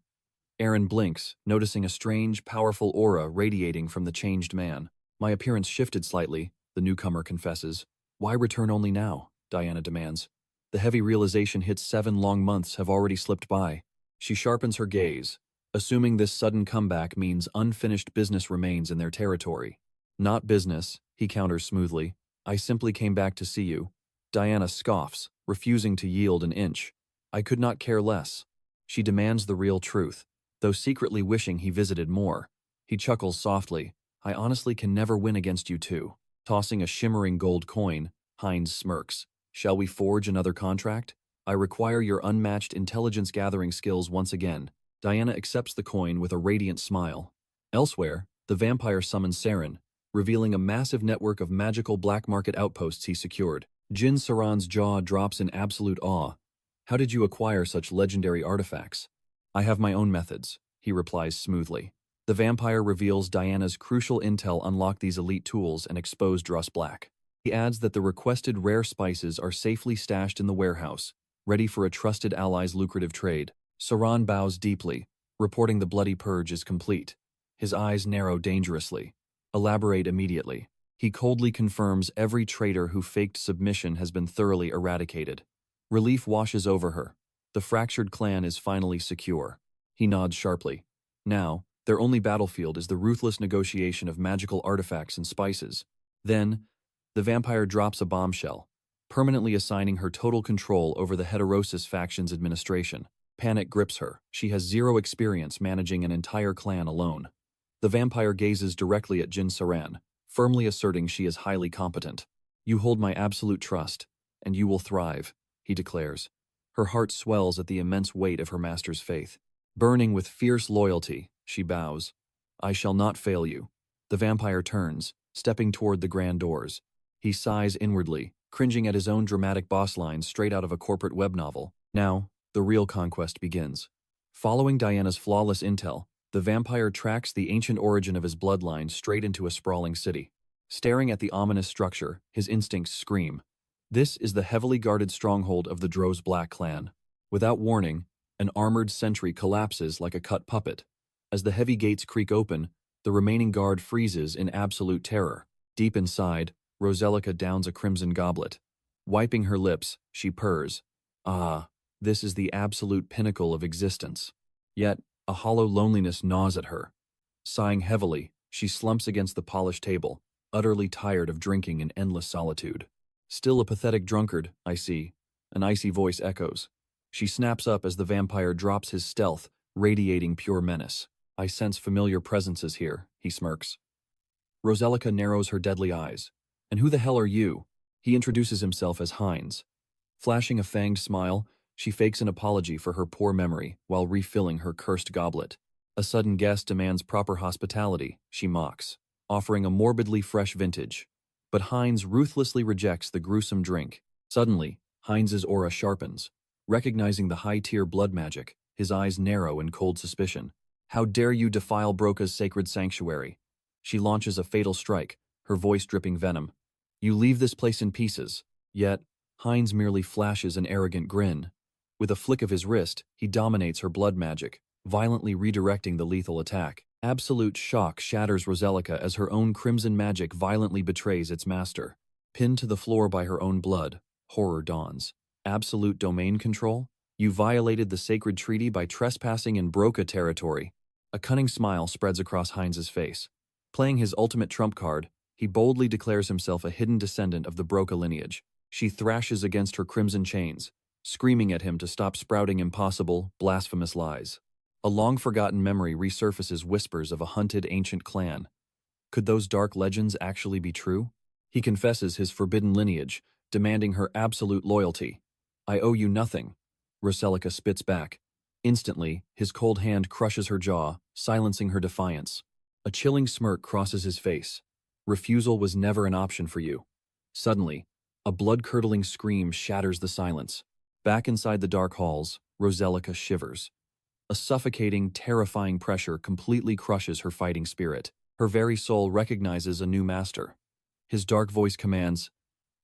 Aaron blinks, noticing a strange, powerful aura radiating from the changed man. "My appearance shifted slightly," the newcomer confesses. "Why return only now?" Diana demands. The heavy realization hits 7 long months have already slipped by. She sharpens her gaze, assuming this sudden comeback means unfinished business remains in their territory. "Not business," he counters smoothly. "I simply came back to see you." Diana scoffs, refusing to yield an inch. "I could not care less." She demands the real truth, though secretly wishing he visited more. He chuckles softly. "I honestly can never win against you two." Tossing a shimmering gold coin, Hines smirks. "Shall we forge another contract? I require your unmatched intelligence-gathering skills once again." Diana accepts the coin with a radiant smile. Elsewhere, the vampire summons Saren, revealing a massive network of magical black market outposts he secured. Jin Saran's jaw drops in absolute awe. "How did you acquire such legendary artifacts?" "I have my own methods," he replies smoothly. The vampire reveals Diana's crucial intel unlocked these elite tools and exposed Russ Black. He adds that the requested rare spices are safely stashed in the warehouse, ready for a trusted ally's lucrative trade. Saran bows deeply, reporting the bloody purge is complete. His eyes narrow dangerously. "Elaborate immediately." He coldly confirms every traitor who faked submission has been thoroughly eradicated. Relief washes over her. The fractured clan is finally secure. He nods sharply. Now, their only battlefield is the ruthless negotiation of magical artifacts and spices. Then, the vampire drops a bombshell, permanently assigning her total control over the Heterosis faction's administration. Panic grips her. She has zero experience managing an entire clan alone. The vampire gazes directly at Jin Saran, firmly asserting she is highly competent. "You hold my absolute trust, and you will thrive," he declares. Her heart swells at the immense weight of her master's faith. Burning with fierce loyalty, she bows. "I shall not fail you." The vampire turns, stepping toward the grand doors. He sighs inwardly, cringing at his own dramatic boss lines straight out of a corporate web novel. Now, the real conquest begins. Following Diana's flawless intel, The vampire tracks the ancient origin of his bloodline straight into a sprawling city. Staring at the ominous structure, his instincts scream. This is the heavily guarded stronghold of the Droz Black clan. Without warning, an armored sentry collapses like a cut puppet. As the heavy gates creak open, the remaining guard freezes in absolute terror. Deep inside, Roselica downs a crimson goblet. Wiping her lips, she purrs. Ah, this is the absolute pinnacle of existence. Yet, a hollow loneliness gnaws at her. Sighing heavily, she slumps against the polished table, utterly tired of drinking in endless solitude. Still a pathetic drunkard, I see, an icy voice echoes. She snaps up as the vampire drops his stealth, radiating pure menace. I sense familiar presences here, he smirks. Roselica narrows her deadly eyes. And who the hell are you? He introduces himself as Heinz. Flashing a fanged smile, she fakes an apology for her poor memory while refilling her cursed goblet. A sudden guest demands proper hospitality, she mocks, offering a morbidly fresh vintage. But Heinz ruthlessly rejects the gruesome drink. Suddenly, Heinz's aura sharpens. Recognizing the high-tier blood magic, his eyes narrow in cold suspicion. How dare you defile Broca's sacred sanctuary? She launches a fatal strike, her voice dripping venom. You leave this place in pieces. Yet, Heinz merely flashes an arrogant grin. With a flick of his wrist, he dominates her blood magic, violently redirecting the lethal attack. Absolute shock shatters Roselica as her own crimson magic violently betrays its master. Pinned to the floor by her own blood, horror dawns. Absolute domain control? You violated the sacred treaty by trespassing in Broca territory. A cunning smile spreads across Heinz's face. Playing his ultimate trump card, he boldly declares himself a hidden descendant of the Broca lineage. She thrashes against her crimson chains, screaming at him to stop sprouting impossible, blasphemous lies. A long-forgotten memory resurfaces whispers of a hunted ancient clan. Could those dark legends actually be true? He confesses his forbidden lineage, demanding her absolute loyalty. I owe you nothing, Roselica spits back. Instantly, his cold hand crushes her jaw, silencing her defiance. A chilling smirk crosses his face. Refusal was never an option for you. Suddenly, a blood-curdling scream shatters the silence. Back inside the dark halls, Roselica shivers. A suffocating, terrifying pressure completely crushes her fighting spirit. Her very soul recognizes a new master. His dark voice commands,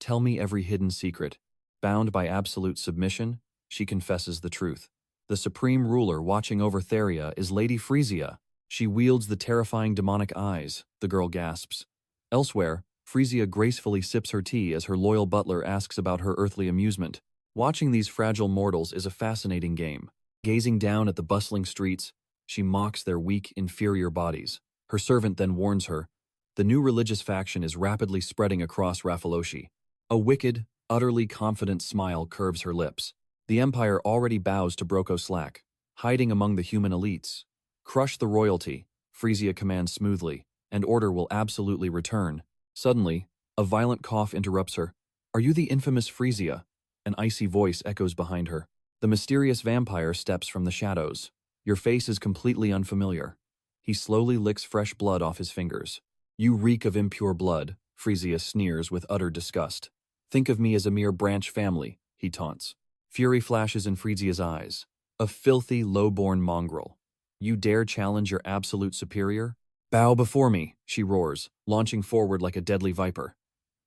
"Tell me every hidden secret." Bound by absolute submission, she confesses the truth. The supreme ruler watching over Theria is Lady Frisia. She wields the terrifying demonic eyes, the girl gasps. Elsewhere, Frisia gracefully sips her tea as her loyal butler asks about her earthly amusement. Watching these fragile mortals is a fascinating game. Gazing down at the bustling streets, she mocks their weak, inferior bodies. Her servant then warns her, the new religious faction is rapidly spreading across Raffaloshi. A wicked, utterly confident smile curves her lips. The Empire already bows to Broco Slack, hiding among the human elites. Crush the royalty, Frisia commands smoothly, and order will absolutely return. Suddenly, a violent cough interrupts her. Are you the infamous Frisia? An icy voice echoes behind her. The mysterious vampire steps from the shadows. Your face is completely unfamiliar. He slowly licks fresh blood off his fingers. You reek of impure blood, Frisia sneers with utter disgust. Think of me as a mere branch family, he taunts. Fury flashes in Frisia's eyes. A filthy, low-born mongrel. You dare challenge your absolute superior? Bow before me, she roars, launching forward like a deadly viper.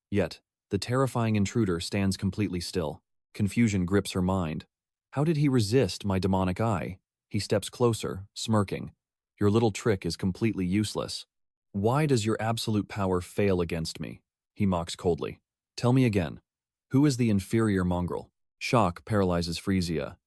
Yet, the terrifying intruder stands completely still. Confusion grips her mind. How did he resist my demonic eye? He steps closer, smirking. Your little trick is completely useless. Why does your absolute power fail against me? He mocks coldly. Tell me again. Who is the inferior mongrel? Shock paralyzes Frisia.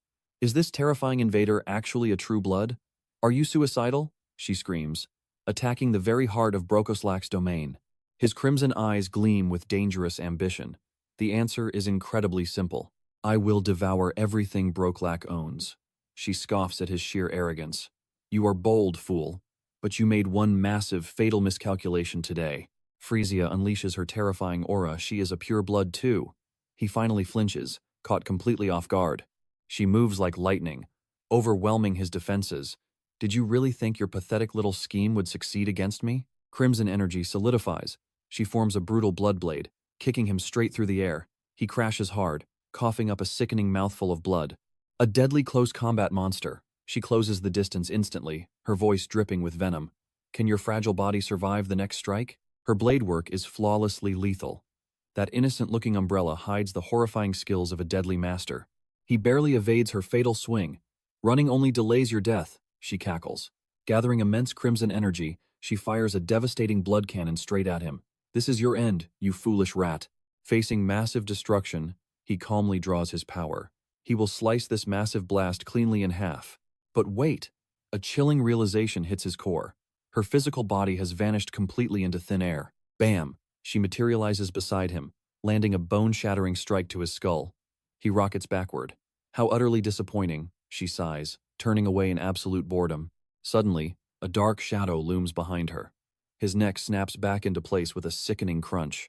Is this terrifying invader actually a true blood? Are you suicidal? She screams, attacking the very heart of Brocoslack's domain. His crimson eyes gleam with dangerous ambition. The answer is incredibly simple. I will devour everything Broclack owns. She scoffs at his sheer arrogance. You are bold, fool, but you made one massive, fatal miscalculation today. Frisia unleashes her terrifying aura. She is a pure blood too. He finally flinches, caught completely off guard. She moves like lightning, overwhelming his defenses. Did you really think your pathetic little scheme would succeed against me? Crimson energy solidifies. She forms a brutal blood blade, kicking him straight through the air. He crashes hard, coughing up a sickening mouthful of blood. A deadly close combat monster, She closes the distance instantly, her voice dripping with venom. Can your fragile body survive the next strike? Her blade work is flawlessly lethal. That innocent-looking umbrella hides the horrifying skills of a deadly master. He barely evades her fatal swing. Running only delays your death, she cackles. Gathering immense crimson energy, she fires a devastating blood cannon straight at him. This is your end, you foolish rat. Facing massive destruction, he calmly draws his power. He will slice this massive blast cleanly in half. But wait! A chilling realization hits his core. Her physical body has vanished completely into thin air. Bam! She materializes beside him, landing a bone-shattering strike to his skull. He rockets backward. How utterly disappointing, she sighs, turning away in absolute boredom. Suddenly, a dark shadow looms behind her. His neck snaps back into place with a sickening crunch.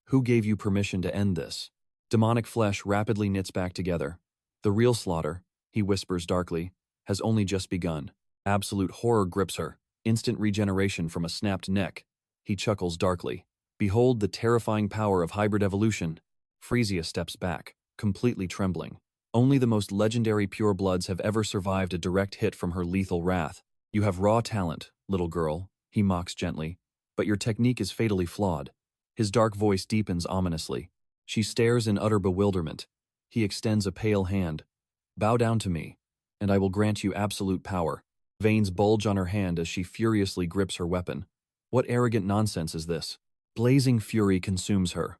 Who gave you permission to end this? Demonic flesh rapidly knits back together. The real slaughter, he whispers darkly, has only just begun. Absolute horror grips her. Instant regeneration from a snapped neck. He chuckles darkly. Behold the terrifying power of hybrid evolution. Frisia steps back, completely trembling. Only the most legendary purebloods have ever survived a direct hit from her lethal wrath. You have raw talent, little girl, he mocks gently, but your technique is fatally flawed. His dark voice deepens ominously. She stares in utter bewilderment. He extends a pale hand. Bow down to me, and I will grant you absolute power. Veins bulge on her hand as she furiously grips her weapon. What arrogant nonsense is this? Blazing fury consumes her.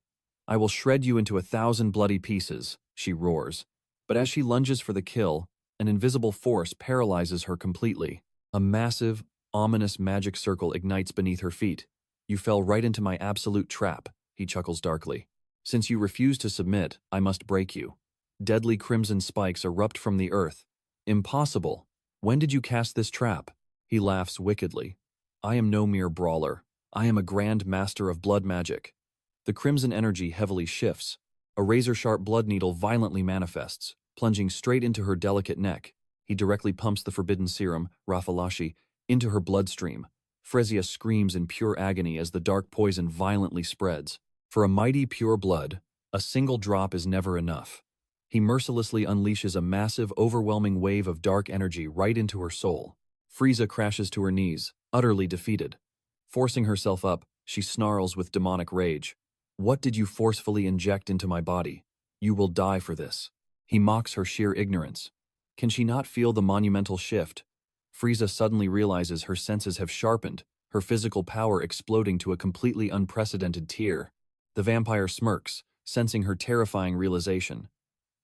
I will shred you into 1,000 bloody pieces, she roars. But as she lunges for the kill, an invisible force paralyzes her completely. A massive, ominous magic circle ignites beneath her feet. You fell right into my absolute trap, he chuckles darkly. Since you refuse to submit, I must break you. Deadly crimson spikes erupt from the earth. Impossible. When did you cast this trap? He laughs wickedly. I am no mere brawler. I am a grand master of blood magic. The crimson energy heavily shifts. A razor-sharp blood needle violently manifests, plunging straight into her delicate neck. He directly pumps the forbidden serum, Rafalashi, into her bloodstream. Frisia screams in pure agony as the dark poison violently spreads. For a mighty pure blood, a single drop is never enough. He mercilessly unleashes a massive, overwhelming wave of dark energy right into her soul. Frisia crashes to her knees, utterly defeated. Forcing herself up, she snarls with demonic rage. What did you forcefully inject into my body? You will die for this. He mocks her sheer ignorance. Can she not feel the monumental shift? Frisia suddenly realizes her senses have sharpened, her physical power exploding to a completely unprecedented tier. The vampire smirks, sensing her terrifying realization.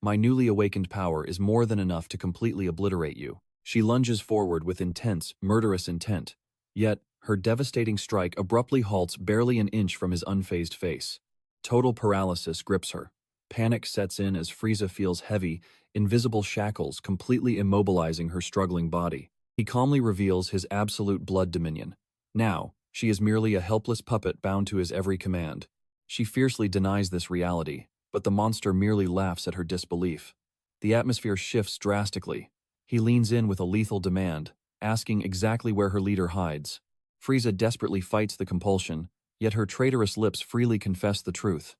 My newly awakened power is more than enough to completely obliterate you. She lunges forward with intense, murderous intent. Yet, her devastating strike abruptly halts barely an inch from his unfazed face. Total paralysis grips her. Panic sets in as Frisia feels heavy, invisible shackles completely immobilizing her struggling body. He calmly reveals his absolute blood dominion. Now, she is merely a helpless puppet bound to his every command. She fiercely denies this reality, but the monster merely laughs at her disbelief. The atmosphere shifts drastically. He leans in with a lethal demand, asking exactly where her leader hides. Frisia desperately fights the compulsion, yet her traitorous lips freely confess the truth.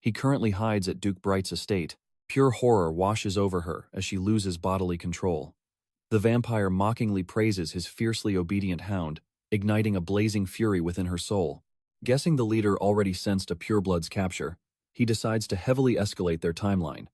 He currently hides at Duke Bright's estate. Pure horror washes over her as she loses bodily control. The vampire mockingly praises his fiercely obedient hound, igniting a blazing fury within her soul. Guessing the leader already sensed a pureblood's capture, he decides to heavily escalate their timeline.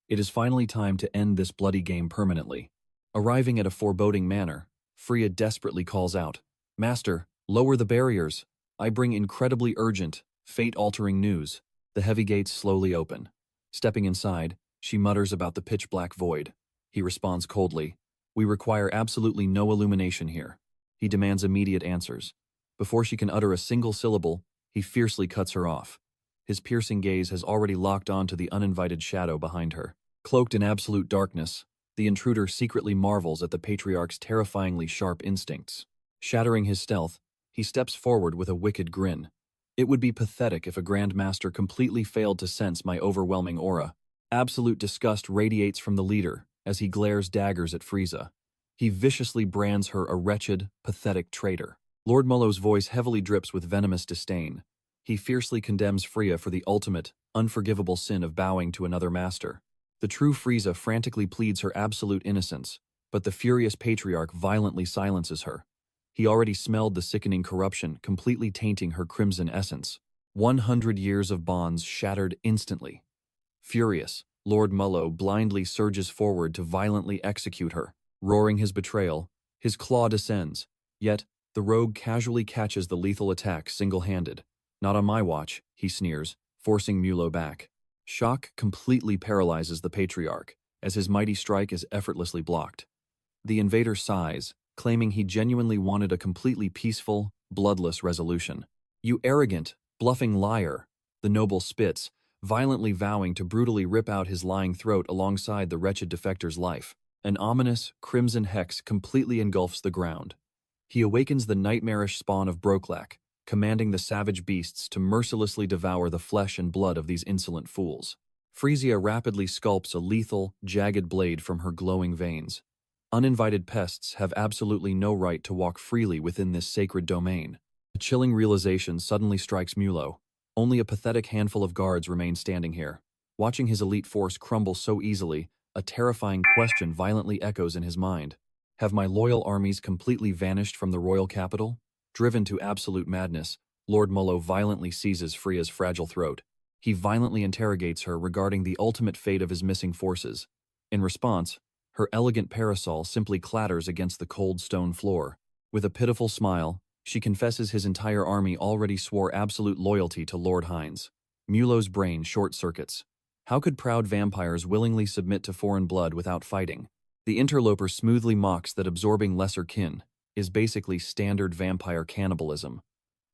It is finally time to end this bloody game permanently. Arriving at a foreboding manor, Frisia desperately calls out, Master, lower the barriers. I bring incredibly urgent, fate-altering news. The heavy gates slowly open. Stepping inside, she mutters about the pitch-black void. He responds coldly, We require absolutely no illumination here. He demands immediate answers. Before she can utter a single syllable, he fiercely cuts her off. His piercing gaze has already locked on to the uninvited shadow behind her. Cloaked in absolute darkness, the intruder secretly marvels at the patriarch's terrifyingly sharp instincts. Shattering his stealth, he steps forward with a wicked grin. It would be pathetic if a Grand Master completely failed to sense my overwhelming aura. Absolute disgust radiates from the leader as he glares daggers at Frisia. He viciously brands her a wretched, pathetic traitor. Lord Mullo's voice heavily drips with venomous disdain. He fiercely condemns Frisia for the ultimate, unforgivable sin of bowing to another master. The true Frisia frantically pleads her absolute innocence. but the furious patriarch violently silences her. He already smelled the sickening corruption, completely tainting her crimson essence. 100 years of bonds shattered instantly. Furious, Lord Mullo blindly surges forward to violently execute her. Roaring his betrayal, his claw descends. Yet, the rogue casually catches the lethal attack single-handed. "Not on my watch," he sneers, forcing Mullo back. Shock completely paralyzes the patriarch, as his mighty strike is effortlessly blocked. The invader sighs, claiming he genuinely wanted a completely peaceful, bloodless resolution. "You arrogant, bluffing liar," the noble spits, violently vowing to brutally rip out his lying throat alongside the wretched defector's life. An ominous, crimson hex completely engulfs the ground. He awakens the nightmarish spawn of Broklak, commanding the savage beasts to mercilessly devour the flesh and blood of these insolent fools. Frisia rapidly sculpts a lethal, jagged blade from her glowing veins. Uninvited pests have absolutely no right to walk freely within this sacred domain. A chilling realization suddenly strikes Mullo. Only a pathetic handful of guards remain standing here. Watching his elite force crumble so easily, a terrifying question violently echoes in his mind. Have my loyal armies completely vanished from the royal capital? Driven to absolute madness, Lord Mullo violently seizes Fria's fragile throat. He violently interrogates her regarding the ultimate fate of his missing forces. In response, her elegant parasol simply clatters against the cold stone floor. With a pitiful smile, she confesses his entire army already swore absolute loyalty to Lord Hines. Mullo's brain short-circuits. How could proud vampires willingly submit to foreign blood without fighting? The interloper smoothly mocks that absorbing lesser kin is basically standard vampire cannibalism.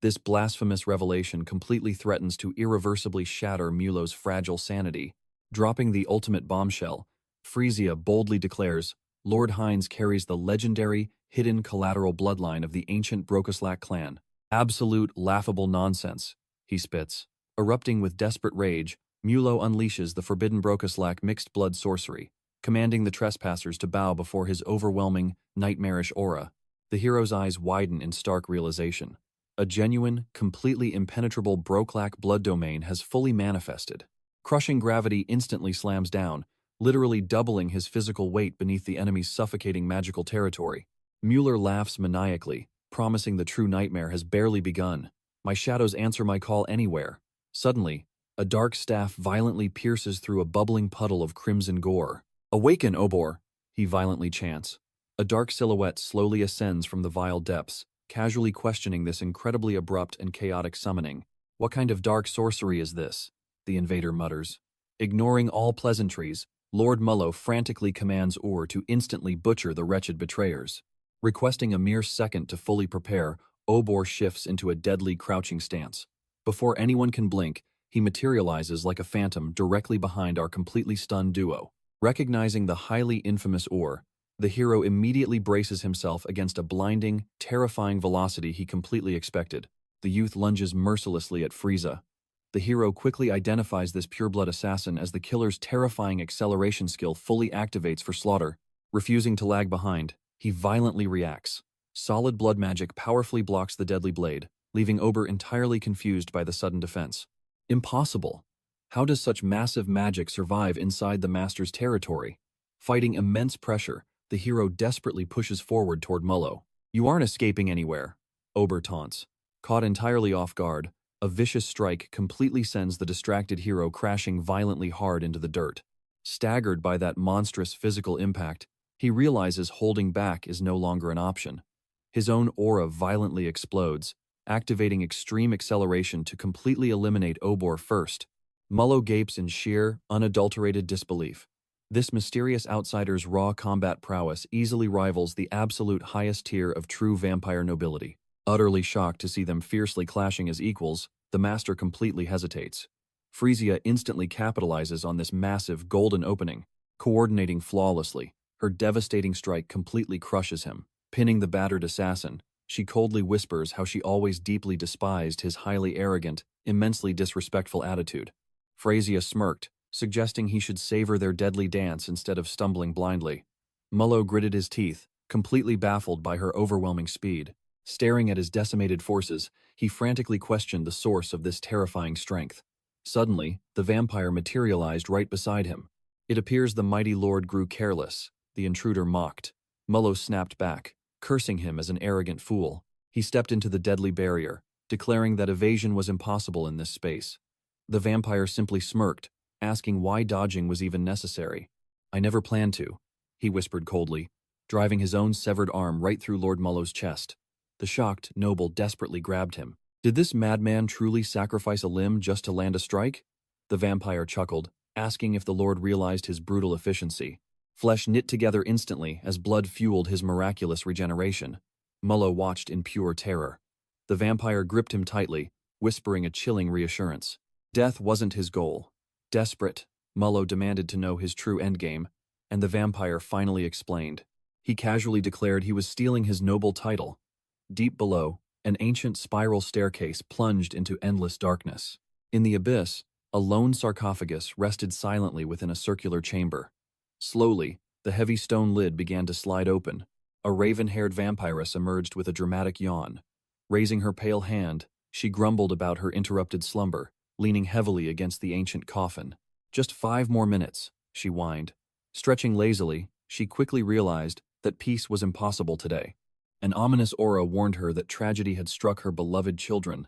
This blasphemous revelation completely threatens to irreversibly shatter Mullo's fragile sanity. Dropping the ultimate bombshell, Frisia boldly declares, Lord Hines carries the legendary, hidden collateral bloodline of the ancient Brokoslak clan. Absolute, laughable nonsense, he spits. Erupting with desperate rage, Mullo unleashes the forbidden Brokoslak mixed-blood sorcery, commanding the trespassers to bow before his overwhelming, nightmarish aura. The hero's eyes widen in stark realization. A genuine, completely impenetrable Broklak blood domain has fully manifested. Crushing gravity instantly slams down, literally doubling his physical weight beneath the enemy's suffocating magical territory. Mueller laughs maniacally, promising the true nightmare has barely begun. My shadows answer my call anywhere. Suddenly, a dark staff violently pierces through a bubbling puddle of crimson gore. "Awaken, Obor!" he violently chants. A dark silhouette slowly ascends from the vile depths, casually questioning this incredibly abrupt and chaotic summoning. "What kind of dark sorcery is this?" the invader mutters. Ignoring all pleasantries, Lord Mullo frantically commands Ur to instantly butcher the wretched betrayers. Requesting a mere second to fully prepare, Obor shifts into a deadly crouching stance. Before anyone can blink, he materializes like a phantom directly behind our completely stunned duo. Recognizing the highly infamous Ur, the hero immediately braces himself against a blinding, terrifying velocity he completely expected. The youth lunges mercilessly at Frieza. The hero quickly identifies this pureblood assassin as the killer's terrifying acceleration skill fully activates for slaughter. Refusing to lag behind, he violently reacts. Solid blood magic powerfully blocks the deadly blade, leaving Ober entirely confused by the sudden defense. Impossible! How does such massive magic survive inside the master's territory? Fighting immense pressure, the hero desperately pushes forward toward Mullo. "You aren't escaping anywhere," Ober taunts. Caught entirely off guard, a vicious strike completely sends the distracted hero crashing violently hard into the dirt. Staggered by that monstrous physical impact, he realizes holding back is no longer an option. His own aura violently explodes, activating extreme acceleration to completely eliminate Obor first. Mullo gapes in sheer, unadulterated disbelief. This mysterious outsider's raw combat prowess easily rivals the absolute highest tier of true vampire nobility. Utterly shocked to see them fiercely clashing as equals, the master completely hesitates. Frisia instantly capitalizes on this massive golden opening. Coordinating flawlessly, her devastating strike completely crushes him. Pinning the battered assassin, she coldly whispers how she always deeply despised his highly arrogant, immensely disrespectful attitude. Frisia smirked, suggesting he should savor their deadly dance instead of stumbling blindly. Mullo gritted his teeth, completely baffled by her overwhelming speed. Staring at his decimated forces, he frantically questioned the source of this terrifying strength. Suddenly, the vampire materialized right beside him. It appears the mighty lord grew careless, the intruder mocked. Mullo snapped back, cursing him as an arrogant fool. He stepped into the deadly barrier, declaring that evasion was impossible in this space. The vampire simply smirked, asking why dodging was even necessary. "I never planned to," he whispered coldly, driving his own severed arm right through Lord Mullo's chest. The shocked noble desperately grabbed him. Did this madman truly sacrifice a limb just to land a strike? The vampire chuckled, asking if the Lord realized his brutal efficiency. Flesh knit together instantly as blood fueled his miraculous regeneration. Mullo watched in pure terror. The vampire gripped him tightly, whispering a chilling reassurance. Death wasn't his goal. Desperate, Mullo demanded to know his true endgame, and the vampire finally explained. He casually declared he was stealing his noble title. Deep below, an ancient spiral staircase plunged into endless darkness. In the abyss, a lone sarcophagus rested silently within a circular chamber. Slowly, the heavy stone lid began to slide open. A raven-haired vampiress emerged with a dramatic yawn. Raising her pale hand, she grumbled about her interrupted slumber, leaning heavily against the ancient coffin. "Just 5 more minutes," she whined. Stretching lazily, she quickly realized that peace was impossible today. An ominous aura warned her that tragedy had struck her beloved children.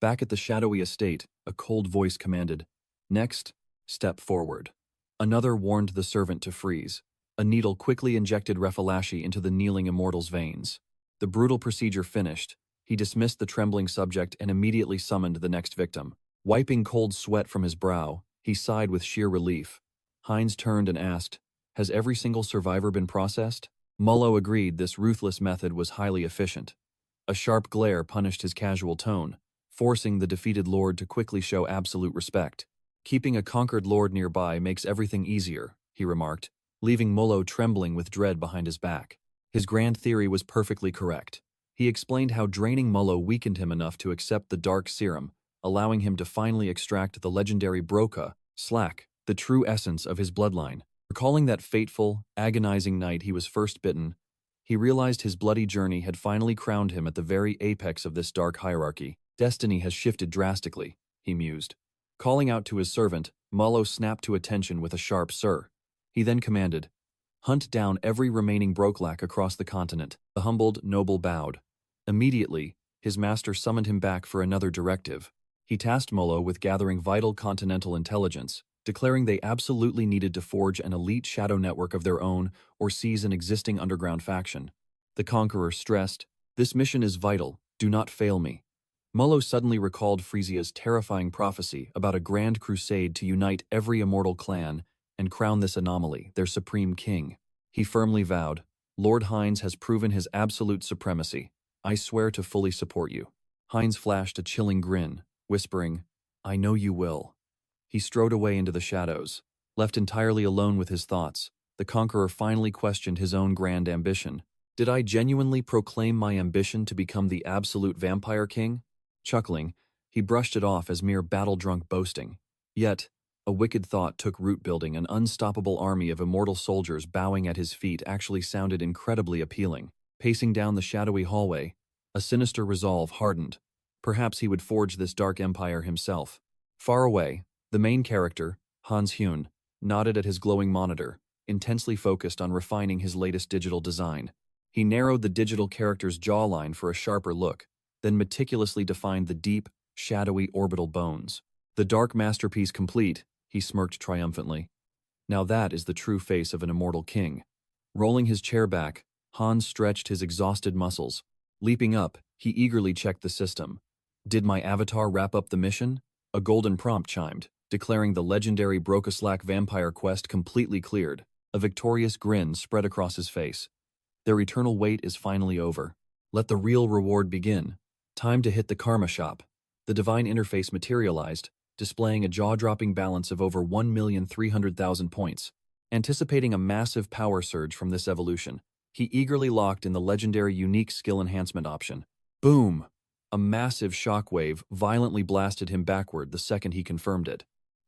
Back at the shadowy estate, a cold voice commanded, "Next, step forward." Another warned the servant to freeze. A needle quickly injected Refalashi into the kneeling immortal's veins. The brutal procedure finished, he dismissed the trembling subject and immediately summoned the next victim. Wiping cold sweat from his brow, he sighed with sheer relief. Hines turned and asked, "Has every single survivor been processed?" Mullo agreed this ruthless method was highly efficient. A sharp glare punished his casual tone, forcing the defeated lord to quickly show absolute respect. "Keeping a conquered lord nearby makes everything easier," he remarked, leaving Mullo trembling with dread behind his back. His grand theory was perfectly correct. He explained how draining Mullo weakened him enough to accept the dark serum, allowing him to finally extract the legendary Broca, Slack, the true essence of his bloodline. Recalling that fateful, agonizing night he was first bitten, he realized his bloody journey had finally crowned him at the very apex of this dark hierarchy. Destiny has shifted drastically, he mused. Calling out to his servant, Mullo snapped to attention with a sharp "Sir." He then commanded, "Hunt down every remaining Brokelak across the continent." The humbled noble bowed. Immediately, his master summoned him back for another directive. He tasked Mullo with gathering vital continental intelligence, declaring they absolutely needed to forge an elite shadow network of their own or seize an existing underground faction. The Conqueror stressed, "This mission is vital, do not fail me." Mullo suddenly recalled Frisia's terrifying prophecy about a grand crusade to unite every immortal clan and crown this anomaly their supreme king. He firmly vowed, "Lord Hines has proven his absolute supremacy. I swear to fully support you." Hines flashed a chilling grin, whispering, "I know you will." He strode away into the shadows. Left entirely alone with his thoughts, the Conqueror finally questioned his own grand ambition. "Did I genuinely proclaim my ambition to become the absolute vampire king?" Chuckling, he brushed it off as mere battle-drunk boasting. Yet, a wicked thought took root. Building an unstoppable army of immortal soldiers bowing at his feet actually sounded incredibly appealing. Pacing down the shadowy hallway, a sinister resolve hardened. Perhaps he would forge this dark empire himself. Far away, the main character, Hans Hyun, nodded at his glowing monitor, intensely focused on refining his latest digital design. He narrowed the digital character's jawline for a sharper look, then meticulously defined the deep, shadowy orbital bones. The dark masterpiece complete, he smirked triumphantly. Now that is the true face of an immortal king. Rolling his chair back, Hans stretched his exhausted muscles. Leaping up, he eagerly checked the system. Did my avatar wrap up the mission? A golden prompt chimed, declaring the legendary Brocaslack vampire quest completely cleared. A victorious grin spread across his face. Their eternal wait is finally over. Let the real reward begin. Time to hit the karma shop. The divine interface materialized, displaying a jaw-dropping balance of over 1,300,000 points. Anticipating a massive power surge from this evolution, he eagerly locked in the legendary unique skill enhancement option. Boom! A massive shockwave violently blasted him backward the second he confirmed it.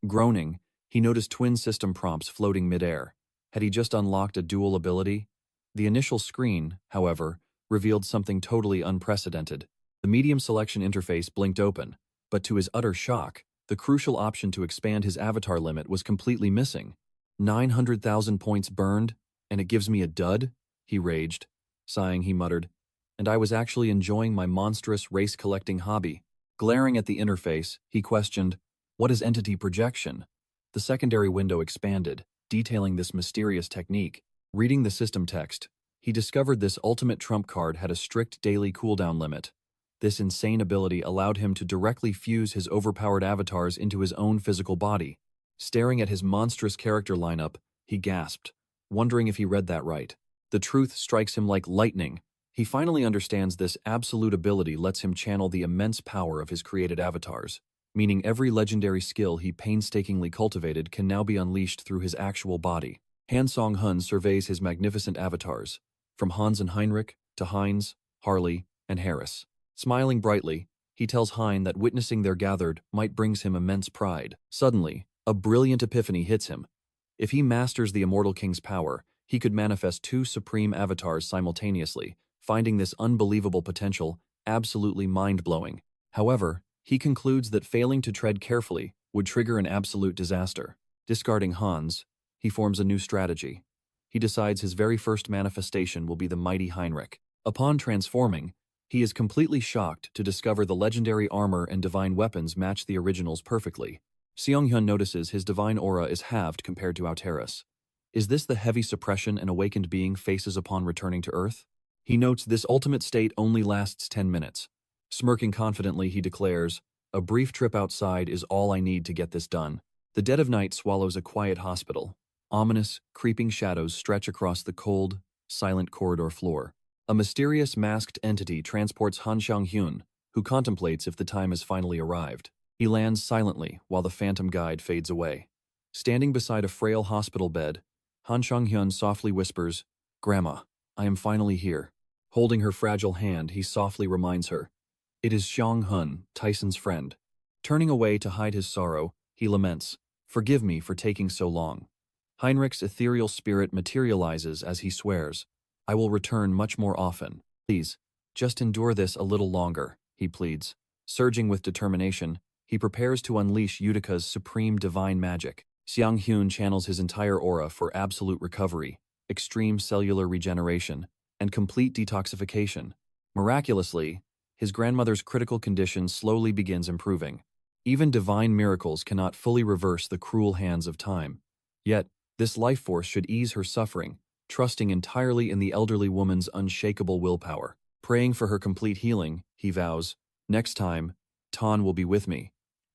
Groaning, he noticed twin system prompts floating midair. Had he just unlocked a dual ability? The initial screen, however, revealed something totally unprecedented. The medium selection interface blinked open, but to his utter shock, the crucial option to expand his avatar limit was completely missing. 900,000 points burned, and it gives me a dud? he raged. Sighing, he muttered, "And I was actually enjoying my monstrous race-collecting hobby." Glaring at the interface, he questioned, "What is entity projection?" The secondary window expanded, detailing this mysterious technique. Reading the system text, he discovered this ultimate trump card had a strict daily cooldown limit. This insane ability allowed him to directly fuse his overpowered avatars into his own physical body. Staring at his monstrous character lineup, he gasped, wondering if he read that right. The truth strikes him like lightning. He finally understands this absolute ability lets him channel the immense power of his created avatars, meaning every legendary skill he painstakingly cultivated can now be unleashed through his actual body. Han Song-hun surveys his magnificent avatars, from Hans and Heinrich to Heinz, Harley, and Harris. Smiling brightly, he tells Hein that witnessing their gathered might brings him immense pride. Suddenly, a brilliant epiphany hits him. If he masters the Immortal King's power, he could manifest 2 supreme avatars simultaneously, finding this unbelievable potential absolutely mind-blowing. However, he concludes that failing to tread carefully would trigger an absolute disaster. Discarding Hans, he forms a new strategy. He decides his very first manifestation will be the mighty Heinrich. Upon transforming, he is completely shocked to discover the legendary armor and divine weapons match the originals perfectly. Seong-hyun notices his divine aura is halved compared to Alteris. Is this the heavy suppression an awakened being faces upon returning to Earth? He notes this ultimate state only lasts 10 minutes. Smirking confidently, he declares, "A brief trip outside is all I need to get this done." The dead of night swallows a quiet hospital. Ominous, creeping shadows stretch across the cold, silent corridor floor. A mysterious masked entity transports Han Xiang-hyun, who contemplates if the time has finally arrived. He lands silently while the phantom guide fades away. Standing beside a frail hospital bed, Han Xiang-hyun softly whispers, "Grandma, I am finally here." Holding her fragile hand, he softly reminds her, "It is Xiang-hun, Tyson's friend." Turning away to hide his sorrow, he laments, "Forgive me for taking so long." Heinrich's ethereal spirit materializes as he swears, "I will return much more often. Please, just endure this a little longer," he pleads. Surging with determination, he prepares to unleash Utica's supreme divine magic. Xiang-hyun channels his entire aura for absolute recovery, extreme cellular regeneration, and complete detoxification. Miraculously, his grandmother's critical condition slowly begins improving. Even divine miracles cannot fully reverse the cruel hands of time. Yet, this life force should ease her suffering, trusting entirely in the elderly woman's unshakable willpower. Praying for her complete healing, he vows, "Next time, Tan will be with me."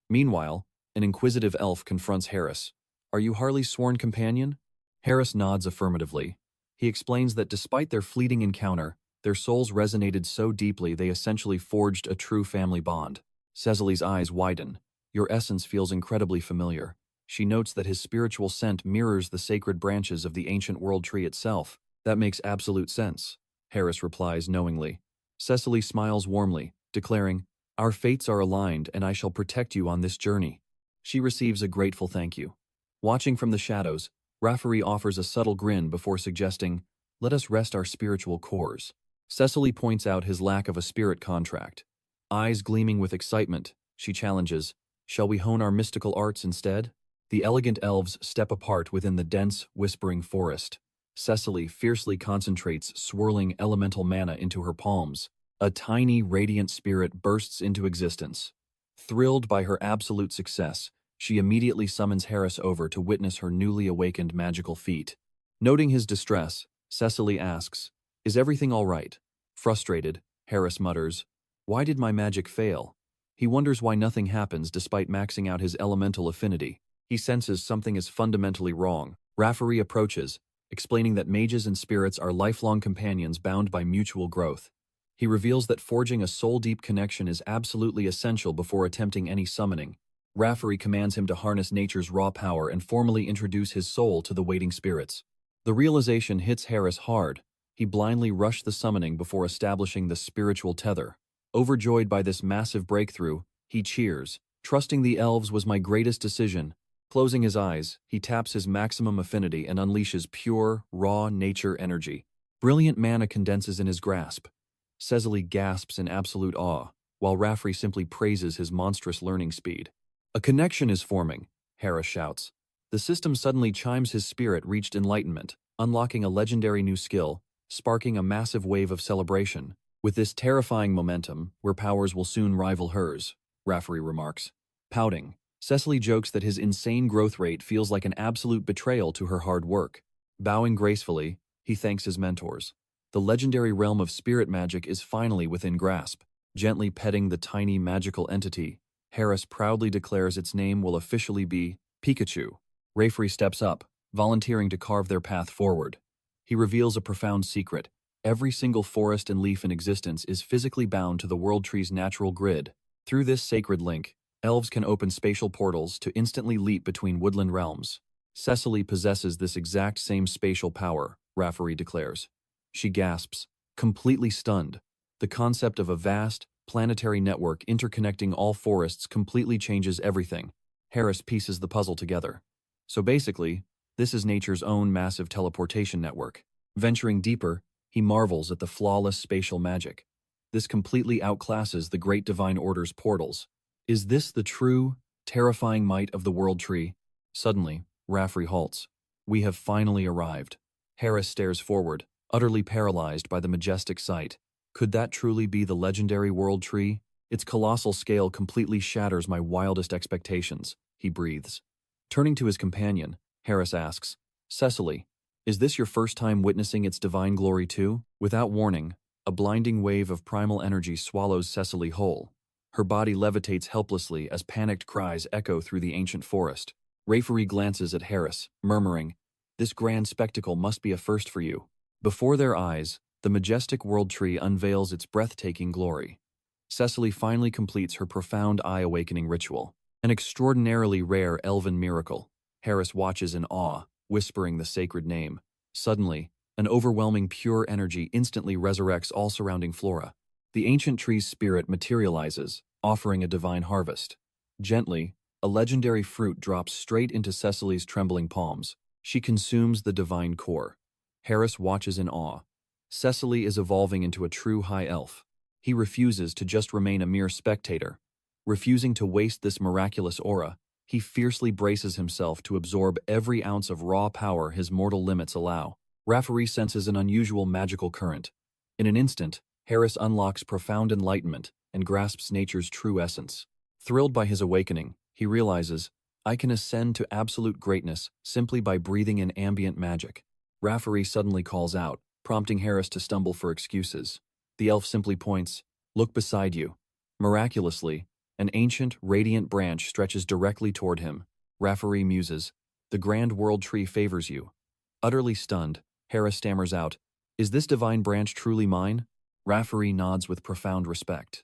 Meanwhile, an inquisitive elf confronts Harris. "Are you Harley's sworn companion?" Harris nods affirmatively. He explains that despite their fleeting encounter, their souls resonated so deeply they essentially forged a true family bond. Cecily's eyes widen. "Your essence feels incredibly familiar." She notes that his spiritual scent mirrors the sacred branches of the ancient world tree itself. "That makes absolute sense," Harris replies knowingly. Cecily smiles warmly, declaring, "Our fates are aligned and I shall protect you on this journey." She receives a grateful thank you. Watching from the shadows, Rafferty offers a subtle grin before suggesting, "Let us rest our spiritual cores." Cecily points out his lack of a spirit contract. Eyes gleaming with excitement, she challenges, "Shall we hone our mystical arts instead?" The elegant elves step apart within the dense, whispering forest. Cecily fiercely concentrates swirling elemental mana into her palms. A tiny, radiant spirit bursts into existence. Thrilled by her absolute success, she immediately summons Harris over to witness her newly awakened magical feat. Noting his distress, Cecily asks, "Is everything all right?" Frustrated, Harris mutters, "Why did my magic fail?" He wonders why nothing happens despite maxing out his elemental affinity. He senses something is fundamentally wrong. Rafferty approaches, explaining that mages and spirits are lifelong companions bound by mutual growth. He reveals that forging a soul-deep connection is absolutely essential before attempting any summoning. Rafferty commands him to harness nature's raw power and formally introduce his soul to the waiting spirits. The realization hits Harris hard. He blindly rushed the summoning before establishing the spiritual tether. Overjoyed by this massive breakthrough, he cheers, "Trusting the elves was my greatest decision." Closing his eyes, he taps his maximum affinity and unleashes pure, raw nature energy. Brilliant mana condenses in his grasp. Cecily gasps in absolute awe, while Rafferty simply praises his monstrous learning speed. "A connection is forming," Harris shouts. The system suddenly chimes his spirit reached enlightenment, unlocking a legendary new skill, sparking a massive wave of celebration. With this terrifying momentum, where powers will soon rival hers, Rafferty remarks. Pouting, Cecily jokes that his insane growth rate feels like an absolute betrayal to her hard work. Bowing gracefully, he thanks his mentors. The legendary realm of spirit magic is finally within grasp. Gently petting the tiny magical entity, Harris proudly declares its name will officially be Pikachu. Rafferty steps up, volunteering to carve their path forward. He reveals a profound secret. Every single forest and leaf in existence is physically bound to the world tree's natural grid. Through this sacred link, elves can open spatial portals to instantly leap between woodland realms. Cecily possesses this exact same spatial power, Rafferty declares. She gasps, completely stunned. The concept of a vast, planetary network interconnecting all forests completely changes everything. Harris pieces the puzzle together. So basically, this is nature's own massive teleportation network. Venturing deeper, he marvels at the flawless spatial magic. This completely outclasses the Great Divine Order's portals. Is this the true, terrifying might of the World Tree? Suddenly, Rafferty halts. We have finally arrived. Harris stares forward, utterly paralyzed by the majestic sight. Could that truly be the legendary World Tree? Its colossal scale completely shatters my wildest expectations, he breathes. Turning to his companion, Harris asks, Cecily, is this your first time witnessing its divine glory too? Without warning, a blinding wave of primal energy swallows Cecily whole. Her body levitates helplessly as panicked cries echo through the ancient forest. Rafferty glances at Harris, murmuring, this grand spectacle must be a first for you. Before their eyes, the majestic world tree unveils its breathtaking glory. Cecily finally completes her profound eye-awakening ritual. An extraordinarily rare elven miracle. Harris watches in awe, whispering the sacred name. Suddenly, an overwhelming pure energy instantly resurrects all surrounding flora. The ancient tree's spirit materializes, offering a divine harvest. Gently, a legendary fruit drops straight into Cecily's trembling palms. She consumes the divine core. Harris watches in awe. Cecily is evolving into a true high elf. He refuses to just remain a mere spectator. Refusing to waste this miraculous aura, he fiercely braces himself to absorb every ounce of raw power his mortal limits allow. Rafferty senses an unusual magical current. In an instant, Harris unlocks profound enlightenment and grasps nature's true essence. Thrilled by his awakening, he realizes, I can ascend to absolute greatness simply by breathing in ambient magic. Rafferty suddenly calls out, prompting Harris to stumble for excuses. The elf simply points, look beside you. Miraculously, an ancient, radiant branch stretches directly toward him. Rafferty muses, the grand world tree favors you. Utterly stunned, Harris stammers out, is this divine branch truly mine? Rafferty nods with profound respect.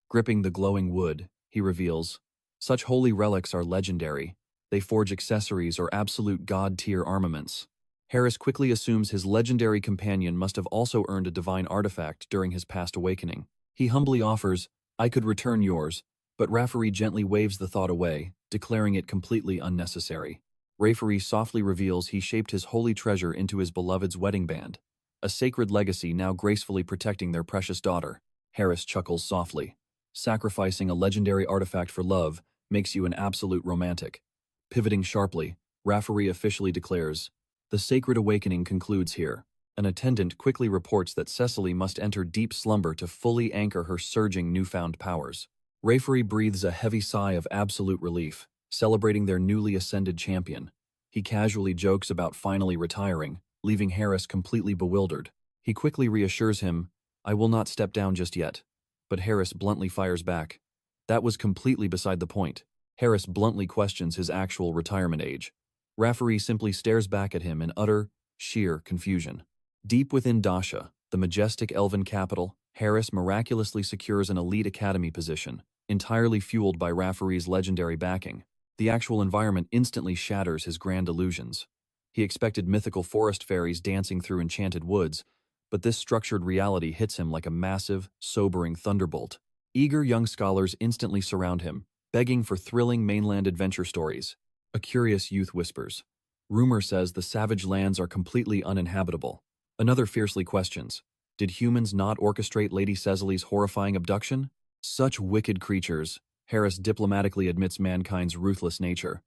Gripping the glowing wood, he reveals, such holy relics are legendary. They forge accessories or absolute god-tier armaments. Harris quickly assumes his legendary companion must have also earned a divine artifact during his past awakening. He humbly offers, I could return yours, but Rafferty gently waves the thought away, declaring it completely unnecessary. Rafferty softly reveals he shaped his holy treasure into his beloved's wedding band, a sacred legacy now gracefully protecting their precious daughter. Harris chuckles softly. Sacrificing a legendary artifact for love makes you an absolute romantic. Pivoting sharply, Rafferty officially declares, the sacred awakening concludes here. An attendant quickly reports that Cecily must enter deep slumber to fully anchor her surging newfound powers. Rafferty breathes a heavy sigh of absolute relief, celebrating their newly ascended champion. He casually jokes about finally retiring, leaving Harris completely bewildered. He quickly reassures him, I will not step down just yet. But Harris bluntly fires back. That was completely beside the point. Harris bluntly questions his actual retirement age. Rafferty simply stares back at him in utter, sheer confusion. Deep within Dasha, the majestic elven capital, Harris miraculously secures an elite academy position, entirely fueled by Rafferty's legendary backing. The actual environment instantly shatters his grand illusions. He expected mythical forest fairies dancing through enchanted woods, but this structured reality hits him like a massive, sobering thunderbolt. Eager young scholars instantly surround him, begging for thrilling mainland adventure stories. A curious youth whispers, rumor says the savage lands are completely uninhabitable. Another fiercely questions, did humans not orchestrate Lady Cecily's horrifying abduction? Such wicked creatures, Harris diplomatically admits mankind's ruthless nature.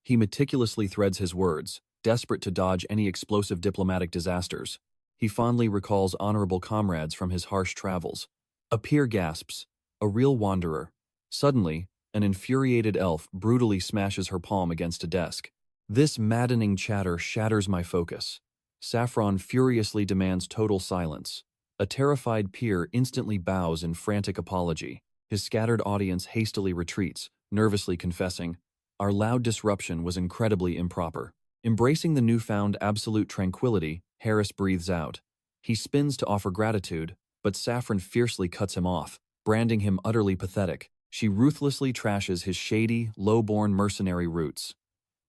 He meticulously threads his words, desperate to dodge any explosive diplomatic disasters. He fondly recalls honorable comrades from his harsh travels. A peer gasps, a real wanderer. Suddenly, an infuriated elf brutally smashes her palm against a desk. This maddening chatter shatters my focus. Saffron furiously demands total silence. A terrified peer instantly bows in frantic apology. His scattered audience hastily retreats, nervously confessing, "Our loud disruption was incredibly improper." Embracing the newfound absolute tranquility, Harris breathes out. He spins to offer gratitude, but Saffron fiercely cuts him off, branding him utterly pathetic. She ruthlessly trashes his shady, low-born mercenary roots.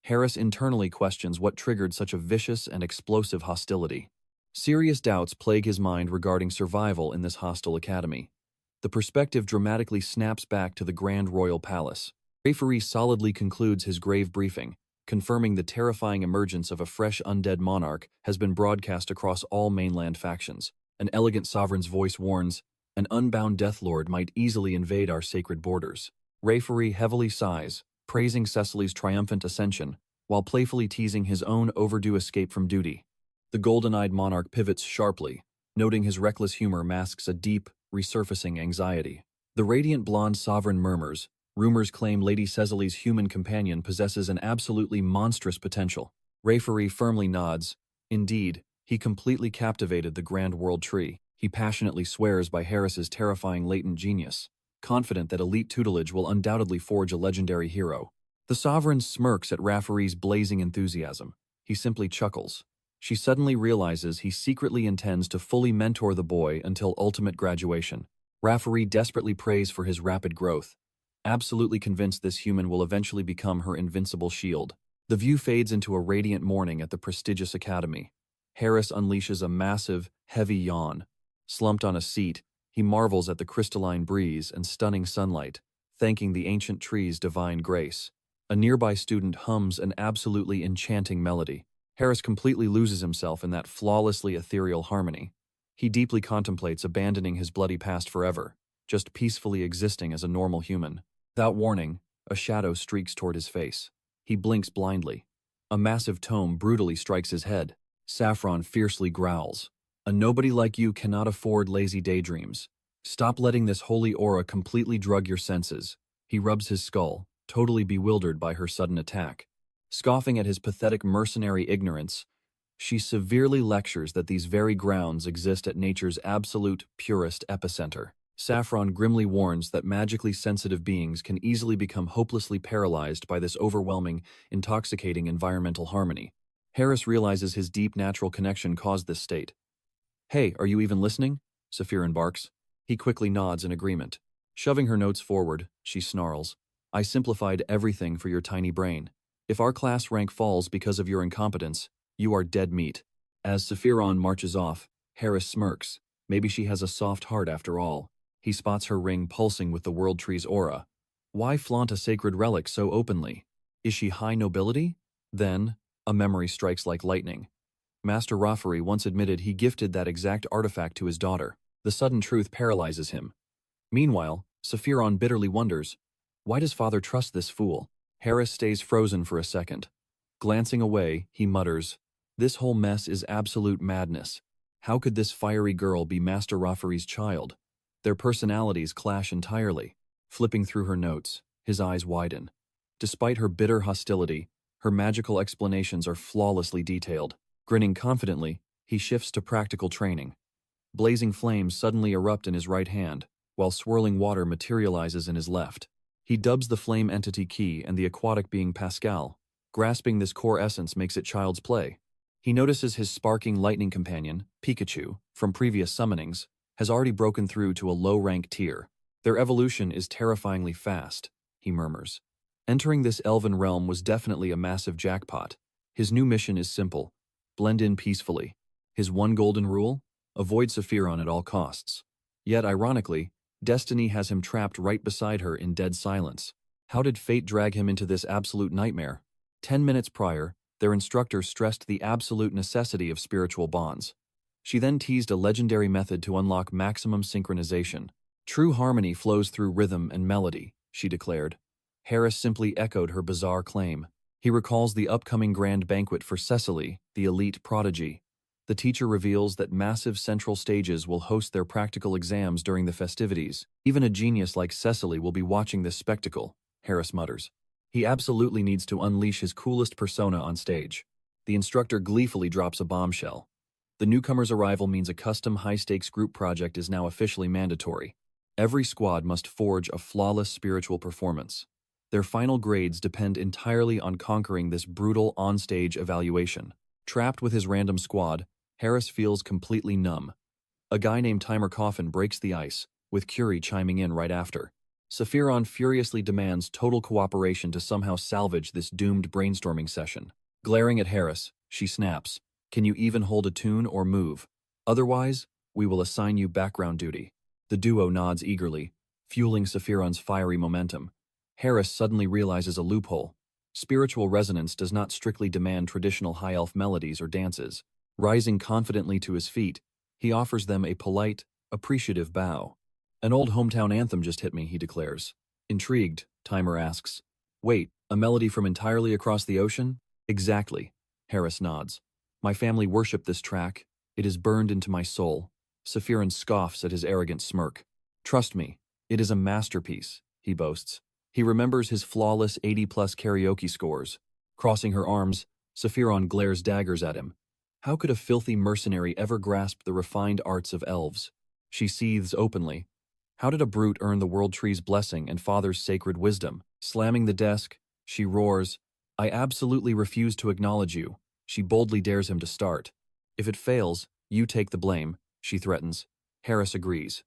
Harris internally questions what triggered such a vicious and explosive hostility. Serious doubts plague his mind regarding survival in this hostile academy. The perspective dramatically snaps back to the Grand Royal Palace. Referee solidly concludes his grave briefing, confirming the terrifying emergence of a fresh undead monarch has been broadcast across all mainland factions. An elegant sovereign's voice warns, "An unbound deathlord might easily invade our sacred borders." Referee heavily sighs, praising Cecily's triumphant ascension, while playfully teasing his own overdue escape from duty. The golden-eyed monarch pivots sharply, noting his reckless humor masks a deep, resurfacing anxiety. The radiant blonde sovereign murmurs, "Rumors claim Lady Cecily's human companion possesses an absolutely monstrous potential." Referee firmly nods. Indeed, he completely captivated the Grand World Tree. He passionately swears by Harris's terrifying latent genius, confident that elite tutelage will undoubtedly forge a legendary hero. The sovereign smirks at Raffary's blazing enthusiasm. He simply chuckles. She suddenly realizes he secretly intends to fully mentor the boy until ultimate graduation. Raffary desperately prays for his rapid growth, absolutely convinced this human will eventually become her invincible shield. The view fades into a radiant morning at the prestigious academy. Harris unleashes a massive, heavy yawn. Slumped on a seat, he marvels at the crystalline breeze and stunning sunlight, thanking the ancient tree's divine grace. A nearby student hums an absolutely enchanting melody. Harris completely loses himself in that flawlessly ethereal harmony. He deeply contemplates abandoning his bloody past forever, just peacefully existing as a normal human. Without warning, a shadow streaks toward his face. He blinks blindly. A massive tome brutally strikes his head. Saffron fiercely growls, "A nobody like you cannot afford lazy daydreams. Stop letting this holy aura completely drug your senses." He rubs his skull, totally bewildered by her sudden attack. Scoffing at his pathetic mercenary ignorance, she severely lectures that these very grounds exist at nature's absolute, purest epicenter. Saffron grimly warns that magically sensitive beings can easily become hopelessly paralyzed by this overwhelming, intoxicating environmental harmony. Harris realizes his deep natural connection caused this state. "Hey, are you even listening?" Sapphirin barks. He quickly nods in agreement. Shoving her notes forward, she snarls, "I simplified everything for your tiny brain. If our class rank falls because of your incompetence, you are dead meat." As Sapphiron marches off, Harris smirks. Maybe she has a soft heart after all. He spots her ring pulsing with the World Tree's aura. Why flaunt a sacred relic so openly? Is she high nobility? Then, a memory strikes like lightning. Master Raffary once admitted he gifted that exact artifact to his daughter. The sudden truth paralyzes him. Meanwhile, Sapphiron bitterly wonders, why does father trust this fool? Harris stays frozen for a second. Glancing away, he mutters, "This whole mess is absolute madness. How could this fiery girl be Master Raffary's child? Their personalities clash entirely." Flipping through her notes, his eyes widen. Despite her bitter hostility, her magical explanations are flawlessly detailed. Grinning confidently, he shifts to practical training. Blazing flames suddenly erupt in his right hand, while swirling water materializes in his left. He dubs the flame entity Key and the aquatic being Pascal. Grasping this core essence makes it child's play. He notices his sparking lightning companion, Pikachu, from previous summonings, has already broken through to a low-rank tier. Their evolution is terrifyingly fast, he murmurs. Entering this elven realm was definitely a massive jackpot. His new mission is simple: blend in peacefully. His one golden rule? Avoid Sapphiron at all costs. Yet, ironically, destiny has him trapped right beside her in dead silence. How did fate drag him into this absolute nightmare? 10 minutes prior, their instructor stressed the absolute necessity of spiritual bonds. She then teased a legendary method to unlock maximum synchronization. "True harmony flows through rhythm and melody," she declared. Harris simply echoed her bizarre claim. He recalls the upcoming grand banquet for Cecily, the elite prodigy. The teacher reveals that massive central stages will host their practical exams during the festivities. Even a genius like Cecily will be watching this spectacle, Harris mutters. He absolutely needs to unleash his coolest persona on stage. The instructor gleefully drops a bombshell. The newcomer's arrival means a custom high-stakes group project is now officially mandatory. Every squad must forge a flawless spiritual performance. Their final grades depend entirely on conquering this brutal on-stage evaluation. Trapped with his random squad, Harris feels completely numb. A guy named Timer Coffin breaks the ice, with Curie chiming in right after. Sephiron furiously demands total cooperation to somehow salvage this doomed brainstorming session. Glaring at Harris, she snaps, "Can you even hold a tune or move? Otherwise, we will assign you background duty." The duo nods eagerly, fueling Sephiron's fiery momentum. Harris suddenly realizes a loophole. Spiritual resonance does not strictly demand traditional high elf melodies or dances. Rising confidently to his feet, he offers them a polite, appreciative bow. "An old hometown anthem just hit me," he declares. Intrigued, Timer asks, "Wait, a melody from entirely across the ocean?" "Exactly," Harris nods. "My family worshipped this track. It is burned into my soul." Sephiron scoffs at his arrogant smirk. "Trust me, it is a masterpiece," he boasts. He remembers his flawless 80-plus karaoke scores. Crossing her arms, Sephiron glares daggers at him. How could a filthy mercenary ever grasp the refined arts of elves? She seethes openly. How did a brute earn the World Tree's blessing and Father's sacred wisdom? Slamming the desk, she roars, "I absolutely refuse to acknowledge you." She boldly dares him to start. "If it fails, you take the blame," she threatens. Harris agrees.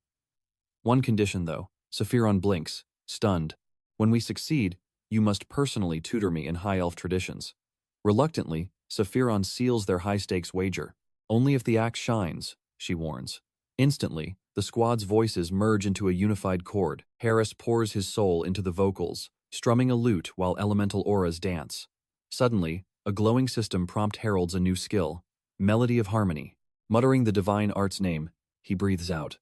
"One condition, though." Sephiron blinks, stunned. "When we succeed, you must personally tutor me in high elf traditions." Reluctantly, Sephiron seals their high-stakes wager. "Only if the axe shines," she warns. Instantly, the squad's voices merge into a unified chord. Harris pours his soul into the vocals, strumming a lute while elemental auras dance. Suddenly, a glowing system prompt heralds a new skill, Melody of Harmony. Muttering the divine art's name, he breathes out.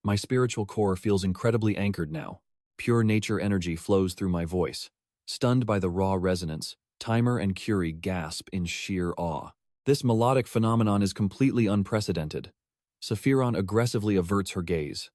"My spiritual core feels incredibly anchored now. Pure nature energy flows through my voice." Stunned by the raw resonance, Timer and Curie gasp in sheer awe. This melodic phenomenon is completely unprecedented. Sephiron aggressively averts her gaze.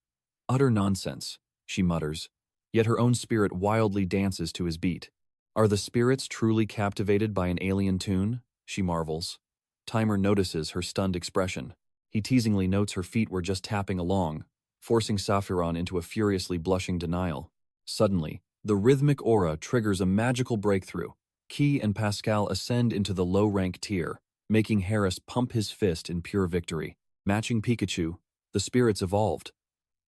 "Utter nonsense," she mutters, yet her own spirit wildly dances to his beat. "Are the spirits truly captivated by an alien tune?" she marvels. Timer notices her stunned expression. He teasingly notes her feet were just tapping along, forcing Sephiron into a furiously blushing denial. Suddenly, the rhythmic aura triggers a magical breakthrough. Key and Pascal ascend into the low-rank tier, making Harris pump his fist in pure victory. Matching Pikachu, the spirits evolved.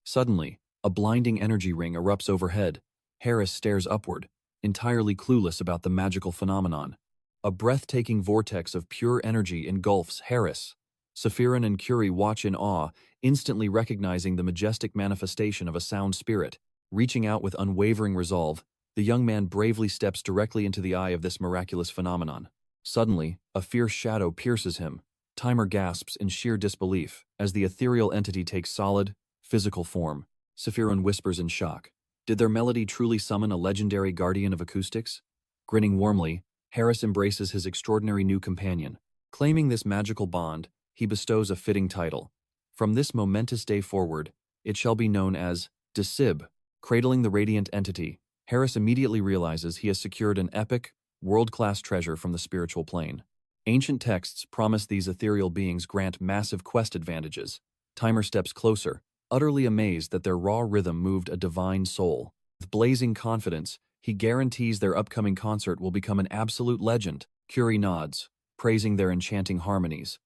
Suddenly, a blinding energy ring erupts overhead. Harris stares upward, entirely clueless about the magical phenomenon. A breathtaking vortex of pure energy engulfs Harris. Sephiron and Curie watch in awe, instantly recognizing the majestic manifestation of a sound spirit. Reaching out with unwavering resolve, the young man bravely steps directly into the eye of this miraculous phenomenon. Suddenly, a fierce shadow pierces him. Timer gasps in sheer disbelief as the ethereal entity takes solid, physical form. Sephiron whispers in shock. Did their melody truly summon a legendary guardian of acoustics? Grinning warmly, Harris embraces his extraordinary new companion. Claiming this magical bond, he bestows a fitting title. From this momentous day forward, it shall be known as Desib. Cradling the radiant entity, Harris immediately realizes he has secured an epic, world-class treasure from the spiritual plane. Ancient texts promise these ethereal beings grant massive quest advantages. Timer steps closer, utterly amazed that their raw rhythm moved a divine soul. With blazing confidence, he guarantees their upcoming concert will become an absolute legend. Curie nods, praising their enchanting harmonies.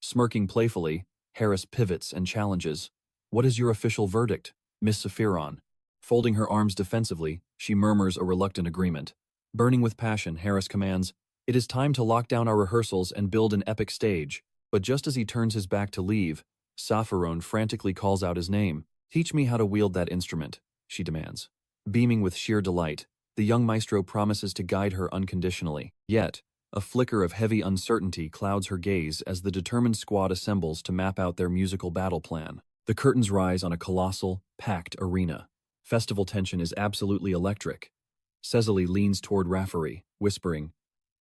Smirking playfully, Harris pivots and challenges. "What is your official verdict, Miss Sephiron?" Folding her arms defensively, she murmurs a reluctant agreement. Burning with passion, Harris commands, "It is time to lock down our rehearsals and build an epic stage." But just as he turns his back to leave, Sephiron frantically calls out his name. "Teach me how to wield that instrument," she demands. Beaming with sheer delight, the young maestro promises to guide her unconditionally. Yet, a flicker of heavy uncertainty clouds her gaze as the determined squad assembles to map out their musical battle plan. The curtains rise on a colossal, packed arena. Festival tension is absolutely electric. Cecily leans toward Rafferty, whispering,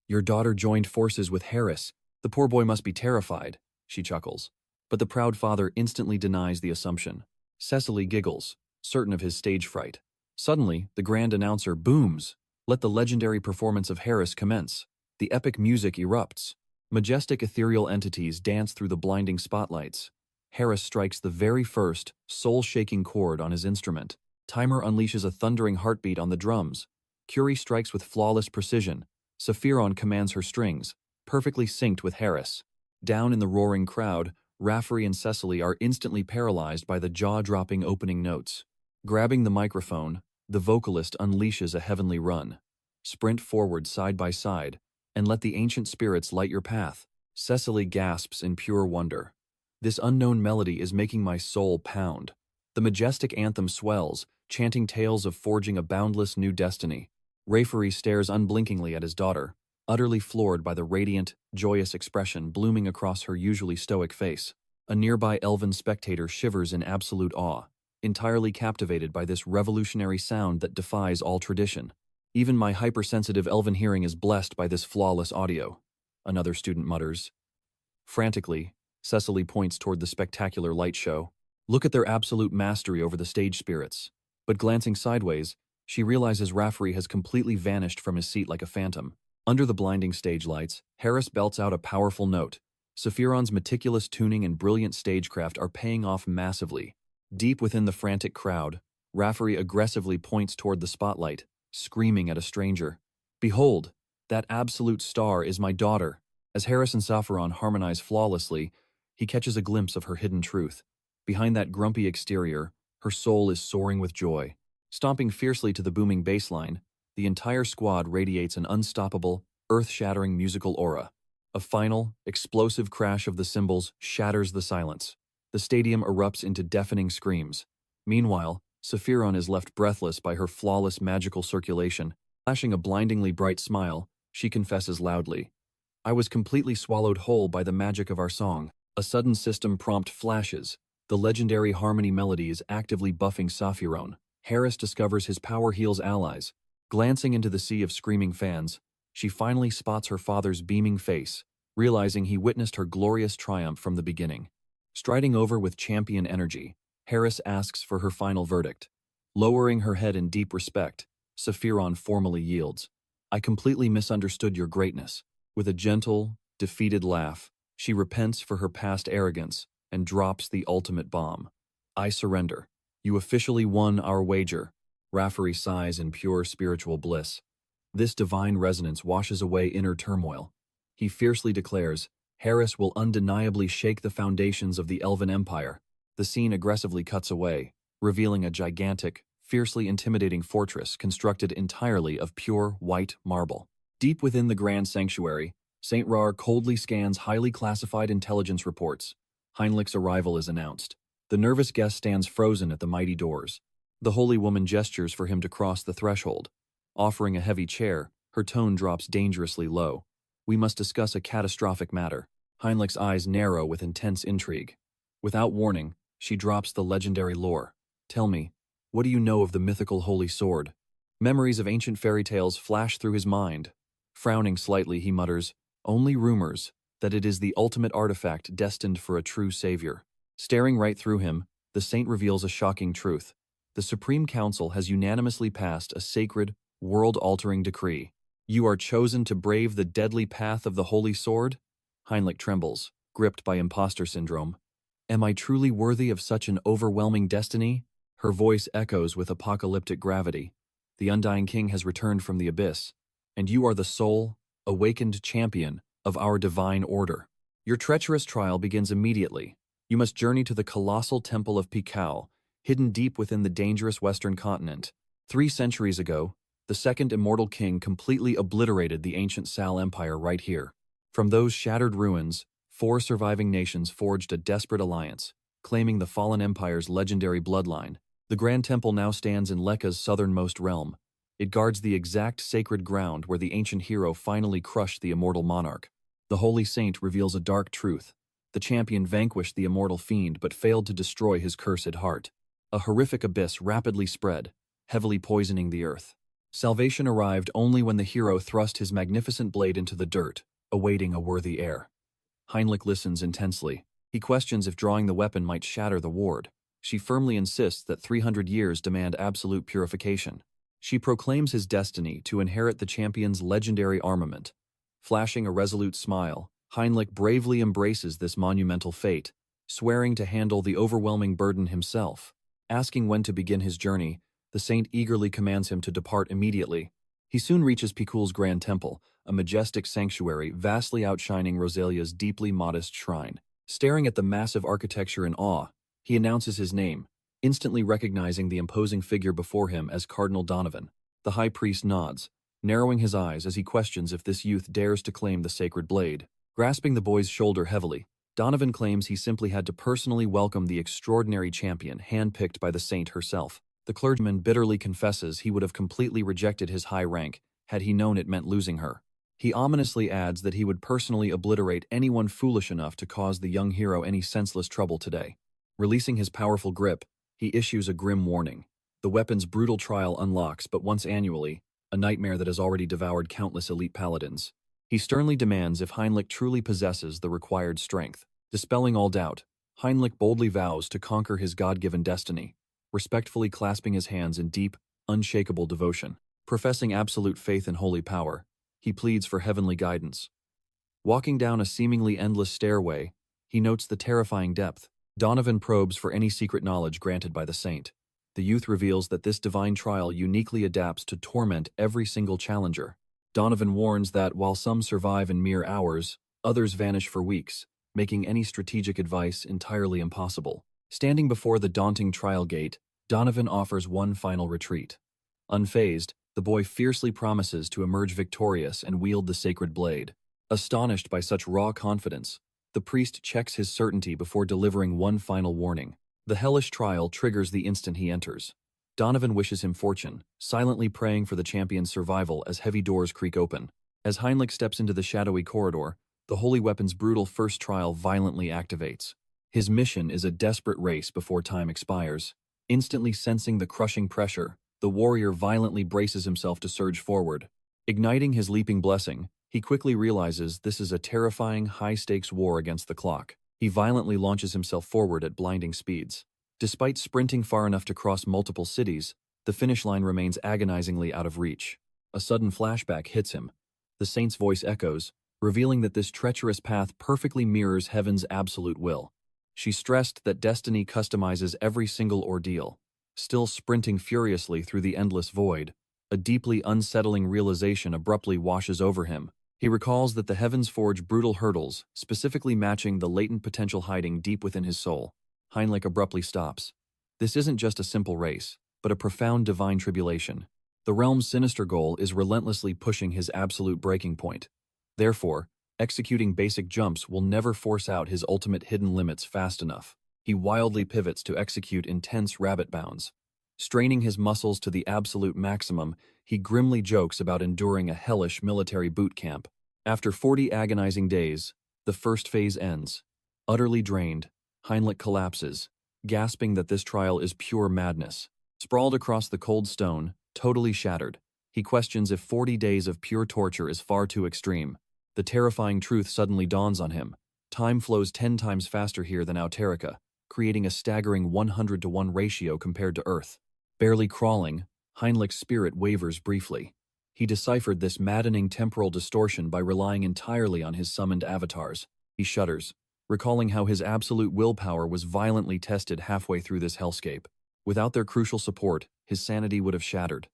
"Your daughter joined forces with Harris. The poor boy must be terrified." she chuckles. But the proud father instantly denies the assumption. Cecily giggles, certain of his stage fright. Suddenly, the grand announcer booms. Let the legendary performance of Harris commence. The epic music erupts. Majestic ethereal entities dance through the blinding spotlights. Harris strikes the very first, soul-shaking chord on his instrument. Timer unleashes a thundering heartbeat on the drums. Curie strikes with flawless precision. Sephiron commands her strings, perfectly synced with Harris. Down in the roaring crowd, Rafferty and Cecily are instantly paralyzed by the jaw-dropping opening notes. Grabbing the microphone, the vocalist unleashes a heavenly run. Sprint forward side by side, and let the ancient spirits light your path. Cecily gasps in pure wonder. This unknown melody is making my soul pound. The majestic anthem swells, chanting tales of forging a boundless new destiny. Rafferty stares unblinkingly at his daughter, utterly floored by the radiant, joyous expression blooming across her usually stoic face. A nearby elven spectator shivers in absolute awe, entirely captivated by this revolutionary sound that defies all tradition. Even my hypersensitive elven hearing is blessed by this flawless audio, another student mutters. Frantically, Cecily points toward the spectacular light show. Look at their absolute mastery over the stage spirits. But glancing sideways, she realizes Rafferty has completely vanished from his seat like a phantom. Under the blinding stage lights, Harris belts out a powerful note. Sephiron's meticulous tuning and brilliant stagecraft are paying off massively. Deep within the frantic crowd, Rafferty aggressively points toward the spotlight, screaming at a stranger. Behold, that absolute star is my daughter. As Harris and Sephiron harmonize flawlessly, he catches a glimpse of her hidden truth. Behind that grumpy exterior, her soul is soaring with joy. Stomping fiercely to the booming bass line, the entire squad radiates an unstoppable, earth-shattering musical aura. A final, explosive crash of the cymbals shatters the silence. The stadium erupts into deafening screams. Meanwhile, Sephiron is left breathless by her flawless magical circulation. Flashing a blindingly bright smile, she confesses loudly, "I was completely swallowed whole by the magic of our song." A sudden system prompt flashes. The legendary harmony melody is actively buffing Sephiron. Harris discovers his power heals allies. Glancing into the sea of screaming fans, she finally spots her father's beaming face, realizing he witnessed her glorious triumph from the beginning. Striding over with champion energy, Harris asks for her final verdict. Lowering her head in deep respect, Sephiron formally yields. "I completely misunderstood your greatness." With a gentle, defeated laugh, she repents for her past arrogance and drops the ultimate bomb. "I surrender. You officially won our wager." Rafferty sighs in pure spiritual bliss. This divine resonance washes away inner turmoil. He fiercely declares, Harris will undeniably shake the foundations of the Elven Empire. The scene aggressively cuts away, revealing a gigantic, fiercely intimidating fortress constructed entirely of pure, white marble. Deep within the grand sanctuary, Saint Rar coldly scans highly classified intelligence reports. Heinlich's arrival is announced. The nervous guest stands frozen at the mighty doors. The holy woman gestures for him to cross the threshold. Offering a heavy chair, her tone drops dangerously low. "We must discuss a catastrophic matter." Heinlich's eyes narrow with intense intrigue. Without warning, she drops the legendary lore. "Tell me, what do you know of the mythical holy sword?" Memories of ancient fairy tales flash through his mind. Frowning slightly, he mutters, "Only rumors, that it is the ultimate artifact destined for a true savior." Staring right through him, the saint reveals a shocking truth. The Supreme Council has unanimously passed a sacred, world-altering decree. You are chosen to brave the deadly path of the Holy Sword? Heinrich trembles, gripped by imposter syndrome. Am I truly worthy of such an overwhelming destiny? Her voice echoes with apocalyptic gravity. The Undying King has returned from the abyss, and you are the sole, awakened champion of our divine order. Your treacherous trial begins immediately. You must journey to the colossal temple of Pikau, hidden deep within the dangerous western continent. 3 centuries ago, the second immortal king completely obliterated the ancient Sal Empire right here. From those shattered ruins, 4 surviving nations forged a desperate alliance, claiming the fallen empire's legendary bloodline. The Grand Temple now stands in Lekka's southernmost realm. It guards the exact sacred ground where the ancient hero finally crushed the immortal monarch. The holy saint reveals a dark truth. The champion vanquished the immortal fiend but failed to destroy his cursed heart. A horrific abyss rapidly spread, heavily poisoning the earth. Salvation arrived only when the hero thrust his magnificent blade into the dirt, awaiting a worthy heir. Heinrich listens intensely. He questions if drawing the weapon might shatter the ward. She firmly insists that 300 years demand absolute purification. She proclaims his destiny to inherit the champion's legendary armament. Flashing a resolute smile, Heinrich bravely embraces this monumental fate, swearing to handle the overwhelming burden himself. Asking when to begin his journey, the saint eagerly commands him to depart immediately. He soon reaches Pikul's grand temple, a majestic sanctuary vastly outshining Rosalia's deeply modest shrine. Staring at the massive architecture in awe, he announces his name, instantly recognizing the imposing figure before him as Cardinal Donovan. The high priest nods, narrowing his eyes as he questions if this youth dares to claim the sacred blade. Grasping the boy's shoulder heavily, Donovan claims he simply had to personally welcome the extraordinary champion handpicked by the saint herself. The clergyman bitterly confesses he would have completely rejected his high rank had he known it meant losing her. He ominously adds that he would personally obliterate anyone foolish enough to cause the young hero any senseless trouble today. Releasing his powerful grip, he issues a grim warning. The weapon's brutal trial unlocks but once annually, a nightmare that has already devoured countless elite paladins. He sternly demands if Heinrich truly possesses the required strength. Dispelling all doubt, Heinrich boldly vows to conquer his God-given destiny, respectfully clasping his hands in deep, unshakable devotion. Professing absolute faith in holy power, he pleads for heavenly guidance. Walking down a seemingly endless stairway, he notes the terrifying depth. Donovan probes for any secret knowledge granted by the saint. The youth reveals that this divine trial uniquely adapts to torment every single challenger. Donovan warns that while some survive in mere hours, others vanish for weeks, making any strategic advice entirely impossible. Standing before the daunting trial gate, Donovan offers one final retreat. Unfazed, the boy fiercely promises to emerge victorious and wield the sacred blade. Astonished by such raw confidence, the priest checks his certainty before delivering one final warning. The hellish trial triggers the instant he enters. Donovan wishes him fortune, silently praying for the champion's survival as heavy doors creak open. As Heinrich steps into the shadowy corridor, the holy weapon's brutal first trial violently activates. His mission is a desperate race before time expires. Instantly sensing the crushing pressure, the warrior violently braces himself to surge forward. Igniting his leaping blessing, he quickly realizes this is a terrifying, high-stakes war against the clock. He violently launches himself forward at blinding speeds. Despite sprinting far enough to cross multiple cities, the finish line remains agonizingly out of reach. A sudden flashback hits him. The saint's voice echoes, revealing that this treacherous path perfectly mirrors heaven's absolute will. She stressed that destiny customizes every single ordeal. Still sprinting furiously through the endless void, a deeply unsettling realization abruptly washes over him. He recalls that the heavens forge brutal hurdles, specifically matching the latent potential hiding deep within his soul. Heinrich abruptly stops. This isn't just a simple race, but a profound divine tribulation. The realm's sinister goal is relentlessly pushing his absolute breaking point. Therefore, executing basic jumps will never force out his ultimate hidden limits fast enough. He wildly pivots to execute intense rabbit bounds. Straining his muscles to the absolute maximum, he grimly jokes about enduring a hellish military boot camp. After 40 agonizing days, the first phase ends. Utterly drained, Heinrich collapses, gasping that this trial is pure madness. Sprawled across the cold stone, totally shattered, he questions if 40 days of pure torture is far too extreme. The terrifying truth suddenly dawns on him. Time flows 10 times faster here than Auterica, creating a staggering 100-to-1 ratio compared to Earth. Barely crawling, Heinrich's spirit wavers briefly. He deciphered this maddening temporal distortion by relying entirely on his summoned avatars. He shudders, recalling how his absolute willpower was violently tested halfway through this hellscape. Without their crucial support, his sanity would have shattered.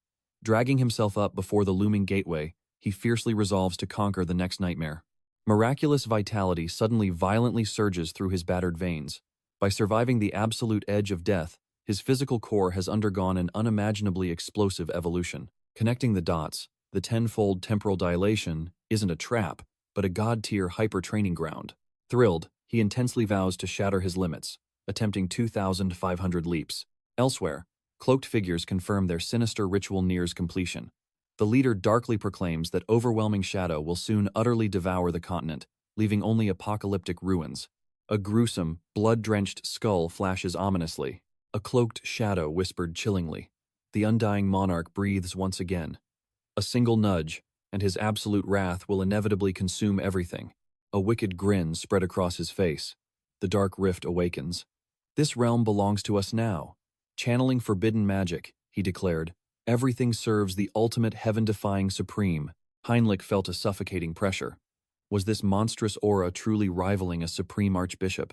Dragging himself up before the looming gateway, he fiercely resolves to conquer the next nightmare. Miraculous vitality suddenly violently surges through his battered veins. By surviving the absolute edge of death, his physical core has undergone an unimaginably explosive evolution. Connecting the dots, the tenfold temporal dilation isn't a trap, but a god-tier hyper-training ground. Thrilled, he intensely vows to shatter his limits, attempting 2,500 leaps. Elsewhere, cloaked figures confirm their sinister ritual nears completion. The leader darkly proclaims that overwhelming shadow will soon utterly devour the continent, leaving only apocalyptic ruins. A gruesome, blood-drenched skull flashes ominously. A cloaked shadow whispered chillingly. The undying monarch breathes once again. A single nudge, and his absolute wrath will inevitably consume everything. A wicked grin spread across his face. The dark rift awakens. This realm belongs to us now. Channeling forbidden magic, he declared. Everything serves the ultimate heaven-defying supreme. Heinrich felt a suffocating pressure. Was this monstrous aura truly rivaling a supreme archbishop?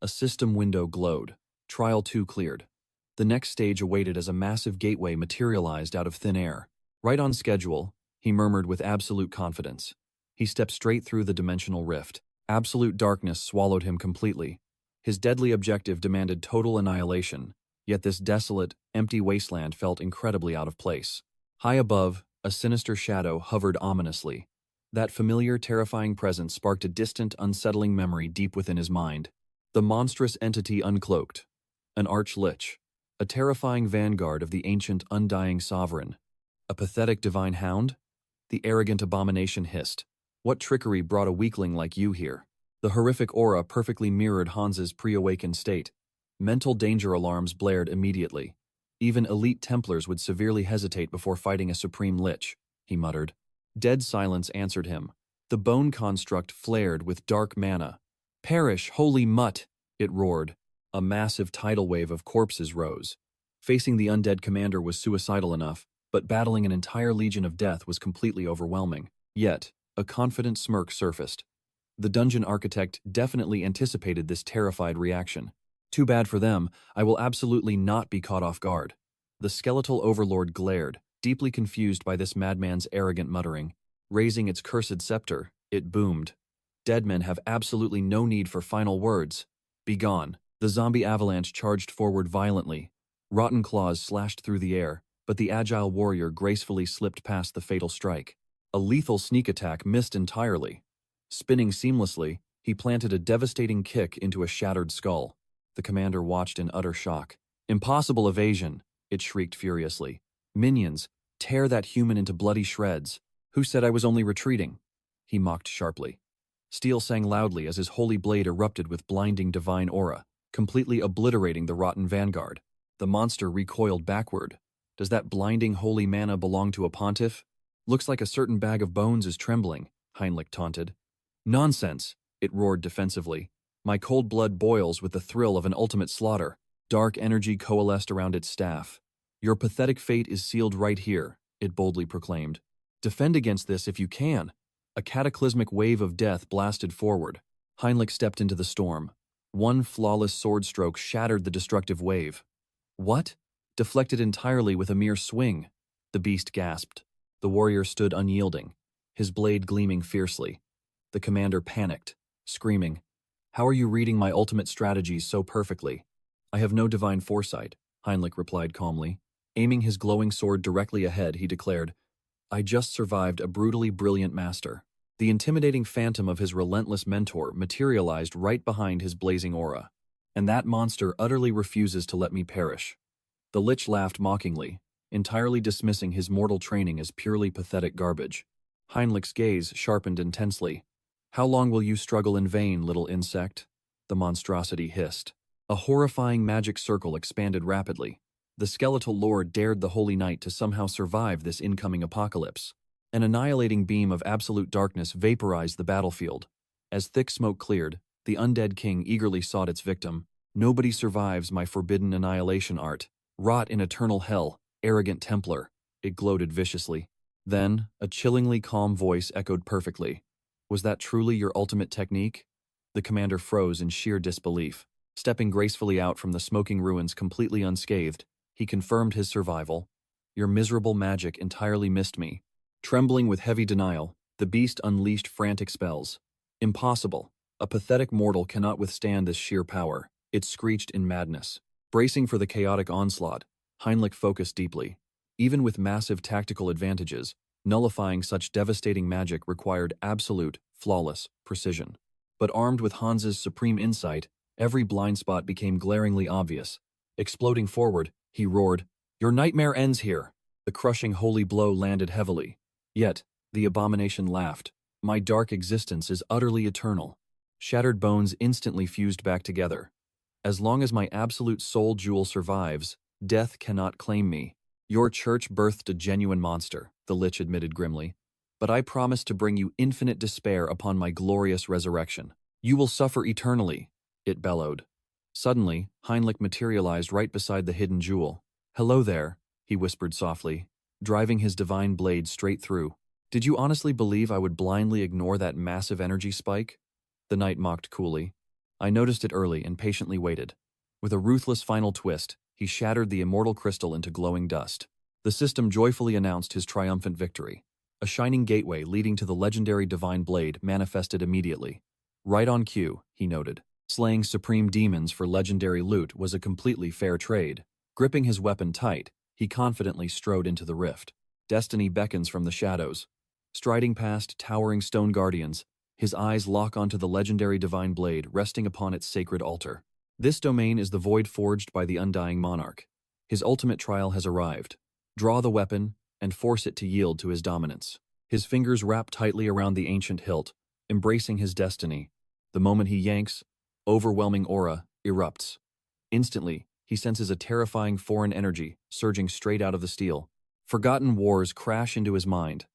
A system window glowed. Trial 2 cleared. The next stage awaited as a massive gateway materialized out of thin air. Right on schedule, he murmured with absolute confidence. He stepped straight through the dimensional rift. Absolute darkness swallowed him completely. His deadly objective demanded total annihilation, yet this desolate, empty wasteland felt incredibly out of place. High above, a sinister shadow hovered ominously. That familiar, terrifying presence sparked a distant, unsettling memory deep within his mind. The monstrous entity uncloaked. An arch-lich. A terrifying vanguard of the ancient, undying sovereign. A pathetic divine hound? The arrogant abomination hissed. What trickery brought a weakling like you here? The horrific aura perfectly mirrored Hans's pre-awakened state. Mental danger alarms blared immediately. Even elite Templars would severely hesitate before fighting a supreme lich, he muttered. Dead silence answered him. The bone construct flared with dark mana. Perish, holy mutt! It roared. A massive tidal wave of corpses rose. Facing the undead commander was suicidal enough, but battling an entire legion of death was completely overwhelming. Yet, a confident smirk surfaced. The dungeon architect definitely anticipated this terrified reaction. Too bad for them, I will absolutely not be caught off guard. The skeletal overlord glared, deeply confused by this madman's arrogant muttering. Raising its cursed scepter, it boomed. Dead men have absolutely no need for final words. Begone. The zombie avalanche charged forward violently. Rotten claws slashed through the air, but the agile warrior gracefully slipped past the fatal strike. A lethal sneak attack missed entirely. Spinning seamlessly, he planted a devastating kick into a shattered skull. The commander watched in utter shock. Impossible evasion, it shrieked furiously. Minions, tear that human into bloody shreds. Who said I was only retreating? He mocked sharply. Steel sang loudly as his holy blade erupted with blinding divine aura, completely obliterating the rotten vanguard. The monster recoiled backward. Does that blinding holy mana belong to a pontiff? Looks like a certain bag of bones is trembling, Heinrich taunted. Nonsense, it roared defensively. My cold blood boils with the thrill of an ultimate slaughter. Dark energy coalesced around its staff. Your pathetic fate is sealed right here, it boldly proclaimed. Defend against this if you can. A cataclysmic wave of death blasted forward. Heinrich stepped into the storm. One flawless sword stroke shattered the destructive wave. What? Deflected entirely with a mere swing. The beast gasped. The warrior stood unyielding, his blade gleaming fiercely. The commander panicked, screaming, How are you reading my ultimate strategies so perfectly? I have no divine foresight, Heinrich replied calmly. Aiming his glowing sword directly ahead, he declared, I just survived a brutally brilliant master. The intimidating phantom of his relentless mentor materialized right behind his blazing aura. And that monster utterly refuses to let me perish. The lich laughed mockingly, entirely dismissing his mortal training as purely pathetic garbage. Heinrich's gaze sharpened intensely. How long will you struggle in vain, little insect? The monstrosity hissed. A horrifying magic circle expanded rapidly. The skeletal lord dared the holy knight to somehow survive this incoming apocalypse. An annihilating beam of absolute darkness vaporized the battlefield. As thick smoke cleared, the undead king eagerly sought its victim. Nobody survives my forbidden annihilation art. Rot in eternal hell, arrogant Templar, it gloated viciously. Then, a chillingly calm voice echoed perfectly. Was that truly your ultimate technique? The commander froze in sheer disbelief. Stepping gracefully out from the smoking ruins completely unscathed, he confirmed his survival. Your miserable magic entirely missed me. Trembling with heavy denial, the beast unleashed frantic spells. Impossible. A pathetic mortal cannot withstand this sheer power, it screeched in madness. Bracing for the chaotic onslaught, Heinrich focused deeply. Even with massive tactical advantages, nullifying such devastating magic required absolute, flawless precision. But armed with Hans's supreme insight, every blind spot became glaringly obvious. Exploding forward, he roared, Your nightmare ends here. The crushing holy blow landed heavily. Yet, the abomination laughed. My dark existence is utterly eternal. Shattered bones instantly fused back together. As long as my absolute soul jewel survives, death cannot claim me. Your church birthed a genuine monster, the lich admitted grimly. but I promise to bring you infinite despair upon my glorious resurrection. You will suffer eternally, it bellowed. Suddenly, Heinrich materialized right beside the hidden jewel. Hello there, he whispered softly, driving his divine blade straight through. Did you honestly believe I would blindly ignore that massive energy spike? The knight mocked coolly. I noticed it early and patiently waited. With a ruthless final twist, he shattered the immortal crystal into glowing dust. The system joyfully announced his triumphant victory. A shining gateway leading to the legendary divine blade manifested immediately. Right on cue, he noted. Slaying supreme demons for legendary loot was a completely fair trade. Gripping his weapon tight, he confidently strode into the rift. Destiny beckons from the shadows. Striding past towering stone guardians, his eyes lock onto the legendary divine blade resting upon its sacred altar. This domain is the void forged by the undying monarch. His ultimate trial has arrived. Draw the weapon and force it to yield to his dominance. His fingers wrap tightly around the ancient hilt, embracing his destiny. The moment he yanks, overwhelming aura erupts. Instantly, he senses a terrifying foreign energy surging straight out of the steel. Forgotten wars crash into his mind.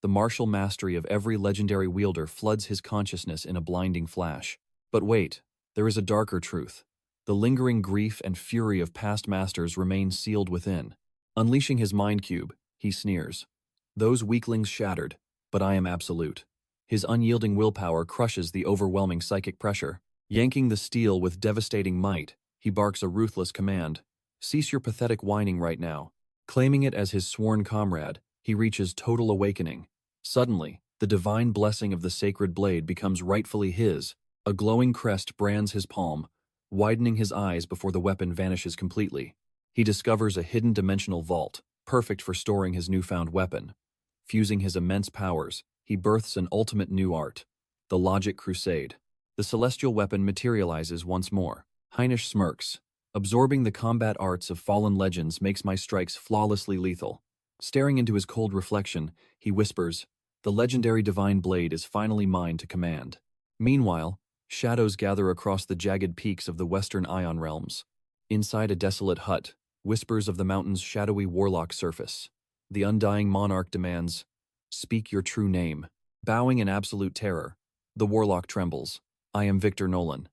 The martial mastery of every legendary wielder floods his consciousness in a blinding flash. But wait, there is a darker truth. The lingering grief and fury of past masters remain sealed within. Unleashing his mind cube, he sneers. Those weaklings shattered, but I am absolute. His unyielding willpower crushes the overwhelming psychic pressure. Yanking the steel with devastating might, he barks a ruthless command. Cease your pathetic whining right now. Claiming it as his sworn comrade, he reaches total awakening. Suddenly, the divine blessing of the sacred blade becomes rightfully his. A glowing crest brands his palm, widening his eyes before the weapon vanishes completely. He discovers a hidden dimensional vault, perfect for storing his newfound weapon. Fusing his immense powers, he births an ultimate new art, the logic crusade. The celestial weapon materializes once more. Heinrich smirks. Absorbing the combat arts of fallen legends makes my strikes flawlessly lethal. Staring into his cold reflection, he whispers, the legendary divine blade is finally mine to command. Meanwhile, shadows gather across the jagged peaks of the western Ion realms. Inside a desolate hut, whispers of the mountain's shadowy warlock surface. The undying monarch demands, speak your true name. Bowing in absolute terror, the warlock trembles. I am Victor Nolan.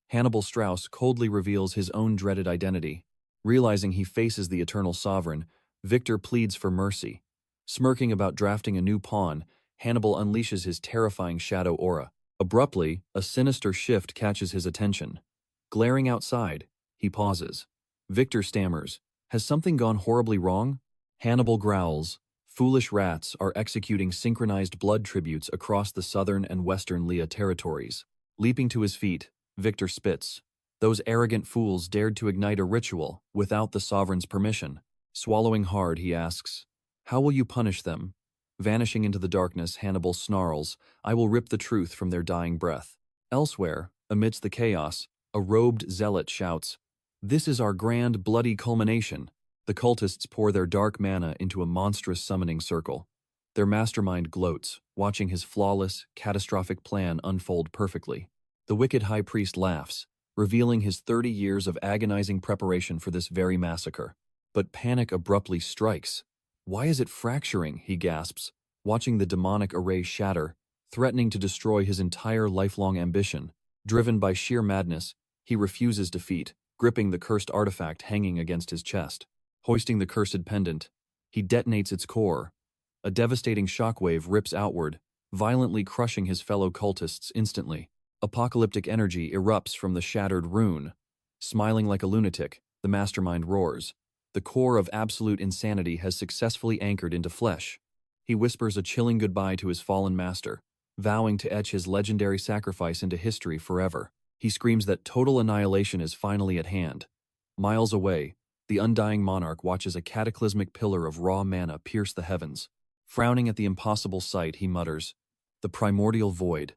Hannibal Strauss coldly reveals his own dreaded identity. Realizing he faces the eternal sovereign, Victor pleads for mercy. Smirking about drafting a new pawn, Hannibal unleashes his terrifying shadow aura. Abruptly, a sinister shift catches his attention. Glaring outside, he pauses. Victor stammers, has something gone horribly wrong? Hannibal growls. Foolish rats are executing synchronized blood tributes across the southern and western Lea territories. Leaping to his feet, Victor spits. Those arrogant fools dared to ignite a ritual without the sovereign's permission. Swallowing hard, he asks, how will you punish them? Vanishing into the darkness, Hannibal snarls, I will rip the truth from their dying breath. Elsewhere, amidst the chaos, a robed zealot shouts, this is our grand, bloody culmination. The cultists pour their dark mana into a monstrous summoning circle. Their mastermind gloats, watching his flawless, catastrophic plan unfold perfectly. The wicked high priest laughs, revealing his 30 years of agonizing preparation for this very massacre. But panic abruptly strikes. Why is it fracturing, he gasps, watching the demonic array shatter, threatening to destroy his entire lifelong ambition. Driven by sheer madness, he refuses defeat, gripping the cursed artifact hanging against his chest. Hoisting the cursed pendant, he detonates its core. A devastating shockwave rips outward, violently crushing his fellow cultists instantly. Apocalyptic energy erupts from the shattered rune. Smiling like a lunatic, the mastermind roars. The core of absolute insanity has successfully anchored into flesh. He whispers a chilling goodbye to his fallen master, vowing to etch his legendary sacrifice into history forever. He screams that total annihilation is finally at hand. Miles away, the undying monarch watches a cataclysmic pillar of raw mana pierce the heavens. Frowning at the impossible sight, he mutters, the primordial void,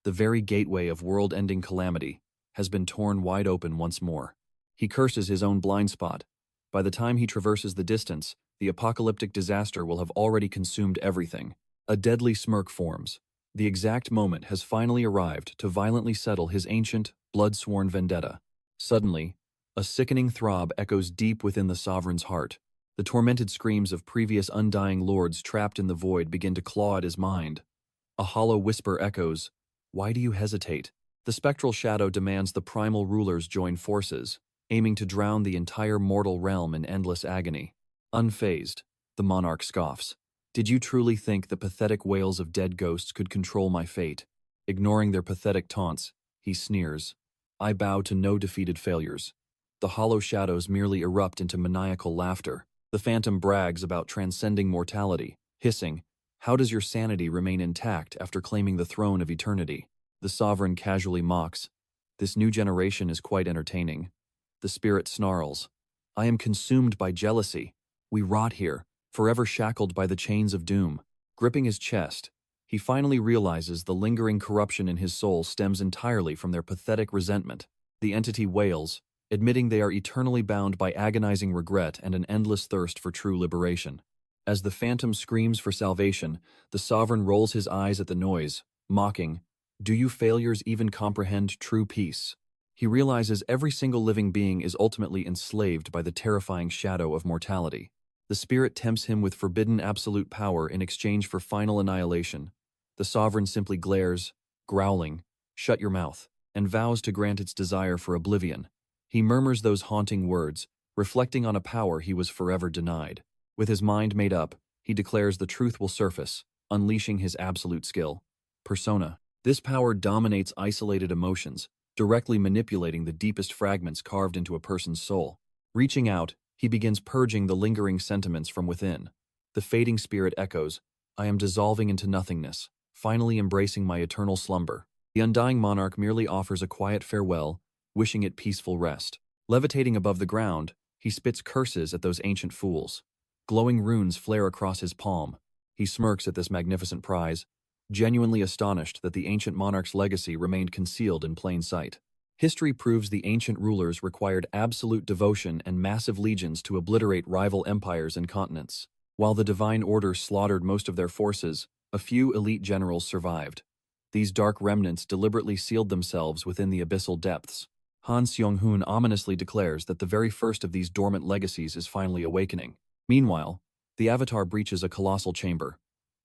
the very gateway of world-ending calamity, has been torn wide open once more. He curses his own blind spot. By the time he traverses the distance, the apocalyptic disaster will have already consumed everything. A deadly smirk forms. The exact moment has finally arrived to violently settle his ancient, blood-sworn vendetta. Suddenly, a sickening throb echoes deep within the sovereign's heart. The tormented screams of previous undying lords trapped in the void begin to claw at his mind. A hollow whisper echoes, "Why do you hesitate?" The spectral shadow demands the primal rulers join forces, aiming to drown the entire mortal realm in endless agony. Unfazed, the monarch scoffs. "Did you truly think the pathetic wails of dead ghosts could control my fate?" Ignoring their pathetic taunts, he sneers. "I bow to no defeated failures." The hollow shadows merely erupt into maniacal laughter. The phantom brags about transcending mortality, hissing, "How does your sanity remain intact after claiming the throne of eternity?" The sovereign casually mocks, "This new generation is quite entertaining." The spirit snarls, "I am consumed by jealousy. We rot here, forever shackled by the chains of doom." Gripping his chest, he finally realizes the lingering corruption in his soul stems entirely from their pathetic resentment. The entity wails, admitting they are eternally bound by agonizing regret and an endless thirst for true liberation. As the phantom screams for salvation, the sovereign rolls his eyes at the noise, mocking, "Do you failures even comprehend true peace?" He realizes every single living being is ultimately enslaved by the terrifying shadow of mortality. The spirit tempts him with forbidden absolute power in exchange for final annihilation. The sovereign simply glares, growling, "Shut your mouth," and vows to grant its desire for oblivion. He murmurs those haunting words, reflecting on a power he was forever denied. With his mind made up, he declares the truth will surface, unleashing his absolute skill. Persona. This power dominates isolated emotions, directly manipulating the deepest fragments carved into a person's soul. Reaching out, he begins purging the lingering sentiments from within. The fading spirit echoes, "I am dissolving into nothingness, finally embracing my eternal slumber." The undying monarch merely offers a quiet farewell, wishing it peaceful rest. Levitating above the ground, he spits curses at those ancient fools. Glowing runes flare across his palm. He smirks at this magnificent prize, genuinely astonished that the ancient monarch's legacy remained concealed in plain sight. History proves the ancient rulers required absolute devotion and massive legions to obliterate rival empires and continents. While the Divine Order slaughtered most of their forces, a few elite generals survived. These dark remnants deliberately sealed themselves within the abyssal depths. Han Seong-hoon ominously declares that the very first of these dormant legacies is finally awakening. Meanwhile, the Avatar breaches a colossal chamber.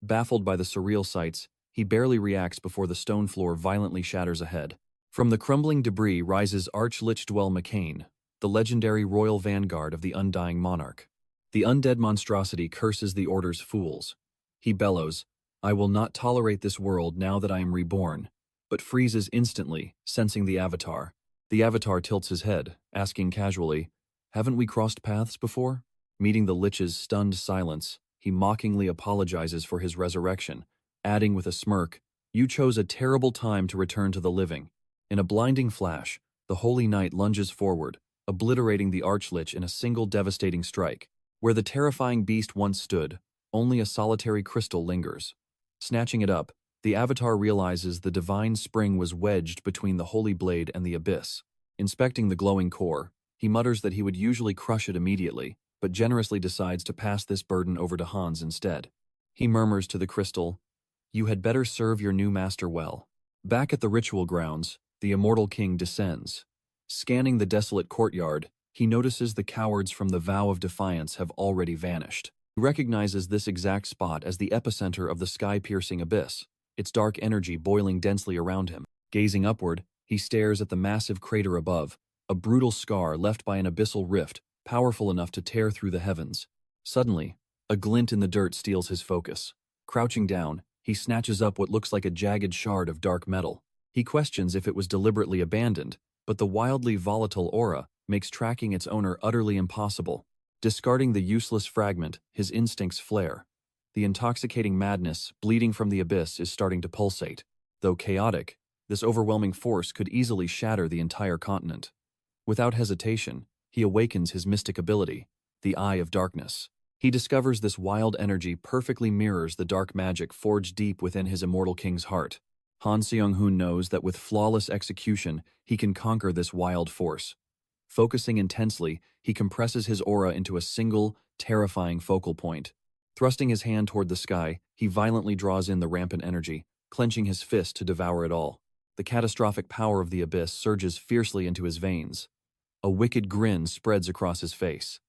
Baffled by the surreal sights, he barely reacts before the stone floor violently shatters ahead. From the crumbling debris rises Arch-Lich Dwell McCain, the legendary royal vanguard of the undying monarch. The undead monstrosity curses the Order's fools. He bellows, "I will not tolerate this world now that I am reborn," but freezes instantly, sensing the Avatar. The Avatar tilts his head, asking casually, "Haven't we crossed paths before?" Meeting the Lich's stunned silence, he mockingly apologizes for his resurrection, adding with a smirk, "You chose a terrible time to return to the living." In a blinding flash, the Holy Knight lunges forward, obliterating the Arch-Lich in a single devastating strike. Where the terrifying beast once stood, only a solitary crystal lingers. Snatching it up, the Avatar realizes the divine spring was wedged between the holy blade and the abyss. Inspecting the glowing core, he mutters that he would usually crush it immediately, but generously decides to pass this burden over to Hans instead. He murmurs to the crystal, "You had better serve your new master well." Back at the ritual grounds, the immortal king descends. Scanning the desolate courtyard, he notices the cowards from the Vow of Defiance have already vanished. He recognizes this exact spot as the epicenter of the sky-piercing abyss, its dark energy boiling densely around him. Gazing upward, he stares at the massive crater above, a brutal scar left by an abyssal rift, powerful enough to tear through the heavens. Suddenly, a glint in the dirt steals his focus. Crouching down, he snatches up what looks like a jagged shard of dark metal. He questions if it was deliberately abandoned, but the wildly volatile aura makes tracking its owner utterly impossible. Discarding the useless fragment, his instincts flare. The intoxicating madness, bleeding from the abyss, is starting to pulsate. Though chaotic, this overwhelming force could easily shatter the entire continent. Without hesitation, he awakens his mystic ability, the Eye of Darkness. He discovers this wild energy perfectly mirrors the dark magic forged deep within his immortal king's heart. Han Seong-hoon knows that with flawless execution, he can conquer this wild force. Focusing intensely, he compresses his aura into a single, terrifying focal point. Thrusting his hand toward the sky, he violently draws in the rampant energy, clenching his fist to devour it all. The catastrophic power of the abyss surges fiercely into his veins. A wicked grin spreads across his face.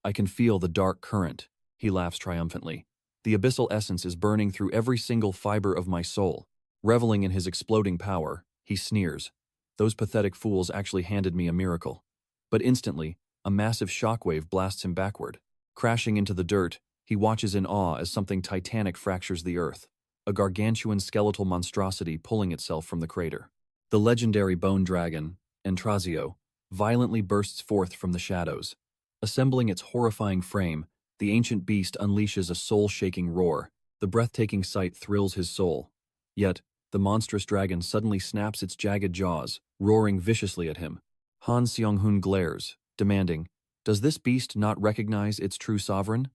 I can feel the dark current. He laughs triumphantly. The abyssal essence is burning through every single fiber of my soul. Reveling in his exploding power, he sneers. Those pathetic fools actually handed me a miracle. But instantly, a massive shockwave blasts him backward. Crashing into the dirt, he watches in awe as something titanic fractures the earth, a gargantuan skeletal monstrosity pulling itself from the crater. The legendary bone dragon, Entrazio, violently bursts forth from the shadows. Assembling its horrifying frame, the ancient beast unleashes a soul-shaking roar. The breathtaking sight thrills his soul. Yet, the monstrous dragon suddenly snaps its jagged jaws, roaring viciously at him. Han Seong-hun glares, demanding, "Does this beast not recognize its true sovereign?"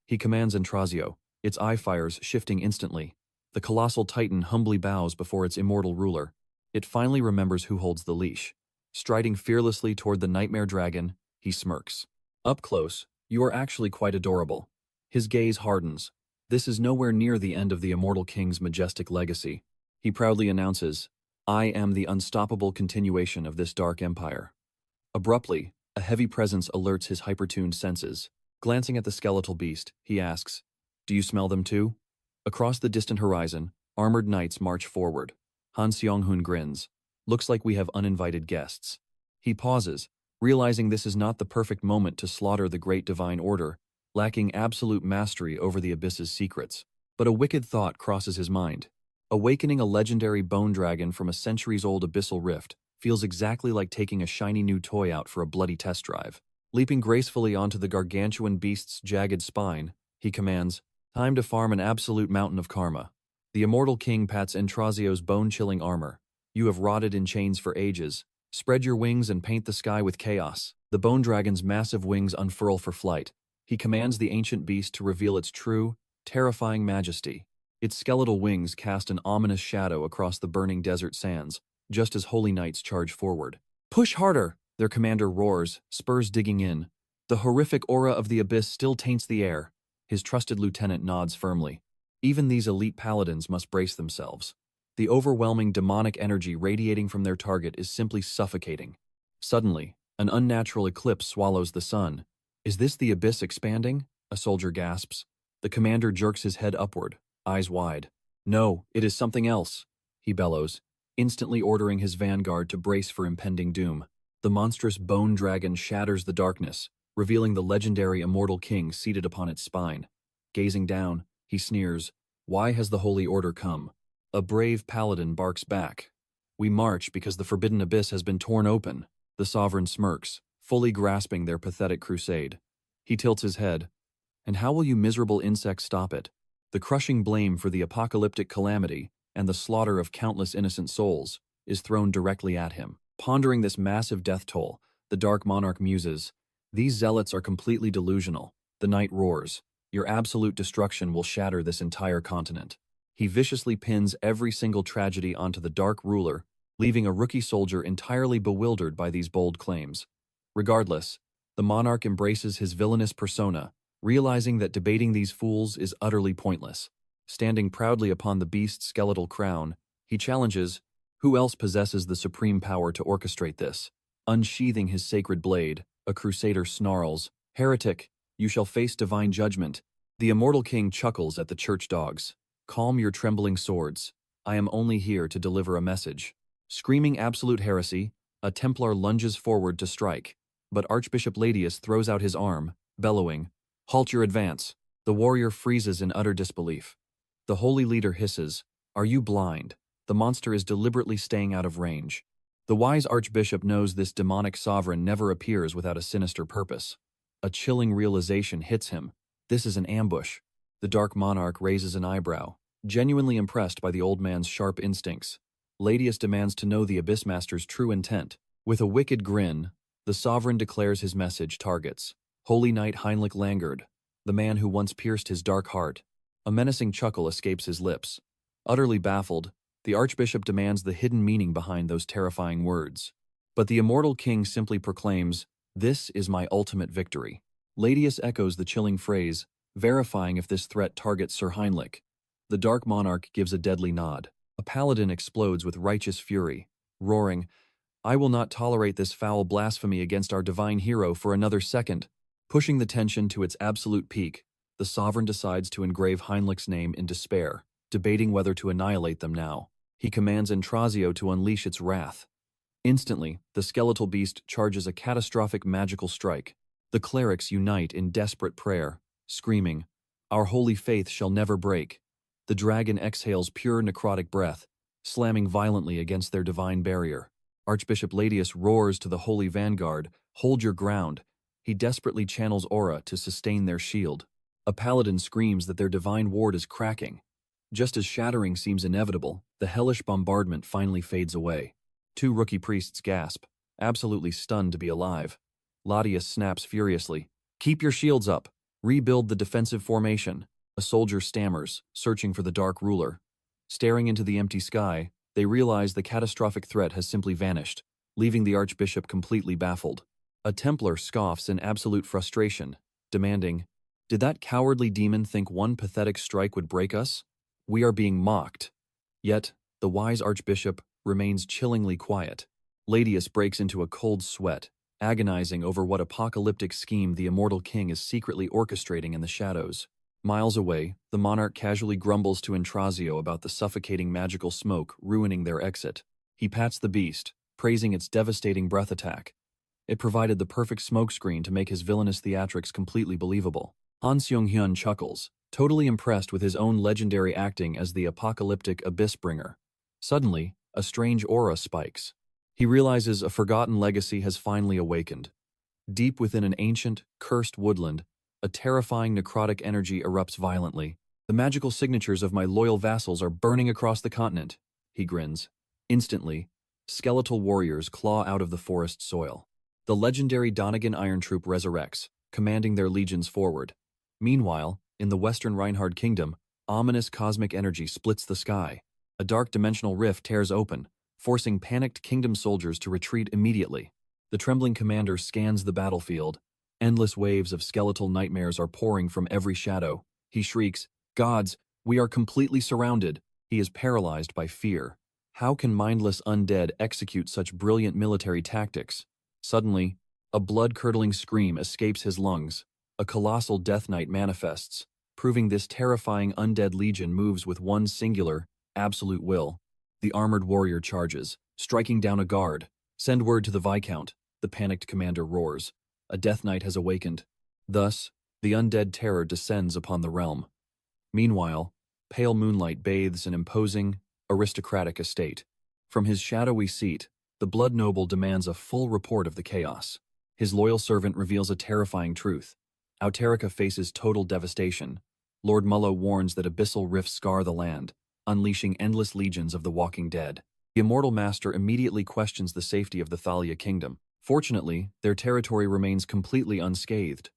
He commands Entrazio, its eye fires shifting instantly. The colossal titan humbly bows before its immortal ruler. It finally remembers who holds the leash. Striding fearlessly toward the nightmare dragon, he smirks. Up close, you are actually quite adorable. His gaze hardens. This is nowhere near the end of the immortal king's majestic legacy. He proudly announces, "I am the unstoppable continuation of this dark empire." Abruptly, a heavy presence alerts his hypertuned senses. Glancing at the skeletal beast, he asks, "Do you smell them too?" Across the distant horizon, armored knights march forward. Han Seong-hun grins. "Looks like we have uninvited guests." He pauses, realizing this is not the perfect moment to slaughter the great divine order, lacking absolute mastery over the abyss's secrets. But a wicked thought crosses his mind. Awakening a legendary bone dragon from a centuries-old abyssal rift feels exactly like taking a shiny new toy out for a bloody test drive. Leaping gracefully onto the gargantuan beast's jagged spine, he commands, "Time to farm an absolute mountain of karma." The immortal king pats Entrazio's bone-chilling armor. "You have rotted in chains for ages. Spread your wings and paint the sky with chaos." The bone dragon's massive wings unfurl for flight. He commands the ancient beast to reveal its true, terrifying majesty. Its skeletal wings cast an ominous shadow across the burning desert sands, just as holy knights charge forward. "Push harder!" their commander roars, spurs digging in. The horrific aura of the abyss still taints the air. His trusted lieutenant nods firmly. Even these elite paladins must brace themselves. The overwhelming demonic energy radiating from their target is simply suffocating. Suddenly, an unnatural eclipse swallows the sun. "Is this the abyss expanding?" a soldier gasps. The commander jerks his head upward, eyes wide. "No, it is something else," he bellows, instantly ordering his vanguard to brace for impending doom. The monstrous bone dragon shatters the darkness, revealing the legendary immortal king seated upon its spine. Gazing down, he sneers, "Why has the Holy Order come?" A brave paladin barks back. "We march because the forbidden abyss has been torn open." The sovereign smirks, fully grasping their pathetic crusade. He tilts his head. "And how will you miserable insects stop it?" The crushing blame for the apocalyptic calamity and the slaughter of countless innocent souls is thrown directly at him. Pondering this massive death toll, the Dark Monarch muses, "These zealots are completely delusional." The knight roars, "Your absolute destruction will shatter this entire continent." He viciously pins every single tragedy onto the Dark Ruler, leaving a rookie soldier entirely bewildered by these bold claims. Regardless, the monarch embraces his villainous persona, realizing that debating these fools is utterly pointless. Standing proudly upon the beast's skeletal crown, he challenges, "Who else possesses the supreme power to orchestrate this?" Unsheathing his sacred blade, a crusader snarls, "Heretic, you shall face divine judgment." The immortal king chuckles at the church dogs. "Calm your trembling swords. I am only here to deliver a message." Screaming absolute heresy, a Templar lunges forward to strike, but Archbishop Ladius throws out his arm, bellowing, "Halt your advance." The warrior freezes in utter disbelief. The holy leader hisses, "Are you blind? The monster is deliberately staying out of range." The wise archbishop knows this demonic sovereign never appears without a sinister purpose. A chilling realization hits him. This is an ambush. The Dark Monarch raises an eyebrow, genuinely impressed by the old man's sharp instincts. Ladius demands to know the Abyssmaster's true intent. With a wicked grin, the sovereign declares his message targets Holy Knight Heinrich Langard, the man who once pierced his dark heart. A menacing chuckle escapes his lips. Utterly baffled, the archbishop demands the hidden meaning behind those terrifying words. But the immortal king simply proclaims, "This is my ultimate victory." Ladius echoes the chilling phrase, verifying if this threat targets Sir Heinrich. The Dark Monarch gives a deadly nod. A paladin explodes with righteous fury, roaring, "I will not tolerate this foul blasphemy against our divine hero for another second." Pushing the tension to its absolute peak, the sovereign decides to engrave Heinrich's name in despair, debating whether to annihilate them now. He commands Intrazio to unleash its wrath. Instantly, the skeletal beast charges a catastrophic magical strike. The clerics unite in desperate prayer, screaming, "Our holy faith shall never break." The dragon exhales pure necrotic breath, slamming violently against their divine barrier. Archbishop Ladius roars to the holy vanguard, "Hold your ground." He desperately channels aura to sustain their shield. A paladin screams that their divine ward is cracking. Just as shattering seems inevitable, the hellish bombardment finally fades away. Two rookie priests gasp, absolutely stunned to be alive. Latius snaps furiously, "Keep your shields up. Rebuild the defensive formation." A soldier stammers, searching for the Dark Ruler. Staring into the empty sky, they realize the catastrophic threat has simply vanished, leaving the archbishop completely baffled. A Templar scoffs in absolute frustration, demanding, "Did that cowardly demon think one pathetic strike would break us? We are being mocked." Yet, the wise archbishop remains chillingly quiet. Ladius breaks into a cold sweat, agonizing over what apocalyptic scheme the immortal king is secretly orchestrating in the shadows. Miles away, the monarch casually grumbles to Intrazio about the suffocating magical smoke ruining their exit. He pats the beast, praising its devastating breath attack. It provided the perfect smokescreen to make his villainous theatrics completely believable. Han Seong-hyun chuckles, totally impressed with his own legendary acting as the apocalyptic abyss-bringer. Suddenly, a strange aura spikes. He realizes a forgotten legacy has finally awakened. Deep within an ancient, cursed woodland, a terrifying necrotic energy erupts violently. "The magical signatures of my loyal vassals are burning across the continent," he grins. Instantly, skeletal warriors claw out of the forest soil. The legendary Donegan Iron Troop resurrects, commanding their legions forward. Meanwhile, in the western Reinhard Kingdom, ominous cosmic energy splits the sky. A dark dimensional rift tears open, forcing panicked kingdom soldiers to retreat immediately. The trembling commander scans the battlefield. Endless waves of skeletal nightmares are pouring from every shadow. He shrieks, "Gods, we are completely surrounded." He is paralyzed by fear. How can mindless undead execute such brilliant military tactics? Suddenly, a blood-curdling scream escapes his lungs. A colossal death knight manifests, proving this terrifying undead legion moves with one singular, absolute will. The armored warrior charges, striking down a guard. "Send word to the Viscount," the panicked commander roars. A death knight has awakened. Thus, the undead terror descends upon the realm. Meanwhile, pale moonlight bathes an imposing, aristocratic estate. From his shadowy seat, the blood noble demands a full report of the chaos. His loyal servant reveals a terrifying truth. Auterica faces total devastation. Lord Mullo warns that abyssal rifts scar the land, unleashing endless legions of the walking dead. The immortal master immediately questions the safety of the Thalia kingdom. Fortunately, their territory remains completely unscathed.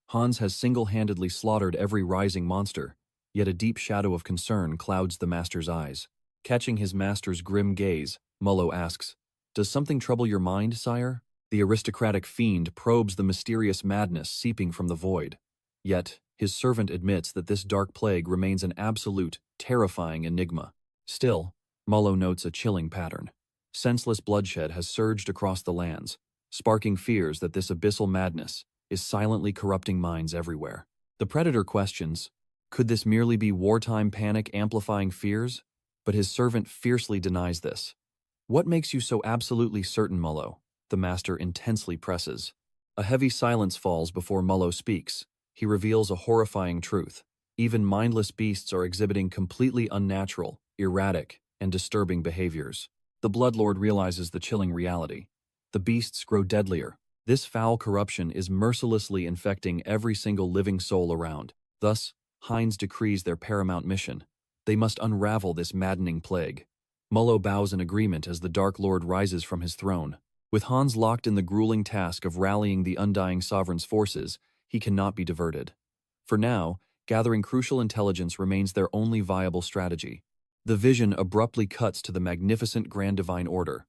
Hans has single-handedly slaughtered every rising monster, yet a deep shadow of concern clouds the master's eyes. Catching his master's grim gaze, Mullo asks, "Does something trouble your mind, sire?" The aristocratic fiend probes the mysterious madness seeping from the void. Yet, his servant admits that this dark plague remains an absolute, terrifying enigma. Still, Mullo notes a chilling pattern. Senseless bloodshed has surged across the lands, sparking fears that this abyssal madness is silently corrupting minds everywhere. The Predator questions, could this merely be wartime panic amplifying fears? But his servant fiercely denies this. "What makes you so absolutely certain, Mullo?" the master intensely presses. A heavy silence falls before Mullo speaks. He reveals a horrifying truth. Even mindless beasts are exhibiting completely unnatural, erratic, and disturbing behaviors. The Bloodlord realizes the chilling reality. The beasts grow deadlier. This foul corruption is mercilessly infecting every single living soul around. Thus, Heinz decrees their paramount mission. They must unravel this maddening plague. Mullo bows in agreement as the Dark Lord rises from his throne. With Hans locked in the grueling task of rallying the undying sovereign's forces, he cannot be diverted. For now, gathering crucial intelligence remains their only viable strategy. The vision abruptly cuts to the magnificent Grand Divine Order.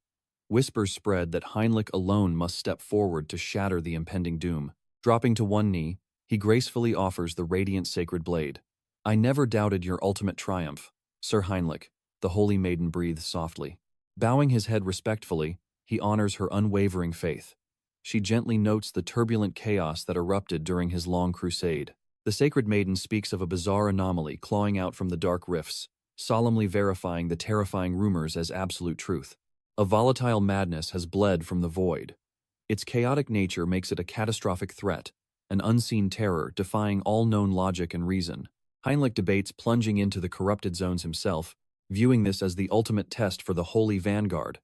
Whispers spread that Heinrich alone must step forward to shatter the impending doom. Dropping to one knee, he gracefully offers the radiant sacred blade. "I never doubted your ultimate triumph, Sir Heinrich," the holy maiden breathes softly. Bowing his head respectfully, he honors her unwavering faith. She gently notes the turbulent chaos that erupted during his long crusade. The Sacred Maiden speaks of a bizarre anomaly clawing out from the dark rifts, solemnly verifying the terrifying rumors as absolute truth. A volatile madness has bled from the void. Its chaotic nature makes it a catastrophic threat, an unseen terror defying all known logic and reason. Heinrich debates plunging into the corrupted zones himself, viewing this as the ultimate test for the holy vanguard.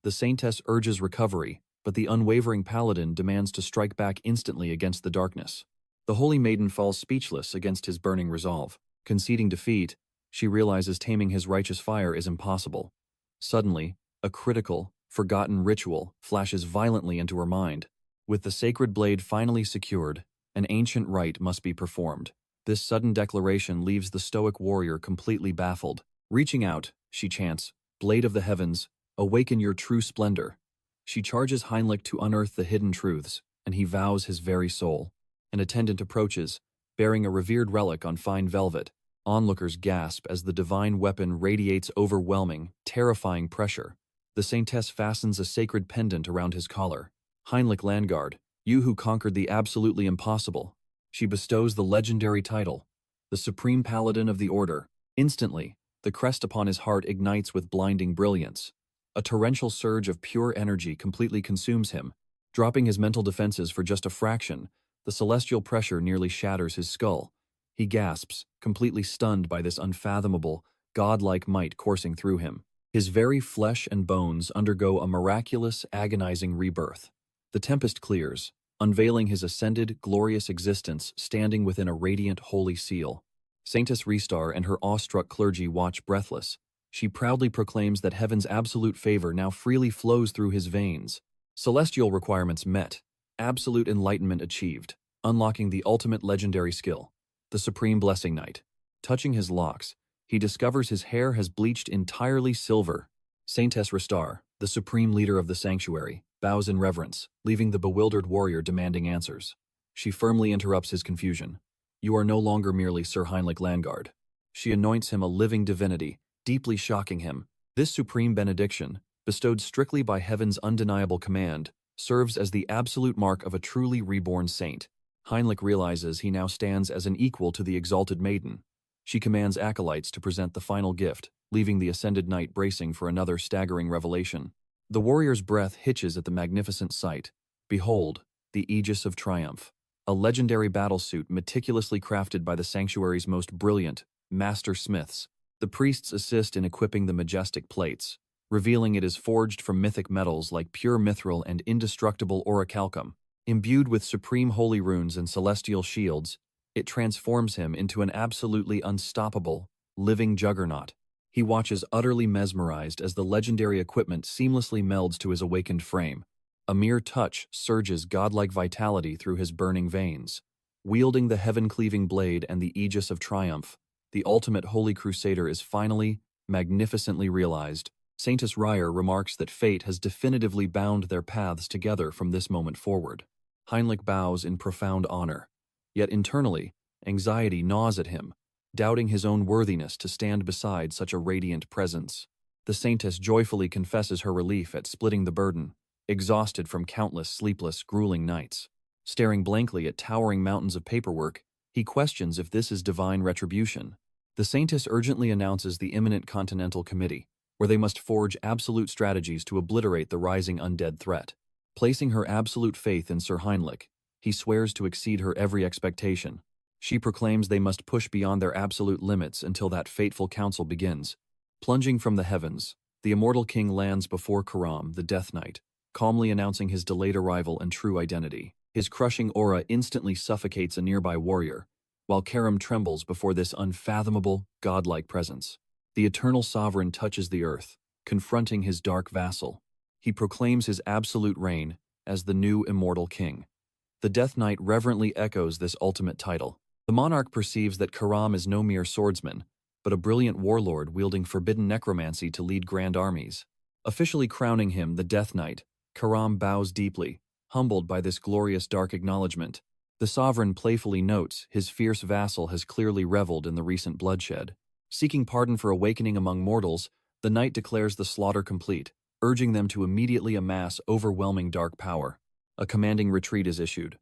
The Saintess urges recovery, but the unwavering paladin demands to strike back instantly against the darkness. The Holy Maiden falls speechless against his burning resolve. Conceding defeat, she realizes taming his righteous fire is impossible. Suddenly, a critical, forgotten ritual flashes violently into her mind. With the sacred blade finally secured, an ancient rite must be performed. This sudden declaration leaves the stoic warrior completely baffled. Reaching out, she chants, "Blade of the heavens, awaken your true splendor." She charges Heinrich to unearth the hidden truths, and he vows his very soul. An attendant approaches, bearing a revered relic on fine velvet. Onlookers gasp as the divine weapon radiates overwhelming, terrifying pressure. The Saintess fastens a sacred pendant around his collar. "Heinrich Landgard, you who conquered the absolutely impossible." She bestows the legendary title, the Supreme Paladin of the Order. Instantly, the crest upon his heart ignites with blinding brilliance. A torrential surge of pure energy completely consumes him. Dropping his mental defenses for just a fraction, the celestial pressure nearly shatters his skull. He gasps, completely stunned by this unfathomable, godlike might coursing through him. His very flesh and bones undergo a miraculous, agonizing rebirth. The tempest clears, unveiling his ascended, glorious existence standing within a radiant holy seal. Saintess Ristar and her awestruck clergy watch breathless. She proudly proclaims that heaven's absolute favor now freely flows through his veins. Celestial requirements met, absolute enlightenment achieved, unlocking the ultimate legendary skill, the Supreme Blessing Knight. Touching his locks, he discovers his hair has bleached entirely silver. Saintess Ristar, the supreme leader of the sanctuary, bows in reverence, leaving the bewildered warrior demanding answers. She firmly interrupts his confusion. "You are no longer merely Sir Heinrich Landgard." She anoints him a living divinity, deeply shocking him. This supreme benediction, bestowed strictly by heaven's undeniable command, serves as the absolute mark of a truly reborn saint. Heinrich realizes he now stands as an equal to the exalted maiden. She commands acolytes to present the final gift, leaving the ascended knight bracing for another staggering revelation. The warrior's breath hitches at the magnificent sight. Behold, the Aegis of Triumph, a legendary battlesuit meticulously crafted by the sanctuary's most brilliant master smiths. The priests assist in equipping the majestic plates, revealing it is forged from mythic metals like pure mithril and indestructible orichalcum. Imbued with supreme holy runes and celestial shields, it transforms him into an absolutely unstoppable, living juggernaut. He watches utterly mesmerized as the legendary equipment seamlessly melds to his awakened frame. A mere touch surges godlike vitality through his burning veins. Wielding the heaven-cleaving blade and the Aegis of Triumph, the ultimate holy crusader is finally, magnificently realized. Saintess Ryer remarks that fate has definitively bound their paths together from this moment forward. Heinrich bows in profound honor. Yet internally, anxiety gnaws at him, doubting his own worthiness to stand beside such a radiant presence. The Saintess joyfully confesses her relief at splitting the burden, exhausted from countless sleepless, grueling nights. Staring blankly at towering mountains of paperwork, he questions if this is divine retribution. The Saintess urgently announces the imminent Continental Committee, where they must forge absolute strategies to obliterate the rising undead threat. Placing her absolute faith in Sir Heinrich, he swears to exceed her every expectation. She proclaims they must push beyond their absolute limits until that fateful council begins. Plunging from the heavens, the immortal king lands before Karam, the Death Knight, calmly announcing his delayed arrival and true identity. His crushing aura instantly suffocates a nearby warrior, while Karam trembles before this unfathomable, godlike presence. The eternal sovereign touches the earth, confronting his dark vassal. He proclaims his absolute reign as the new immortal king. The Death Knight reverently echoes this ultimate title. The monarch perceives that Karam is no mere swordsman, but a brilliant warlord wielding forbidden necromancy to lead grand armies. Officially crowning him the Death Knight, Karam bows deeply, humbled by this glorious dark acknowledgement. The sovereign playfully notes his fierce vassal has clearly reveled in the recent bloodshed. Seeking pardon for awakening among mortals, the knight declares the slaughter complete, urging them to immediately amass overwhelming dark power. A commanding retreat is issued.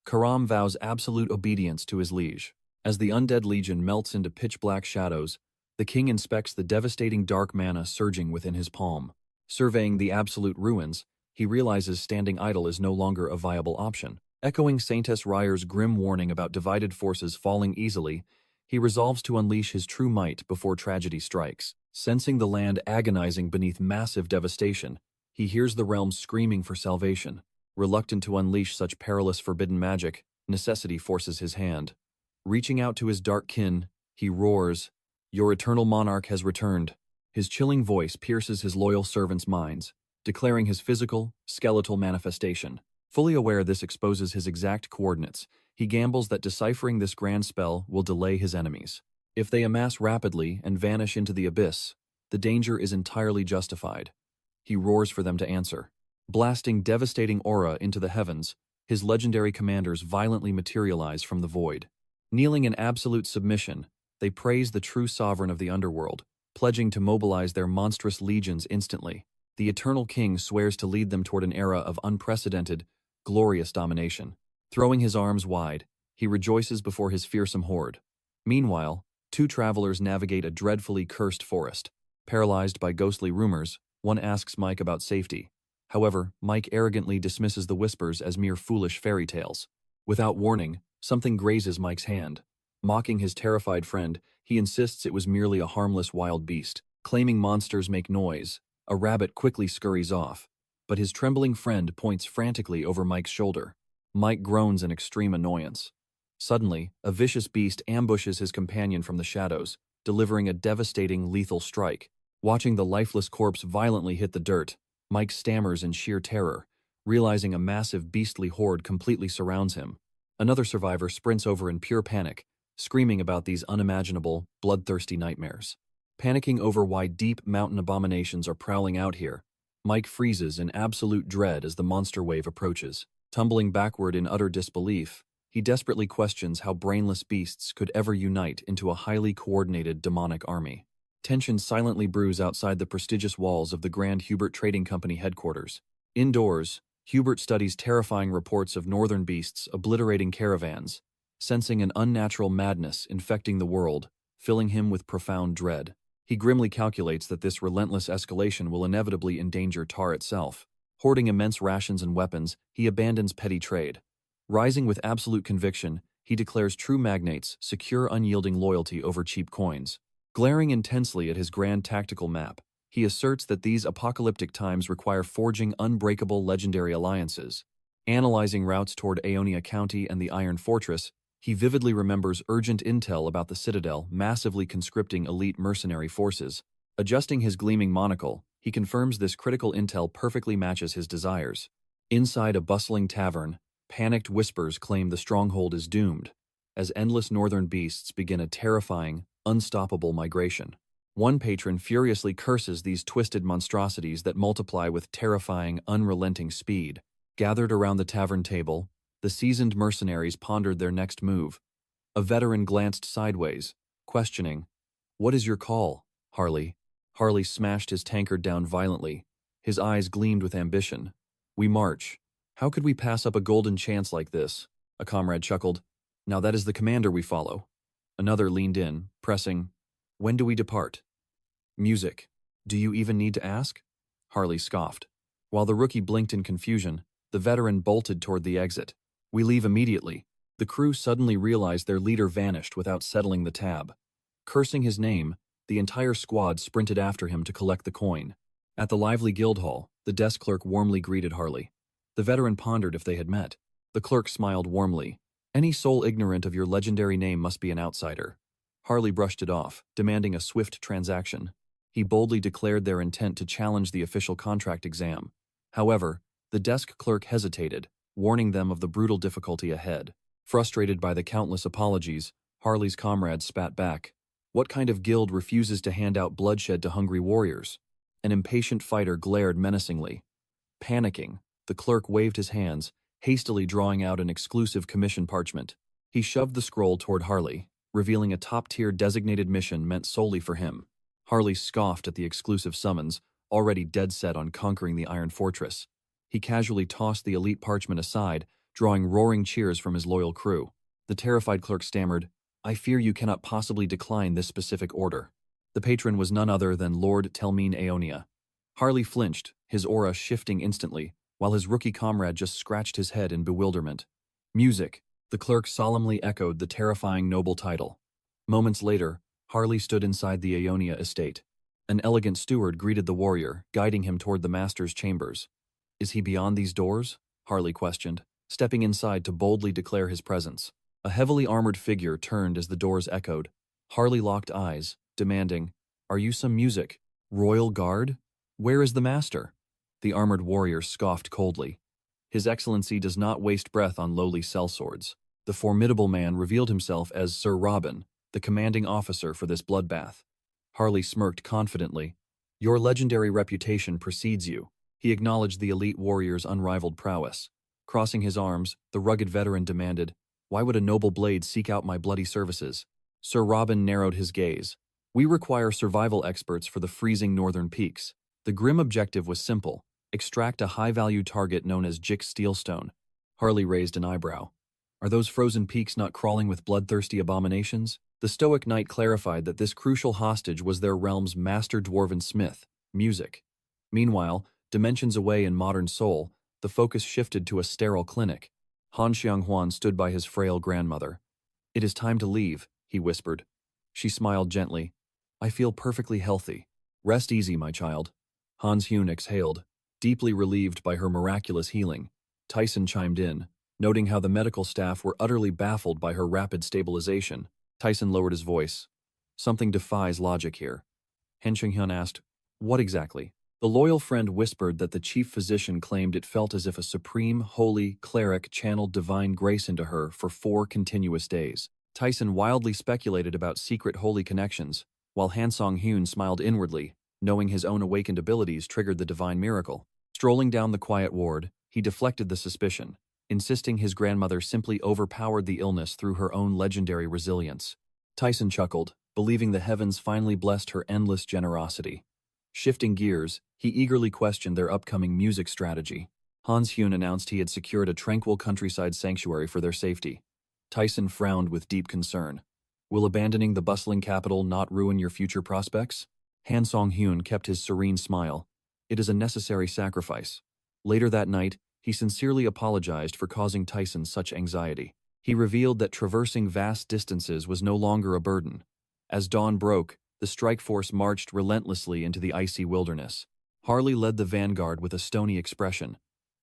Karam vows absolute obedience to his liege. As the undead legion melts into pitch-black shadows, the king inspects the devastating dark mana surging within his palm. Surveying the absolute ruins, he realizes standing idle is no longer a viable option. Echoing Saintess Ryer's grim warning about divided forces falling easily, he resolves to unleash his true might before tragedy strikes. Sensing the land agonizing beneath massive devastation, he hears the realm screaming for salvation. Reluctant to unleash such perilous forbidden magic, necessity forces his hand. Reaching out to his dark kin, he roars, "Your eternal monarch has returned." His chilling voice pierces his loyal servants' minds, declaring his physical, skeletal manifestation. Fully aware this exposes his exact coordinates, he gambles that deciphering this grand spell will delay his enemies. If they amass rapidly and vanish into the abyss, the danger is entirely justified. He roars for them to answer. Blasting devastating aura into the heavens, his legendary commanders violently materialize from the void. Kneeling in absolute submission, they praise the true sovereign of the underworld, pledging to mobilize their monstrous legions instantly. The Eternal King swears to lead them toward an era of unprecedented, glorious domination. Throwing his arms wide, he rejoices before his fearsome horde. Meanwhile, two travelers navigate a dreadfully cursed forest. Paralyzed by ghostly rumors, one asks Mike about safety. However, Mike arrogantly dismisses the whispers as mere foolish fairy tales. Without warning, something grazes Mike's hand. Mocking his terrified friend, he insists it was merely a harmless wild beast. Claiming monsters make noise, a rabbit quickly scurries off, but his trembling friend points frantically over Mike's shoulder. Mike groans in extreme annoyance. Suddenly, a vicious beast ambushes his companion from the shadows, delivering a devastating, lethal strike. Watching the lifeless corpse violently hit the dirt, Mike stammers in sheer terror, realizing a massive beastly horde completely surrounds him. Another survivor sprints over in pure panic, screaming about these unimaginable, bloodthirsty nightmares. Panicking over why deep mountain abominations are prowling out here, Mike freezes in absolute dread as the monster wave approaches. Tumbling backward in utter disbelief, he desperately questions how brainless beasts could ever unite into a highly coordinated demonic army. Tension silently brews outside the prestigious walls of the Grand Hubert Trading Company headquarters. Indoors, Hubert studies terrifying reports of northern beasts obliterating caravans, sensing an unnatural madness infecting the world, filling him with profound dread. He grimly calculates that this relentless escalation will inevitably endanger Tar itself. Hoarding immense rations and weapons, he abandons petty trade. Rising with absolute conviction, he declares true magnates secure unyielding loyalty over cheap coins. Glaring intensely at his grand tactical map, he asserts that these apocalyptic times require forging unbreakable legendary alliances. Analyzing routes toward Aonia County and the Iron Fortress, he vividly remembers urgent intel about the Citadel massively conscripting elite mercenary forces. Adjusting his gleaming monocle, he confirms this critical intel perfectly matches his desires. Inside a bustling tavern, panicked whispers claim the stronghold is doomed, as endless northern beasts begin a terrifying, unstoppable migration. One patron furiously curses these twisted monstrosities that multiply with terrifying, unrelenting speed. Gathered around the tavern table, the seasoned mercenaries pondered their next move. A veteran glanced sideways, questioning, "What is your call, Harley?" Harley smashed his tankard down violently. His eyes gleamed with ambition. "We march. How could we pass up a golden chance like this?" A comrade chuckled. "Now that is the commander we follow." Another leaned in, pressing, "When do we depart?" "Music. Do you even need to ask?" Harley scoffed. While the rookie blinked in confusion, the veteran bolted toward the exit. "We leave immediately." The crew suddenly realized their leader vanished without settling the tab. Cursing his name, the entire squad sprinted after him to collect the coin. At the lively guild hall, the desk clerk warmly greeted Harley. The veteran pondered if they had met. The clerk smiled warmly. "Any soul ignorant of your legendary name must be an outsider." Harley brushed it off, demanding a swift transaction. He boldly declared their intent to challenge the official contract exam. However, the desk clerk hesitated, warning them of the brutal difficulty ahead. Frustrated by the countless apologies, Harley's comrades spat back. What kind of guild refuses to hand out bloodshed to hungry warriors? An impatient fighter glared menacingly. Panicking, the clerk waved his hands, hastily drawing out an exclusive commission parchment. He shoved the scroll toward Harley, revealing a top-tier designated mission meant solely for him. Harley scoffed at the exclusive summons, already dead set on conquering the Iron Fortress. He casually tossed the elite parchment aside, drawing roaring cheers from his loyal crew. The terrified clerk stammered, "I fear you cannot possibly decline this specific order." The patron was none other than Lord Telmine Aeonia. Harley flinched, his aura shifting instantly, while his rookie comrade just scratched his head in bewilderment. Music. The clerk solemnly echoed the terrifying noble title. Moments later, Harley stood inside the Aeonia estate. An elegant steward greeted the warrior, guiding him toward the master's chambers. "Is he beyond these doors?" Harley questioned, stepping inside to boldly declare his presence. A heavily armored figure turned as the doors echoed. Harley locked eyes, demanding, "Are you some music? Royal Guard? Where is the master?" The armored warrior scoffed coldly. "His Excellency does not waste breath on lowly sellswords." The formidable man revealed himself as Sir Robin, the commanding officer for this bloodbath. Harley smirked confidently. "Your legendary reputation precedes you." He acknowledged the elite warrior's unrivaled prowess. Crossing his arms, the rugged veteran demanded, "Why would a noble blade seek out my bloody services?" Sir Robin narrowed his gaze. "We require survival experts for the freezing northern peaks." The grim objective was simple: extract a high-value target known as Jick Steelstone. Harley raised an eyebrow. "Are those frozen peaks not crawling with bloodthirsty abominations?" The stoic knight clarified that this crucial hostage was their realm's master dwarven smith, music. Meanwhile, dimensions away in modern Seoul, the focus shifted to a sterile clinic. Han Xianghuan stood by his frail grandmother. "It is time to leave," he whispered. She smiled gently. "I feel perfectly healthy. Rest easy, my child." Hans Hyun exhaled, deeply relieved by her miraculous healing. Tyson chimed in, noting how the medical staff were utterly baffled by her rapid stabilization. Tyson lowered his voice. "Something defies logic here." Han Hyun asked, "What exactly?" The loyal friend whispered that the chief physician claimed it felt as if a supreme, holy cleric channeled divine grace into her for 4 continuous days. Tyson wildly speculated about secret holy connections, while Han Song-hyun smiled inwardly, knowing his own awakened abilities triggered the divine miracle. Strolling down the quiet ward, he deflected the suspicion, insisting his grandmother simply overpowered the illness through her own legendary resilience. Tyson chuckled, believing the heavens finally blessed her endless generosity. Shifting gears, he eagerly questioned their upcoming music strategy. Hans Hyun announced he had secured a tranquil countryside sanctuary for their safety. Tyson frowned with deep concern. "Will abandoning the bustling capital not ruin your future prospects?" Han Song-hyun kept his serene smile. "It is a necessary sacrifice." Later that night, he sincerely apologized for causing Tyson such anxiety. He revealed that traversing vast distances was no longer a burden. As dawn broke, the strike force marched relentlessly into the icy wilderness. Harley led the vanguard with a stony expression.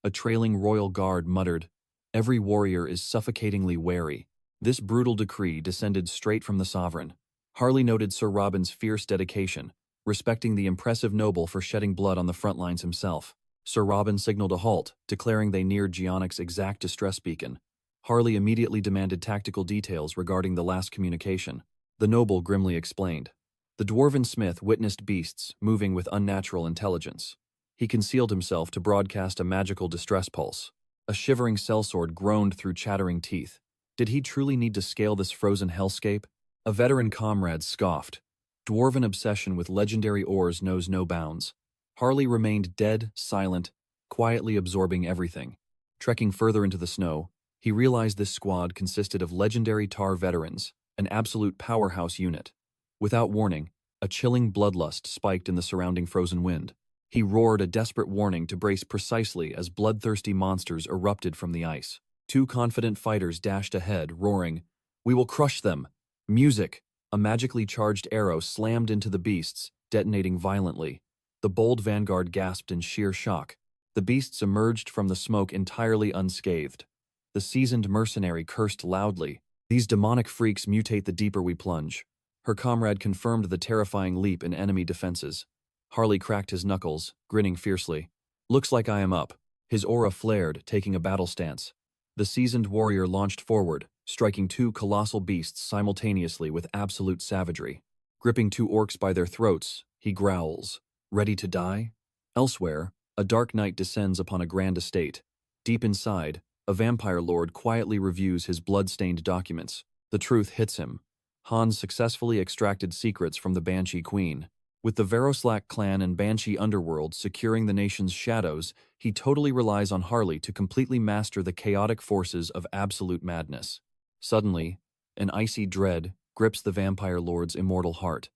A trailing royal guard muttered, "Every warrior is suffocatingly wary." This brutal decree descended straight from the sovereign. Harley noted Sir Robin's fierce dedication, respecting the impressive noble for shedding blood on the front lines himself. Sir Robin signaled a halt, declaring they neared Geonic's exact distress beacon. Harley immediately demanded tactical details regarding the last communication. The noble grimly explained. The dwarven smith witnessed beasts moving with unnatural intelligence. He concealed himself to broadcast a magical distress pulse. A shivering sellsword groaned through chattering teeth. Did he truly need to scale this frozen hellscape? A veteran comrade scoffed. Dwarven obsession with legendary ores knows no bounds. Harley remained dead, silent, quietly absorbing everything. Trekking further into the snow, he realized this squad consisted of legendary Tar veterans, an absolute powerhouse unit. Without warning, a chilling bloodlust spiked in the surrounding frozen wind. He roared a desperate warning to brace precisely as bloodthirsty monsters erupted from the ice. 2 confident fighters dashed ahead, roaring, "We will crush them!" Music! A magically charged arrow slammed into the beasts, detonating violently. The bold vanguard gasped in sheer shock. The beasts emerged from the smoke entirely unscathed. The seasoned mercenary cursed loudly. "These demonic freaks mutate the deeper we plunge." Her comrade confirmed the terrifying leap in enemy defenses. Harley cracked his knuckles, grinning fiercely. "Looks like I am up." His aura flared, taking a battle stance. The seasoned warrior launched forward, striking 2 colossal beasts simultaneously with absolute savagery. Gripping 2 orcs by their throats, he growls, "Ready to die?" Elsewhere, a dark night descends upon a grand estate. Deep inside, a vampire lord quietly reviews his blood-stained documents. The truth hits him. Hans successfully extracted secrets from the Banshee Queen. With the Veroslak clan and Banshee underworld securing the nation's shadows, he totally relies on Harley to completely master the chaotic forces of absolute madness. Suddenly, an icy dread grips the vampire lord's immortal heart.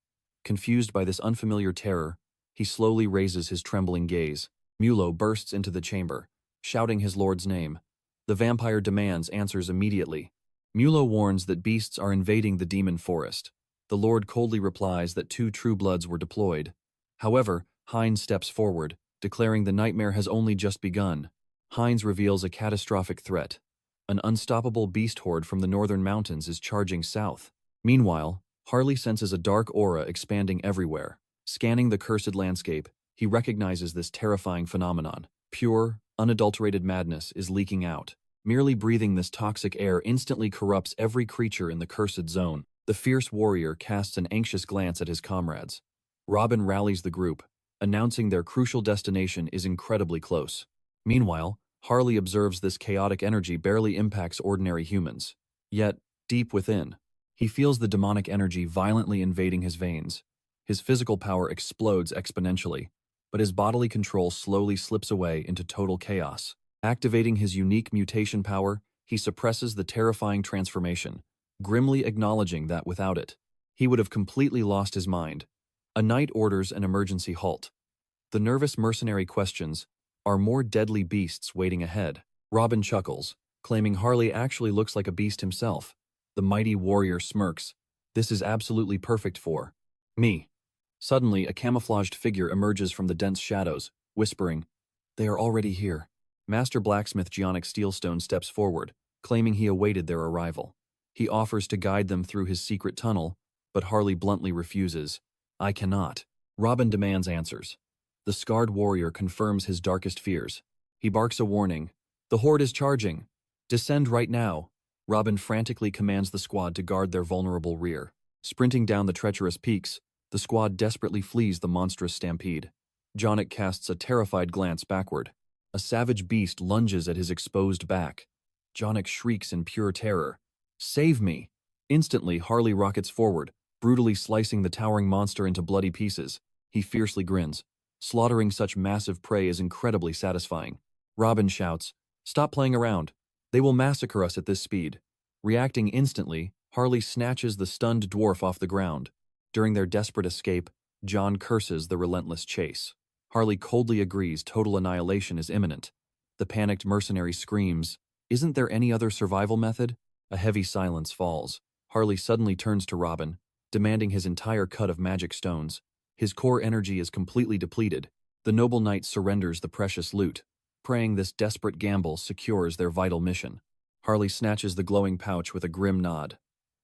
Confused by this unfamiliar terror, he slowly raises his trembling gaze. Mulo bursts into the chamber, shouting his lord's name. The vampire demands answers immediately. Mulo warns that beasts are invading the demon forest. The lord coldly replies that 2 true bloods were deployed. However, Hines steps forward, declaring the nightmare has only just begun. Hines reveals a catastrophic threat. An unstoppable beast horde from the northern mountains is charging south. Meanwhile, Harley senses a dark aura expanding everywhere. Scanning the cursed landscape, he recognizes this terrifying phenomenon. Pure, unadulterated madness is leaking out. Merely breathing this toxic air instantly corrupts every creature in the cursed zone. The fierce warrior casts an anxious glance at his comrades. Robin rallies the group, announcing their crucial destination is incredibly close. Meanwhile, Harley observes this chaotic energy barely impacts ordinary humans. Yet, deep within, he feels the demonic energy violently invading his veins. His physical power explodes exponentially, but his bodily control slowly slips away into total chaos. Activating his unique mutation power, he suppresses the terrifying transformation, grimly acknowledging that without it, he would have completely lost his mind. A knight orders an emergency halt. The nervous mercenary questions, "Are more deadly beasts waiting ahead?" Robin chuckles, claiming Harley actually looks like a beast himself. The mighty warrior smirks. "This is absolutely perfect for me." Suddenly, a camouflaged figure emerges from the dense shadows, whispering, "They are already here." Master Blacksmith Geonic Steelstone steps forward, claiming he awaited their arrival. He offers to guide them through his secret tunnel, but Harley bluntly refuses. "I cannot." Robin demands answers. The scarred warrior confirms his darkest fears. He barks a warning. "The horde is charging. Descend right now." Robin frantically commands the squad to guard their vulnerable rear. Sprinting down the treacherous peaks, the squad desperately flees the monstrous stampede. Geonic casts a terrified glance backward. A savage beast lunges at his exposed back. Geonic shrieks in pure terror. "Save me!" Instantly, Harley rockets forward, brutally slicing the towering monster into bloody pieces. He fiercely grins. Slaughtering such massive prey is incredibly satisfying. Robin shouts, "Stop playing around. They will massacre us at this speed." Reacting instantly, Harley snatches the stunned dwarf off the ground. During their desperate escape, John curses the relentless chase. Harley coldly agrees total annihilation is imminent. The panicked mercenary screams, "Isn't there any other survival method?" A heavy silence falls. Harley suddenly turns to Robin, demanding his entire cut of magic stones. His core energy is completely depleted. The noble knight surrenders the precious loot, praying this desperate gamble secures their vital mission. Harley snatches the glowing pouch with a grim nod.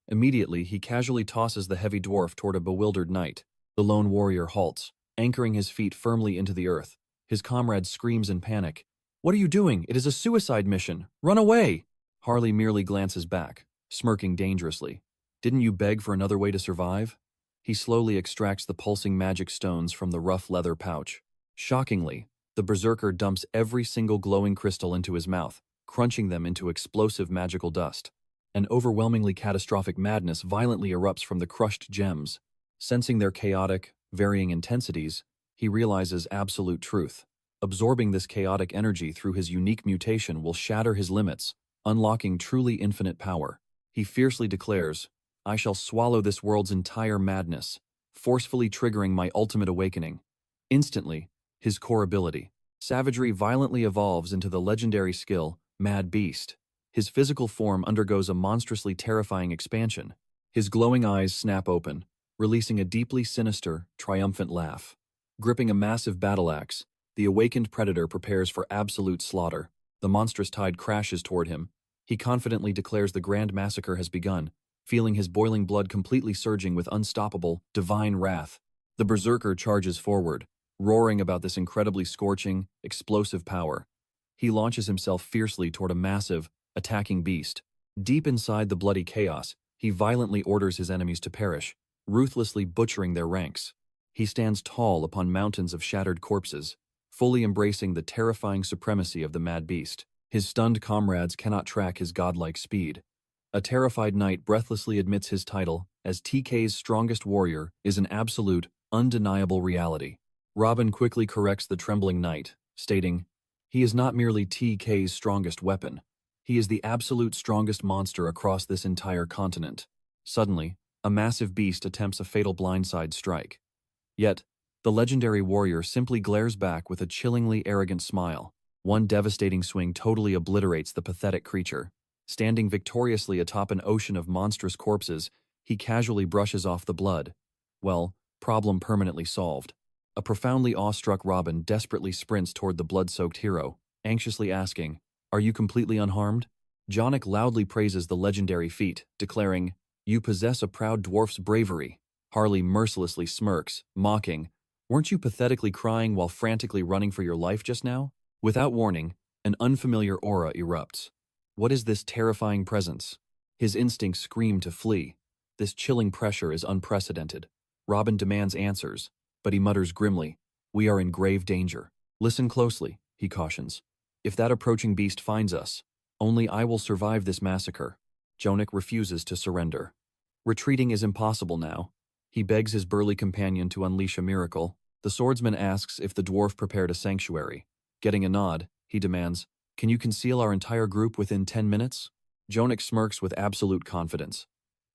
Immediately, he casually tosses the heavy dwarf toward a bewildered knight. The lone warrior halts, anchoring his feet firmly into the earth. His comrade screams in panic. "What are you doing? It is a suicide mission. Run away!" Harley merely glances back, smirking dangerously. "Didn't you beg for another way to survive?" He slowly extracts the pulsing magic stones from the rough leather pouch. Shockingly, the berserker dumps every single glowing crystal into his mouth, crunching them into explosive magical dust. An overwhelmingly catastrophic madness violently erupts from the crushed gems. Sensing their chaotic, varying intensities, he realizes absolute truth. Absorbing this chaotic energy through his unique mutation will shatter his limits, unlocking truly infinite power. He fiercely declares, "I shall swallow this world's entire madness," forcefully triggering my ultimate awakening. Instantly, his core ability, savagery, violently evolves into the legendary skill, Mad Beast. His physical form undergoes a monstrously terrifying expansion. His glowing eyes snap open, releasing a deeply sinister, triumphant laugh. Gripping a massive battle axe, the awakened predator prepares for absolute slaughter. The monstrous tide crashes toward him. He confidently declares the grand massacre has begun, feeling his boiling blood completely surging with unstoppable, divine wrath. The berserker charges forward, roaring about this incredibly scorching, explosive power. He launches himself fiercely toward a massive, attacking beast. Deep inside the bloody chaos, he violently orders his enemies to perish, ruthlessly butchering their ranks. He stands tall upon mountains of shattered corpses, fully embracing the terrifying supremacy of the mad beast. His stunned comrades cannot track his godlike speed. A terrified knight breathlessly admits his title as TK's strongest warrior is an absolute, Undeniable reality. Robin quickly corrects the trembling knight, stating, "He is not merely TK's strongest weapon. He is the absolute strongest monster across this entire continent." Suddenly, a massive beast attempts a fatal blindside strike. Yet, the legendary warrior simply glares back with a chillingly arrogant smile. One devastating swing totally obliterates the pathetic creature. Standing victoriously atop an ocean of monstrous corpses, he casually brushes off the blood. Well, problem permanently solved. A profoundly awestruck Robin desperately sprints toward the blood-soaked hero, anxiously asking, "Are you completely unharmed?" Jonik loudly praises the legendary feat, declaring, "You possess a proud dwarf's bravery." Harley mercilessly smirks, mocking, "Weren't you pathetically crying while frantically running for your life just now?" Without warning, an unfamiliar aura erupts. What is this terrifying presence? His instincts scream to flee. This chilling pressure is unprecedented. Robin demands answers, but he mutters grimly, "We are in grave danger." "Listen closely," he cautions. "If that approaching beast finds us, only I will survive this massacre." Jonik refuses to surrender. Retreating is impossible now. He begs his burly companion to unleash a miracle. The swordsman asks if the dwarf prepared a sanctuary. Getting a nod, he demands, "Can you conceal our entire group within 10 minutes?" Jonik smirks with absolute confidence.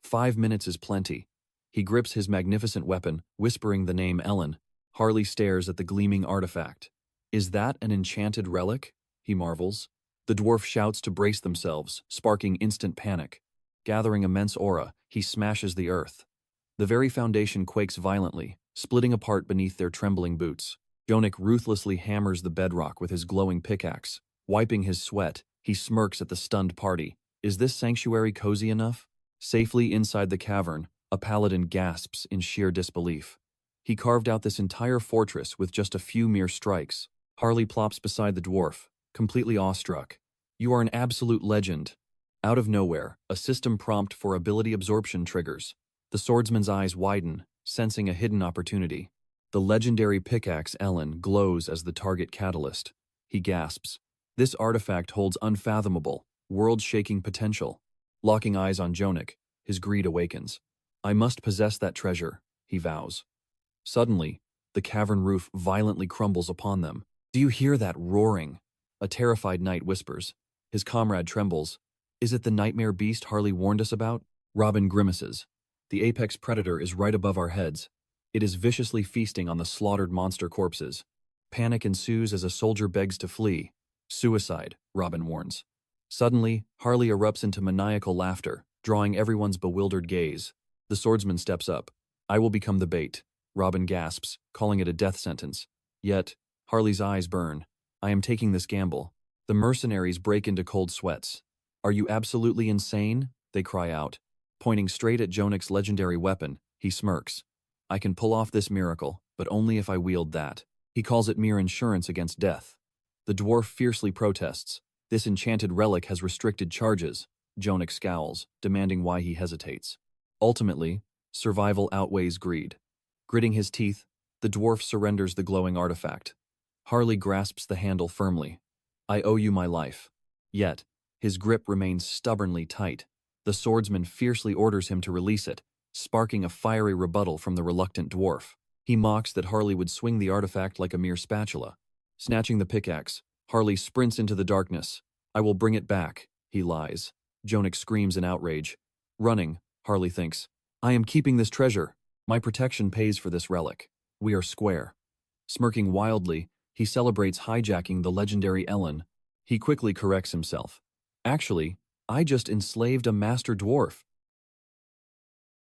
5 minutes is plenty. He grips his magnificent weapon, whispering the name Ellen. Harley stares at the gleaming artifact. "Is that an enchanted relic?" he marvels. The dwarf shouts to brace themselves, sparking instant panic. Gathering immense aura, he smashes the earth. The very foundation quakes violently, splitting apart beneath their trembling boots. Jonik ruthlessly hammers the bedrock with his glowing pickaxe. Wiping his sweat, he smirks at the stunned party. Is this sanctuary cozy enough? Safely inside the cavern, a paladin gasps in sheer disbelief. He carved out this entire fortress with just a few mere strikes. Harley plops beside the dwarf, completely awestruck. "You are an absolute legend." Out of nowhere, a system prompt for ability absorption triggers. The swordsman's eyes widen, sensing a hidden opportunity. The legendary pickaxe Ellen glows as the target catalyst. He gasps. This artifact holds unfathomable, world-shaking potential. Locking eyes on Jonik, his greed awakens. "I must possess that treasure," he vows. Suddenly, the cavern roof violently crumbles upon them. "Do you hear that roaring?" A terrified knight whispers. His comrade trembles. "Is it the nightmare beast Harley warned us about?" Robin grimaces. "The apex predator is right above our heads. It is viciously feasting on the slaughtered monster corpses." Panic ensues as a soldier begs to flee. "Suicide," Robin warns. Suddenly, Harley erupts into maniacal laughter, drawing everyone's bewildered gaze. The swordsman steps up. "I will become the bait," Robin gasps, calling it a death sentence. Yet, Harley's eyes burn. "I am taking this gamble." The mercenaries break into cold sweats. "Are you absolutely insane?" they cry out. Pointing straight at Jonik's legendary weapon, he smirks. "I can pull off this miracle, but only if I wield that." He calls it mere insurance against death. The dwarf fiercely protests. "This enchanted relic has restricted charges." Jonik scowls, demanding why he hesitates. Ultimately, survival outweighs greed. Gritting his teeth, the dwarf surrenders the glowing artifact. Harley grasps the handle firmly. "I owe you my life." Yet, his grip remains stubbornly tight. The swordsman fiercely orders him to release it, sparking a fiery rebuttal from the reluctant dwarf. He mocks that Harley would swing the artifact like a mere spatula. Snatching the pickaxe, Harley sprints into the darkness. "I will bring it back," he lies. Jonik screams in outrage. Running, Harley thinks, "I am keeping this treasure. My protection pays for this relic. We are square." Smirking wildly, he celebrates hijacking the legendary Ellen. He quickly corrects himself. "Actually, I just enslaved a master dwarf.